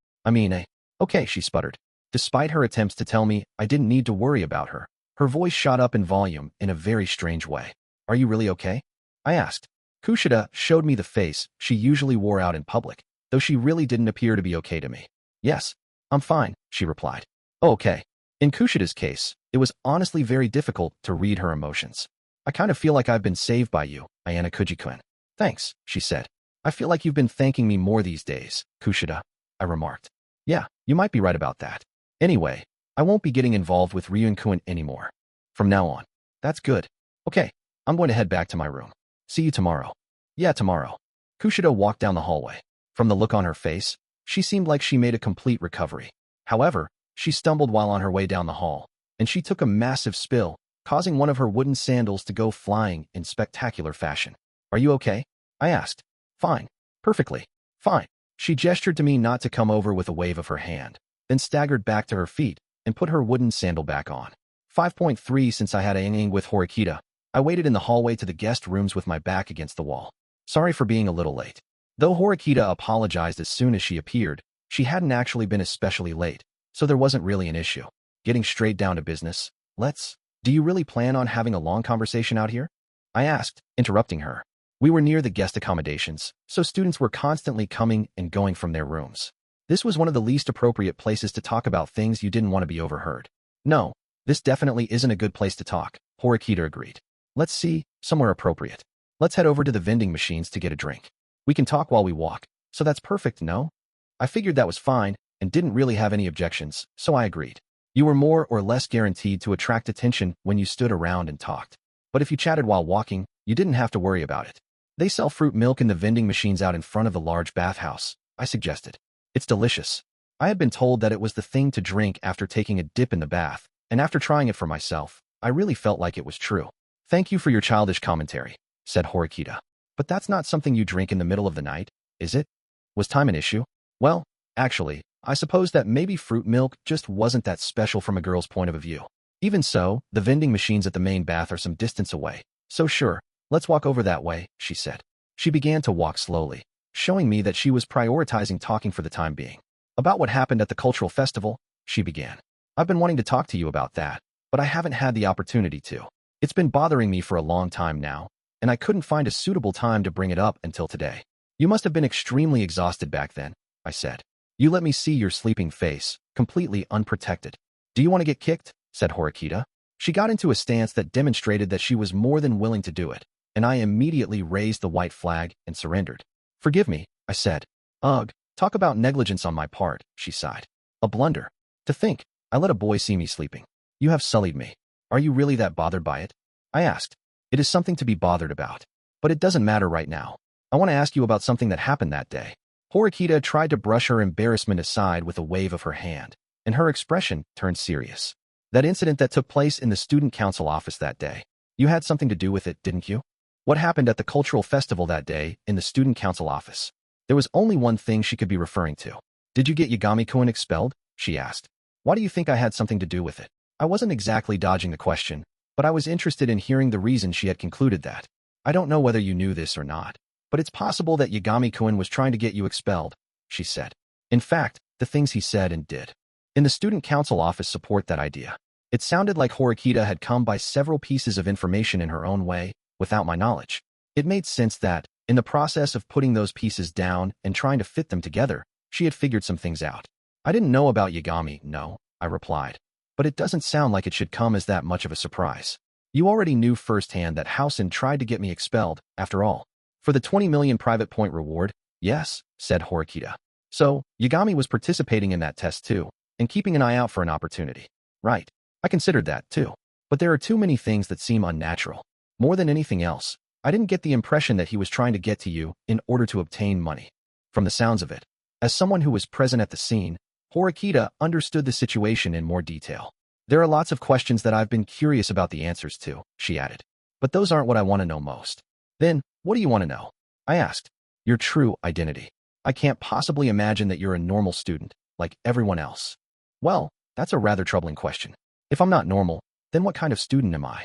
Okay, she sputtered. Despite her attempts to tell me I didn't need to worry about her, her voice shot up in volume in a very strange way. Are you really okay? I asked. Kushida showed me the face she usually wore out in public, though she really didn't appear to be okay to me. Yes, I'm fine, she replied. Oh, okay. In Kushida's case, it was honestly very difficult to read her emotions. I kind of feel like I've been saved by you, Ayanokouji-kun. Thanks, she said. I feel like you've been thanking me more these days, Kushida, I remarked. Yeah, you might be right about that. Anyway, I won't be getting involved with Ryuuji-kun anymore. From now on. That's good. Okay, I'm going to head back to my room. See you tomorrow. Yeah, tomorrow. Kushida walked down the hallway. From the look on her face, she seemed like she made a complete recovery. However, she stumbled while on her way down the hall, and she took a massive spill, causing one of her wooden sandals to go flying in spectacular fashion. Are you okay? I asked. Fine. Perfectly. Fine. She gestured to me not to come over with a wave of her hand, then staggered back to her feet and put her wooden sandal back on. 5.3 Since I had a hanging with Horikita, I waited in the hallway to the guest rooms with my back against the wall. Sorry for being a little late. Though Horikita apologized as soon as she appeared, she hadn't actually been especially late, so there wasn't really an issue. Getting straight down to business, do you really plan on having a long conversation out here? I asked, interrupting her. We were near the guest accommodations, so students were constantly coming and going from their rooms. This was one of the least appropriate places to talk about things you didn't want to be overheard. No, this definitely isn't a good place to talk, Horikita agreed. Let's see, somewhere appropriate. Let's head over to the vending machines to get a drink. We can talk while we walk, so that's perfect, no? I figured that was fine and didn't really have any objections, so I agreed. You were more or less guaranteed to attract attention when you stood around and talked. But if you chatted while walking, you didn't have to worry about it. They sell fruit milk in the vending machines out in front of the large bathhouse, I suggested. It's delicious. I had been told that it was the thing to drink after taking a dip in the bath, and after trying it for myself, I really felt like it was true. Thank you for your childish commentary, said Horikita. But that's not something you drink in the middle of the night, is it? Was time an issue? Well, actually, I suppose that maybe fruit milk just wasn't that special from a girl's point of view. Even so, the vending machines at the main bath are some distance away. So sure, let's walk over that way, she said. She began to walk slowly, showing me that she was prioritizing talking for the time being. About what happened at the cultural festival, she began. I've been wanting to talk to you about that, but I haven't had the opportunity to. It's been bothering me for a long time now, and I couldn't find a suitable time to bring it up until today. You must have been extremely exhausted back then, I said. You let me see your sleeping face, completely unprotected. Do you want to get kicked? Said Horikita. She got into a stance that demonstrated that she was more than willing to do it, and I immediately raised the white flag and surrendered. Forgive me, I said. Ugh, talk about negligence on my part, she sighed. A blunder. To think, I let a boy see me sleeping. You have sullied me. Are you really that bothered by it? I asked. It is something to be bothered about. But it doesn't matter right now. I want to ask you about something that happened that day. Horikita tried to brush her embarrassment aside with a wave of her hand, and her expression turned serious. That incident that took place in the student council office that day. You had something to do with it, didn't you? What happened at the cultural festival that day in the student council office? There was only one thing she could be referring to. Did you get Yagami-kun expelled? She asked. Why do you think I had something to do with it? I wasn't exactly dodging the question, but I was interested in hearing the reason she had concluded that. I don't know whether you knew this or not, but it's possible that Yagami-kun was trying to get you expelled, she said. In fact, the things he said and did in the student council office support that idea. It sounded like Horikita had come by several pieces of information in her own way, without my knowledge. It made sense that, in the process of putting those pieces down and trying to fit them together, she had figured some things out. I didn't know about Yagami, no, I replied. But it doesn't sound like it should come as that much of a surprise. You already knew firsthand that Housen tried to get me expelled, after all. For the 20 million private point reward, yes, said Horikita. So, Yagami was participating in that test too, and keeping an eye out for an opportunity. Right. I considered that, too. But there are too many things that seem unnatural. More than anything else, I didn't get the impression that he was trying to get to you in order to obtain money. From the sounds of it, as someone who was present at the scene, Horikita understood the situation in more detail. There are lots of questions that I've been curious about the answers to, she added. But those aren't what I want to know most. Then, what do you want to know? I asked. Your true identity. I can't possibly imagine that you're a normal student, like everyone else. Well, that's a rather troubling question. If I'm not normal, then what kind of student am I?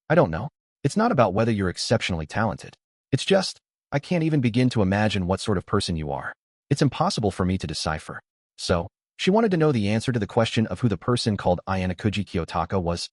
I don't know. It's not about whether you're exceptionally talented. It's just, I can't even begin to imagine what sort of person you are. It's impossible for me to decipher. So, she wanted to know the answer to the question of who the person called Ayanokouji Kiyotaka was.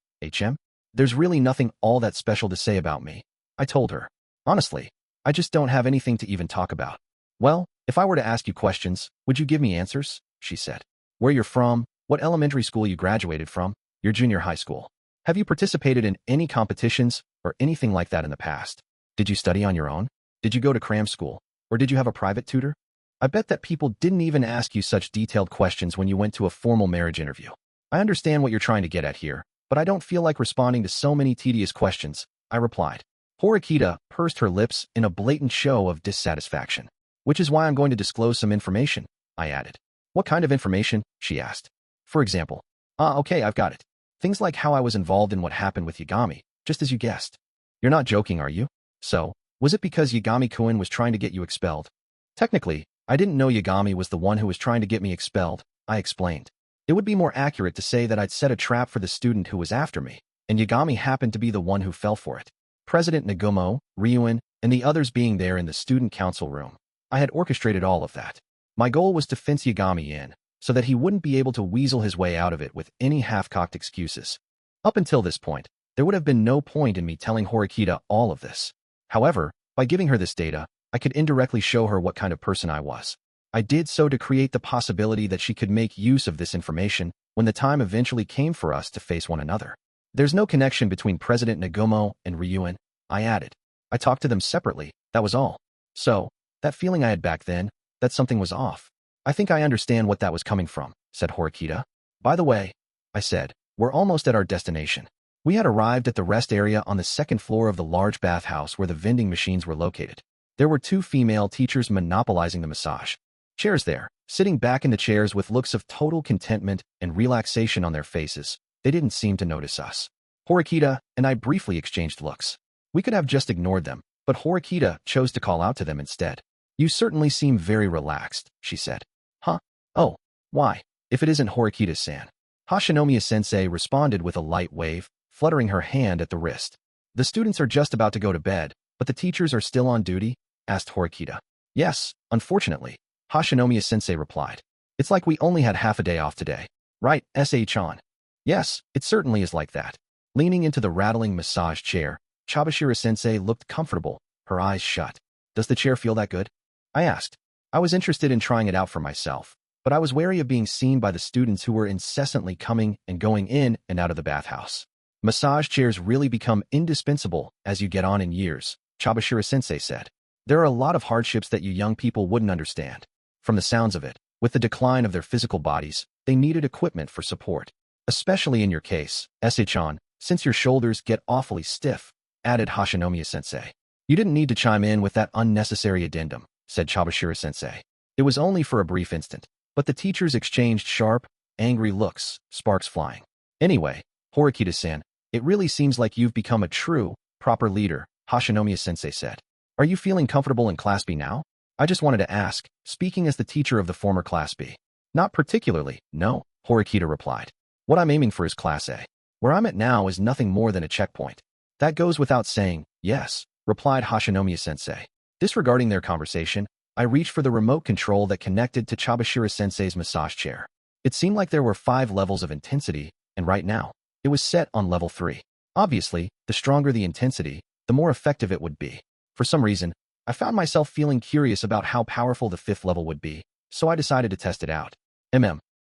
There's really nothing all that special to say about me, I told her. Honestly, I just don't have anything to even talk about. Well, if I were to ask you questions, would you give me answers? She said. Where you're from, what elementary school you graduated from, your junior high school. Have you participated in any competitions or anything like that in the past? Did you study on your own? Did you go to cram school? Or did you have a private tutor? I bet that people didn't even ask you such detailed questions when you went to a formal marriage interview. I understand what you're trying to get at here, but I don't feel like responding to so many tedious questions, I replied. Horikita pursed her lips in a blatant show of dissatisfaction. Which is why I'm going to disclose some information, I added. What kind of information? She asked. For example. Okay, I've got it. Things like how I was involved in what happened with Yagami, just as you guessed. You're not joking, are you? So, was it because Yagami-kun was trying to get you expelled? Technically, I didn't know Yagami was the one who was trying to get me expelled, I explained. It would be more accurate to say that I'd set a trap for the student who was after me, and Yagami happened to be the one who fell for it. President Nagumo, Ryuuji, and the others being there in the student council room. I had orchestrated all of that. My goal was to fence Yagami in, so that he wouldn't be able to weasel his way out of it with any half-cocked excuses. Up until this point, there would have been no point in me telling Horikita all of this. However, by giving her this data, I could indirectly show her what kind of person I was. I did so to create the possibility that she could make use of this information when the time eventually came for us to face one another. There's no connection between President Nagumo and Ryuuji, I added. I talked to them separately, that was all. So, that feeling I had back then, that something was off. I think I understand what that was coming from, said Horikita. By the way, I said, we're almost at our destination. We had arrived at the rest area on the second floor of the large bathhouse where the vending machines were located. There were two female teachers monopolizing the massage chairs there, sitting back in the chairs with looks of total contentment and relaxation on their faces. They didn't seem to notice us. Horikita and I briefly exchanged looks. We could have just ignored them, but Horikita chose to call out to them instead. You certainly seem very relaxed, she said. Huh? Oh, why? If it isn't Horikita-san. Hashinomiya-sensei responded with a light wave, fluttering her hand at the wrist. The students are just about to go to bed, but the teachers are still on duty? Asked Horikita. Yes, unfortunately, Hashinomiya-sensei replied. It's like we only had half a day off today. Right, S.H.on. Yes, it certainly is like that. Leaning into the rattling massage chair, Chabashira-sensei looked comfortable, her eyes shut. Does the chair feel that good? I asked. I was interested in trying it out for myself, but I was wary of being seen by the students who were incessantly coming and going in and out of the bathhouse. Massage chairs really become indispensable as you get on in years, Chabashira-sensei said. There are a lot of hardships that you young people wouldn't understand. From the sounds of it, with the decline of their physical bodies, they needed equipment for support. Especially in your case, S.H.on, since your shoulders get awfully stiff, added Hashinomiya-sensei. You didn't need to chime in with that unnecessary addendum, said Chabashira-sensei. It was only for a brief instant, but the teachers exchanged sharp, angry looks, sparks flying. Anyway, Horikita-san, it really seems like you've become a true, proper leader, Hashinomiya-sensei said. Are you feeling comfortable in Class B now? I just wanted to ask, speaking as the teacher of the former Class B. Not particularly, no, Horikita replied. What I'm aiming for is Class A. Where I'm at now is nothing more than a checkpoint. That goes without saying, yes, replied Hashinomiya-sensei. Disregarding their conversation, I reached for the remote control that connected to Chabashira-sensei's massage chair. It seemed like there were 5 levels of intensity, and right now, it was set on level 3. Obviously, the stronger the intensity, the more effective it would be. For some reason, I found myself feeling curious about how powerful the 5th level would be, so I decided to test it out.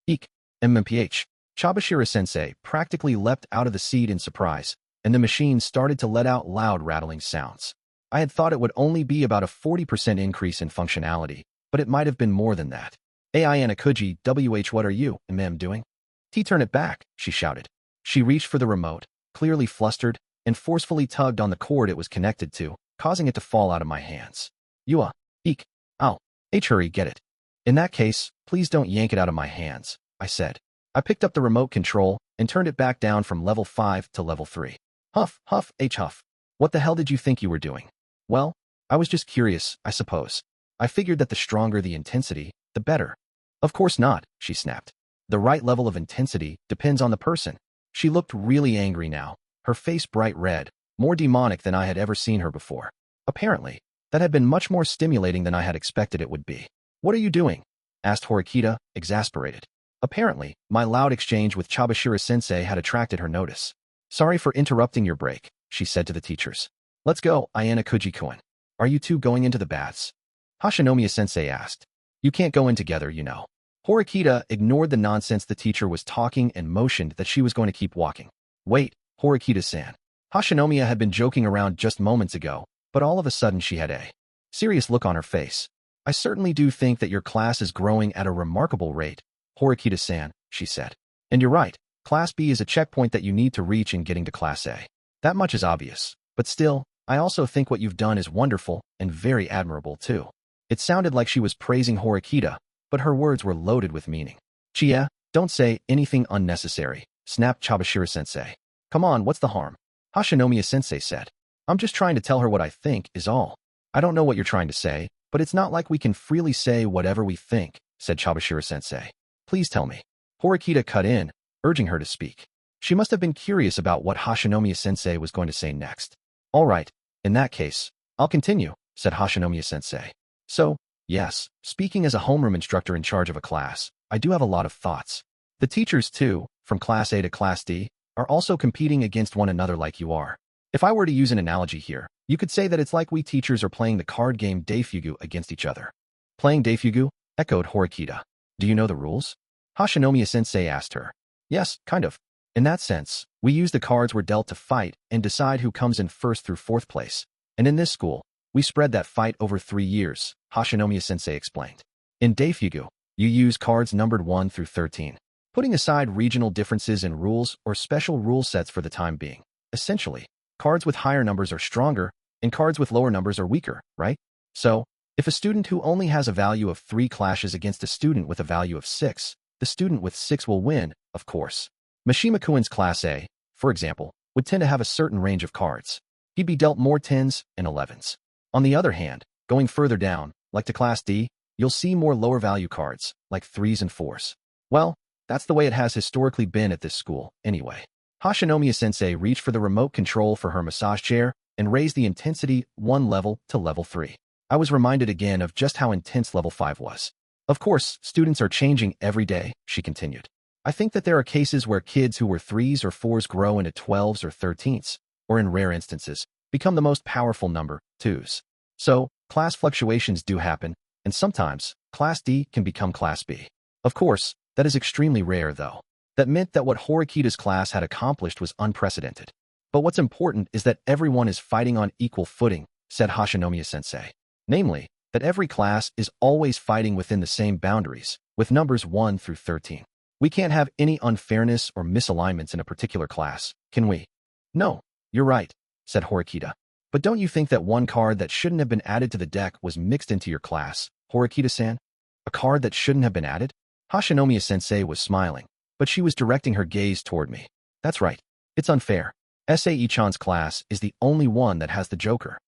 Eek, MMPH. Chabashira-sensei practically leapt out of the seat in surprise, and the machine started to let out loud rattling sounds. I had thought it would only be about a 40% increase in functionality, but it might have been more than that. Ayanokouji, what are you, doing? Turn it back, she shouted. She reached for the remote, clearly flustered, and forcefully tugged on the cord it was connected to, causing it to fall out of my hands. Eek. Ow. Hurry, get it. In that case, please don't yank it out of my hands, I said. I picked up the remote control and turned it back down from level 5 to level 3. Huff, huff, huff. What the hell did you think you were doing? Well, I was just curious, I suppose. I figured that the stronger the intensity, the better. Of course not, she snapped. The right level of intensity depends on the person. She looked really angry now, her face bright red, more demonic than I had ever seen her before. Apparently, that had been much more stimulating than I had expected it would be. What are you doing? Asked Horikita, exasperated. Apparently, my loud exchange with Chabashira-sensei had attracted her notice. Sorry for interrupting your break, she said to the teachers. Let's go, Ayanokouji-kun. Are you two going into the baths? Hashinomiya-sensei asked. You can't go in together, you know. Horikita ignored the nonsense the teacher was talking and motioned that she was going to keep walking. Wait, Horikita-san. Hashinomiya had been joking around just moments ago, but all of a sudden she had a serious look on her face. I certainly do think that your class is growing at a remarkable rate, Horikita-san, she said. And you're right, Class B is a checkpoint that you need to reach in getting to Class A. That much is obvious, but still, I also think what you've done is wonderful and very admirable too. It sounded like she was praising Horikita, but her words were loaded with meaning. Chia, don't say anything unnecessary, snapped Chabashira-sensei. Come on, what's the harm? Hashinomiya-sensei said. I'm just trying to tell her what I think is all. I don't know what you're trying to say, but it's not like we can freely say whatever we think, said Chabashira-sensei. Please tell me. Horikita cut in, urging her to speak. She must have been curious about what Hashinomiya-sensei was going to say next. All right, in that case, I'll continue, said Hashinomiya-sensei. So, yes, speaking as a homeroom instructor in charge of a class, I do have a lot of thoughts. The teachers, too, from Class A to Class D, are also competing against one another like you are. If I were to use an analogy here, you could say that it's like we teachers are playing the card game Deifugu against each other. Playing Deifugu? Echoed Horikita. Do you know the rules? Hashinomiya-sensei asked her. Yes, kind of. In that sense, we use the cards we're dealt to fight and decide who comes in first through fourth place. And in this school, we spread that fight over 3 years, Hashinomiya-sensei explained. In Deifugu, you use cards numbered 1 through 13, putting aside regional differences in rules or special rule sets for the time being. Essentially, cards with higher numbers are stronger, and cards with lower numbers are weaker, right? So, if a student who only has a value of 3 clashes against a student with a value of 6, the student with 6 will win, of course. Mishima-kun's Class A, for example, would tend to have a certain range of cards. He'd be dealt more 10s and 11s. On the other hand, going further down, like to Class D, you'll see more lower value cards, like 3s and 4s. Well, that's the way it has historically been at this school, anyway. Hashinomiya-sensei reached for the remote control for her massage chair and raised the intensity 1 level to level 3. I was reminded again of just how intense level 5 was. Of course, students are changing every day, she continued. I think that there are cases where kids who were 3s or 4s grow into 12s or 13s, or in rare instances, become the most powerful number, 2s. So, class fluctuations do happen, and sometimes, Class D can become Class B. Of course, that is extremely rare though. That meant that what Horikita's class had accomplished was unprecedented. But what's important is that everyone is fighting on equal footing, said Hashinomiya-sensei. Namely, that every class is always fighting within the same boundaries, with numbers 1 through 13. We can't have any unfairness or misalignments in a particular class, can we? No, you're right, said Horikita. But don't you think that one card that shouldn't have been added to the deck was mixed into your class, Horikita-san? A card that shouldn't have been added? Hashinomiya-sensei was smiling, but she was directing her gaze toward me. That's right. It's unfair. Sae-chan's class is the only one that has the Joker.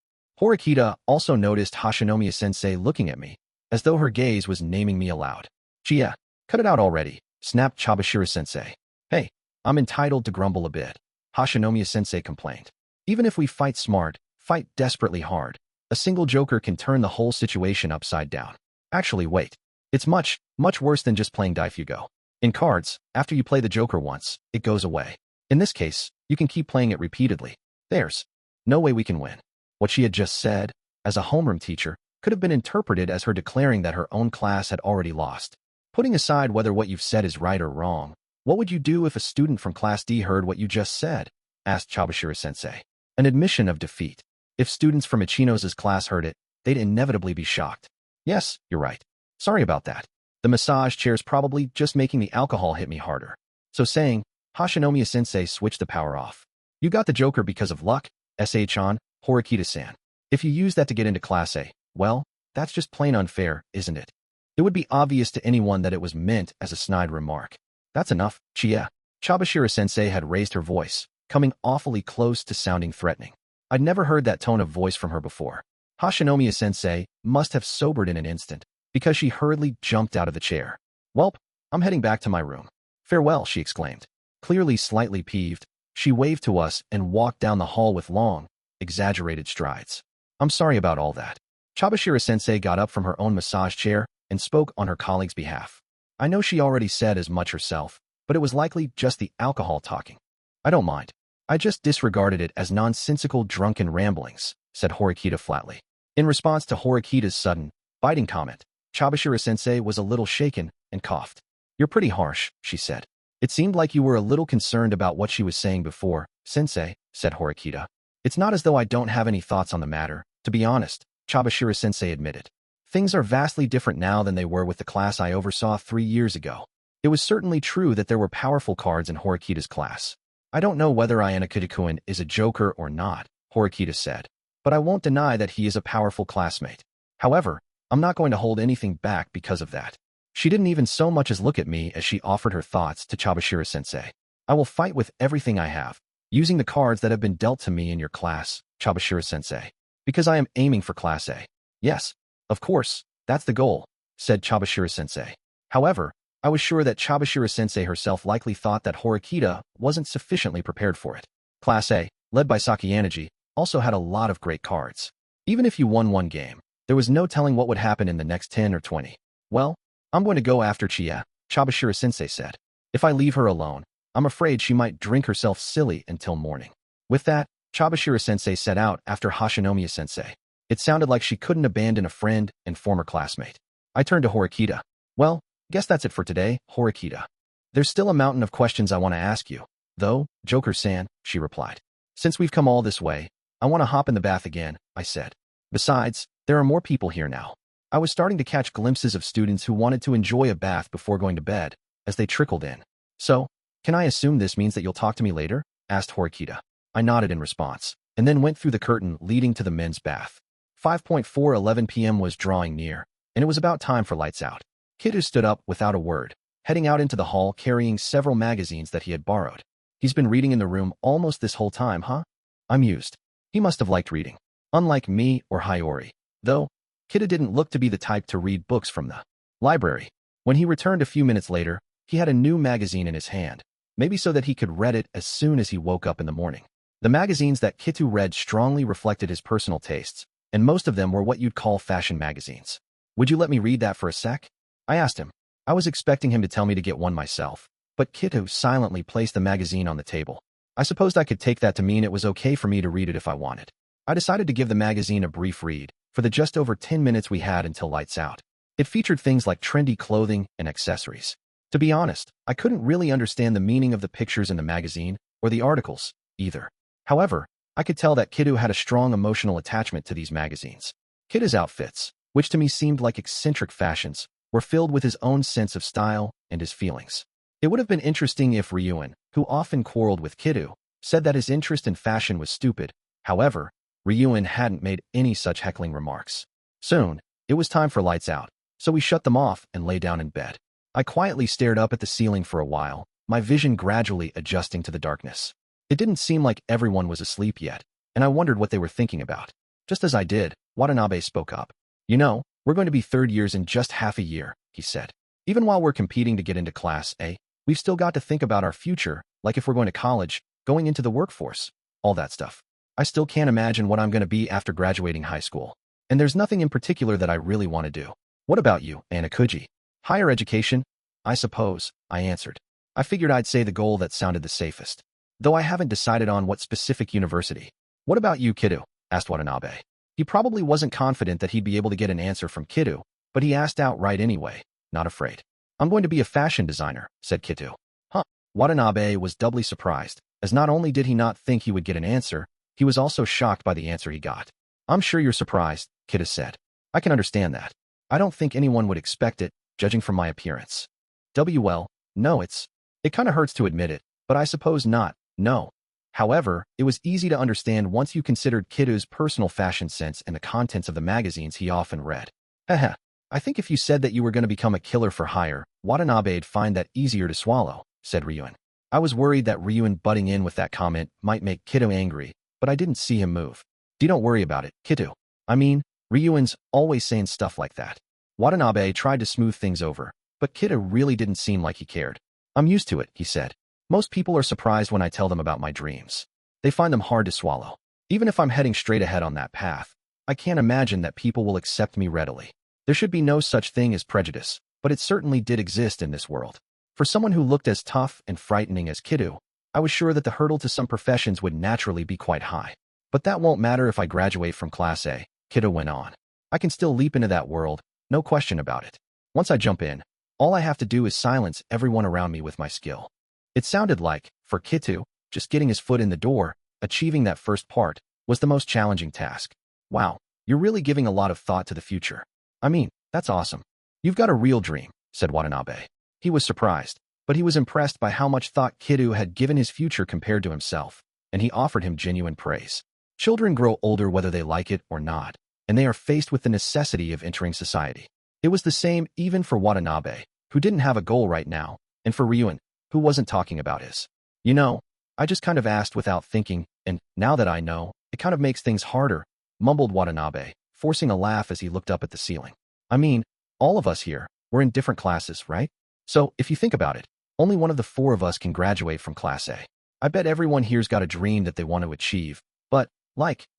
Horikita also noticed Hashinomiya-sensei looking at me, as though her gaze was naming me aloud. Chia, cut it out already, snapped Chabashira-sensei. Hey, I'm entitled to grumble a bit, Hashinomiya-sensei complained. Even if we fight smart, fight desperately hard, a single Joker can turn the whole situation upside down. Actually, wait. It's much, much worse than just playing Daifugo. In cards, after you play the Joker once, it goes away. In this case, you can keep playing it repeatedly. There's no way we can win. What she had just said, as a homeroom teacher, could have been interpreted as her declaring that her own class had already lost. Putting aside whether what you've said is right or wrong, what would you do if a student from Class D heard what you just said? Asked Chabashira-sensei. An admission of defeat. If students from Ichino's class heard it, they'd inevitably be shocked. Yes, you're right. Sorry about that. The massage chair's probably just making the alcohol hit me harder. So saying, Hashinomiya-sensei switched the power off. You got the Joker because of luck, sh-on, Horikita-san. If you use that to get into Class A, well, that's just plain unfair, isn't it? It would be obvious to anyone that it was meant as a snide remark. That's enough, Chie. Chabashira-sensei had raised her voice, coming awfully close to sounding threatening. I'd never heard that tone of voice from her before. Hashinomiya-sensei must have sobered in an instant, because she hurriedly jumped out of the chair. Welp, I'm heading back to my room. Farewell, she exclaimed. Clearly slightly peeved, she waved to us and walked down the hall with long, exaggerated strides. I'm sorry about all that. Chabashira-sensei got up from her own massage chair and spoke on her colleague's behalf. I know she already said as much herself, but it was likely just the alcohol talking. I don't mind. I just disregarded it as nonsensical drunken ramblings, said Horikita flatly. In response to Horikita's sudden, biting comment, Chabashira-sensei was a little shaken and coughed. You're pretty harsh, she said. It seemed like you were a little concerned about what she was saying before, sensei, said Horikita. It's not as though I don't have any thoughts on the matter, to be honest, Chabashira-sensei admitted. Things are vastly different now than they were with the class I oversaw 3 years ago. It was certainly true that there were powerful cards in Horikita's class. I don't know whether Ayanokouji is a joker or not, Horikita said, but I won't deny that he is a powerful classmate. However, I'm not going to hold anything back because of that. She didn't even so much as look at me as she offered her thoughts to Chabashira-sensei. I will fight with everything I have, using the cards that have been dealt to me in your class, Chabashira-sensei, because I am aiming for Class A. Yes, of course, that's the goal, said Chabashira-sensei. However, I was sure that Chabashira-sensei herself likely thought that Horikita wasn't sufficiently prepared for it. Class A, led by Sakayanaji, also had a lot of great cards. Even if you won one game, there was no telling what would happen in the next 10 or 20. Well, I'm going to go after Chie, Chabashira-sensei said. If I leave her alone, I'm afraid she might drink herself silly until morning. With that, Chabashira-sensei set out after Hashinomiya-sensei. It sounded like she couldn't abandon a friend and former classmate. I turned to Horikita. Well, guess that's it for today, Horikita. There's still a mountain of questions I want to ask you, though, Joker-san, she replied. Since we've come all this way, I want to hop in the bath again, I said. Besides, there are more people here now. I was starting to catch glimpses of students who wanted to enjoy a bath before going to bed, as they trickled in. So, can I assume this means that you'll talk to me later? Asked Horikita. I nodded in response, and then went through the curtain leading to the men's bath. 5:11 p.m. was drawing near, and it was about time for lights out. Kitu stood up without a word, heading out into the hall carrying several magazines that he had borrowed. He's been reading in the room almost this whole time, huh? I'm used. He must have liked reading. Unlike me or Hayori, though, Kitu didn't look to be the type to read books from the library. When he returned a few minutes later, he had a new magazine in his hand, maybe so that he could read it as soon as he woke up in the morning. The magazines that Kitu read strongly reflected his personal tastes, and most of them were what you'd call fashion magazines. Would you let me read that for a sec? I asked him. I was expecting him to tell me to get one myself, but Kitu silently placed the magazine on the table. I supposed I could take that to mean it was okay for me to read it if I wanted. I decided to give the magazine a brief read, for the just over 10 minutes we had until lights out. It featured things like trendy clothing and accessories. To be honest, I couldn't really understand the meaning of the pictures in the magazine, or the articles, either. However, I could tell that Kitu had a strong emotional attachment to these magazines. Kitu's outfits, which to me seemed like eccentric fashions, were filled with his own sense of style and his feelings. It would have been interesting if Ryuuji, who often quarreled with Kitu, said that his interest in fashion was stupid. However, Ryuuji hadn't made any such heckling remarks. Soon, it was time for lights out, so we shut them off and lay down in bed. I quietly stared up at the ceiling for a while, my vision gradually adjusting to the darkness. It didn't seem like everyone was asleep yet, and I wondered what they were thinking about. Just as I did, Watanabe spoke up. You know, we're going to be third years in just half a year, he said. Even while we're competing to get into Class A, we've still got to think about our future, like if we're going to college, going into the workforce, all that stuff. I still can't imagine what I'm going to be after graduating high school. And there's nothing in particular that I really want to do. What about you, Ayanokouji? Higher education? I suppose, I answered. I figured I'd say the goal that sounded the safest. Though I haven't decided on what specific university. What about you, Kitu? Asked Watanabe. He probably wasn't confident that he'd be able to get an answer from Kitu, but he asked outright anyway, not afraid. I'm going to be a fashion designer, said Kitu. Huh. Watanabe was doubly surprised, as not only did he not think he would get an answer, he was also shocked by the answer he got. I'm sure you're surprised, Kitu said. I can understand that. I don't think anyone would expect it, judging from my appearance. Well, no, it kind of hurts to admit it, but I suppose not, no. However, it was easy to understand once you considered Kiddo's personal fashion sense and the contents of the magazines he often read. Haha, I think if you said that you were going to become a killer for hire, Watanabe'd find that easier to swallow, said Ryuun. I was worried that Ryuun butting in with that comment might make Kiddo angry, but I didn't see him move. Don't worry about it, Kiddo. I mean, Ryuun's always saying stuff like that. Watanabe tried to smooth things over, but Kiddo really didn't seem like he cared. I'm used to it, he said. Most people are surprised when I tell them about my dreams. They find them hard to swallow. Even if I'm heading straight ahead on that path, I can't imagine that people will accept me readily. There should be no such thing as prejudice, but it certainly did exist in this world. For someone who looked as tough and frightening as Kiddo, I was sure that the hurdle to some professions would naturally be quite high. But that won't matter if I graduate from Class A, Kiddo went on. I can still leap into that world, no question about it. Once I jump in, all I have to do is silence everyone around me with my skill. It sounded like, for Kiddo, just getting his foot in the door, achieving that first part, was the most challenging task. Wow, you're really giving a lot of thought to the future. I mean, that's awesome. You've got a real dream, said Watanabe. He was surprised, but he was impressed by how much thought Kiddo had given his future compared to himself, and he offered him genuine praise. Children grow older whether they like it or not, and they are faced with the necessity of entering society. It was the same even for Watanabe, who didn't have a goal right now, and for Ryuun, who wasn't talking about his. I just kind of asked without thinking, and now that I know, it kind of makes things harder, mumbled Watanabe, forcing a laugh as he looked up at the ceiling. I mean, all of us here, we're in different classes, right? So, if you think about it, only one of the four of us can graduate from Class A. I bet everyone here's got a dream that they want to achieve, but,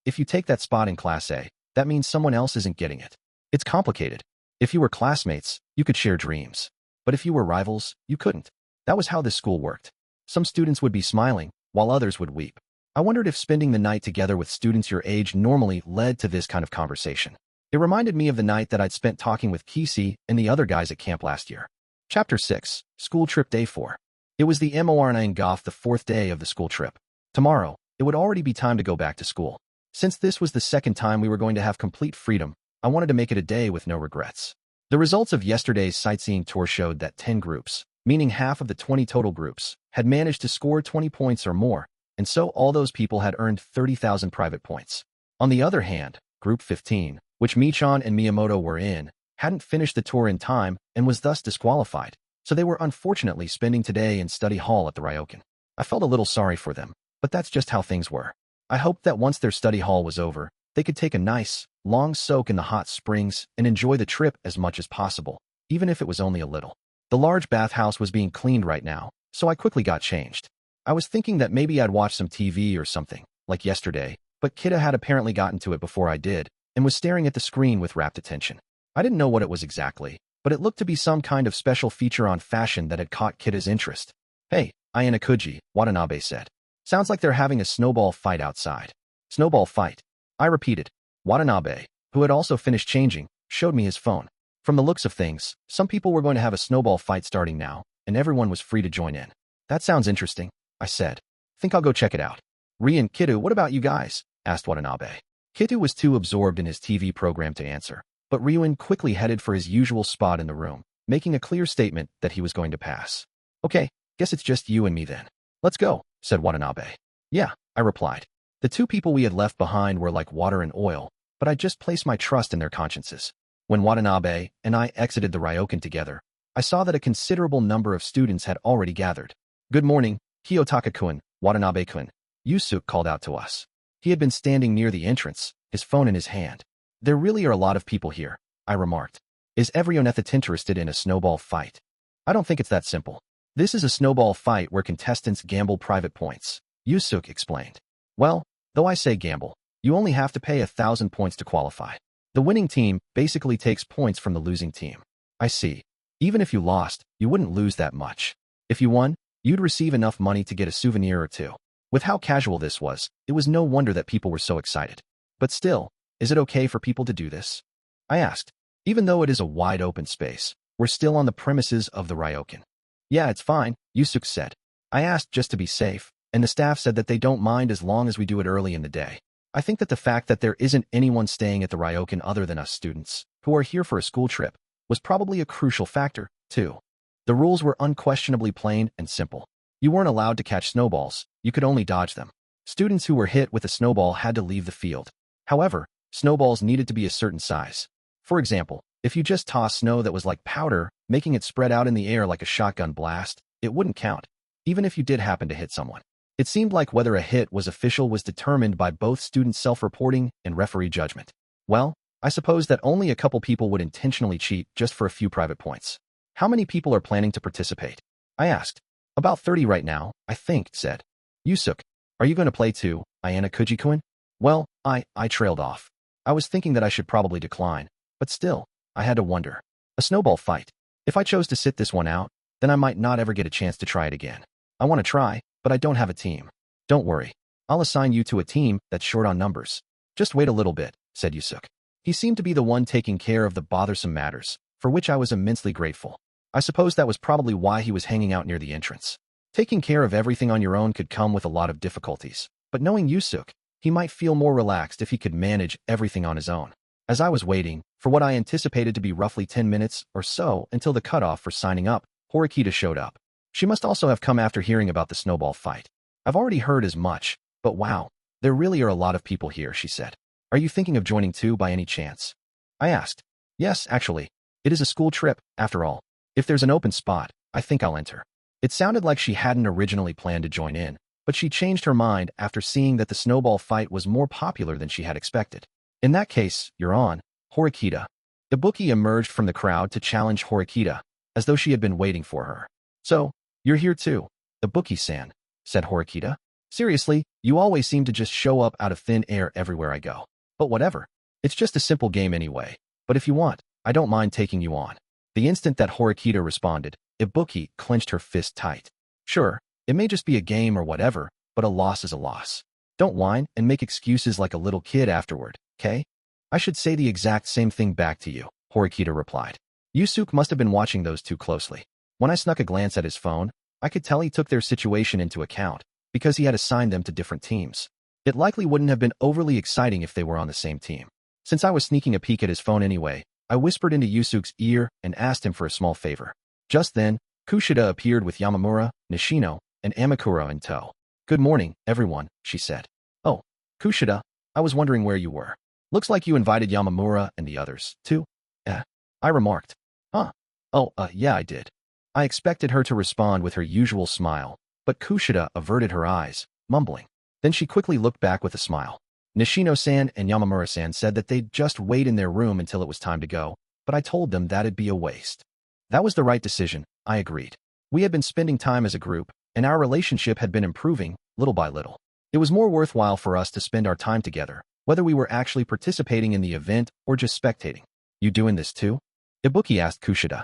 if you take that spot in Class A, that means someone else isn't getting it. It's complicated. If you were classmates, you could share dreams. But if you were rivals, you couldn't. That was how this school worked. Some students would be smiling, while others would weep. I wondered if spending the night together with students your age normally led to this kind of conversation. It reminded me of the night that I'd spent talking with Kisi and the other guys at camp last year. Chapter 6, School Trip Day 4. It was the Morning Goth, the fourth day of the school trip. Tomorrow, it would already be time to go back to school. Since this was the second time we were going to have complete freedom, I wanted to make it a day with no regrets. The results of yesterday's sightseeing tour showed that 10 groups, meaning half of the 20 total groups, had managed to score 20 points or more, and so all those people had earned 30,000 private points. On the other hand, Group 15, which Michan and Miyamoto were in, hadn't finished the tour in time and was thus disqualified, so they were unfortunately spending today in study hall at the Ryokan. I felt a little sorry for them, but that's just how things were. I hoped that once their study hall was over, they could take a nice, long soak in the hot springs and enjoy the trip as much as possible, even if it was only a little. The large bathhouse was being cleaned right now, so I quickly got changed. I was thinking that maybe I'd watch some TV or something, like yesterday, but Kiddo had apparently gotten to it before I did, and was staring at the screen with rapt attention. I didn't know what it was exactly, but it looked to be some kind of special feature on fashion that had caught Kiddo's interest. Hey, Ayanokouji, Watanabe said. Sounds like they're having a snowball fight outside. Snowball fight? I repeated. Watanabe, who had also finished changing, showed me his phone. From the looks of things, some people were going to have a snowball fight starting now, and everyone was free to join in. That sounds interesting, I said. Think I'll go check it out. And Kiddo, what about you guys? Asked Watanabe. Kiddo was too absorbed in his TV program to answer, but Ryuun quickly headed for his usual spot in the room, making a clear statement that he was going to pass. Okay, guess it's just you and me then. Let's go, said Watanabe. Yeah, I replied. The two people we had left behind were like water and oil, but I just placed my trust in their consciences. When Watanabe and I exited the Ryokan together, I saw that a considerable number of students had already gathered. Good morning, Kiyotaka-kun, Watanabe-kun, Yusuke called out to us. He had been standing near the entrance, his phone in his hand. There really are a lot of people here, I remarked. Is everyone interested in a snowball fight? I don't think it's that simple. This is a snowball fight where contestants gamble private points, Yusuke explained. Well, though I say gamble, you only have to pay 1,000 points to qualify. The winning team basically takes points from the losing team. I see. Even if you lost, you wouldn't lose that much. If you won, you'd receive enough money to get a souvenir or two. With how casual this was, it was no wonder that people were so excited. But still, is it okay for people to do this? I asked. Even though it is a wide open space, we're still on the premises of the Ryokan. Yeah, it's fine, Yusuke said. I asked just to be safe, and the staff said that they don't mind as long as we do it early in the day. I think that the fact that there isn't anyone staying at the Ryokan other than us students, who are here for a school trip, was probably a crucial factor, too. The rules were unquestionably plain and simple. You weren't allowed to catch snowballs, you could only dodge them. Students who were hit with a snowball had to leave the field. However, snowballs needed to be a certain size. For example, if you just tossed snow that was like powder, making it spread out in the air like a shotgun blast, it wouldn't count, even if you did happen to hit someone. It seemed like whether a hit was official was determined by both student self-reporting and referee judgment. Well, I suppose that only a couple people would intentionally cheat just for a few private points. How many people are planning to participate? I asked. About 30 right now, I think, said Yusuke. Are you going to play too, Ayanokouji-kun? Well, I trailed off. I was thinking that I should probably decline, but still, I had to wonder. A snowball fight. If I chose to sit this one out, then I might not ever get a chance to try it again. I want to try, but I don't have a team. Don't worry. I'll assign you to a team that's short on numbers. Just wait a little bit, said Yusuke. He seemed to be the one taking care of the bothersome matters, for which I was immensely grateful. I suppose that was probably why he was hanging out near the entrance. Taking care of everything on your own could come with a lot of difficulties, but knowing Yusuke, he might feel more relaxed if he could manage everything on his own. As I was waiting, for what I anticipated to be roughly 10 minutes or so until the cutoff for signing up, Horikita showed up. She must also have come after hearing about the snowball fight. I've already heard as much, but wow, there really are a lot of people here, she said. Are you thinking of joining too by any chance? I asked. Yes, actually. It is a school trip, after all. If there's an open spot, I think I'll enter. It sounded like she hadn't originally planned to join in, but she changed her mind after seeing that the snowball fight was more popular than she had expected. In that case, you're on, Horikita. Ibuki emerged from the crowd to challenge Horikita, as though she had been waiting for her. So, you're here too, Ibuki-san, said Horikita. Seriously, you always seem to just show up out of thin air everywhere I go. But whatever. It's just a simple game anyway. But if you want, I don't mind taking you on. The instant that Horikita responded, Ibuki clenched her fist tight. Sure, it may just be a game or whatever, but a loss is a loss. Don't whine and make excuses like a little kid afterward, okay? I should say the exact same thing back to you, Horikita replied. Yusuke must have been watching those two closely. When I snuck a glance at his phone, I could tell he took their situation into account, because he had assigned them to different teams. It likely wouldn't have been overly exciting if they were on the same team. Since I was sneaking a peek at his phone anyway, I whispered into Yusuke's ear and asked him for a small favor. Just then, Kushida appeared with Yamamura, Nishino, and Amakura in tow. Good morning, everyone, she said. Oh, Kushida, I was wondering where you were. Looks like you invited Yamamura and the others, too. I remarked. Huh? Oh, yeah, I did. I expected her to respond with her usual smile, but Kushida averted her eyes, mumbling. Then she quickly looked back with a smile. Nishino-san and Yamamura-san said that they'd just wait in their room until it was time to go, but I told them that'd be a waste. That was the right decision, I agreed. We had been spending time as a group, and our relationship had been improving, little by little. It was more worthwhile for us to spend our time together, whether we were actually participating in the event or just spectating. You doing this too? Ibuki asked Kushida.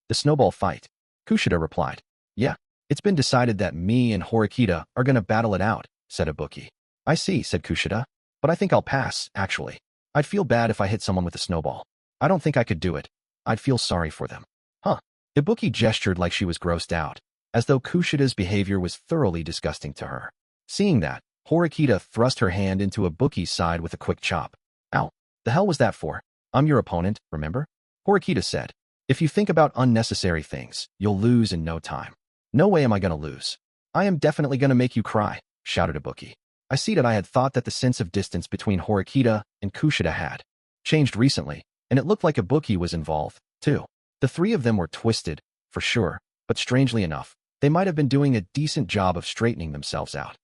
The snowball fight. Kushida replied. Yeah, it's been decided that me and Horikita are gonna battle it out, said Ibuki. I see, said Kushida. But I think I'll pass, actually. I'd feel bad if I hit someone with a snowball. I don't think I could do it. I'd feel sorry for them. Huh. Ibuki gestured like she was grossed out, as though Kushida's behavior was thoroughly disgusting to her. Seeing that, Horikita thrust her hand into Ibuki's side with a quick chop. Ow. The hell was that for? I'm your opponent, remember? Horikita said. If you think about unnecessary things, you'll lose in no time. No way am I gonna lose. I am definitely gonna make you cry, shouted Ibuki. I see that I had thought that the sense of distance between Horikita and Kushida had changed recently, and it looked like Ibuki was involved, too. The three of them were twisted, for sure, but strangely enough, they might have been doing a decent job of straightening themselves out.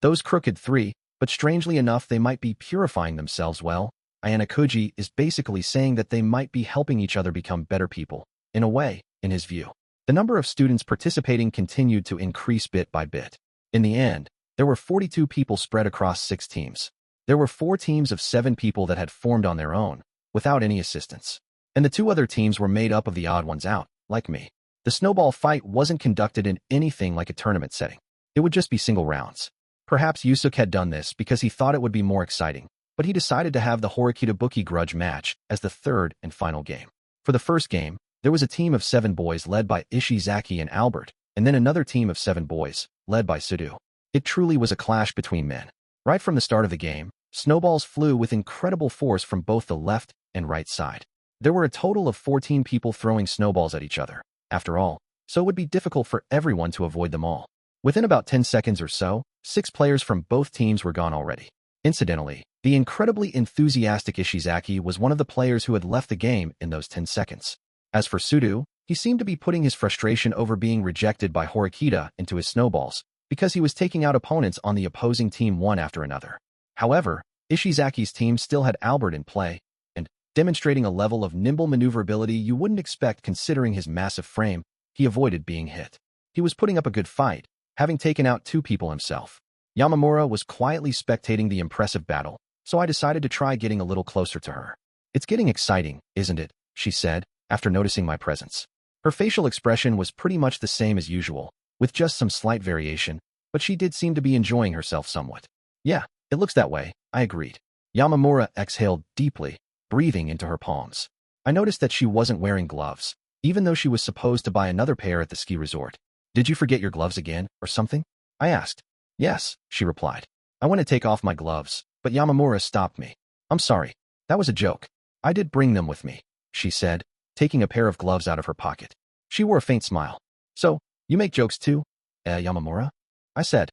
Those crooked three, but strangely enough they might be purifying themselves well. Ayanokouji is basically saying that they might be helping each other become better people, in a way, in his view. The number of students participating continued to increase bit by bit. In the end, there were 42 people spread across 6 teams. There were 4 teams of 7 people that had formed on their own, without any assistance. And the 2 other teams were made up of the odd ones out, like me. The snowball fight wasn't conducted in anything like a tournament setting. It would just be single rounds. Perhaps Yusuke had done this because he thought it would be more exciting, but he decided to have the Horikita-Ibuki grudge match as the third and final game. For the first game, there was a team of 7 boys led by Ishizaki and Albert, and then another team of 7 boys, led by Sudo. It truly was a clash between men. Right from the start of the game, snowballs flew with incredible force from both the left and right side. There were a total of 14 people throwing snowballs at each other, after all, so it would be difficult for everyone to avoid them all. Within about 10 seconds or so, 6 players from both teams were gone already. Incidentally, the incredibly enthusiastic Ishizaki was one of the players who had left the game in those 10 seconds. As for Sudo, he seemed to be putting his frustration over being rejected by Horikita into his snowballs, because he was taking out opponents on the opposing team one after another. However, Ishizaki's team still had Albert in play, and, demonstrating a level of nimble maneuverability you wouldn't expect considering his massive frame, he avoided being hit. He was putting up a good fight, having taken out 2 people himself. Yamamura was quietly spectating the impressive battle, so I decided to try getting a little closer to her. "It's getting exciting, isn't it?" she said, after noticing my presence. Her facial expression was pretty much the same as usual, with just some slight variation, but she did seem to be enjoying herself somewhat. "Yeah, it looks that way," I agreed. Yamamura exhaled deeply, breathing into her palms. I noticed that she wasn't wearing gloves, even though she was supposed to buy another pair at the ski resort. "Did you forget your gloves again, or something?" I asked. "Yes," she replied. I went to take off my gloves, but Yamamura stopped me. "I'm sorry. That was a joke. I did bring them with me," she said, taking a pair of gloves out of her pocket. She wore a faint smile. "So, you make jokes too, Yamamura?" I said.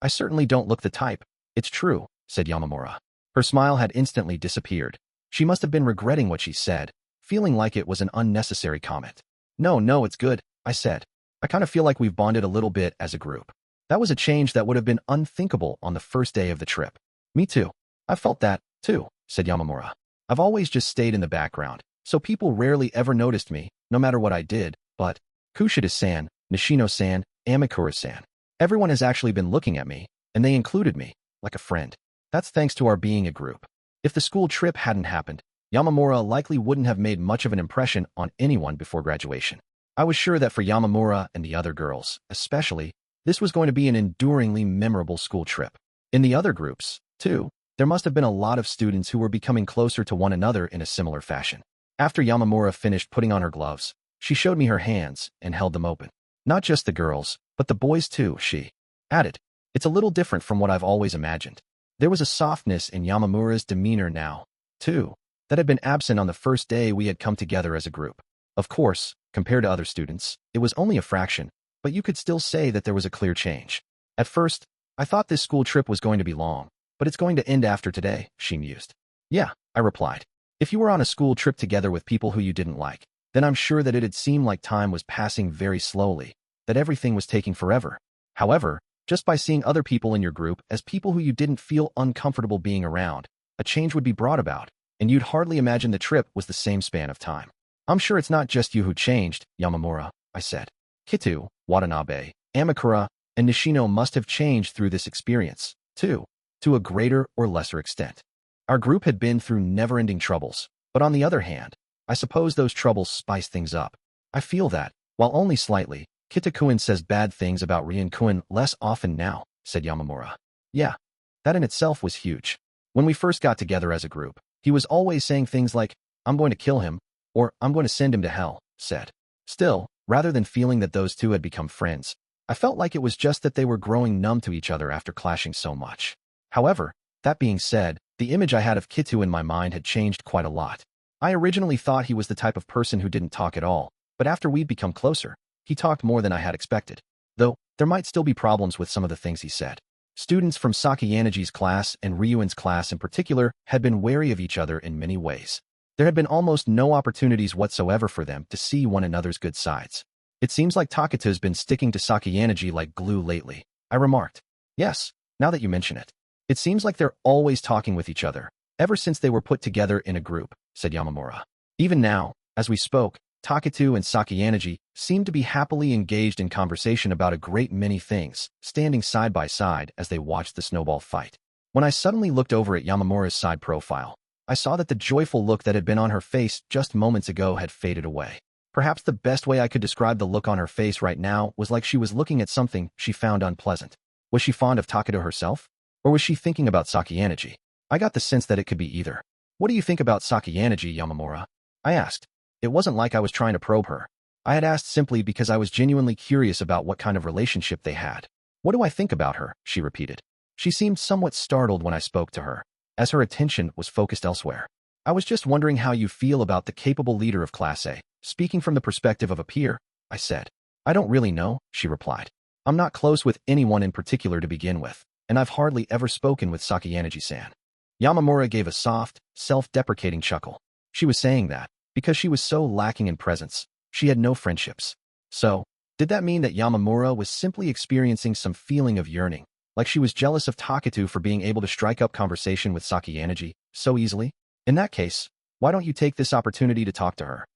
"I certainly don't look the type." "It's true," said Yamamura. Her smile had instantly disappeared. She must have been regretting what she said, feeling like it was an unnecessary comment. No, it's good," I said. "I kind of feel like we've bonded a little bit as a group." That was a change that would have been unthinkable on the first day of the trip. "Me too. I felt that, too," said Yamamura. "I've always just stayed in the background, so people rarely ever noticed me, no matter what I did, but Kushida-san, Nishino-san, Amikura-san. Everyone has actually been looking at me, and they included me, like a friend. That's thanks to our being a group. If the school trip hadn't happened, Yamamura likely wouldn't have made much of an impression on anyone before graduation. I was sure that for Yamamura and the other girls, especially, this was going to be an enduringly memorable school trip. In the other groups, too, there must have been a lot of students who were becoming closer to one another in a similar fashion. After Yamamura finished putting on her gloves, she showed me her hands and held them open. "Not just the girls, but the boys too," she added. "It's a little different from what I've always imagined." There was a softness in Yamamura's demeanor now, too, that had been absent on the first day we had come together as a group. Of course, compared to other students, it was only a fraction, but you could still say that there was a clear change. "At first, I thought this school trip was going to be long, but it's going to end after today," she mused. "Yeah," I replied. "If you were on a school trip together with people who you didn't like, then I'm sure that it'd seem like time was passing very slowly, that everything was taking forever. However, just by seeing other people in your group as people who you didn't feel uncomfortable being around, a change would be brought about, and you'd hardly imagine the trip was the same span of time." "I'm sure it's not just you who changed, Yamamura," I said. "Kitu, Watanabe, Amikura, and Nishino must have changed through this experience, too, to a greater or lesser extent. Our group had been through never-ending troubles, but on the other hand, I suppose those troubles spice things up. I feel that, while only slightly, Kitakuen says bad things about Ryuuji less often now," said Yamamura. "Yeah, that in itself was huge. When we first got together as a group, he was always saying things like, 'I'm going to kill him,' or 'I'm going to send him to hell,'" said. Still, rather than feeling that those two had become friends, I felt like it was just that they were growing numb to each other after clashing so much. However, that being said, the image I had of Kitu in my mind had changed quite a lot. I originally thought he was the type of person who didn't talk at all, but after we'd become closer, he talked more than I had expected. Though, there might still be problems with some of the things he said. Students from Sakayanagi's class and Ryuin's class in particular had been wary of each other in many ways. There had been almost no opportunities whatsoever for them to see one another's good sides. "It seems like Takata's been sticking to Sakayanagi like glue lately," I remarked. "Yes, now that you mention it. It seems like they're always talking with each other, ever since they were put together in a group," said Yamamura. "Even now, as we spoke, Takatu and Sakayanagi seemed to be happily engaged in conversation about a great many things, standing side by side as they watched the snowball fight. When I suddenly looked over at Yamamura's side profile, I saw that the joyful look that had been on her face just moments ago had faded away. Perhaps the best way I could describe the look on her face right now was like she was looking at something she found unpleasant. Was she fond of Takata herself? Or was she thinking about Sakayanagi? I got the sense that it could be either. "What do you think about Sakayanagi, Yamamura?" I asked. It wasn't like I was trying to probe her. I had asked simply because I was genuinely curious about what kind of relationship they had. "What do I think about her?" she repeated. She seemed somewhat startled when I spoke to her, as her attention was focused elsewhere. "I was just wondering how you feel about the capable leader of Class A, speaking from the perspective of a peer," I said. "I don't really know," she replied. I'm not close with anyone in particular to begin with, and I've hardly ever spoken with Sakayanagi-san. Yamamura gave a soft, self-deprecating chuckle. She was saying that, because she was so lacking in presence, she had no friendships. So, did that mean that Yamamura was simply experiencing some feeling of yearning, like she was jealous of Taketu for being able to strike up conversation with Sakayanagi so easily? In that case, why don't you take this opportunity to talk to her?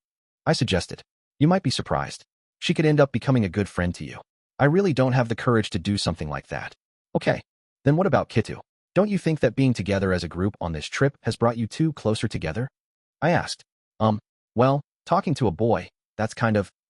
I suggested. You might be surprised. She could end up becoming a good friend to you. I really don't have the courage to do something like that. Okay. Then what about Kitu? Don't you think that being together as a group on this trip has brought you two closer together? I asked. Well, talking to a boy, that's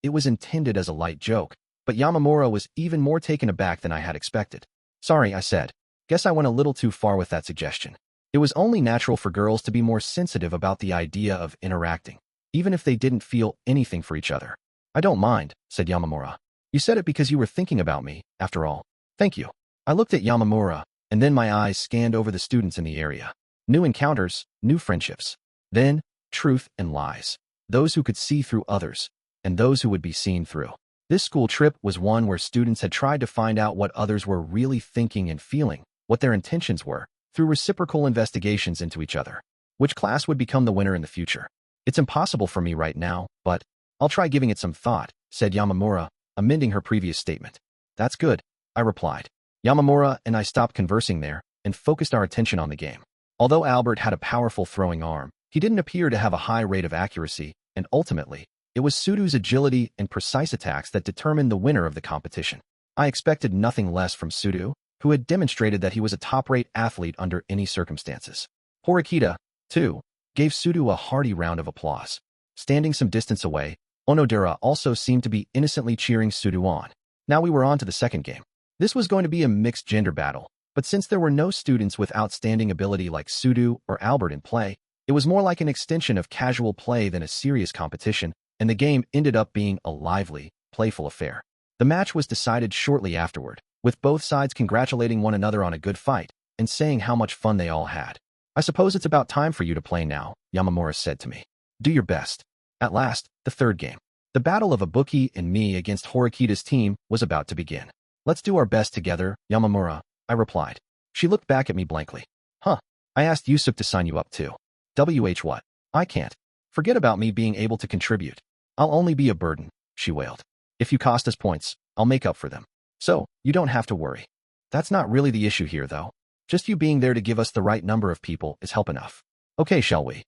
it was intended as a light joke, but Yamamura was even more taken aback than I had expected. Sorry, I said. Guess I went a little too far with that suggestion. It was only natural for girls to be more sensitive about the idea of interacting, even if they didn't feel anything for each other. I don't mind, said Yamamura. You said it because you were thinking about me, after all. Thank you. I looked at Yamamura, and then my eyes scanned over the students in the area. New encounters, new friendships. Then, truth and lies. Those who could see through others, and those who would be seen through. This school trip was one where students had tried to find out what others were really thinking and feeling, what their intentions were, through reciprocal investigations into each other. Which class would become the winner in the future? It's impossible for me right now, but I'll try giving it some thought, said Yamamura, amending her previous statement. That's good, I replied. Yamamura and I stopped conversing there and focused our attention on the game. Although Albert had a powerful throwing arm, he didn't appear to have a high rate of accuracy, and ultimately, it was Sudo's agility and precise attacks that determined the winner of the competition. I expected nothing less from Sudo, who had demonstrated that he was a top-rate athlete under any circumstances. Horikita, too, gave Sudo a hearty round of applause. Standing some distance away, Onodera also seemed to be innocently cheering Sudo on. Now we were on to the second game. This was going to be a mixed-gender battle, but since there were no students with outstanding ability like Sudo or Albert in play, it was more like an extension of casual play than a serious competition, and the game ended up being a lively, playful affair. The match was decided shortly afterward, with both sides congratulating one another on a good fight and saying how much fun they all had. I suppose it's about time for you to play now, Yamamura said to me. Do your best. At last, the third game. The battle of Ibuki and me against Horikita's team was about to begin. Let's do our best together, Yamamura, I replied. She looked back at me blankly. Huh. I asked Yusuf to sign you up too. What? I can't. Forget about me being able to contribute. I'll only be a burden, she wailed. If you cost us points, I'll make up for them. So, you don't have to worry. That's not really the issue here, though. Just you being there to give us the right number of people is help enough. Okay, shall we?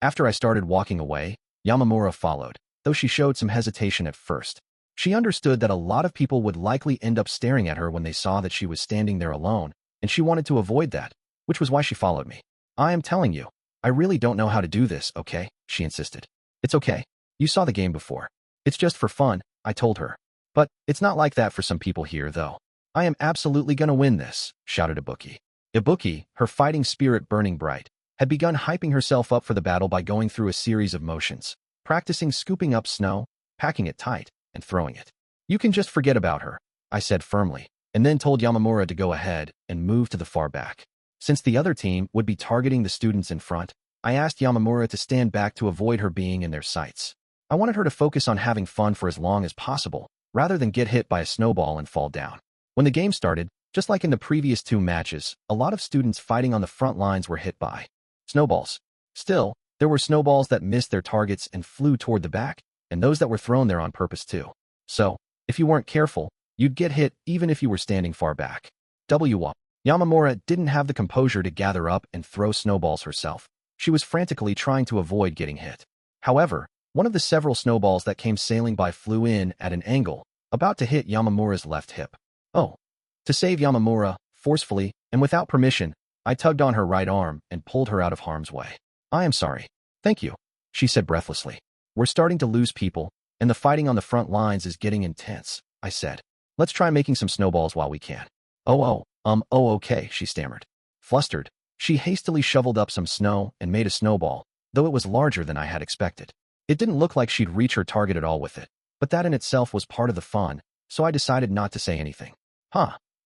After I started walking away, Yamamura followed, though she showed some hesitation at first. She understood that a lot of people would likely end up staring at her when they saw that she was standing there alone, and she wanted to avoid that, which was why she followed me. I am telling you, I really don't know how to do this, okay? She insisted. It's okay. You saw the game before. It's just for fun, I told her. But it's not like that for some people here, though. I am absolutely gonna win this, shouted Ibuki. Ibuki, her fighting spirit burning bright, had begun hyping herself up for the battle by going through a series of motions, practicing scooping up snow, packing it tight, and throwing it. You can just forget about her, I said firmly, and then told Yamamura to go ahead and move to the far back. Since the other team would be targeting the students in front, I asked Yamamura to stand back to avoid her being in their sights. I wanted her to focus on having fun for as long as possible, rather than get hit by a snowball and fall down. When the game started, just like in the previous two matches, a lot of students fighting on the front lines were hit by snowballs. Still, there were snowballs that missed their targets and flew toward the back, and those that were thrown there on purpose too. So, if you weren't careful, you'd get hit even if you were standing far back. Yamamura didn't have the composure to gather up and throw snowballs herself. She was frantically trying to avoid getting hit. However, one of the several snowballs that came sailing by flew in at an angle, about to hit Yamamura's left hip. Oh. To save Yamamura, forcefully, and without permission, I tugged on her right arm and pulled her out of harm's way. I am sorry. Thank you, she said breathlessly. We're starting to lose people, and the fighting on the front lines is getting intense, I said. Let's try making some snowballs while we can. Okay, she stammered. Flustered, she hastily shoveled up some snow and made a snowball, though it was larger than I had expected. It didn't look like she'd reach her target at all with it, but that in itself was part of the fun, so I decided not to say anything.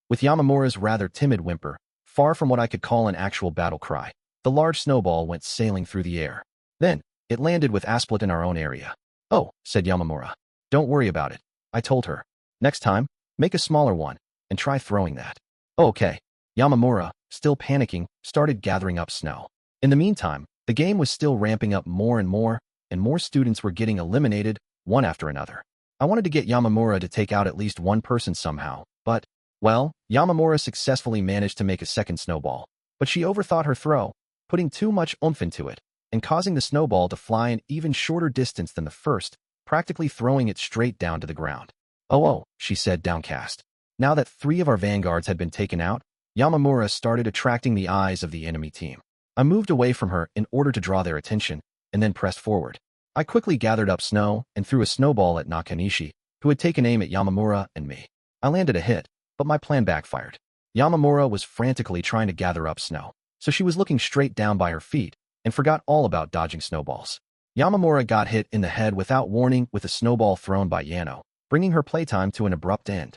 With Yamamura's rather timid whimper, far from what I could call an actual battle cry, the large snowball went sailing through the air. Then, it landed with a split in our own area. Oh, said Yamamura. Don't worry about it, I told her. Next time, Make a smaller one, and try throwing that. Oh, okay. Yamamura, still panicking, started gathering up snow. In the meantime, the game was still ramping up more and more students were getting eliminated, one after another. I wanted to get Yamamura to take out at least one person somehow, but, well, Yamamura successfully managed to make a second snowball. But she overthought her throw, putting too much oomph into it, and causing the snowball to fly an even shorter distance than the first, practically throwing it straight down to the ground. Oh, she said, downcast. Now that 3 of our vanguards had been taken out, Yamamura started attracting the eyes of the enemy team. I moved away from her in order to draw their attention, and then pressed forward. I quickly gathered up snow and threw a snowball at Nakanishi, who had taken aim at Yamamura and me. I landed a hit, but my plan backfired. Yamamura was frantically trying to gather up snow, so she was looking straight down by her feet and forgot all about dodging snowballs. Yamamura got hit in the head without warning with a snowball thrown by Yano, bringing her playtime to an abrupt end.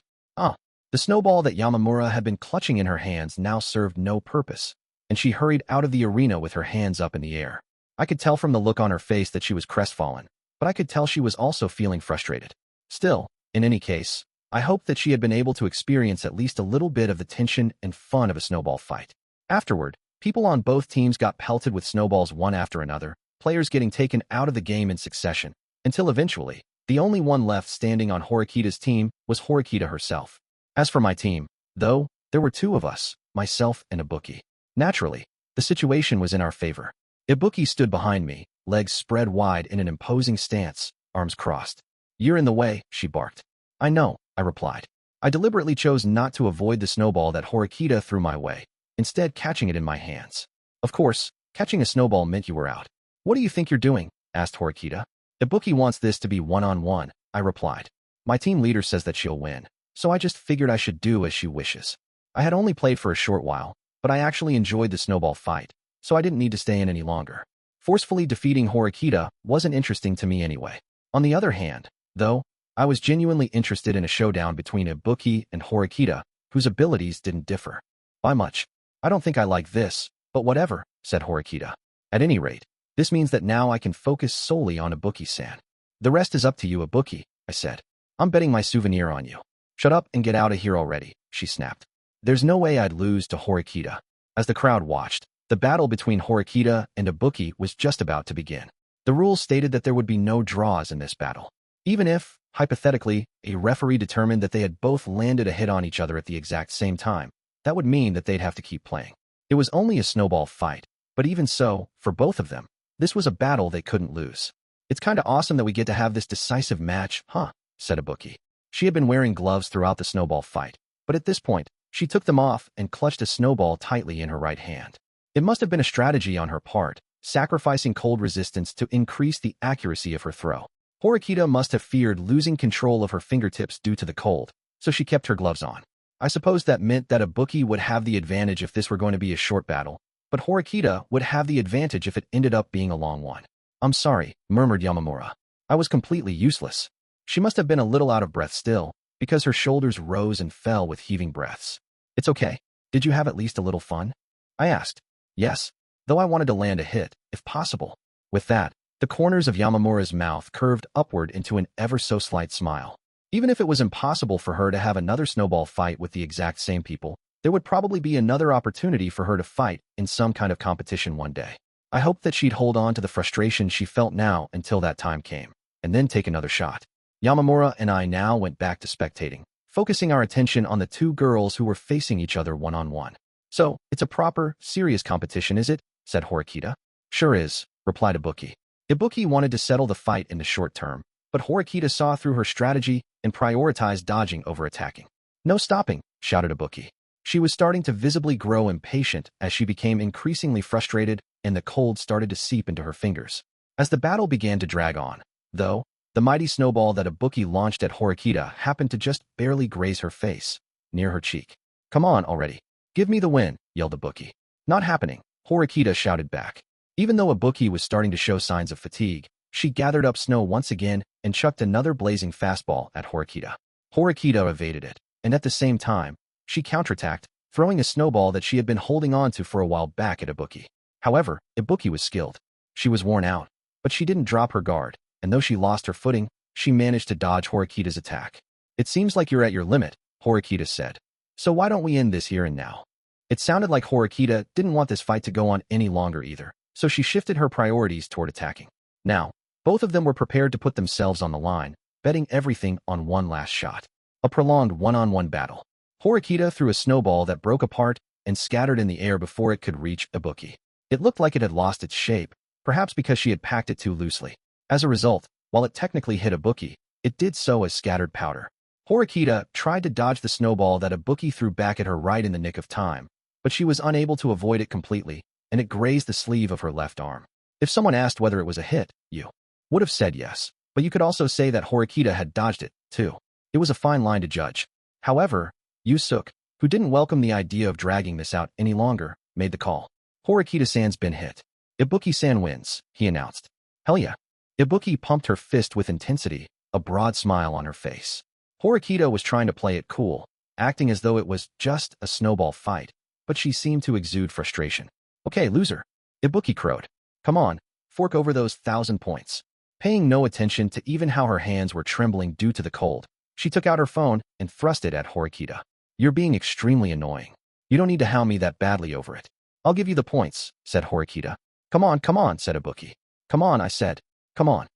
The snowball that Yamamura had been clutching in her hands now served no purpose, and she hurried out of the arena with her hands up in the air. I could tell from the look on her face that she was crestfallen, but I could tell she was also feeling frustrated. Still, in any case, I hoped that she had been able to experience at least a little bit of the tension and fun of a snowball fight. Afterward, people on both teams got pelted with snowballs one after another, players getting taken out of the game in succession, until eventually, the only one left standing on Horikita's team was Horikita herself. As for my team, though, there were 2 of us, myself and Ibuki. Naturally, the situation was in our favor. Ibuki stood behind me, legs spread wide in an imposing stance, arms crossed. "You're in the way," she barked. "I know," I replied. I deliberately chose not to avoid the snowball that Horikita threw my way, instead catching it in my hands. Of course, catching a snowball meant you were out. "What do you think you're doing?" asked Horikita. "Ibuki wants this to be one-on-one," I replied. "My team leader says that she'll win, so I just figured I should do as she wishes." I had only played for a short while, but I actually enjoyed the snowball fight, so I didn't need to stay in any longer. Forcefully defeating Horikita wasn't interesting to me anyway. On the other hand, though, I was genuinely interested in a showdown between Ibuki and Horikita, whose abilities didn't differ by much. "I don't think I like this, but whatever," said Horikita. "At any rate, this means that now I can focus solely on Ibuki-san." "The rest is up to you, Ibuki," I said. "I'm betting my souvenir on you." "Shut up and get out of here already," she snapped. There's no way I'd lose to Horikita. As the crowd watched, the battle between Horikita and Ibuki was just about to begin. The rules stated that there would be no draws in this battle. Even if, hypothetically, a referee determined that they had both landed a hit on each other at the exact same time, that would mean that they'd have to keep playing. It was only a snowball fight, but even so, for both of them, this was a battle they couldn't lose. "It's kinda awesome that we get to have this decisive match, huh?" said Ibuki. She had been wearing gloves throughout the snowball fight, but at this point, she took them off and clutched a snowball tightly in her right hand. It must have been a strategy on her part, sacrificing cold resistance to increase the accuracy of her throw. Horikita must have feared losing control of her fingertips due to the cold, so she kept her gloves on. I suppose that meant that Ibuki would have the advantage if this were going to be a short battle, but Horikita would have the advantage if it ended up being a long one. "I'm sorry," murmured Yamamura. "I was completely useless." She must have been a little out of breath still, because her shoulders rose and fell with heaving breaths. "It's okay. Did you have at least a little fun?" I asked. "Yes, though I wanted to land a hit, if possible." With that, the corners of Yamamura's mouth curved upward into an ever-so-slight smile. Even if it was impossible for her to have another snowball fight with the exact same people, there would probably be another opportunity for her to fight in some kind of competition one day. I hoped that she'd hold on to the frustration she felt now until that time came, and then take another shot. Yamamura and I now went back to spectating, focusing our attention on the 2 girls who were facing each other one-on-one. "So, it's a proper, serious competition, is it?" said Horikita. "Sure is," replied Ibuki. Ibuki wanted to settle the fight in the short term, but Horikita saw through her strategy and prioritized dodging over attacking. "No stopping," shouted Ibuki. She was starting to visibly grow impatient as she became increasingly frustrated and the cold started to seep into her fingers. As the battle began to drag on, though, the mighty snowball that Ibuki launched at Horikita happened to just barely graze her face, near her cheek. "Come on already. Give me the win," yelled Ibuki. "Not happening," Horikita shouted back. Even though Ibuki was starting to show signs of fatigue, she gathered up snow once again and chucked another blazing fastball at Horikita. Horikita evaded it, and at the same time, she counterattacked, throwing a snowball that she had been holding on to for a while back at Ibuki. However, Ibuki was skilled. She was worn out, but she didn't drop her guard, and though she lost her footing, she managed to dodge Horikita's attack. "It seems like you're at your limit," Horikita said. So why don't we end this here and now? It sounded like Horikita didn't want this fight to go on any longer either, so she shifted her priorities toward attacking. Now, both of them were prepared to put themselves on the line, betting everything on one last shot. A prolonged one-on-one battle. Horikita threw a snowball that broke apart and scattered in the air before it could reach Ibuki. It looked like it had lost its shape, perhaps because she had packed it too loosely. As a result, while it technically hit Ibuki, it did so as scattered powder. Horikita tried to dodge the snowball that Ibuki threw back at her right in the nick of time, but she was unable to avoid it completely, and it grazed the sleeve of her left arm. If someone asked whether it was a hit, you would have said yes, but you could also say that Horikita had dodged it, too. It was a fine line to judge. However, Yusuke, who didn't welcome the idea of dragging this out any longer, made the call. Horikita-san's been hit. Ibuki-san wins, he announced. Hell yeah. Ibuki pumped her fist with intensity, a broad smile on her face. Horikita was trying to play it cool, acting as though it was just a snowball fight, but she seemed to exude frustration. Okay, loser. Ibuki crowed. Come on, fork over those 1,000 points. Paying no attention to even how her hands were trembling due to the cold, she took out her phone and thrust it at Horikita. You're being extremely annoying. You don't need to hound me that badly over it. I'll give you the points, said Horikita. Come on, said Ibuki. Come on, I said. Come on.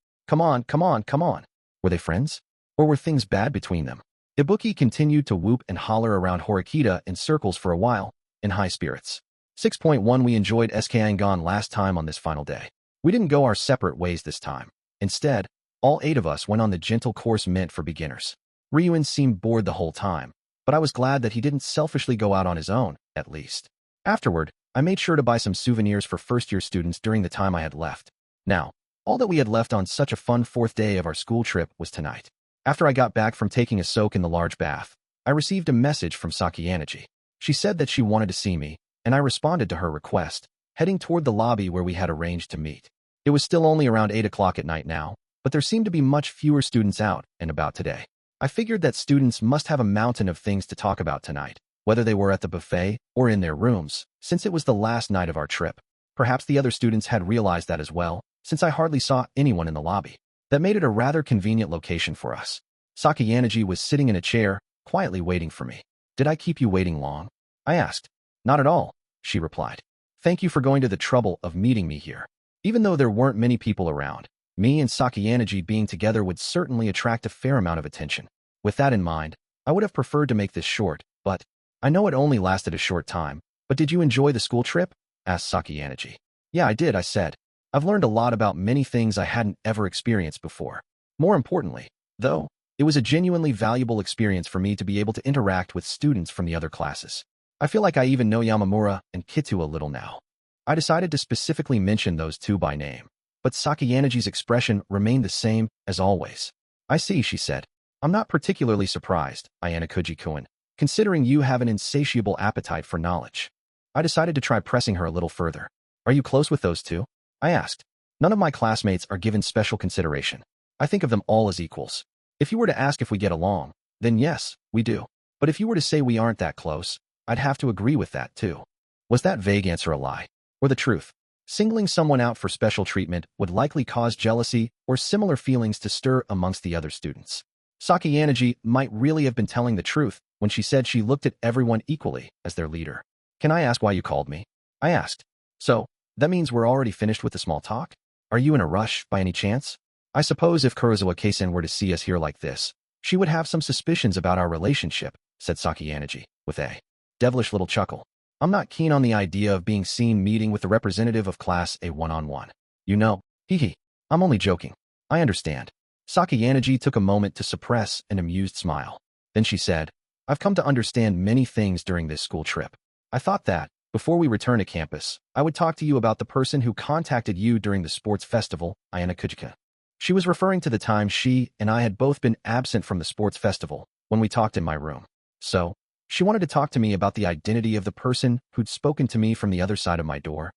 Were they friends? Or were things bad between them? Ibuki continued to whoop and holler around Horikita in circles for a while, in high spirits. 6.1 We enjoyed SK Angon last time on this final day. We didn't go our separate ways this time. Instead, all 8 of us went on the gentle course meant for beginners. Ryuuji seemed bored the whole time, but I was glad that he didn't selfishly go out on his own, at least. Afterward, I made sure to buy some souvenirs for first-year students during the time I had left. Now, all that we had left on such a fun 4th day of our school trip was tonight. After I got back from taking a soak in the large bath, I received a message from Sakayanagi. She said that she wanted to see me, and I responded to her request, heading toward the lobby where we had arranged to meet. It was still only around 8 o'clock at night now, but there seemed to be much fewer students out and about today. I figured that students must have a mountain of things to talk about tonight, whether they were at the buffet or in their rooms, since it was the last night of our trip. Perhaps the other students had realized that as well, since I hardly saw anyone in the lobby. That made it a rather convenient location for us. Sakayanagi was sitting in a chair, quietly waiting for me. Did I keep you waiting long? I asked. Not at all, she replied. Thank you for going to the trouble of meeting me here. Even though there weren't many people around, me and Sakayanagi being together would certainly attract a fair amount of attention. With that in mind, I would have preferred to make this short, but I know it only lasted a short time. But did you enjoy the school trip? Asked Sakayanagi. Yeah, I did, I said. I've learned a lot about many things I hadn't ever experienced before. More importantly, though, it was a genuinely valuable experience for me to be able to interact with students from the other classes. I feel like I even know Yamamura and Kitu a little now. I decided to specifically mention those 2 by name, but Sakayanagi's expression remained the same as always. I see, she said. I'm not particularly surprised, Ayanokouji-kun, considering you have an insatiable appetite for knowledge. I decided to try pressing her a little further. Are you close with those 2? I asked. None of my classmates are given special consideration. I think of them all as equals. If you were to ask if we get along, then yes, we do. But if you were to say we aren't that close, I'd have to agree with that too. Was that vague answer a lie? Or the truth? Singling someone out for special treatment would likely cause jealousy or similar feelings to stir amongst the other students. Sakayanagi might really have been telling the truth when she said she looked at everyone equally as their leader. Can I ask why you called me? I asked. So, that means we're already finished with the small talk? Are you in a rush, by any chance? I suppose if Kurosawa-kei-san were to see us here like this, she would have some suspicions about our relationship, said Sakayanagi, with a devilish little chuckle. I'm not keen on the idea of being seen meeting with the representative of Class A one-on-one. You know, hee. I'm only joking. I understand. Sakayanagi took a moment to suppress an amused smile. Then she said, I've come to understand many things during this school trip. I thought that, before we return to campus, I would talk to you about the person who contacted you during the sports festival, Ayanokouji. She was referring to the time she and I had both been absent from the sports festival when we talked in my room. So, she wanted to talk to me about the identity of the person who'd spoken to me from the other side of my door.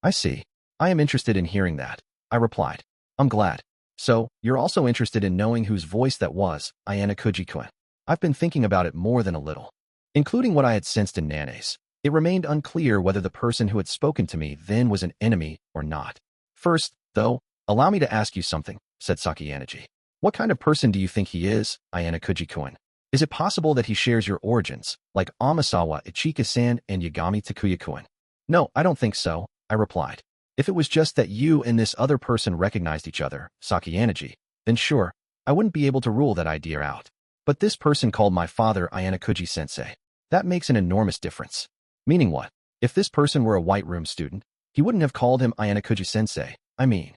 I see. I am interested in hearing that, I replied. I'm glad. So, you're also interested in knowing whose voice that was, Ayanokouji-kun. I've been thinking about it more than a little. Including what I had sensed in Nane's. It remained unclear whether the person who had spoken to me then was an enemy or not. First, though, allow me to ask you something, said Sakayanagi. What kind of person do you think he is, Ayanokouji-kun? Is it possible that he shares your origins, like Amasawa Ichika-san and Yagami Takuya-kun? No, I don't think so, I replied. If it was just that you and this other person recognized each other, Sakayaneji, then sure, I wouldn't be able to rule that idea out. But this person called my father Ayanokouji-sensei. That makes an enormous difference. Meaning what? If this person were a White Room student, he wouldn't have called him Ayanokouji-sensei. I mean,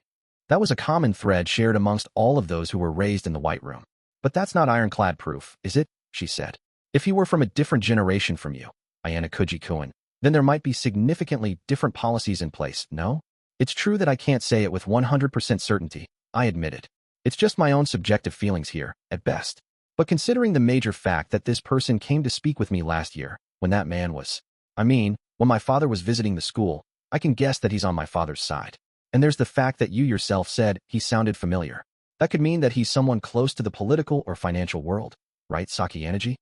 that was a common thread shared amongst all of those who were raised in the White Room. But that's not ironclad proof, is it? She said. If he were from a different generation from you, Ayanokouji-kun, then there might be significantly different policies in place, no? It's true that I can't say it with 100% certainty, I admitted. It's just my own subjective feelings here, at best. But considering the major fact that this person came to speak with me last year, when that man was, when my father was visiting the school, I can guess that he's on my father's side. And there's the fact that you yourself said he sounded familiar. That could mean that he's someone close to the political or financial world, right, Sakayaneji?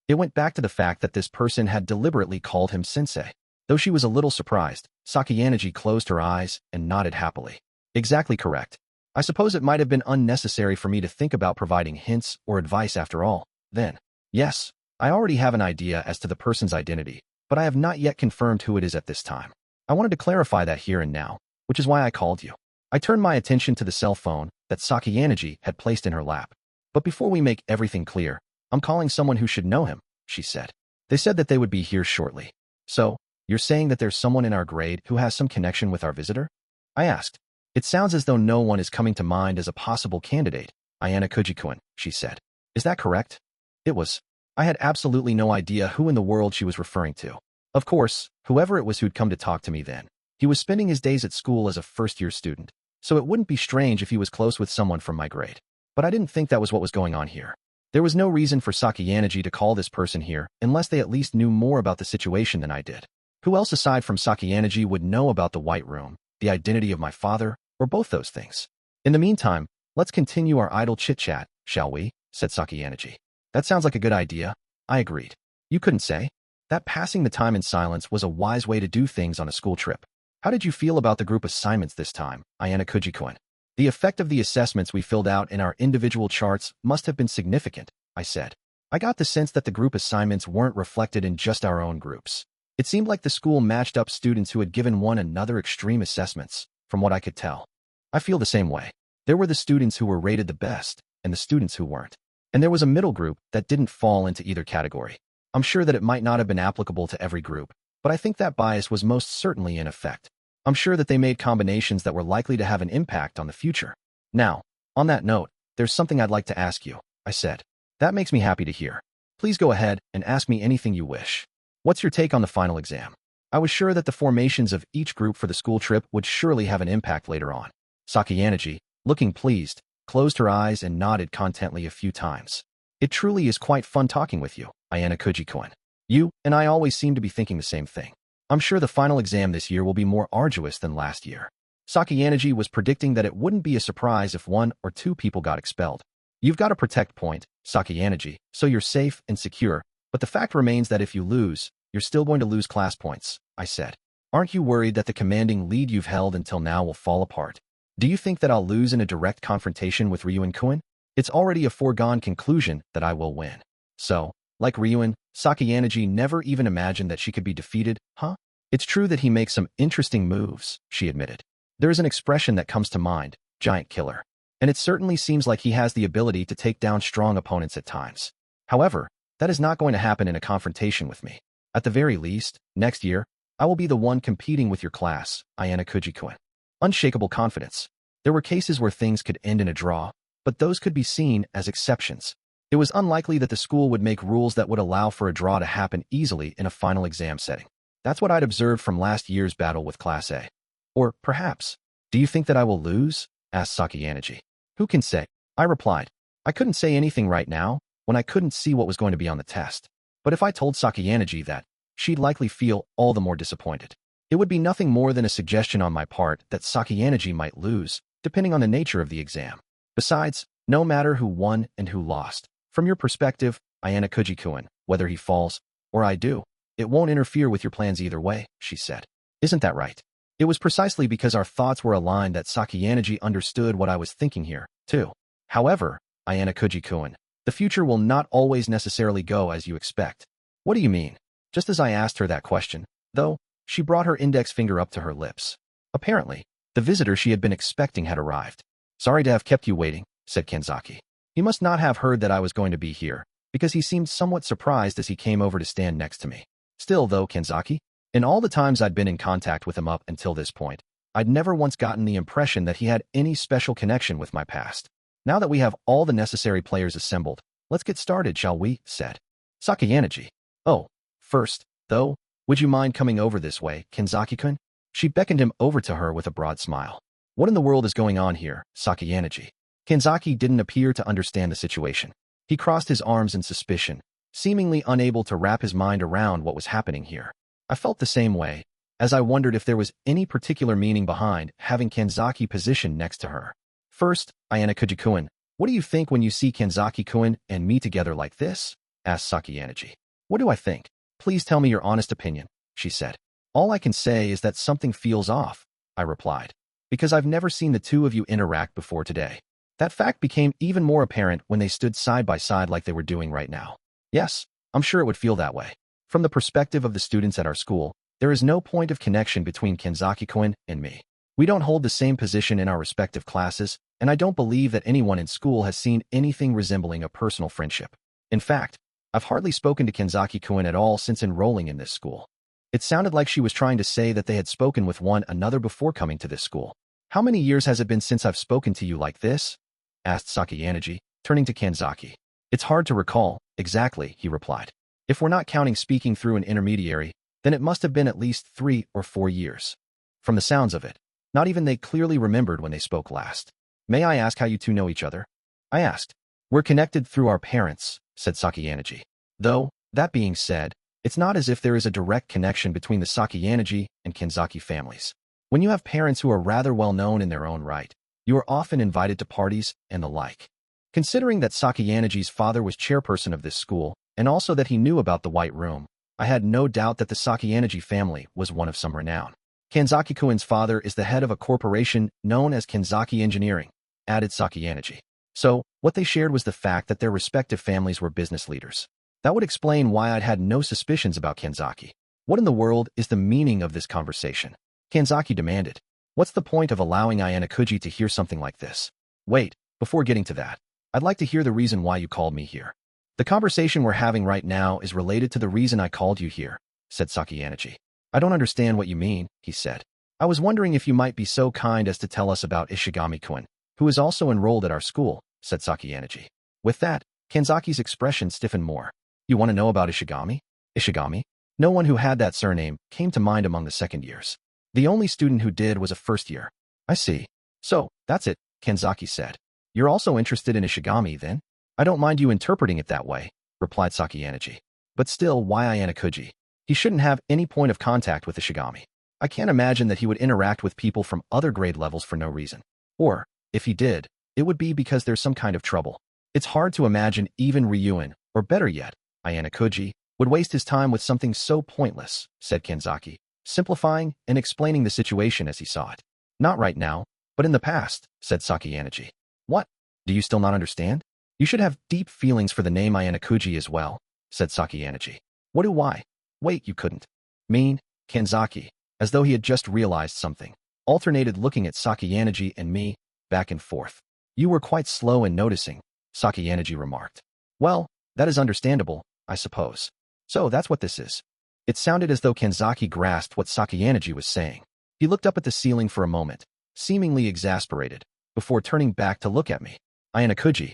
It went back to the fact that this person had deliberately called him sensei. Though she was a little surprised, Sakayaneji closed her eyes and nodded happily. Exactly correct. I suppose it might have been unnecessary for me to think about providing hints or advice after all, then. Yes, I already have an idea as to the person's identity, but I have not yet confirmed who it is at this time. I wanted to clarify that here and now, which is why I called you. I turned my attention to the cell phone that Sakayaneji had placed in her lap. But before we make everything clear, I'm calling someone who should know him, she said. They said that they would be here shortly. So, you're saying that there's someone in our grade who has some connection with our visitor? I asked. It sounds as though no one is coming to mind as a possible candidate, Ayanokouji-kun, she said. Is that correct? It was. I had absolutely no idea who in the world she was referring to. Of course, whoever it was who'd come to talk to me then. He was spending his days at school as a first-year student, so it wouldn't be strange if he was close with someone from my grade. But I didn't think that was what was going on here. There was no reason for Sakayaneji to call this person here unless they at least knew more about the situation than I did. Who else aside from Sakayaneji would know about the White Room, the identity of my father, or both those things? In the meantime, let's continue our idle chit-chat, shall we? Said Sakayaneji. That sounds like a good idea, I agreed. You couldn't say? That passing the time in silence was a wise way to do things on a school trip. How did you feel about the group assignments this time, Ayanokouji-kun? The effect of the assessments we filled out in our individual charts must have been significant, I said. I got the sense that the group assignments weren't reflected in just our own groups. It seemed like the school matched up students who had given one another extreme assessments, from what I could tell. I feel the same way. There were the students who were rated the best, and the students who weren't. And there was a middle group that didn't fall into either category. I'm sure that it might not have been applicable to every group, but I think that bias was most certainly in effect. I'm sure that they made combinations that were likely to have an impact on the future. Now, on that note, there's something I'd like to ask you, I said. That makes me happy to hear. Please go ahead and ask me anything you wish. What's your take on the final exam? I was sure that the formations of each group for the school trip would surely have an impact later on. Sakayaneji, looking pleased, closed her eyes and nodded contently a few times. It truly is quite fun talking with you, Ayanokouji-kun. You and I always seem to be thinking the same thing. I'm sure the final exam this year will be more arduous than last year. Sakayaneji was predicting that it wouldn't be a surprise if 1 or 2 people got expelled. You've got a protect point, Sakayaneji, so you're safe and secure, but the fact remains that if you lose, you're still going to lose class points, I said. Aren't you worried that the commanding lead you've held until now will fall apart? Do you think that I'll lose in a direct confrontation with Ryuuji-kun? It's already a foregone conclusion that I will win. So, like Ryuuji, Sakayaneji never even imagined that she could be defeated, huh? It's true that he makes some interesting moves, she admitted. There is an expression that comes to mind, giant killer. And it certainly seems like he has the ability to take down strong opponents at times. However, that is not going to happen in a confrontation with me. At the very least, next year, I will be the one competing with your class, Ayanokouji-kun. Unshakable confidence. There were cases where things could end in a draw, but those could be seen as exceptions. It was unlikely that the school would make rules that would allow for a draw to happen easily in a final exam setting. That's what I'd observed from last year's battle with Class A. Or, perhaps, do you think that I will lose? Asked Sakayaneji. Who can say? I replied. I couldn't say anything right now, when I couldn't see what was going to be on the test. But if I told Sakayaneji that, she'd likely feel all the more disappointed. It would be nothing more than a suggestion on my part that Sakayaneji might lose, depending on the nature of the exam. Besides, no matter who won and who lost, from your perspective, Ayanokouji-kun, whether he falls, or I do, it won't interfere with your plans either way, she said. Isn't that right? It was precisely because our thoughts were aligned that Sakayaneji understood what I was thinking here, too. However, Ayanokouji-kun, The future will not always necessarily go as you expect. What do you mean? Just as I asked her that question, though, she brought her index finger up to her lips. Apparently, the visitor she had been expecting had arrived. Sorry to have kept you waiting, said Kanzaki. He must not have heard that I was going to be here, because he seemed somewhat surprised as he came over to stand next to me. Still, though, Kanzaki, in all the times I'd been in contact with him up until this point, I'd never once gotten the impression that he had any special connection with my past. Now that we have all the necessary players assembled, let's get started, shall we? Said Sakayanagi. Oh, first, though, would you mind coming over this way, Kanzaki-kun? She beckoned him over to her with a broad smile. What in the world is going on here, Sakayanagi? Kanzaki didn't appear to understand the situation. He crossed his arms in suspicion, seemingly unable to wrap his mind around what was happening here. I felt the same way, as I wondered if there was any particular meaning behind having Kanzaki positioned next to her. First, Ayanokouji-kun, what do you think when you see Kanzaki-kun and me together like this? Asked Sakayanagi. What do I think? Please tell me your honest opinion, she said. All I can say is that something feels off, I replied, because I've never seen the two of you interact before today. That fact became even more apparent when they stood side by side like they were doing right now. Yes, I'm sure it would feel that way. From the perspective of the students at our school, there is no point of connection between Kanzaki-kun and me. We don't hold the same position in our respective classes, and I don't believe that anyone in school has seen anything resembling a personal friendship. In fact, I've hardly spoken to Kanzaki-kun at all since enrolling in this school. It sounded like she was trying to say that they had spoken with one another before coming to this school. How many years has it been since I've spoken to you like this? Asked Sakayanagi, turning to Kanzaki. It's hard to recall, exactly, he replied. If we're not counting speaking through an intermediary, then it must have been at least 3 or 4 years. From the sounds of it, not even they clearly remembered when they spoke last. May I ask how you two know each other? I asked. We're connected through our parents, said Sakayanagi. Though, that being said, it's not as if there is a direct connection between the Sakayanagi and Kanzaki families. When you have parents who are rather well known in their own right, you are often invited to parties and the like. Considering that Sakayanagi's father was chairperson of this school, and also that he knew about the White Room, I had no doubt that the Sakayanagi family was one of some renown. Kanzaki-kun's father is the head of a corporation known as Kanzaki Engineering, added Sakayanagi. So, what they shared was the fact that their respective families were business leaders. That would explain why I'd had no suspicions about Kanzaki. What in the world is the meaning of this conversation? Kanzaki demanded. What's the point of allowing Ayanokouji to hear something like this? Wait, before getting to that, I'd like to hear the reason why you called me here. The conversation we're having right now is related to the reason I called you here, said Sakayanagi. I don't understand what you mean, he said. I was wondering if you might be so kind as to tell us about Ishigami-kun, who is also enrolled at our school, said Sakayanagi. With that, Kanzaki's expression stiffened more. You want to know about Ishigami? Ishigami? No one who had that surname came to mind among the second years. The only student who did was a first year. I see. So, that's it, Kanzaki said. You're also interested in Ishigami, then? I don't mind you interpreting it that way, replied Sakayanagi. But still, why Ayanokouji? He shouldn't have any point of contact with Ishigami. I can't imagine that he would interact with people from other grade levels for no reason. Or, if he did, it would be because there's some kind of trouble. It's hard to imagine even Ryuuji, or better yet, Ayanokouji, would waste his time with something so pointless, said Kanzaki, simplifying and explaining the situation as he saw it. Not right now, but in the past, said Sakayanagi. What? Do you still not understand? You should have deep feelings for the name Ayanokouji as well, said Sakayanagi. What do I? Wait, you couldn't. Mean, Kanzaki, as though he had just realized something, alternated looking at Sakayanagi and me, back and forth. You were quite slow in noticing, Sakayanagi remarked. Well, that is understandable, I suppose. So that's what this is. It sounded as though Kanzaki grasped what Sakayanagi was saying. He looked up at the ceiling for a moment, seemingly exasperated, before turning back to look at me. Ayanokouji,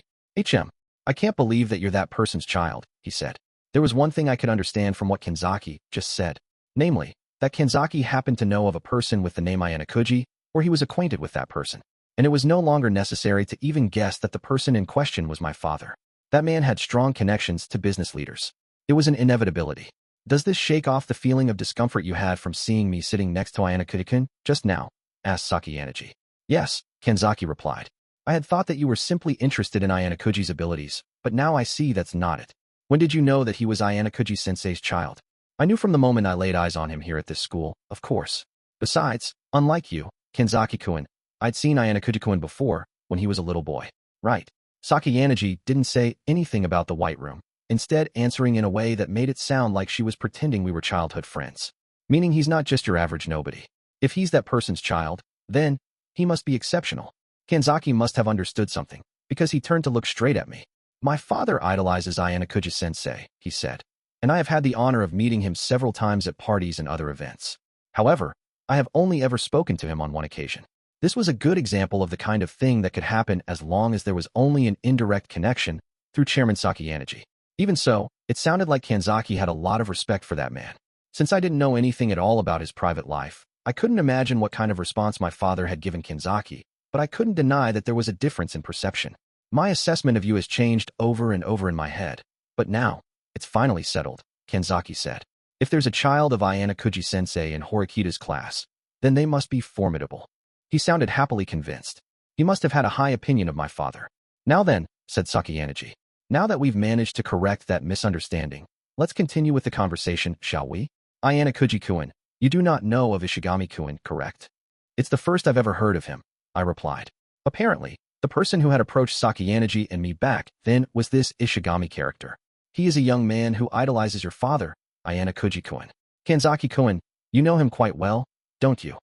I can't believe that you're that person's child, he said. There was one thing I could understand from what Kanzaki just said, namely, that Kanzaki happened to know of a person with the name Ayanokouji, or he was acquainted with that person. And it was no longer necessary to even guess that the person in question was my father. That man had strong connections to business leaders. It was an inevitability. Does this shake off the feeling of discomfort you had from seeing me sitting next to Ayanokouji-kun just now? Asked Sakayanagi. Yes, Kanzaki replied. I had thought that you were simply interested in Ayanokouji's abilities, but now I see that's not it. When did you know that he was Ayanokouji-sensei's child? I knew from the moment I laid eyes on him here at this school, of course. Besides, unlike you, Kanzaki-kun, I'd seen Ayanokouji-kun before, when he was a little boy. Right. Sakayanagi didn't say anything about the White Room, instead answering in a way that made it sound like she was pretending we were childhood friends. Meaning he's not just your average nobody. If he's that person's child, then he must be exceptional. Kanzaki must have understood something, because he turned to look straight at me. My father idolizes Ayanokouji-sensei, he said, and I have had the honor of meeting him several times at parties and other events. However, I have only ever spoken to him on one occasion. This was a good example of the kind of thing that could happen as long as there was only an indirect connection through Chairman Sakayanagi. Even so, it sounded like Kanzaki had a lot of respect for that man. Since I didn't know anything at all about his private life, I couldn't imagine what kind of response my father had given Kanzaki, but I couldn't deny that there was a difference in perception. My assessment of you has changed over and over in my head, but now, it's finally settled, Kanzaki said. If there's a child of Ayanokouji-sensei in Horikita's class, then they must be formidable. He sounded happily convinced. He must have had a high opinion of my father. Now then, said Sakayanagi, now that we've managed to correct that misunderstanding, let's continue with the conversation, shall we? Ayanokouji-kun, you do not know of Ishigami-kun, correct? It's the first I've ever heard of him, I replied. Apparently, the person who had approached Sakayanagi and me back then was this Ishigami character. He is a young man who idolizes your father, Ayanokouji-kun. Kanzaki-kun, you know him quite well, don't you?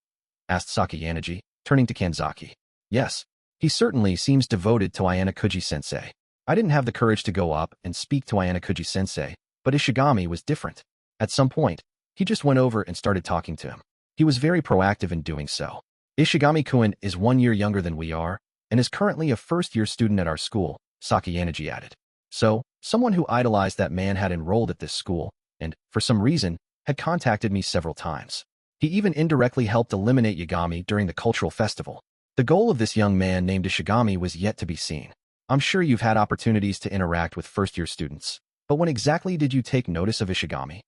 Asked Sakayanagi, turning to Kanzaki. Yes, he certainly seems devoted to Ayanokouji-sensei. I didn't have the courage to go up and speak to Ayanokouji-sensei, but Ishigami was different. At some point, he just went over and started talking to him. He was very proactive in doing so. Ishigami-kun is 1 year younger than we are, and is currently a first-year student at our school, Sakayanagi added. So, someone who idolized that man had enrolled at this school, and, for some reason, had contacted me several times. He even indirectly helped eliminate Yagami during the cultural festival. The goal of this young man named Ishigami was yet to be seen. I'm sure you've had opportunities to interact with first-year students, but when exactly did you take notice of Ishigami?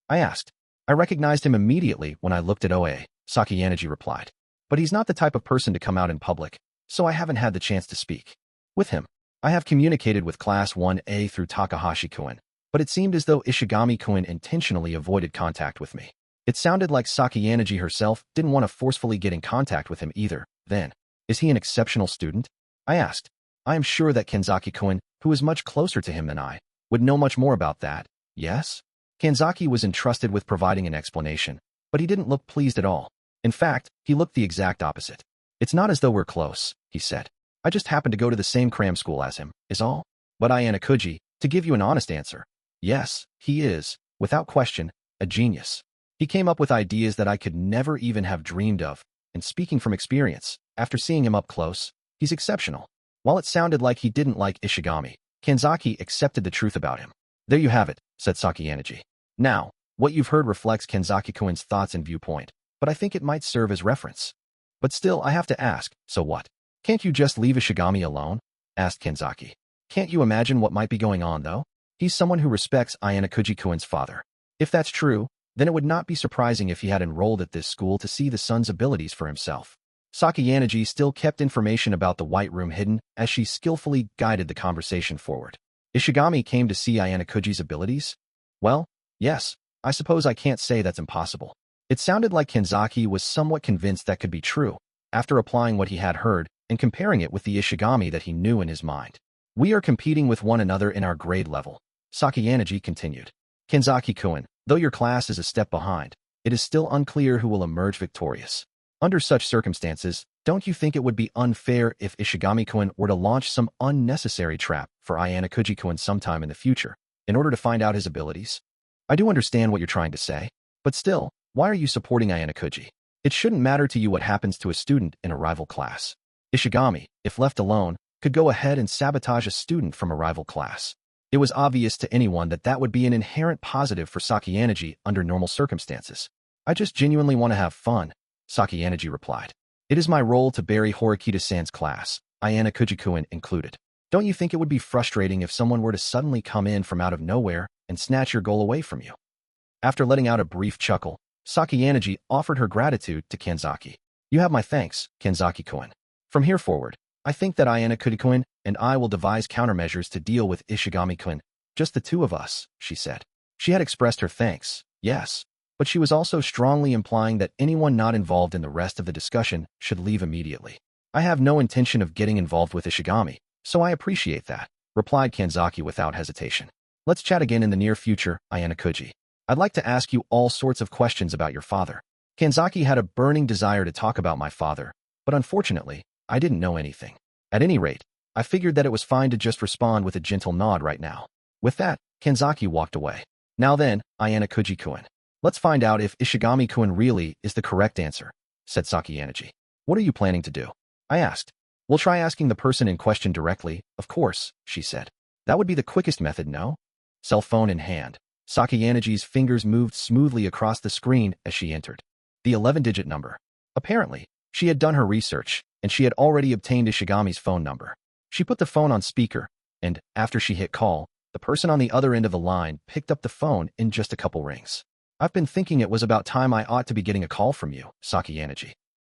I asked. I recognized him immediately when I looked at OA, Sakayanagi replied. But he's not the type of person to come out in public, so I haven't had the chance to speak with him. I have communicated with Class 1A through Takahashi-kun, but it seemed as though Ishigami-kun intentionally avoided contact with me. It sounded like Sakayanagi herself didn't want to forcefully get in contact with him either. Then, is he an exceptional student? I asked. I am sure that Kanzaki-kun, who is much closer to him than I, would know much more about that, yes? Kanzaki was entrusted with providing an explanation, but he didn't look pleased at all. In fact, he looked the exact opposite. It's not as though we're close, he said. I just happen to go to the same cram school as him, is all. But Ayanokouji, to give you an honest answer, yes, he is, without question, a genius. He came up with ideas that I could never even have dreamed of, and speaking from experience, after seeing him up close, he's exceptional. While it sounded like he didn't like Ishigami, Kanzaki accepted the truth about him. There you have it, said Sakayanagi. Now, what you've heard reflects Kanzaki-kun's thoughts and viewpoint, but I think it might serve as reference. But still, I have to ask, so what? Can't you just leave Ishigami alone? Asked Kanzaki. Can't you imagine what might be going on, though? He's someone who respects Ayanokouji-kun's father. If that's true, then it would not be surprising if he had enrolled at this school to see the son's abilities for himself. Sakayanagi still kept information about the White Room hidden as she skillfully guided the conversation forward. Ishigami came to see Ayanokouji's abilities? Well, yes, I suppose I can't say that's impossible. It sounded like Kanzaki was somewhat convinced that could be true, after applying what he had heard and comparing it with the Ishigami that he knew in his mind. We are competing with one another in our grade level, Sakayanagi continued. Kanzaki-kun, though your class is a step behind, it is still unclear who will emerge victorious. Under such circumstances, don't you think it would be unfair if Ishigami-kun were to launch some unnecessary trap for Ayanokouji-kun sometime in the future, in order to find out his abilities? I do understand what you're trying to say, but still, why are you supporting Ayanokouji? It shouldn't matter to you what happens to a student in a rival class. Ishigami, if left alone, could go ahead and sabotage a student from a rival class. It was obvious to anyone that that would be an inherent positive for Sakayanagi under normal circumstances. I just genuinely want to have fun, Sakayanagi replied. It is my role to bury Horikita-san's class, Ayanokouji-kun included. Don't you think it would be frustrating if someone were to suddenly come in from out of nowhere and snatch your goal away from you? After letting out a brief chuckle, Sakayanagi offered her gratitude to Kanzaki. You have my thanks, Kanzaki-kun. From here forward, I think that Ayanokouji-kun and I will devise countermeasures to deal with Ishigami-kun. Just the two of us, she said. She had expressed her thanks, yes, but she was also strongly implying that anyone not involved in the rest of the discussion should leave immediately. I have no intention of getting involved with Ishigami, So I appreciate that, replied Kanzaki without hesitation. Let's chat again in the near future, Ayanokouji. I'd like to ask you all sorts of questions about your father. Kanzaki had a burning desire to talk about my father, but unfortunately, I didn't know anything. At any rate, I figured that it was fine to just respond with a gentle nod right now. With that, Kanzaki walked away. Now then, Ayanokouji-kun. Let's find out if Ishigami-kun really is the correct answer, said Sakayanagi. What are you planning to do? I asked. We'll try asking the person in question directly, of course, she said. That would be the quickest method, no? Cell phone in hand, Sakayanagi's fingers moved smoothly across the screen as she entered. The 11-digit number. Apparently, she had done her research, and she had already obtained Ishigami's phone number. She put the phone on speaker, and, after she hit call, the person on the other end of the line picked up the phone in just a couple rings. I've been thinking it was about time I ought to be getting a call from you, Sakayanagi.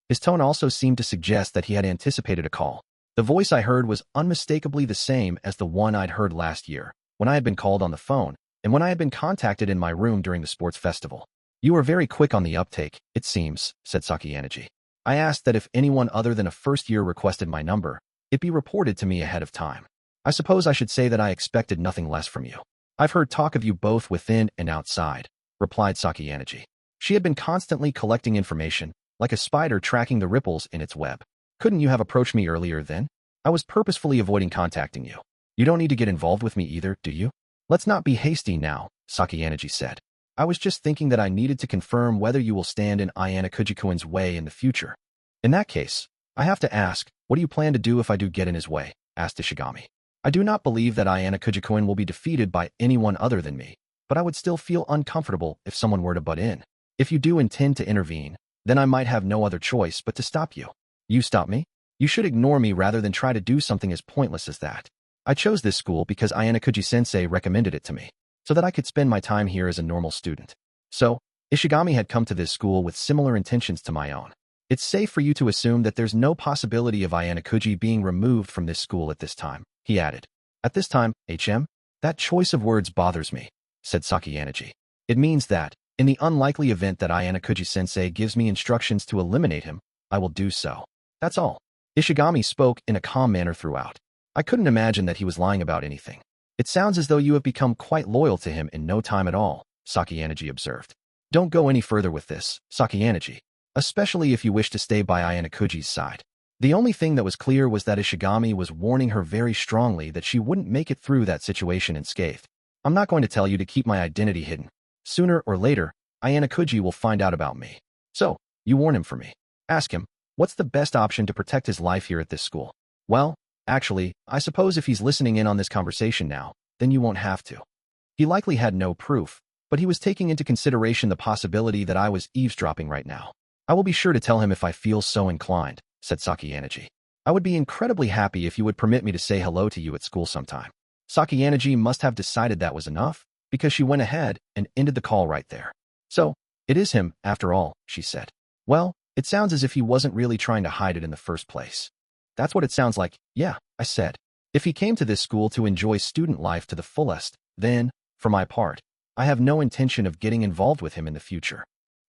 His tone also seemed to suggest that he had anticipated a call. The voice I heard was unmistakably the same as the one I'd heard last year, when I had been called on the phone, and when I had been contacted in my room during the sports festival. You were very quick on the uptake, it seems, said Sakayanagi. I asked that if anyone other than a first year requested my number, it be reported to me ahead of time. I suppose I should say that I expected nothing less from you. I've heard talk of you both within and outside, replied Sakayanagi. She had been constantly collecting information, like a spider tracking the ripples in its web. Couldn't you have approached me earlier then? I was purposefully avoiding contacting you. You don't need to get involved with me either, do you? Let's not be hasty now, Sakayanagi said. I was just thinking that I needed to confirm whether you will stand in Ayanokouji-kun's way in the future. In that case, I have to ask, what do you plan to do if I do get in his way? Asked Ishigami. I do not believe that Ayanokouji-kun will be defeated by anyone other than me, but I would still feel uncomfortable if someone were to butt in. If you do intend to intervene, then I might have no other choice but to stop you. You stop me? You should ignore me rather than try to do something as pointless as that. I chose this school because Ayanokouji-sensei recommended it to me, so that I could spend my time here as a normal student. So, Ishigami had come to this school with similar intentions to my own. It's safe for you to assume that there's no possibility of Ayanokouji being removed from this school at this time, he added. At this time, HM? That choice of words bothers me, said Sakayanagi. It means that, in the unlikely event that Ayanokouji-sensei gives me instructions to eliminate him, I will do so. That's all. Ishigami spoke in a calm manner throughout. I couldn't imagine that he was lying about anything. It sounds as though you have become quite loyal to him in no time at all, Sakayanagi observed. Don't go any further with this, Sakayanagi, especially if you wish to stay by Ayanokouji's side. The only thing that was clear was that Ishigami was warning her very strongly that she wouldn't make it through that situation unscathed. I'm not going to tell you to keep my identity hidden. Sooner or later, Ayanokouji will find out about me. So, you warn him for me. Ask him, what's the best option to protect his life here at this school? Well, actually, I suppose if he's listening in on this conversation now, then you won't have to. He likely had no proof, but he was taking into consideration the possibility that I was eavesdropping right now. I will be sure to tell him if I feel so inclined, said Sakayanagi. I would be incredibly happy if you would permit me to say hello to you at school sometime. Sakayanagi must have decided that was enough, because she went ahead and ended the call right there. So, it is him, after all, she said. Well, it sounds as if he wasn't really trying to hide it in the first place. That's what it sounds like, yeah, I said. If he came to this school to enjoy student life to the fullest, then, for my part, I have no intention of getting involved with him in the future.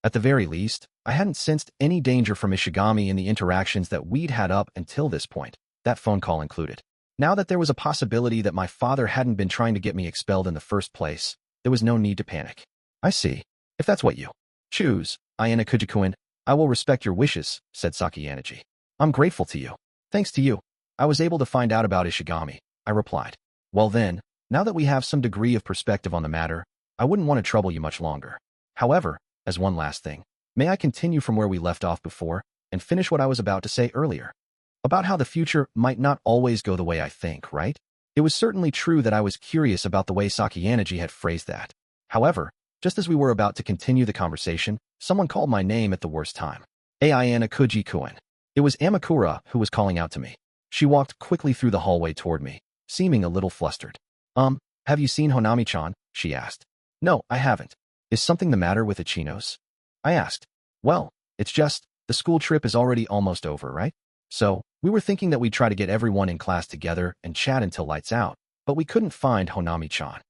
At the very least, I hadn't sensed any danger from Ishigami in the interactions that we'd had up until this point, that phone call included. Now that there was a possibility that my father hadn't been trying to get me expelled in the first place, there was no need to panic. I see. If that's what you choose, Ayanokouji-kun, I will respect your wishes, said Sakayanagi. I'm grateful to you. Thanks to you, I was able to find out about Ishigami, I replied. Well then, now that we have some degree of perspective on the matter, I wouldn't want to trouble you much longer. However, as one last thing, may I continue from where we left off before and finish what I was about to say earlier? About how the future might not always go the way I think, right? It was certainly true that I was curious about the way Sakayanagi had phrased that. However, just as we were about to continue the conversation, someone called my name at the worst time. Ayanokouji-kun. It was Amakura who was calling out to me. She walked quickly through the hallway toward me, seeming a little flustered. Have you seen Honami-chan? She asked. No, I haven't. Is something the matter with Ichinos? I asked. Well, it's just, the school trip is already almost over, right? So, we were thinking that we'd try to get everyone in class together and chat until lights out, but we couldn't find Honami-chan.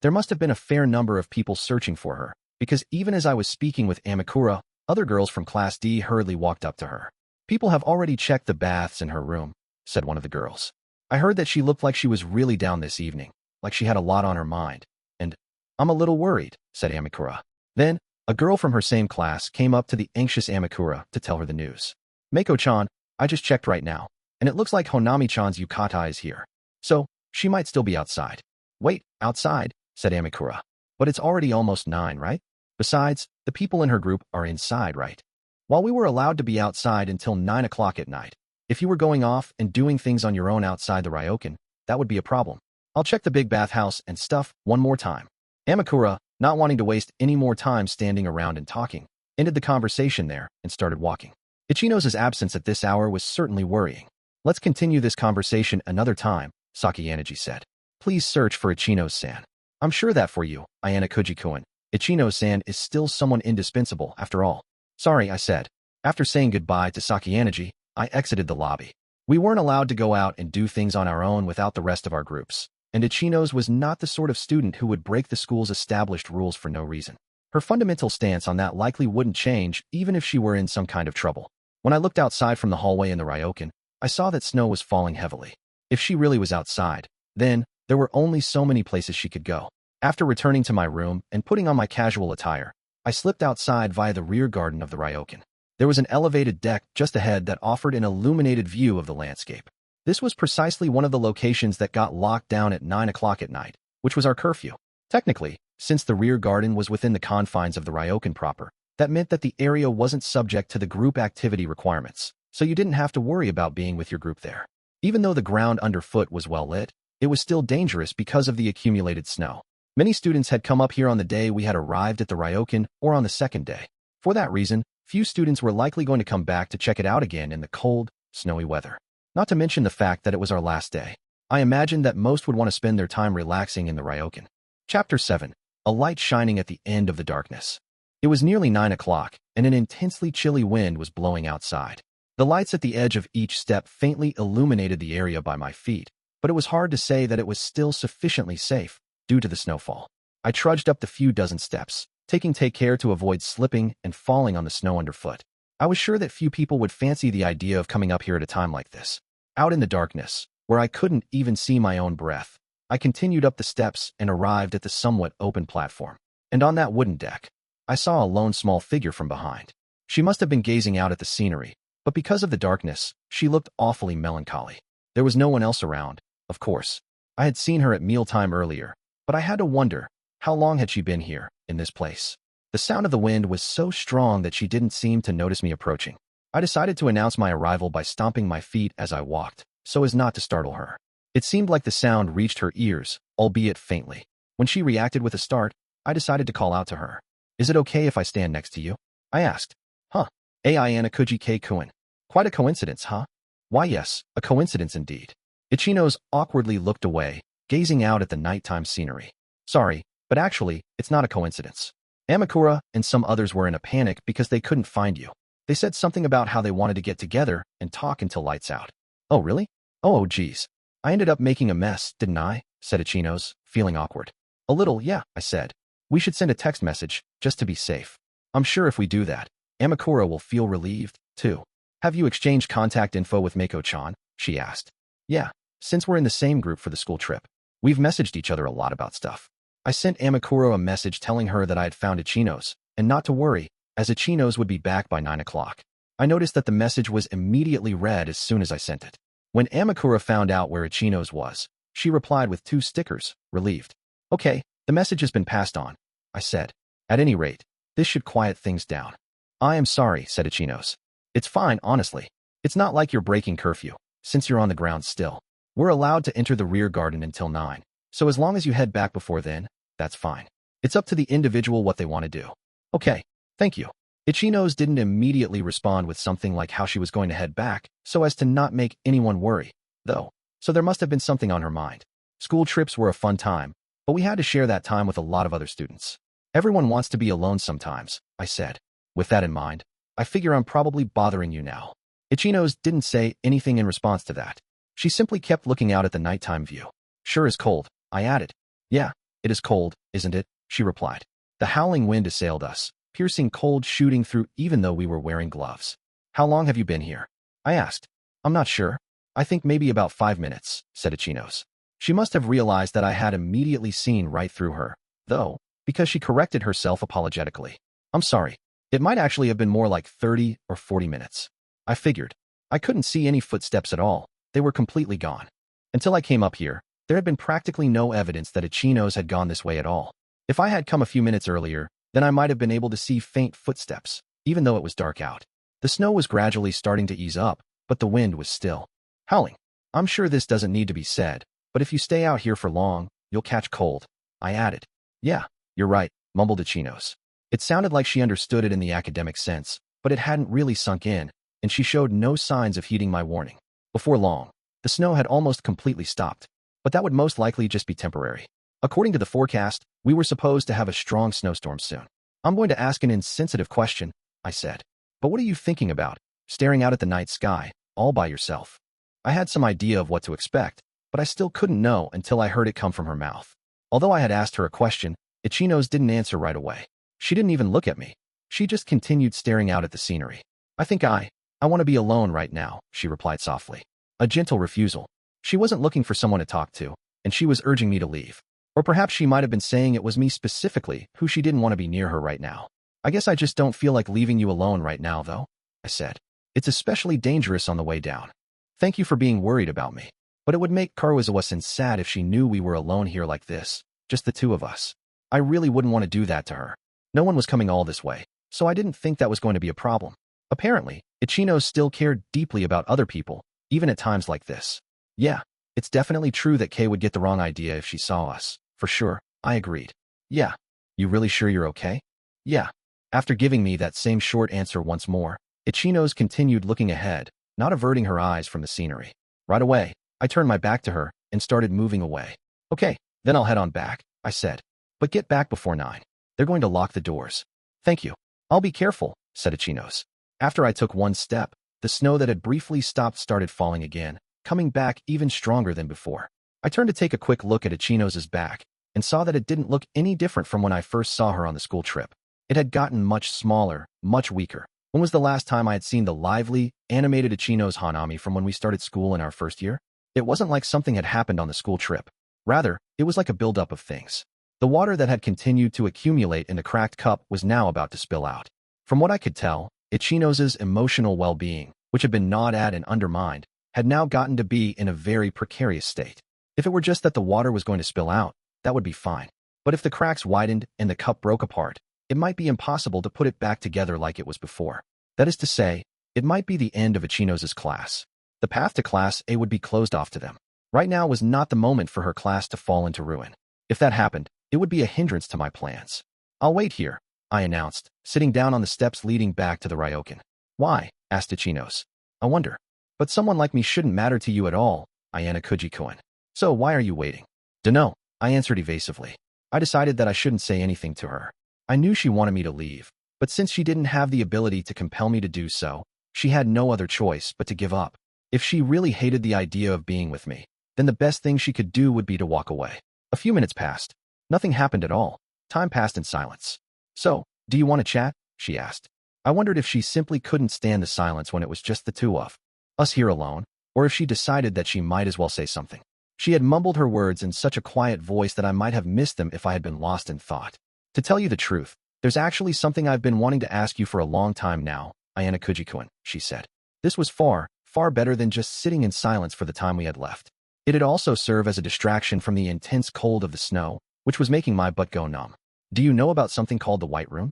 There must have been a fair number of people searching for her, because even as I was speaking with Amakura, other girls from Class D hurriedly walked up to her. People have already checked the baths in her room, said one of the girls. I heard that she looked like she was really down this evening, like she had a lot on her mind. And I'm a little worried, said Amikura. Then, a girl from her same class came up to the anxious Amikura to tell her the news. Mako-chan, I just checked right now, and it looks like Honami-chan's yukata is here. So, she might still be outside. Wait, outside, said Amikura. But it's already almost 9, right? Besides, the people in her group are inside, right? While we were allowed to be outside until 9 o'clock at night, if you were going off and doing things on your own outside the ryokan, that would be a problem. I'll check the big bathhouse and stuff one more time. Amikura, not wanting to waste any more time standing around and talking, ended the conversation there and started walking. Ichino's absence at this hour was certainly worrying. Let's continue this conversation another time, Sakayaneji said. Please search for Ichino-san. I'm sure that for you, Ayanokouji-kun, Ichino-san is still someone indispensable after all. Sorry, I said. After saying goodbye to Sakayaneji, I exited the lobby. We weren't allowed to go out and do things on our own without the rest of our groups, and Ichino's was not the sort of student who would break the school's established rules for no reason. Her fundamental stance on that likely wouldn't change even if she were in some kind of trouble. When I looked outside from the hallway in the ryokan, I saw that snow was falling heavily. If she really was outside, then there were only so many places she could go. After returning to my room and putting on my casual attire, I slipped outside via the rear garden of the ryokan. There was an elevated deck just ahead that offered an illuminated view of the landscape. This was precisely one of the locations that got locked down at 9 o'clock at night, which was our curfew. Technically, since the rear garden was within the confines of the ryokan proper, that meant that the area wasn't subject to the group activity requirements, so you didn't have to worry about being with your group there. Even though the ground underfoot was well lit, it was still dangerous because of the accumulated snow. Many students had come up here on the day we had arrived at the ryokan or on the second day. For that reason, few students were likely going to come back to check it out again in the cold, snowy weather. Not to mention the fact that it was our last day. I imagined that most would want to spend their time relaxing in the ryokan. Chapter 7. A light shining at the end of the darkness. It was nearly 9 o'clock, and an intensely chilly wind was blowing outside. The lights at the edge of each step faintly illuminated the area by my feet, but it was hard to say that it was still sufficiently safe due to the snowfall. I trudged up the few dozen steps, taking care to avoid slipping and falling on the snow underfoot. I was sure that few people would fancy the idea of coming up here at a time like this. Out in the darkness, where I couldn't even see my own breath, I continued up the steps and arrived at the somewhat open platform. And on that wooden deck, I saw a lone small figure from behind. She must have been gazing out at the scenery, but because of the darkness, she looked awfully melancholy. There was no one else around, of course. I had seen her at mealtime earlier, but I had to wonder, how long had she been here, in this place? The sound of the wind was so strong that she didn't seem to notice me approaching. I decided to announce my arrival by stomping my feet as I walked, so as not to startle her. It seemed like the sound reached her ears, albeit faintly. When she reacted with a start, I decided to call out to her. Is it okay if I stand next to you? I asked. Huh. Ayanokouji K-kun. Quite a coincidence, huh? Why yes, a coincidence indeed. Ichino's awkwardly looked away, gazing out at the nighttime scenery. Sorry, but actually, it's not a coincidence. Amikura and some others were in a panic because they couldn't find you. They said something about how they wanted to get together and talk until lights out. Oh really? Oh geez. I ended up making a mess, didn't I? Said Ichino's, feeling awkward. A little, yeah, I said. We should send a text message, just to be safe. I'm sure if we do that, Amikura will feel relieved, too. Have you exchanged contact info with Mako-chan? She asked. Yeah, since we're in the same group for the school trip. We've messaged each other a lot about stuff. I sent Amikura a message telling her that I had found Ichino's, and not to worry, as Ichino's would be back by 9 o'clock. I noticed that the message was immediately read as soon as I sent it. When Amikura found out where Ichino's was, she replied with 2 stickers, relieved. Okay, the message has been passed on, I said. At any rate, this should quiet things down. I am sorry, said Ichino's. It's fine, honestly. It's not like you're breaking curfew, since you're on the ground still. We're allowed to enter the rear garden until 9, so as long as you head back before then, that's fine. It's up to the individual what they want to do. Okay, thank you. Ichino's didn't immediately respond with something like how she was going to head back, so as to not make anyone worry, though, so there must have been something on her mind. School trips were a fun time, but we had to share that time with a lot of other students. Everyone wants to be alone sometimes, I said. With that in mind, I figure I'm probably bothering you now. Ichino's didn't say anything in response to that. She simply kept looking out at the nighttime view. Sure is cold, I added. Yeah, it is cold, isn't it? She replied. The howling wind assailed us, piercing cold shooting through even though we were wearing gloves. How long have you been here? I asked. I'm not sure. I think maybe about 5 minutes, said Ichinos. She must have realized that I had immediately seen right through her, though, because she corrected herself apologetically. I'm sorry. It might actually have been more like 30 or 40 minutes. I figured. I couldn't see any footsteps at all. They were completely gone. Until I came up here, there had been practically no evidence that Ichinos had gone this way at all. If I had come a few minutes earlier, then I might have been able to see faint footsteps, even though it was dark out. The snow was gradually starting to ease up, but the wind was still howling. I'm sure this doesn't need to be said, but if you stay out here for long, you'll catch cold, I added. Yeah, you're right, mumbled Ichinos. It sounded like she understood it in the academic sense, but it hadn't really sunk in, and she showed no signs of heeding my warning. Before long, the snow had almost completely stopped, but that would most likely just be temporary. According to the forecast, we were supposed to have a strong snowstorm soon. I'm going to ask an insensitive question, I said. But what are you thinking about, staring out at the night sky, all by yourself? I had some idea of what to expect, but I still couldn't know until I heard it come from her mouth. Although I had asked her a question, Ichinos didn't answer right away. She didn't even look at me. She just continued staring out at the scenery. I think I want to be alone right now, she replied softly. A gentle refusal. She wasn't looking for someone to talk to, and she was urging me to leave. Or perhaps she might have been saying it was me specifically who she didn't want to be near her right now. I guess I just don't feel like leaving you alone right now, though, I said. It's especially dangerous on the way down. Thank you for being worried about me. But it would make Karuizawa-san sad if she knew we were alone here like this, just the two of us. I really wouldn't want to do that to her. No one was coming all this way, so I didn't think that was going to be a problem. Apparently, Ichinos still cared deeply about other people, even at times like this. Yeah, it's definitely true that Kay would get the wrong idea if she saw us. For sure, I agreed. Yeah. You really sure you're okay? Yeah. After giving me that same short answer once more, Ichinos continued looking ahead, not averting her eyes from the scenery. Right away, I turned my back to her and started moving away. Okay, then I'll head on back, I said. But get back before 9. They're going to lock the doors. Thank you. I'll be careful, said Ichinos. After I took one step, the snow that had briefly stopped started falling again, coming back even stronger than before. I turned to take a quick look at Ichinos' back and saw that it didn't look any different from when I first saw her on the school trip. It had gotten much smaller, much weaker. When was the last time I had seen the lively, animated Ichinos Hanami from when we started school in our first year? It wasn't like something had happened on the school trip. Rather, it was like a buildup of things. The water that had continued to accumulate in the cracked cup was now about to spill out. From what I could tell, Ichinos' emotional well-being, which had been gnawed at and undermined, had now gotten to be in a very precarious state. If it were just that the water was going to spill out, that would be fine. But if the cracks widened and the cup broke apart, it might be impossible to put it back together like it was before. That is to say, it might be the end of Ichinos' class. The path to Class A would be closed off to them. Right now was not the moment for her class to fall into ruin. If that happened, it would be a hindrance to my plans. I'll wait here, I announced, sitting down on the steps leading back to the Ryokan. Why? Asked Ichinos. I wonder. But someone like me shouldn't matter to you at all, Ayanokouji-kun. So why are you waiting? Dunno, I answered evasively. I decided that I shouldn't say anything to her. I knew she wanted me to leave, but since she didn't have the ability to compel me to do so, she had no other choice but to give up. If she really hated the idea of being with me, then the best thing she could do would be to walk away. A few minutes passed. Nothing happened at all. Time passed in silence. So, do you want to chat? She asked. I wondered if she simply couldn't stand the silence when it was just the two of us here alone, or if she decided that she might as well say something. She had mumbled her words in such a quiet voice that I might have missed them if I had been lost in thought. To tell you the truth, there's actually something I've been wanting to ask you for a long time now, Ayanokouji-kun, she said. This was far better than just sitting in silence for the time we had left. It'd also serve as a distraction from the intense cold of the snow, which was making my butt go numb. Do you know about something called the White Room?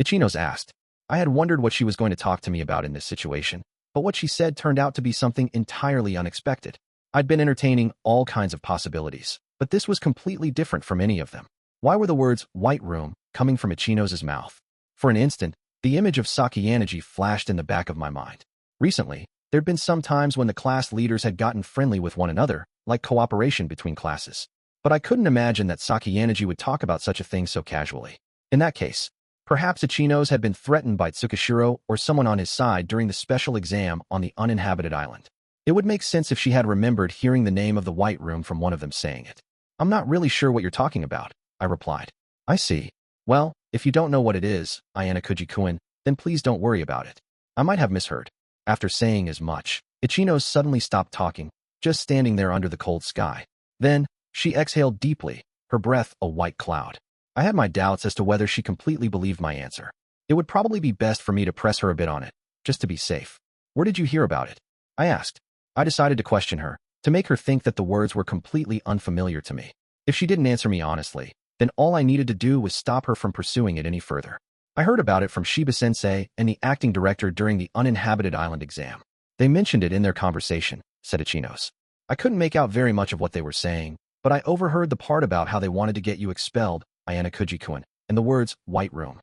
Ichinos asked. I had wondered what she was going to talk to me about in this situation, but what she said turned out to be something entirely unexpected. I'd been entertaining all kinds of possibilities, but this was completely different from any of them. Why were the words White Room coming from Ichinos' mouth? For an instant, the image of Sakayaneji flashed in the back of my mind. Recently, there'd been some times when the class leaders had gotten friendly with one another, like cooperation between classes. But I couldn't imagine that Sakayaneji would talk about such a thing so casually. In that case, perhaps Ichinos had been threatened by Tsukishiro or someone on his side during the special exam on the uninhabited island. It would make sense if she had remembered hearing the name of the White Room from one of them saying it. I'm not really sure what you're talking about, I replied. I see. Well, if you don't know what it is, Ayanokouji-kun, then please don't worry about it. I might have misheard. After saying as much, Ichino suddenly stopped talking, just standing there under the cold sky. Then, she exhaled deeply, her breath a white cloud. I had my doubts as to whether she completely believed my answer. It would probably be best for me to press her a bit on it, just to be safe. Where did you hear about it? I asked. I decided to question her, to make her think that the words were completely unfamiliar to me. If she didn't answer me honestly, then all I needed to do was stop her from pursuing it any further. I heard about it from Shiba-sensei and the acting director during the uninhabited island exam. They mentioned it in their conversation, said Ichinos. I couldn't make out very much of what they were saying, but I overheard the part about how they wanted to get you expelled, Ayanokouji-kun, and the words, white room.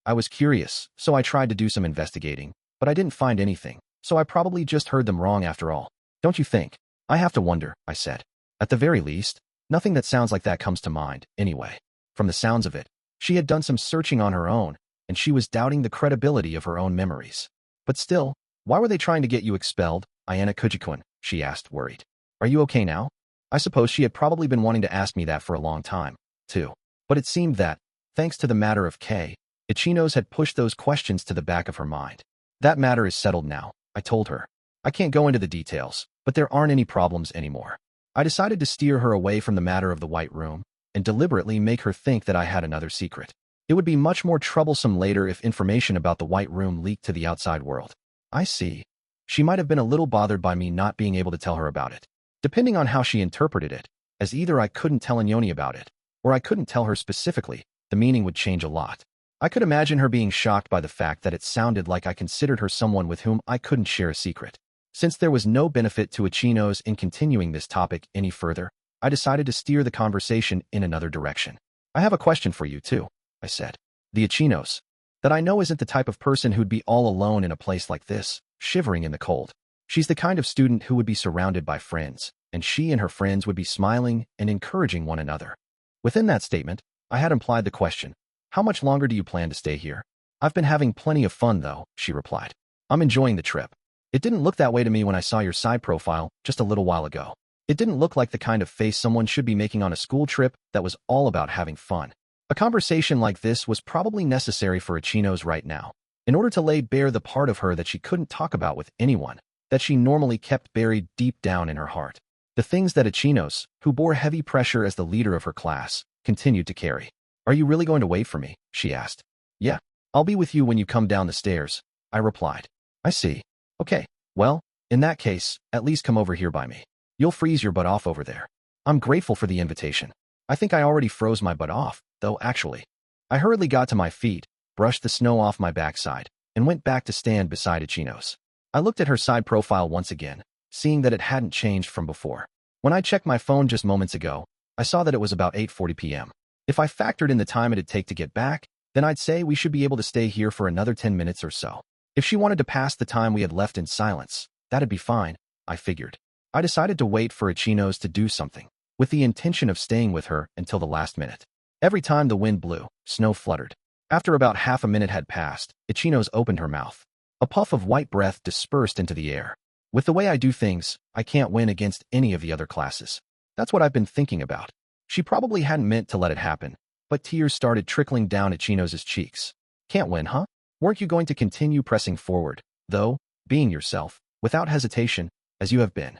I was curious, so I tried to do some investigating, but I didn't find anything, so I probably just heard them wrong after all. Don't you think? I have to wonder, I said. At the very least, nothing that sounds like that comes to mind, anyway. From the sounds of it, she had done some searching on her own, and she was doubting the credibility of her own memories. But still, why were they trying to get you expelled, Ayanokouji-kun? She asked, worried. Are you okay now? I suppose she had probably been wanting to ask me that for a long time, too. But it seemed that, thanks to the matter of K, Ichinos had pushed those questions to the back of her mind. That matter is settled now, I told her. I can't go into the details, but there aren't any problems anymore. I decided to steer her away from the matter of the white room, and deliberately make her think that I had another secret. It would be much more troublesome later if information about the white room leaked to the outside world. I see. She might have been a little bothered by me not being able to tell her about it. Depending on how she interpreted it, as either I couldn't tell Anyoni about it, or I couldn't tell her specifically, the meaning would change a lot. I could imagine her being shocked by the fact that it sounded like I considered her someone with whom I couldn't share a secret. Since there was no benefit to Ichinos in continuing this topic any further, I decided to steer the conversation in another direction. I have a question for you, too, I said. The Ichinos that I know isn't the type of person who'd be all alone in a place like this, shivering in the cold. She's the kind of student who would be surrounded by friends, and she and her friends would be smiling and encouraging one another. Within that statement, I had implied the question, how much longer do you plan to stay here? I've been having plenty of fun, though, she replied. I'm enjoying the trip. It didn't look that way to me when I saw your side profile just a little while ago. It didn't look like the kind of face someone should be making on a school trip that was all about having fun. A conversation like this was probably necessary for Ichinos right now, in order to lay bare the part of her that she couldn't talk about with anyone, that she normally kept buried deep down in her heart. The things that Ichinos, who bore heavy pressure as the leader of her class, continued to carry. Are you really going to wait for me? She asked. Yeah, I'll be with you when you come down the stairs, I replied. I see. Okay, well, in that case, at least come over here by me. You'll freeze your butt off over there. I'm grateful for the invitation. I think I already froze my butt off, though, actually. I hurriedly got to my feet, brushed the snow off my backside, and went back to stand beside Ichinos. I looked at her side profile once again, seeing that it hadn't changed from before. When I checked my phone just moments ago, I saw that it was about 8:40 p.m. If I factored in the time it'd take to get back, then I'd say we should be able to stay here for another 10 minutes or so. If she wanted to pass the time we had left in silence, that'd be fine, I figured. I decided to wait for Ichinos to do something, with the intention of staying with her until the last minute. Every time the wind blew, snow fluttered. After about half a minute had passed, Ichinos opened her mouth. A puff of white breath dispersed into the air. With the way I do things, I can't win against any of the other classes. That's what I've been thinking about. She probably hadn't meant to let it happen, but tears started trickling down Ichinos' cheeks. Can't win, huh? Weren't you going to continue pressing forward, though, being yourself, without hesitation, as you have been?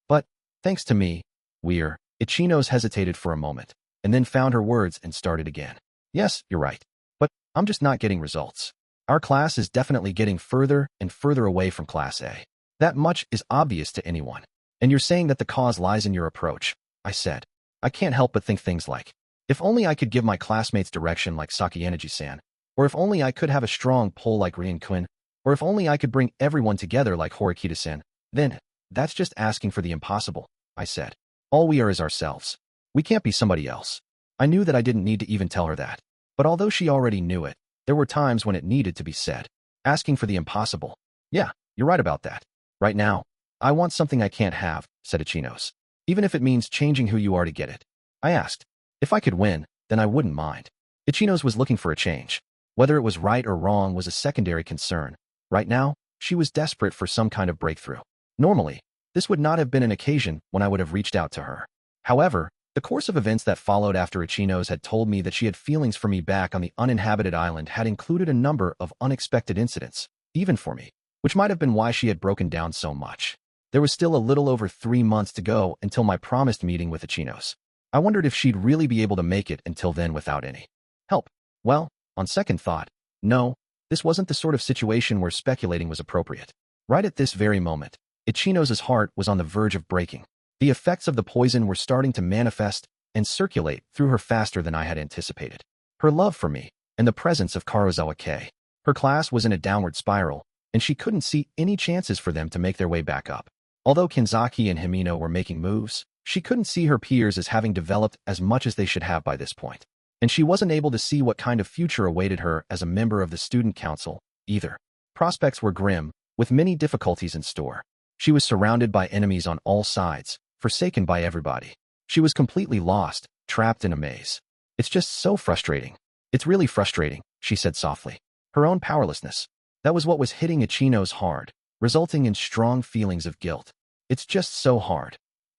But, thanks to me, Ichinos hesitated for a moment, and then found her words and started again. Yes, you're right. But I'm just not getting results. Our class is definitely getting further and further away from Class A. That much is obvious to anyone. And you're saying that the cause lies in your approach, I said. I can't help but think things like, if only I could give my classmates direction like Sakayanagi-san, or if only I could have a strong pull like Ryuuji, or if only I could bring everyone together like Horikita-san, then that's just asking for the impossible, I said. All we are is ourselves. We can't be somebody else. I knew that I didn't need to even tell her that. But although she already knew it, there were times when it needed to be said. Asking for the impossible. Yeah, you're right about that. Right now, I want something I can't have, said Ichinos. Even if it means changing who you are to get it. I asked. If I could win, then I wouldn't mind. Ichinos was looking for a change. Whether it was right or wrong was a secondary concern. Right now, she was desperate for some kind of breakthrough. Normally, this would not have been an occasion when I would have reached out to her. However, the course of events that followed after Ichinos had told me that she had feelings for me back on the uninhabited island had included a number of unexpected incidents, even for me, which might have been why she had broken down so much. There was still a little over 3 months to go until my promised meeting with Ichinos. I wondered if she'd really be able to make it until then without any help. Well, on second thought, no, this wasn't the sort of situation where speculating was appropriate. Right at this very moment, Ichinos' heart was on the verge of breaking. The effects of the poison were starting to manifest and circulate through her faster than I had anticipated. Her love for me, and the presence of Karuzawa K. Her class was in a downward spiral, and she couldn't see any chances for them to make their way back up. Although Kanzaki and Himino were making moves, she couldn't see her peers as having developed as much as they should have by this point. And she wasn't able to see what kind of future awaited her as a member of the student council, either. Prospects were grim, with many difficulties in store. She was surrounded by enemies on all sides, forsaken by everybody. She was completely lost, trapped in a maze. It's just so frustrating. It's really frustrating, she said softly. Her own powerlessness. That was what was hitting Ichinos hard, resulting in strong feelings of guilt. It's just so hard.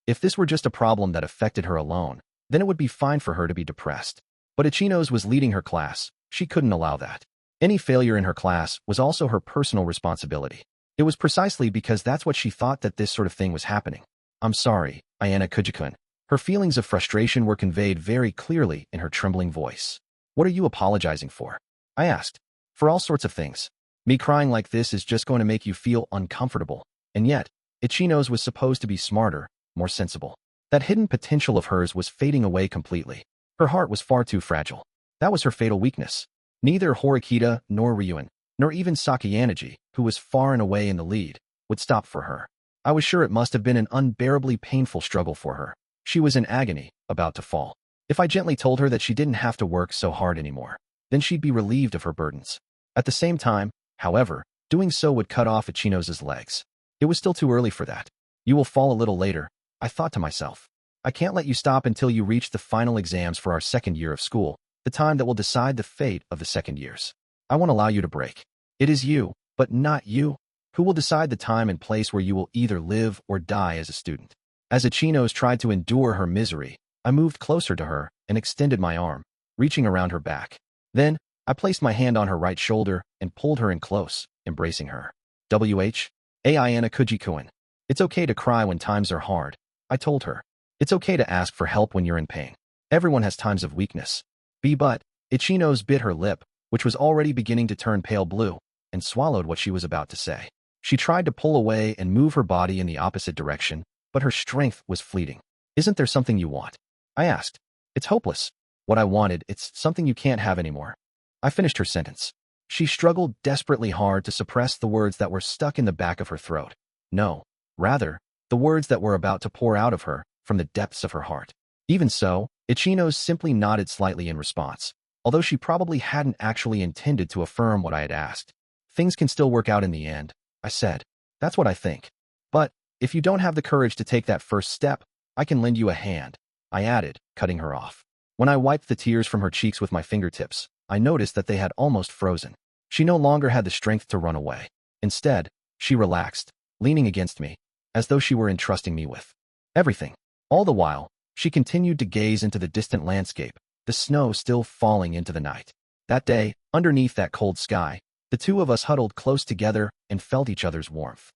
If this were just a problem that affected her alone, then it would be fine for her to be depressed. But Ichinos was leading her class. She couldn't allow that. Any failure in her class was also her personal responsibility. It was precisely because that's what she thought that this sort of thing was happening. I'm sorry, Ayanokouji-kun. Her feelings of frustration were conveyed very clearly in her trembling voice. What are you apologizing for? I asked. For all sorts of things. Me crying like this is just going to make you feel uncomfortable. And yet, Ichinos was supposed to be smarter, more sensible. That hidden potential of hers was fading away completely. Her heart was far too fragile. That was her fatal weakness. Neither Horikita nor Ryuuji, nor even Sakayanagi, who was far and away in the lead, would stop for her. I was sure it must have been an unbearably painful struggle for her. She was in agony, about to fall. If I gently told her that she didn't have to work so hard anymore, then she'd be relieved of her burdens. At the same time, however, doing so would cut off Ichinos' legs. It was still too early for that. You will fall a little later, I thought to myself. I can't let you stop until you reach the final exams for our second year of school, the time that will decide the fate of the second years. I won't allow you to break. It is you, but not you, who will decide the time and place where you will either live or die as a student. As Ichinos tried to endure her misery, I moved closer to her and extended my arm, reaching around her back. Then, I placed my hand on her right shoulder and pulled her in close, embracing her. Ayanokouji-kun. It's okay to cry when times are hard, I told her. It's okay to ask for help when you're in pain. Everyone has times of weakness. But Ichinos bit her lip, which was already beginning to turn pale blue, and swallowed what she was about to say. She tried to pull away and move her body in the opposite direction, but her strength was fleeting. Isn't there something you want? I asked. It's hopeless. What I wanted, it's something you can't have anymore. I finished her sentence. She struggled desperately hard to suppress the words that were stuck in the back of her throat. No, rather, the words that were about to pour out of her from the depths of her heart. Even so, Ichinos simply nodded slightly in response, although she probably hadn't actually intended to affirm what I had asked. Things can still work out in the end, I said. That's what I think. But, if you don't have the courage to take that first step, I can lend you a hand, I added, cutting her off. When I wiped the tears from her cheeks with my fingertips, I noticed that they had almost frozen. She no longer had the strength to run away. Instead, she relaxed, leaning against me, as though she were entrusting me with everything. All the while, she continued to gaze into the distant landscape, the snow still falling into the night. That day, underneath that cold sky, the two of us huddled close together and felt each other's warmth.